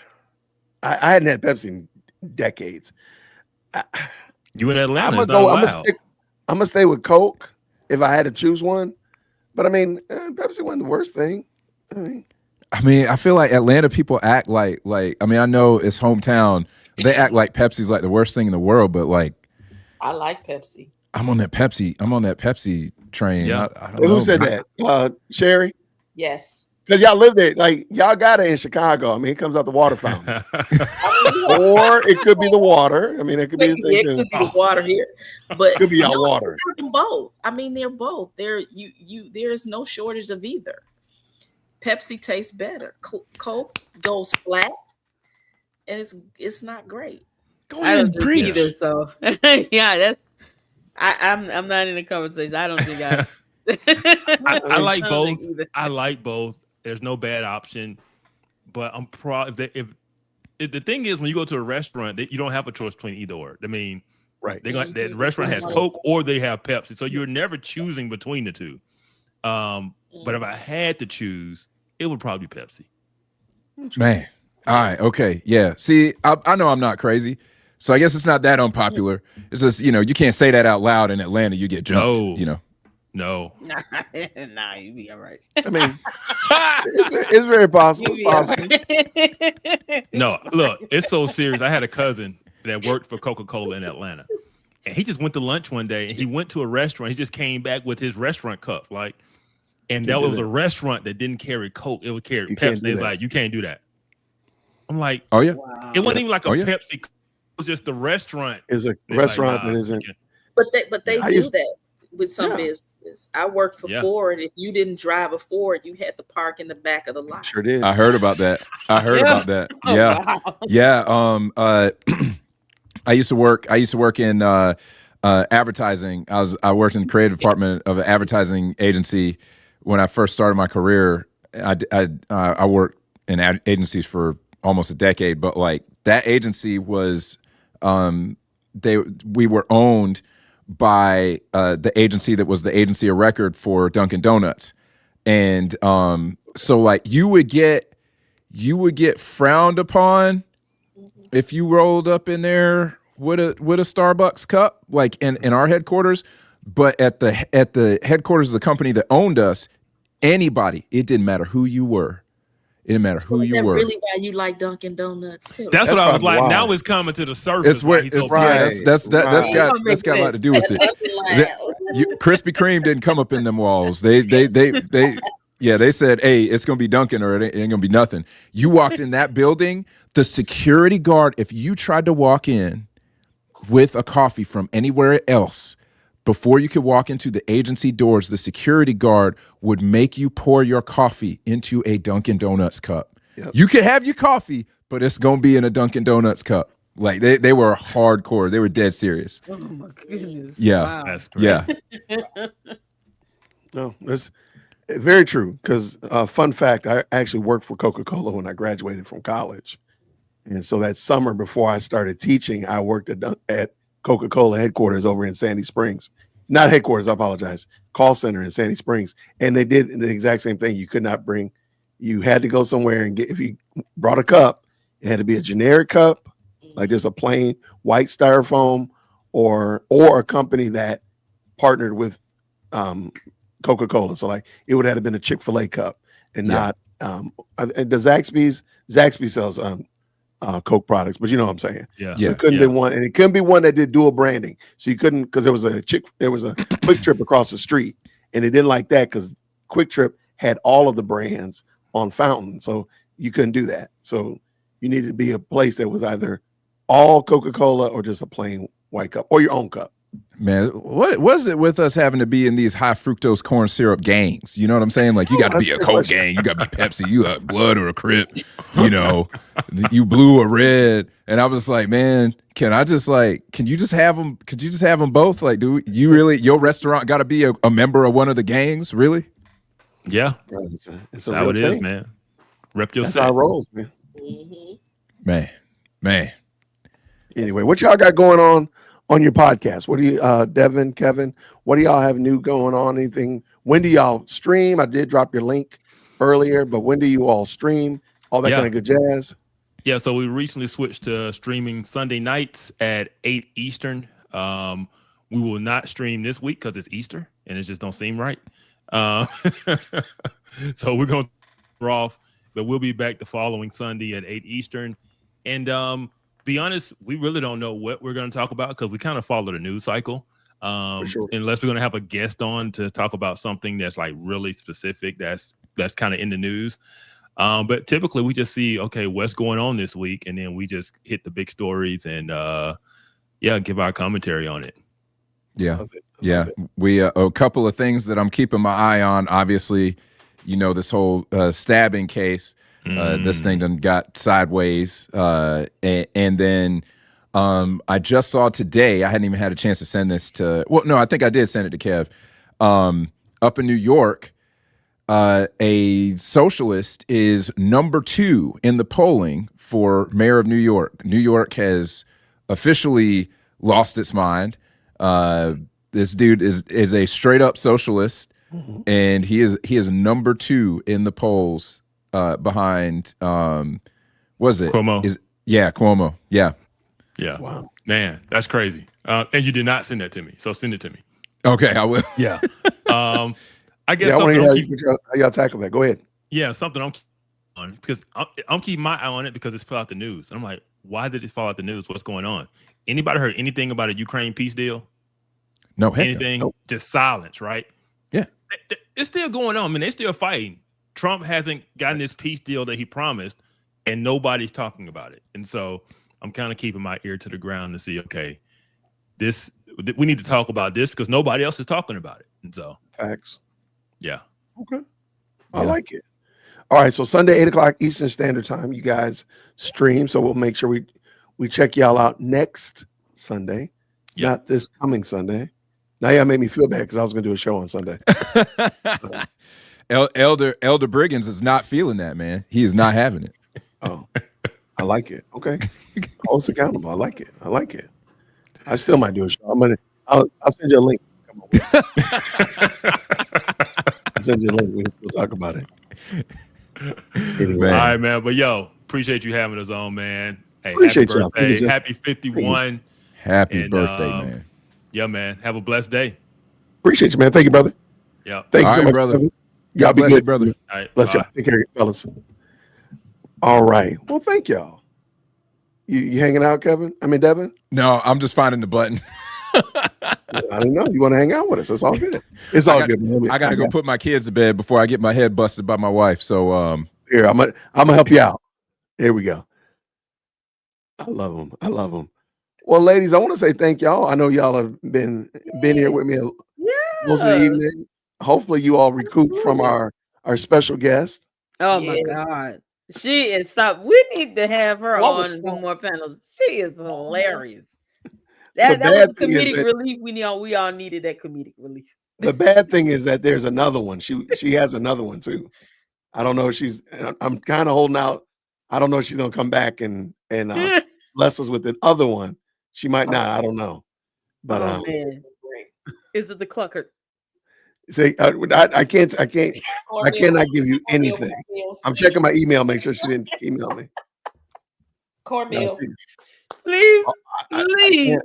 I hadn't had Pepsi in decades. You in Atlanta? I'm gonna stay with Coke if I had to choose one. But I mean, Pepsi wasn't the worst thing. I mean, I feel like Atlanta people act like I mean, I know it's hometown. They act like Pepsi's like the worst thing in the world, but like, I like Pepsi. I'm on that Pepsi train. Yeah. I don't know. Who said that? Sherry? Yes. Because y'all live there. Like, y'all got it in Chicago. I mean, it comes out the water fountain. Or it could be the water. I mean, it could be the thing. It could be the water here. But it could be y'all water. They're both. I mean, they're both. There's no shortage of either. Pepsi tastes better. Coke goes flat, and it's not great. Go ahead and preach. Either, so yeah, that's I'm not in the conversation. I don't think I. I like both. I like both. There's no bad option, but I'm if the thing is, when you go to a restaurant, you don't have a choice between either or. I mean, right? The restaurant has Coke or they have Pepsi, so you're never choosing between the two. But if I had to choose, it would probably be Pepsi. Man, all right, okay, yeah. See, I know I'm not crazy, so I guess it's not that unpopular. It's just, you know, you can't say that out loud in Atlanta. You get jumped. You know. No. Nah, you be all right. I mean, it's very possible. It's possible. Right. No, look, it's so serious. I had a cousin that worked for Coca-Cola in Atlanta, and he just went to lunch one day, and he went to a restaurant. He just came back with his restaurant cup, and that was a restaurant that didn't carry Coke. It would carry Pepsi. It's like, you can't do that. I'm like, oh yeah. Wow. It wasn't even like a Pepsi. It was just the restaurant. It's a restaurant that isn't. But they do that with some businesses. I worked for Ford. If you didn't drive a Ford, you had to park in the back of the lot. Sure did. I heard about that. about that. Oh, Yeah. wow. Yeah. I used to work in advertising. I worked in the creative department of an advertising agency when I first started my career. I worked in agencies for almost a decade, but like that agency was we were owned by the agency that was the agency of record for Dunkin' Donuts. And so like you would get frowned upon if you rolled up in there with a Starbucks cup, like in our headquarters. But at the headquarters of the company that owned us, anybody, it didn't matter who you were. It didn't matter who you were. Really why you like Dunkin' Donuts too? That's what I was like. Wild. Now it's coming to the surface. It's where that's got a lot to do with it. Krispy Kreme didn't come up in them walls. They said, hey, it's gonna be Dunkin' or it ain't gonna be nothing. You walked in that building, the security guard, if you tried to walk in with a coffee from anywhere else, before you could walk into the agency doors, the security guard would make you pour your coffee into a Dunkin' Donuts cup. Yep. You can have your coffee, but it's going to be in a Dunkin' Donuts cup. Like they were hardcore. They were dead serious. Oh my goodness. Yeah. Wow. That's great. Yeah. No, that's very true. Because fun fact, I actually worked for Coca-Cola when I graduated from college. And so that summer before I started teaching, I worked at Coca-Cola headquarters over in Sandy Springs. Not headquarters, I apologize. Call center in Sandy Springs. And they did the exact same thing. You could not bring, you had to go somewhere and get, if you brought a cup, it had to be a generic cup, like just a plain white styrofoam, or a company that partnered with Coca-Cola. So like it would have been a Chick-fil-A cup and not the Zaxby's sells Coke products, but you know what I'm saying. Yeah. So it couldn't be one, and it couldn't be one that did dual branding. So you couldn't, because there was a Quick Trip across the street, and it didn't like that because Quick Trip had all of the brands on Fountain, so you couldn't do that. So you needed to be a place that was either all Coca-Cola or just a plain white cup or your own cup. Man, what was it with us having to be in these high fructose corn syrup gangs? You know what I'm saying? Like, you got to be a Coke gang, you got to be Pepsi, you got blood or a Crip, you know, you blue or red. And I was like, man, can you just have them? Could you just have them both? Like, do you really, your restaurant got to be a member of one of the gangs? Really? Yeah. It's how it is, man. Rep your That's set. how it rolls, man. Man. Anyway, what y'all got going on your podcast? What do you, Devin, Kevin, what do y'all have new going on? Anything? When do y'all stream? I did drop your link earlier, but when do you all stream? All that kind of good jazz. Yeah, so we recently switched to streaming Sunday nights at 8 Eastern. We will not stream this week because it's Easter and it just don't seem right. So we're going to off, but we'll be back the following Sunday at 8 Eastern. And be honest, we really don't know what we're going to talk about because we kind of follow the news cycle. Unless we're going to have a guest on to talk about something that's like really specific, that's kind of in the news. But typically we just see, okay, what's going on this week, and then we just hit the big stories and give our commentary on it. Yeah. We a couple of things that I'm keeping my eye on. Obviously, you know, this whole stabbing case. This thing done got sideways, and then I just saw today, I hadn't even had a chance to send this to, well, no, I think I did send it to Kev. Up in New York, a socialist is number 2 in the polling for mayor of New York. New York has officially lost its mind. This dude is a straight up socialist, and he is number 2 in the polls behind was it Cuomo? Cuomo. Yeah. Wow, man, that's crazy. And you did not send that to me, so send it to me. Okay, I will. Yeah. I guess Yeah, I want something to hear how y'all tackle that. Go ahead. Yeah, something I'm on because I'm keeping my eye on it because it's fell out the news. And I'm like, why did it fall out the news? What's going on? Anybody heard anything about a Ukraine peace deal? No, heck anything? no. Just silence, right? Yeah. It's still going on. I mean, they're still fighting. Trump hasn't gotten this peace deal that he promised, and nobody's talking about it. And so I'm kind of keeping my ear to the ground to see, okay, we need to talk about this because nobody else is talking about it. And so facts. Yeah. Okay. I like it. All right. So Sunday, 8:00 Eastern Standard Time, you guys stream. So we'll make sure we check y'all out next Sunday, not this coming Sunday. Now y'all made me feel bad because I was going to do a show on Sunday. Elder Briggins is not feeling that, man. He is not having it. Oh, I like it. Okay. Hold us accountable. I like it. I still might do a show. I'll send you a link. Come on. I'll send you a link. We can still talk about it. Anyway. All right, man. But appreciate you having us on, man. Hey, appreciate happy y'all. birthday. Happy 51. Happy birthday, man. Yeah, man. Have a blessed day. Appreciate you, man. Thank you, brother. Yeah. Thank you so much, brother. Y'all be bless good, you, brother. All right. Bless y'all. Take care, fellas. All right. Well, thank y'all. You hanging out, Kevin? I mean, Devin? No, I'm just finding the button. I don't know. You want to hang out with us? It's all good. It's all good. Man. I gotta go put my kids to bed before I get my head busted by my wife. So here, I'm gonna help you out. Here we go. I love them. Well, ladies, I want to say thank y'all. I know y'all have been here with me most of the evening. Hopefully, you all recouped from our special guest. Oh my God, she is something. We need to have her on and do more panels. She is hilarious. That was the comedic relief we all needed. That comedic relief. The bad thing is that there's another one. She has another one too. I don't know if I'm kind of holding out. I don't know if she's gonna come back and bless us with the other one. She might not. I don't know. But man. Is it the clucker? Say I cannot give you anything. I'm checking my email. Make sure she didn't email me. Cornmeal. Please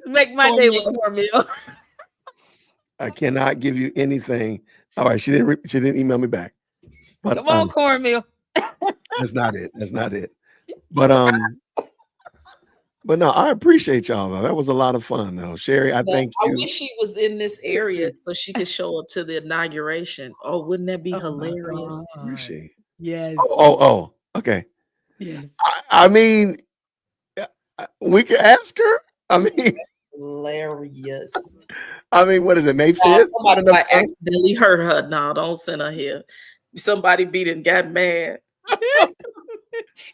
make my day with cornmeal. I cannot give you anything. All right, she didn't email me back. But come on, cornmeal. That's not it. But no, I appreciate y'all though. That was a lot of fun though. Sherry, I thank you. I wish she was in this area so she could show up to the inauguration. Oh, wouldn't that be hilarious? Where is she? Yes. Oh, okay. Yes. I mean, we can ask her. I mean, hilarious. I mean, what is it, May 5th? Somebody might accidentally hurt her. No, don't send her here. Somebody beat and got mad.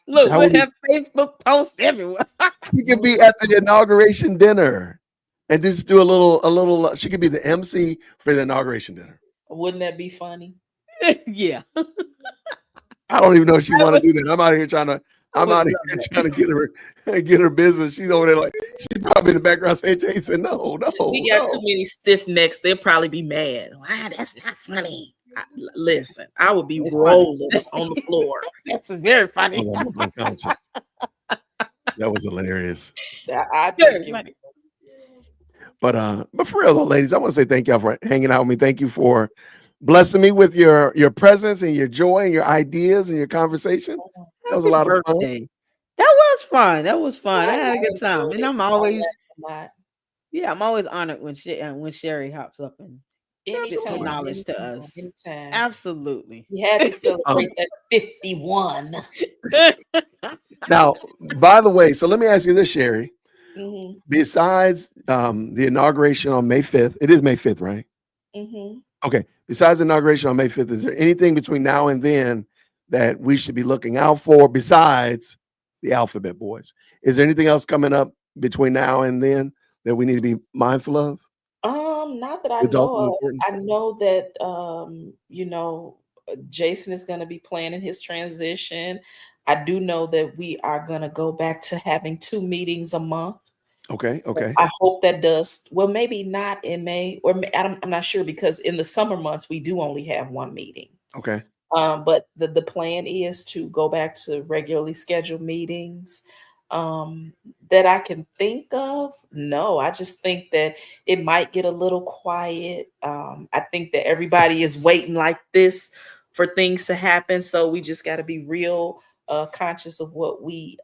Look, we have Facebook posts everywhere. She could be at the inauguration dinner and just do a little. She could be the MC for the inauguration dinner. Wouldn't that be funny? Yeah. I don't even know if she want to do that. I'm out here trying to get her business. She's over there like she probably in the background saying, "Jason, no." We got too many stiff necks. They'll probably be mad. Wow, that's not funny. Listen, I would be rolling on the floor. That's very funny. I was almost unconscious. That was hilarious. But for real though, ladies, I want to say thank y'all for hanging out with me. Thank you for blessing me with your presence and your joy and your ideas and your conversation. That was a lot of fun. That was fun. I had a good time, and I'm always honored when Sherry hops up and anytime, knowledge to us. Anytime. Absolutely. We had to celebrate that 51. Now, by the way, so let me ask you this, Sherry. Mm-hmm. Besides the inauguration on May 5th, it is May 5th, right? Mm-hmm. Okay. Besides the inauguration on May 5th, is there anything between now and then that we should be looking out for besides the Alphabet Boys? Is there anything else coming up between now and then that we need to be mindful of? Not that I Adult know and of. important? I know that Jason is going to be planning his transition. I do know that we are going to go back to having 2 meetings a month. Okay. So Okay. I hope that does well. Maybe not in May, or I'm not sure, because in the summer months we do only have 1 meeting. Okay. But the plan is to go back to regularly scheduled meetings. That I can think of. No, I just think that it might get a little quiet. I think that everybody is waiting like this for things to happen. So we just got to be real conscious of what we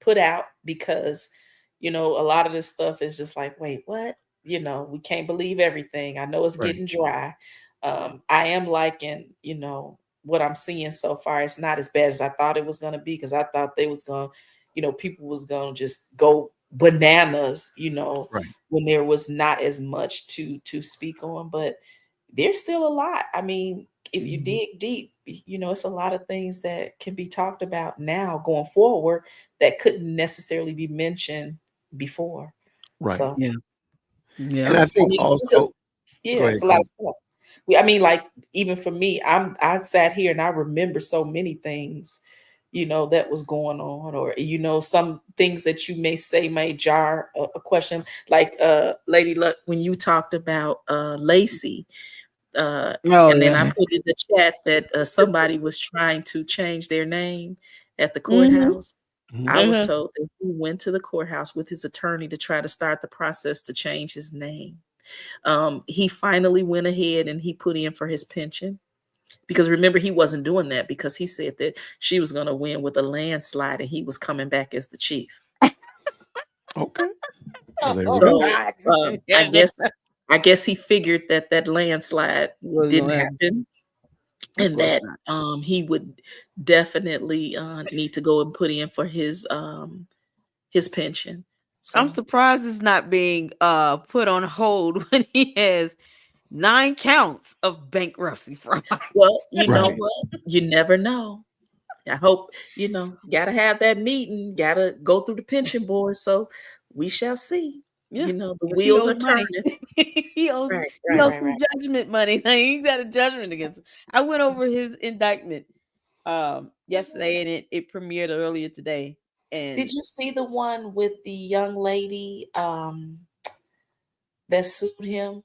put out, because a lot of this stuff is just like, wait, what? We can't believe everything. I know it's Right. getting dry. I am liking, what I'm seeing so far. It's not as bad as I thought it was going to be, because I thought they was going to, people was going to just go bananas, Right. when there was not as much to speak on. But there's still a lot. I mean, if you dig deep, it's a lot of things that can be talked about now going forward that couldn't necessarily be mentioned before. Right. So, Yeah. And I think also, go it's ahead, a lot Carl. of stuff. I mean, like, even for me, I sat here and I remember so many things, that was going on, or, some things that you may say may jar a question. Like, Lady Luck, when you talked about Lacey, and then I put in the chat that somebody was trying to change their name at the courthouse. I was told that he went to the courthouse with his attorney to try to start the process to change his name. He finally went ahead and he put in for his pension, because remember, he wasn't doing that because he said that she was going to win with a landslide and he was coming back as the chief. Okay. Well, there we So go. I guess he figured that landslide didn't happen, and that he would definitely need to go and put in for his pension. So I'm surprised it's not being put on hold when he has 9 counts of bankruptcy fraud. Well, you know what? You never know. I hope, gotta have that meeting, gotta go through the pension board. So we shall see. Yeah. The wheels are turning. he owes some judgment money. He got a judgment against him. I went over his indictment yesterday, and it premiered earlier today. And did you see the one with the young lady that sued him?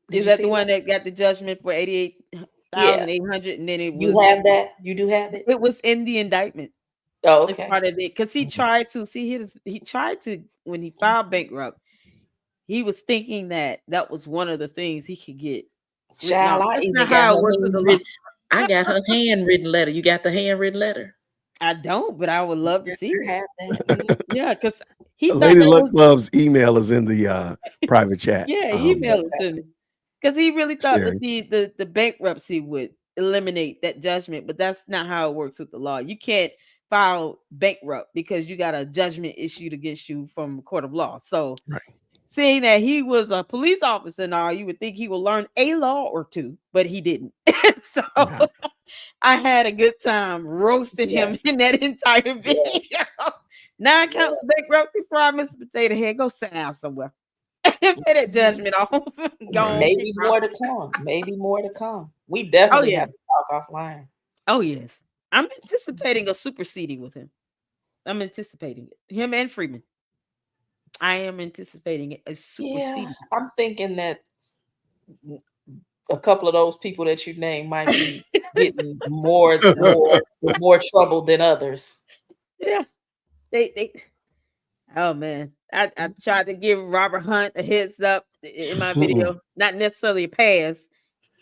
Is that the one that got the judgment for $88,800? And then it was. You have that? You do have it? It was in the indictment. Oh, okay. It's part of it, because he tried to when he filed bankrupt, he was thinking that was one of the things he could get. Child, That's not how it works with the law. I got her handwritten letter. You got the handwritten letter? I don't, but I would love to see it. Yeah, because he Lady Luck Club's email is in the private chat. Yeah, email it to me, because he really thought that the bankruptcy would eliminate that judgment, but that's not how it works with the law. You can't file bankrupt because you got a judgment issued against you from a court of law. So, seeing that he was a police officer and all, you would think he would learn a law or two, but he didn't. So I had a good time roasting him in that entire video. 9 counts of bankruptcy fraud, Mr. Potato Head. Go sit down somewhere. Pay that judgment off. Maybe more to come. Maybe more to come. We definitely have to talk offline. Oh, yes. I'm anticipating a superseding with him. I'm anticipating it. Him and Freeman. I am anticipating it. A superseding. Yeah, I'm thinking that a couple of those people that you named might be getting more trouble than others. Yeah. They oh man. I tried to give Robert Hunt a heads up in my video. Not necessarily a pass,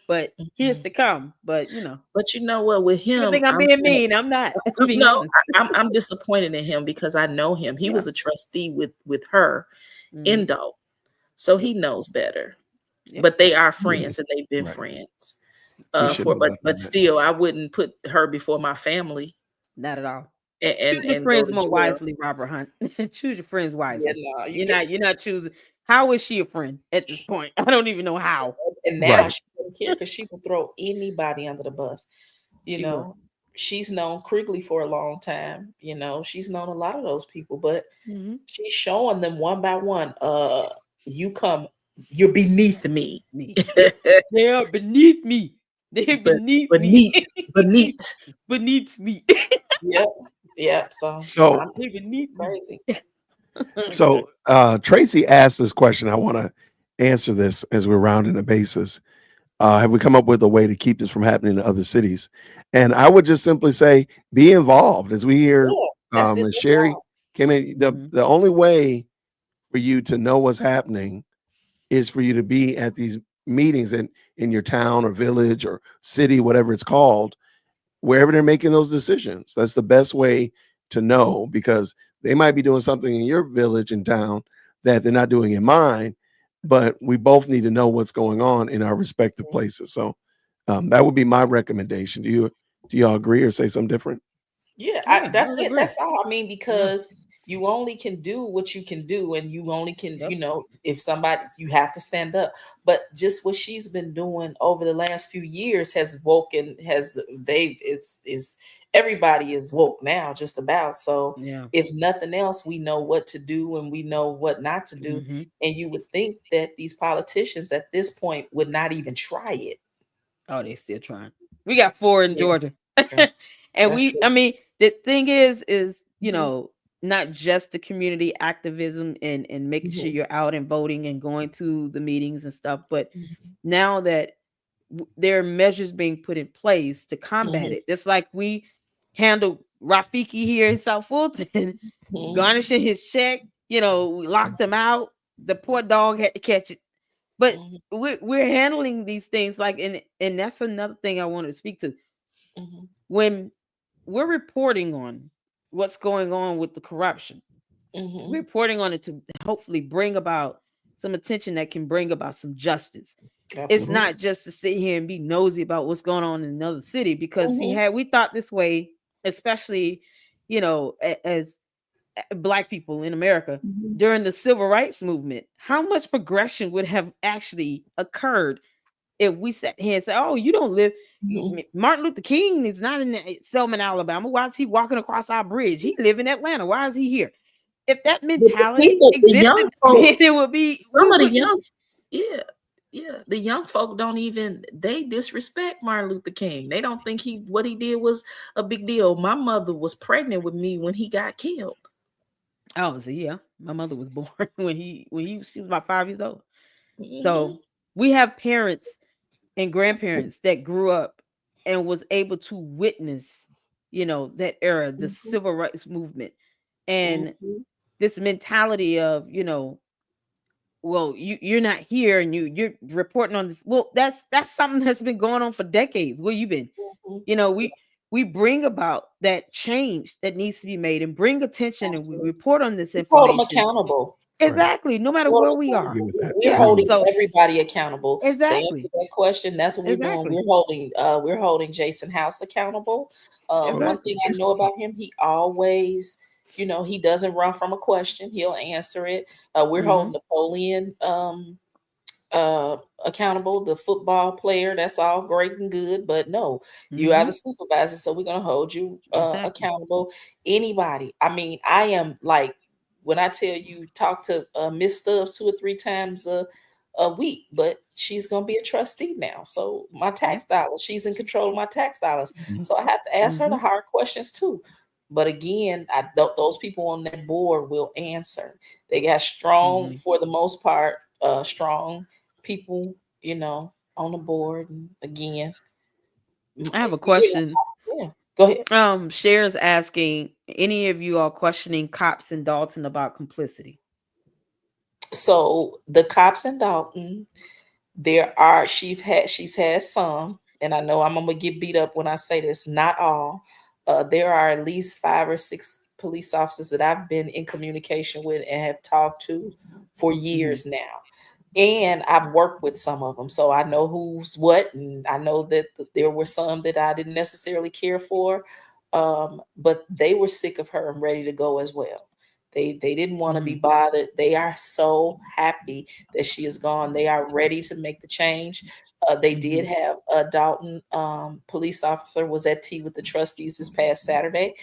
but here's to come. But But you know what, with him, I think I'm being mean. I'm not. I'm disappointed in him because I know him. He was a trustee with her in Doe. So he knows better. But they are friends and they've been friends. But still, I wouldn't put her before my family. Not at all. And choose your friends more wisely, Robert Hunt. Choose your friends wisely. Yeah, you're not choosing. How is she a friend at this point? I don't even know how. And now she doesn't care because she will throw anybody under the bus. she's known Krigley for a long time. You know, she's known a lot of those people, but she's showing them one by one. You're beneath me. They're beneath me. They're beneath me. Beneath me. Yep. So they're beneath crazy. So Tracy asked this question. I want to answer this as we're rounding the bases. Have we come up with a way to keep this from happening in other cities? And I would just simply say, be involved. As we hear, as Sherry came in, the only way for you to know what's happening is for you to be at these meetings in your town or village or city, whatever it's called, wherever they're making those decisions. That's the best way to know, because they might be doing something in your village and town that they're not doing in mine, but we both need to know what's going on in our respective places. So that would be my recommendation. Do y'all agree or say something different? Yeah, that's it. That's all. I mean, because you only can do what you can do, and you only can, you know, if you have to stand up. But just what she's been doing over the last few years has woken, everybody is woke now, just about. So if nothing else, we know what to do and we know what not to do. And you would think that these politicians at this point would not even try it. Oh, they still trying. We got 4 in Georgia. And I mean, the thing is, you know, not just the community activism and making sure you're out and voting and going to the meetings and stuff, but now that there are measures being put in place to combat it, just like we handled Rafiki here in South Fulton, garnishing his check, you know, we locked him out. The poor dog had to catch it. But we're handling these things like, and that's another thing I wanted to speak to. When we're reporting on what's going on with the corruption, we're reporting on it to hopefully bring about some attention that can bring about some justice. Absolutely. It's not just to sit here and be nosy about what's going on in another city, because we thought this way, especially, you know, as Black people in America during the civil rights movement. How much progression would have actually occurred if we sat here and said, "Oh, you don't live." Martin Luther King is not in Selma, Alabama. Why is he walking across our bridge? He live in Atlanta. Why is he here? If that mentality existed, it would be some of the young. The young folk they disrespect Martin Luther King. They don't think what he did was a big deal. My mother was pregnant with me when he got killed. Oh, so yeah, my mother was born when she was about 5 years old. So we have parents and grandparents that grew up and was able to witness, you know, that era, the civil rights movement, and this mentality of, you know, well, you're not here and you're reporting on this. Well, that's something that's been going on for decades. Where you been? You know, we bring about that change that needs to be made and bring attention. Absolutely. And we report on this information. Hold them accountable. Exactly. No matter where we are. We're holding everybody accountable. Exactly. To answer that question, that's what we're doing. We're holding Jason House accountable. One thing I know about him, he always, you know, he doesn't run from a question. He'll answer it. We're holding Napoleon accountable, the football player. That's all great and good, but no, you are the supervisor, so we're gonna hold you accountable. Anybody. I mean, I am like, when I tell you, talk to Miss Stubbs 2 or 3 times a week, but she's gonna be a trustee now. So my tax dollars, she's in control of my tax dollars. So I have to ask her the hard questions too. But again, those people on that board will answer. They got strong, for the most part, strong people, you know, on the board. And again, I have a question. Yeah, go ahead. Cher's asking, any of you are questioning cops in Dalton about complicity? So the cops in Dalton, she's had some, and I know I'm gonna get beat up when I say this, not all. There are at least 5 or 6 police officers that I've been in communication with and have talked to for years now. And I've worked with some of them, so I know who's what, and I know that there were some that I didn't necessarily care for, but they were sick of her and ready to go as well. They didn't want to be bothered. They are so happy that she is gone. They are ready to make the change. They did have a Dalton police officer was at tea with the trustees this past Saturday.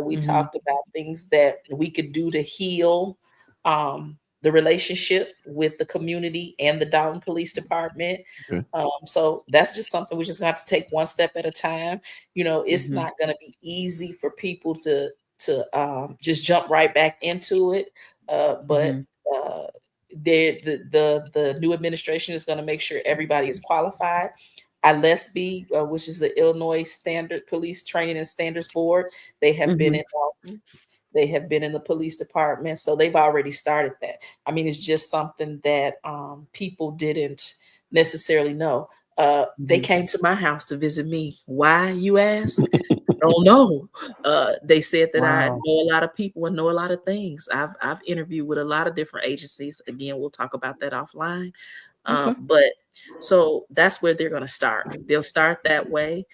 We talked about things that we could do to heal the relationship with the community and the Dalton Police Department. Okay. So that's just something we're just gonna have to take one step at a time. You know, it's not gonna be easy for people to just jump right back into it. But the new administration is going to make sure everybody is qualified. ILESB, which is the Illinois Standard Police Training and Standards Board, they have been in Dalton. They have been in the police department, so they've already started that. I mean, it's just something that people didn't necessarily know. They came to my house to visit me. Why, you ask? Don't know. They said that I know a lot of people and know a lot of things. I've interviewed with a lot of different agencies. Again, we'll talk about that offline. But so that's where they're going to start. They'll start that way.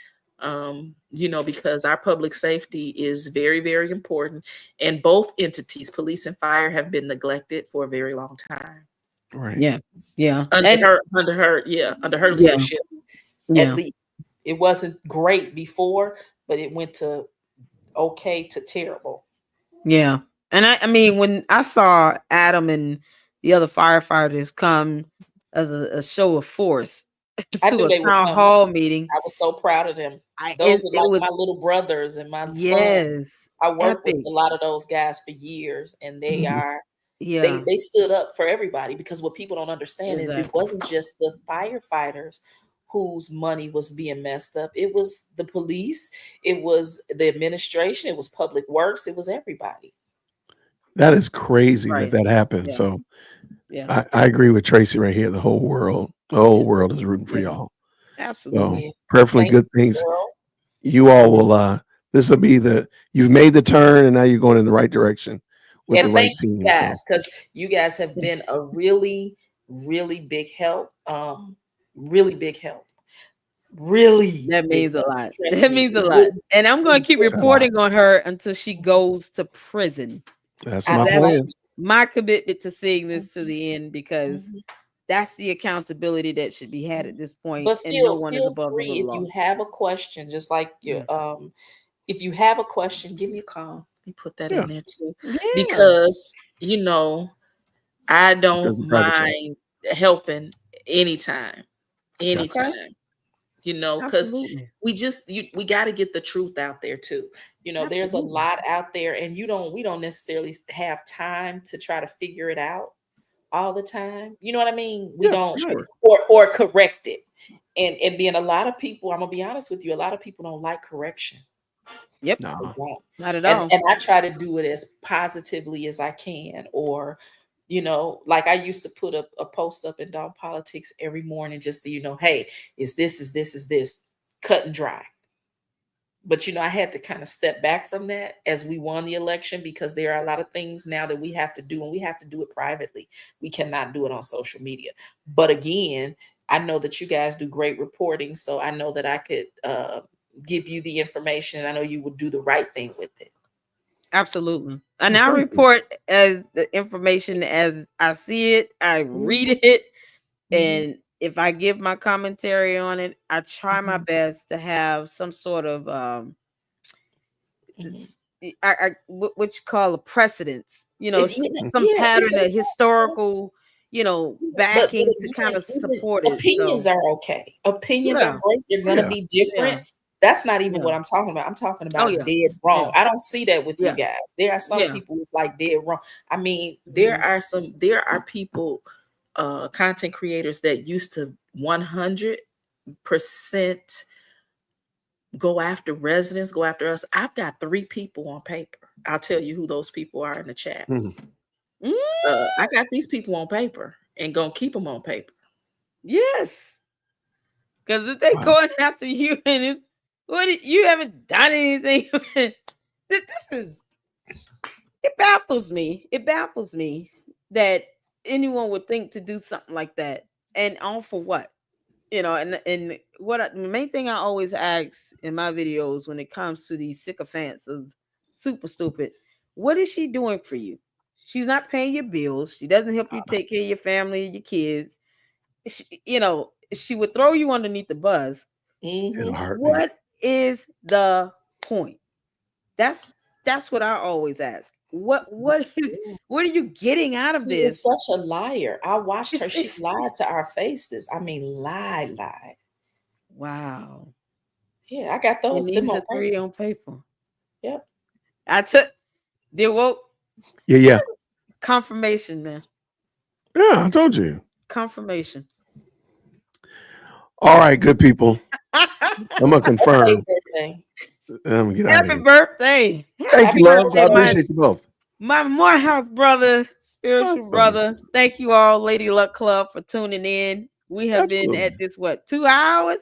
You know, because our public safety is very, very important. And both entities, police and fire, have been neglected for a very long time. Right. Yeah. Under her leadership. At least it wasn't great before, but it went to okay to terrible. Yeah. And I mean, when I saw Adam the other firefighters come as a show of force I to knew a they were town coming. hall meeting. I was so proud of them. Those are like my little brothers and my sons. I worked with a lot of those guys for years, and they are they stood up for everybody, because what people don't understand is it wasn't just the firefighters whose money was being messed up. It was the police, it was the administration, it was public works, it was everybody. That is crazy that happened. So I agree with Tracy right here. The whole world is rooting for y'all. Absolutely. So, perfectly good things. You all will this will be you've made the turn, and now you're going in the right direction with the right team. Guys, because you guys have been a really, really big help. Really big help. Really, that means a lot. That means a lot. And I'm going to keep reporting on her until she goes to prison. That's my plan. My commitment to seeing this to the end, because that's the accountability that should be had at this point. But and no one is above free the if law. You have a question, just like your if you have a question, give me a call. Let me put that in there too. Because you know, I don't mind helping anytime. You know, because we got to get the truth out there too. You know, there's a lot out there, and we don't necessarily have time to try to figure it out all the time. You know what I mean? We don't or correct it. And then a lot of people, I'm gonna be honest with you, a lot of people don't like correction. Yep. No. Not at all. And I try to do it as positively as I can, or you know, like I used to put a post up in Dog Politics every morning just so you know, hey, is this cut and dry. But, you know, I had to kind of step back from that as we won the election, because there are a lot of things now that we have to do, and we have to do it privately. We cannot do it on social media. But again, I know that you guys do great reporting, so I know that I could give you the information, and I know you would do the right thing with it. Absolutely. And I report as the information as I see it. I read it. And if I give my commentary on it, I try my best to have some sort of what you call a precedence, you know, some pattern of historical, you know, backing to kind of support it. Opinions are okay. Opinions are great. They're going to be different. That's not even what I'm talking about. I'm talking about dead wrong. I don't see that with you guys. There are some people who's like dead wrong. I mean, there are people, content creators that used to 100% go after residents, go after us. I've got 3 people on paper. I'll tell you who those people are in the chat. I got these people on paper and gonna keep them on paper. Yes. Because if they're going after you and it's you haven't done anything. It baffles me. It baffles me that anyone would think to do something like that, and all for what? You know, and what the main thing I always ask in my videos when it comes to these sycophants of super stupid, what is she doing for you? She's not paying your bills. She doesn't help you take care of your family, your kids. You know, she would throw you underneath the bus. What is the point? That's what I always ask. What are you getting out of She this? is such a liar. I watched her. She lied to our faces. I mean, lied. Wow. Yeah, I got those. And these are 3 on paper. Yep. I took the woke. Yeah. Confirmation, man. Yeah, I told you. Confirmation. All right, good people. I'm gonna confirm. I'm gonna get out of Happy here. birthday. Thank you, loves. I appreciate you both. My Morehouse brother, spiritual brother. Thank you all, Lady Luck Club, for tuning in. We have been at this 2 hours.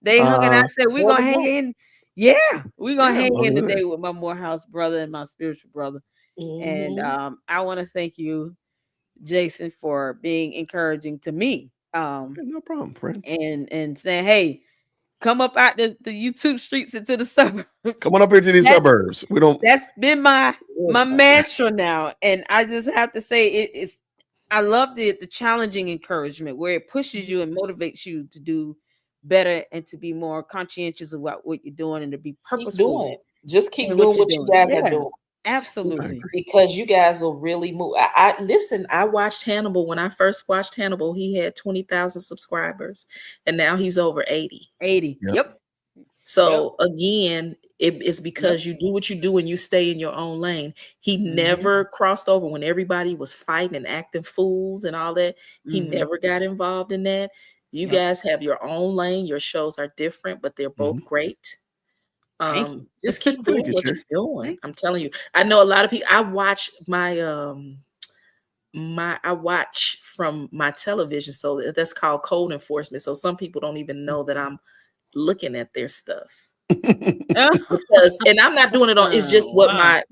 They hung and I said we're gonna hang in. Yeah, we're gonna hang in today with my Morehouse brother and my spiritual brother. And I want to thank you, Jason, for being encouraging to me. No problem, friend. And saying, hey, come up out the YouTube streets into the suburbs. Come on up into these suburbs. We don't. That's been my mantra now, and I just have to say it's. I love the challenging encouragement where it pushes you and motivates you to do better and to be more conscientious about what you're doing and to be purposeful. Keep doing it. Just keep doing what you guys are doing. Absolutely. Because you guys will really move. Listen, I watched Hannibal. When I first watched Hannibal, he had 20,000 subscribers and now he's over 80. 80. Yep. So again, it's because you do what you do and you stay in your own lane. He never crossed over when everybody was fighting and acting fools and all that. He never got involved in that. You guys have your own lane. Your shows are different, but they're both great. Just keep doing what you're doing. I'm telling you. I know a lot of people. I watch I watch from my television, so that's called code enforcement. So some people don't even know that I'm looking at their stuff. Because, and I'm not doing it on. It's just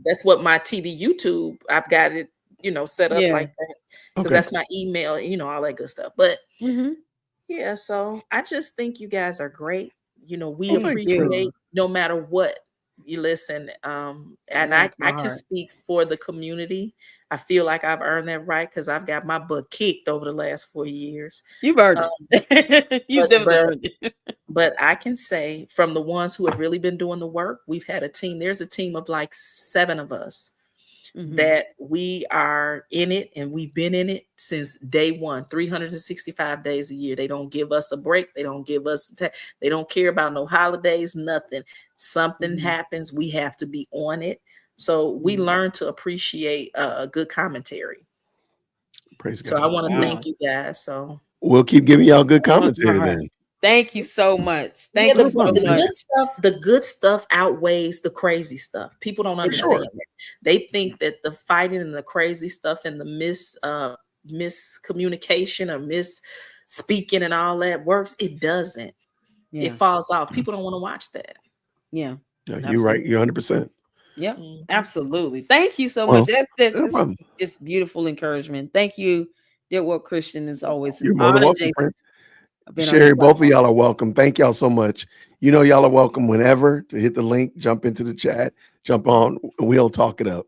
that's what my TV YouTube. I've got it, set up like that because that's my email. All that good stuff. But yeah, so I just think you guys are great. We appreciate no matter what you listen. And I can speak for the community. I feel like I've earned that right because I've got my butt kicked over the last 4 years. You've earned it. You've earned it. But I can say from the ones who have really been doing the work, we've had a team. There's a team of like 7 of us that we are in it, and we've been in it since day one, 365 days a year. They don't give us a break. They don't give us, they don't care about no holidays, nothing. Something happens, we have to be on it. So we learn to appreciate a good commentary. Praise God. So I want to thank you guys. So we'll keep giving y'all good commentary then. Thank you so much. Thank you so much. The good stuff outweighs the crazy stuff. People don't understand that. They think that the fighting and the crazy stuff and the miscommunication or misspeaking and all that works. It doesn't. It falls off. People don't want to watch that. Yeah. You're right. You're 100%. Yep. Absolutely. Thank you so much. That's just beautiful encouragement. Thank you, dear World Christian, as always. You're more than welcome, friend. Sherry, both of y'all are welcome. Thank y'all so much. Y'all are welcome whenever to hit the link, jump into the chat, jump on. We'll talk it up.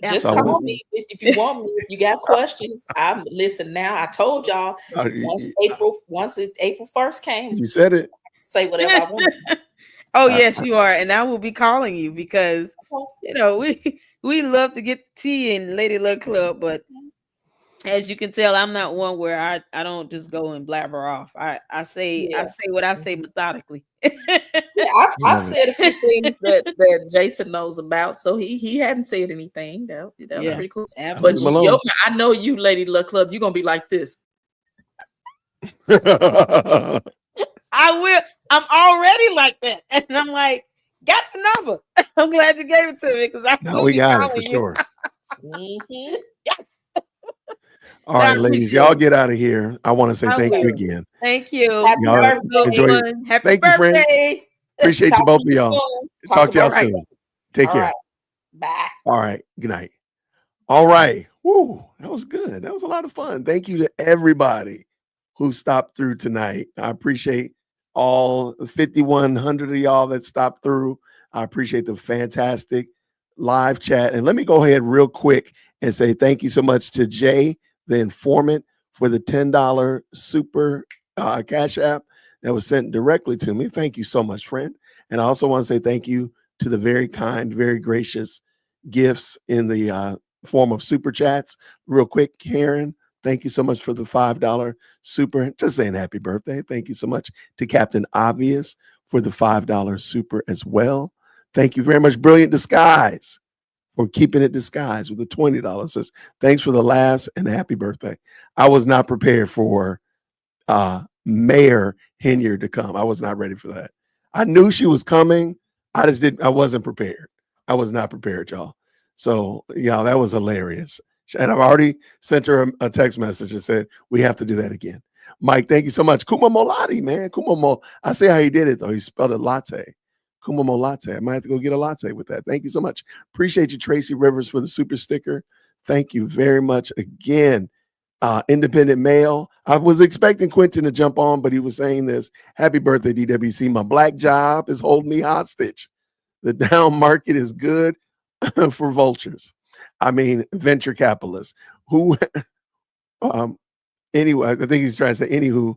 Just call me if you want me. If you got questions, listen now. I told y'all once April 1st came. You said it. Say whatever I want to say. Oh, yes, you are. And I will be calling you because we love to get the tea in Lady Luck Club, but as you can tell, I'm not one where I don't just go and blabber off. I say what I say methodically. I've said a few things that Jason knows about, so he hadn't said anything. That was pretty cool. Absolutely. But I know you, Lady Luck Club, you're gonna be like this. I will. I'm already like that, and I'm like, got your number. I'm glad you gave it to me because we got it for sure. Yes. All right, ladies, y'all get out of here. I want to say thank you again. Thank you. Happy birthday. Happy birthday. Appreciate you both of y'all. Talk to y'all soon. Take care. Right. Bye. All right. Good night. All right. Woo. That was good. That was a lot of fun. Thank you to everybody who stopped through tonight. I appreciate all 5,100 of y'all that stopped through. I appreciate the fantastic live chat. And let me go ahead real quick and say thank you so much to Jay, the informant, for the $10 super Cash App that was sent directly to me. Thank you so much, friend. And I also want to say thank you to the very kind, very gracious gifts in the form of super chats. Real quick, Karen, thank you so much for the $5 super. Just saying happy birthday. Thank you so much to Captain Obvious for the $5 super as well. Thank you very much, Brilliant Disguise, for keeping it disguised with the $20. Says, thanks for the laughs and happy birthday. I was not prepared for Mayor Henyard to come. I was not ready for that. I knew she was coming. I wasn't prepared. I was not prepared, y'all. So, yeah, that was hilarious. And I've already sent her a text message and said, we have to do that again. Mike, thank you so much. Kuma Molati, man. I see how he did it, though. He spelled it latte. Kuma Latte. I might have to go get a latte with that. Thank you so much. Appreciate you, Tracy Rivers, for the super sticker. Thank you very much again. Independent Male. I was expecting Quentin to jump on, but he was saying this. Happy birthday, DWC. My black job is holding me hostage. The down market is good for vultures. I mean, venture capitalists who, anyway, I think he's trying to say, anywho,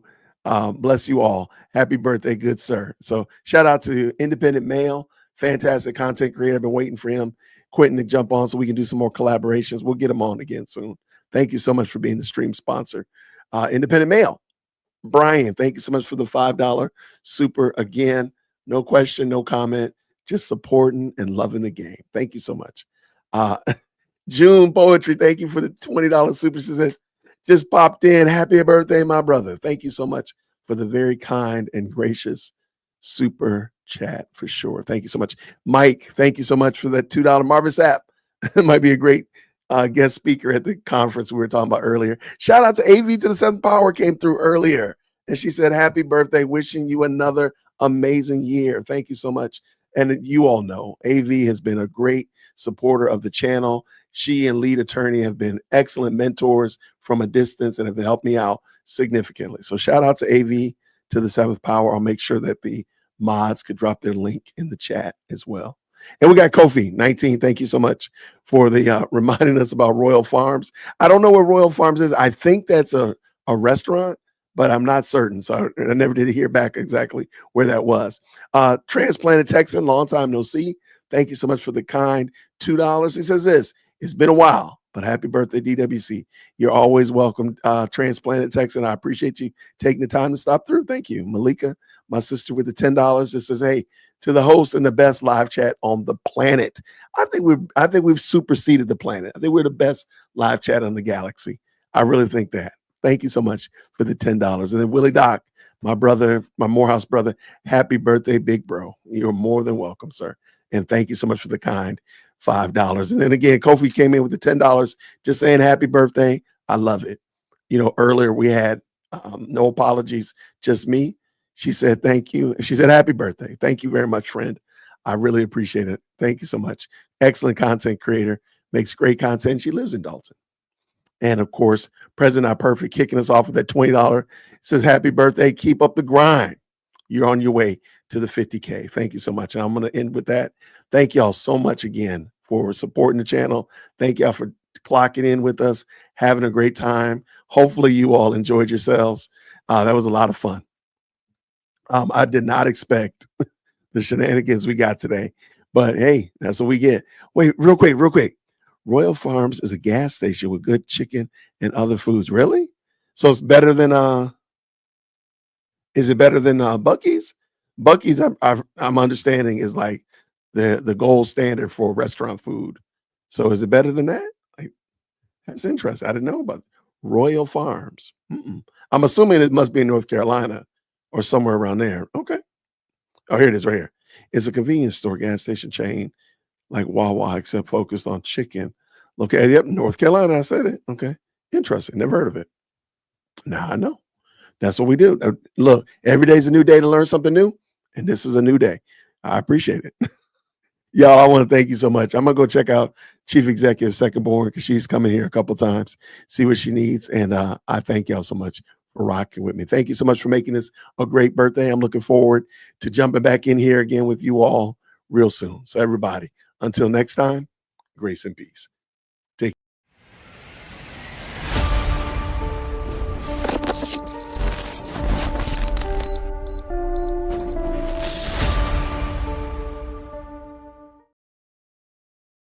bless you all. Happy birthday, good sir. So shout out to Independent Male, fantastic content creator. I've been waiting for him, Quentin, to jump on so we can do some more collaborations. We'll get him on again soon. Thank you so much for being the stream sponsor. Independent Male, Brian, thank you so much for the $5 super. Again, no question, no comment, just supporting and loving the game. Thank you so much. June Poetry, thank you for the $20 super. She says, just popped in. Happy birthday, my brother. Thank you so much for the very kind and gracious super chat for sure. Thank you so much. Mike, thank you so much for that $2 Marvis app. It might be a great guest speaker at the conference we were talking about earlier. Shout out to AV to the Seventh Power, came through earlier. And she said, happy birthday, wishing you another amazing year. Thank you so much. And you all know, AV has been a great supporter of the channel. She and lead attorney have been excellent mentors from a distance and have helped me out significantly. So shout out to AV to the Seventh Power. I'll make sure that the mods could drop their link in the chat as well. And we got Kofi 19. Thank you so much for the reminding us about Royal Farms. I don't know where Royal Farms is. I think that's a restaurant, but I'm not certain. So I never did hear back exactly where that was. Transplanted Texan, long time no see. Thank you so much for the kind $2. He says this, it's been a while, but happy birthday, DWC. You're always welcome, Transplanted Texan. I appreciate you taking the time to stop through. Thank you. Malika, my sister with the $10, just says, hey, to the host and the best live chat on the planet. I think we've superseded the planet. I think we're the best live chat on the galaxy. I really think that. Thank you so much for the $10. And then Willie Doc, my brother, my Morehouse brother, happy birthday, big bro. You're more than welcome, sir. And thank you so much for the kind $5. And then again, Kofi came in with the $10, just saying happy birthday. I love it. You know, earlier we had no apologies, just me. She said, thank you. She said, happy birthday. Thank you very much, friend. I really appreciate it. Thank you so much. Excellent content creator, makes great content. She lives in Dalton. And of course, President Not Perfect kicking us off with that $20. Says, happy birthday. Keep up the grind. You're on your way to the 50K. Thank you so much. And I'm going to end with that. Thank y'all so much again for supporting the channel. Thank y'all for clocking in with us, having a great time. Hopefully you all enjoyed yourselves. That was a lot of fun. I did not expect the shenanigans we got today, but hey, that's what we get. Wait, real quick. Royal Farms is a gas station with good chicken and other foods. Really? So it's better than is it better than Buc-ee's? Buc-ee's, I'm understanding, is like the gold standard for restaurant food. So is it better than that? Like, that's interesting. I didn't know about Royal Farms. I'm assuming it must be in North Carolina or somewhere around there. Okay. Oh, here it is right here. It's a convenience store gas station chain like Wawa, except focused on chicken. Located, yep, North Carolina. I said it. Okay. Interesting. Never heard of it. Now I know. That's what we do. Look, every day is a new day to learn something new. And this is a new day. I appreciate it. Y'all, I want to thank you so much. I'm going to go check out Chief Executive Second Born because she's coming here a couple times, see what she needs. And I thank y'all so much for rocking with me. Thank you so much for making this a great birthday. I'm looking forward to jumping back in here again with you all real soon. So everybody, until next time, grace and peace.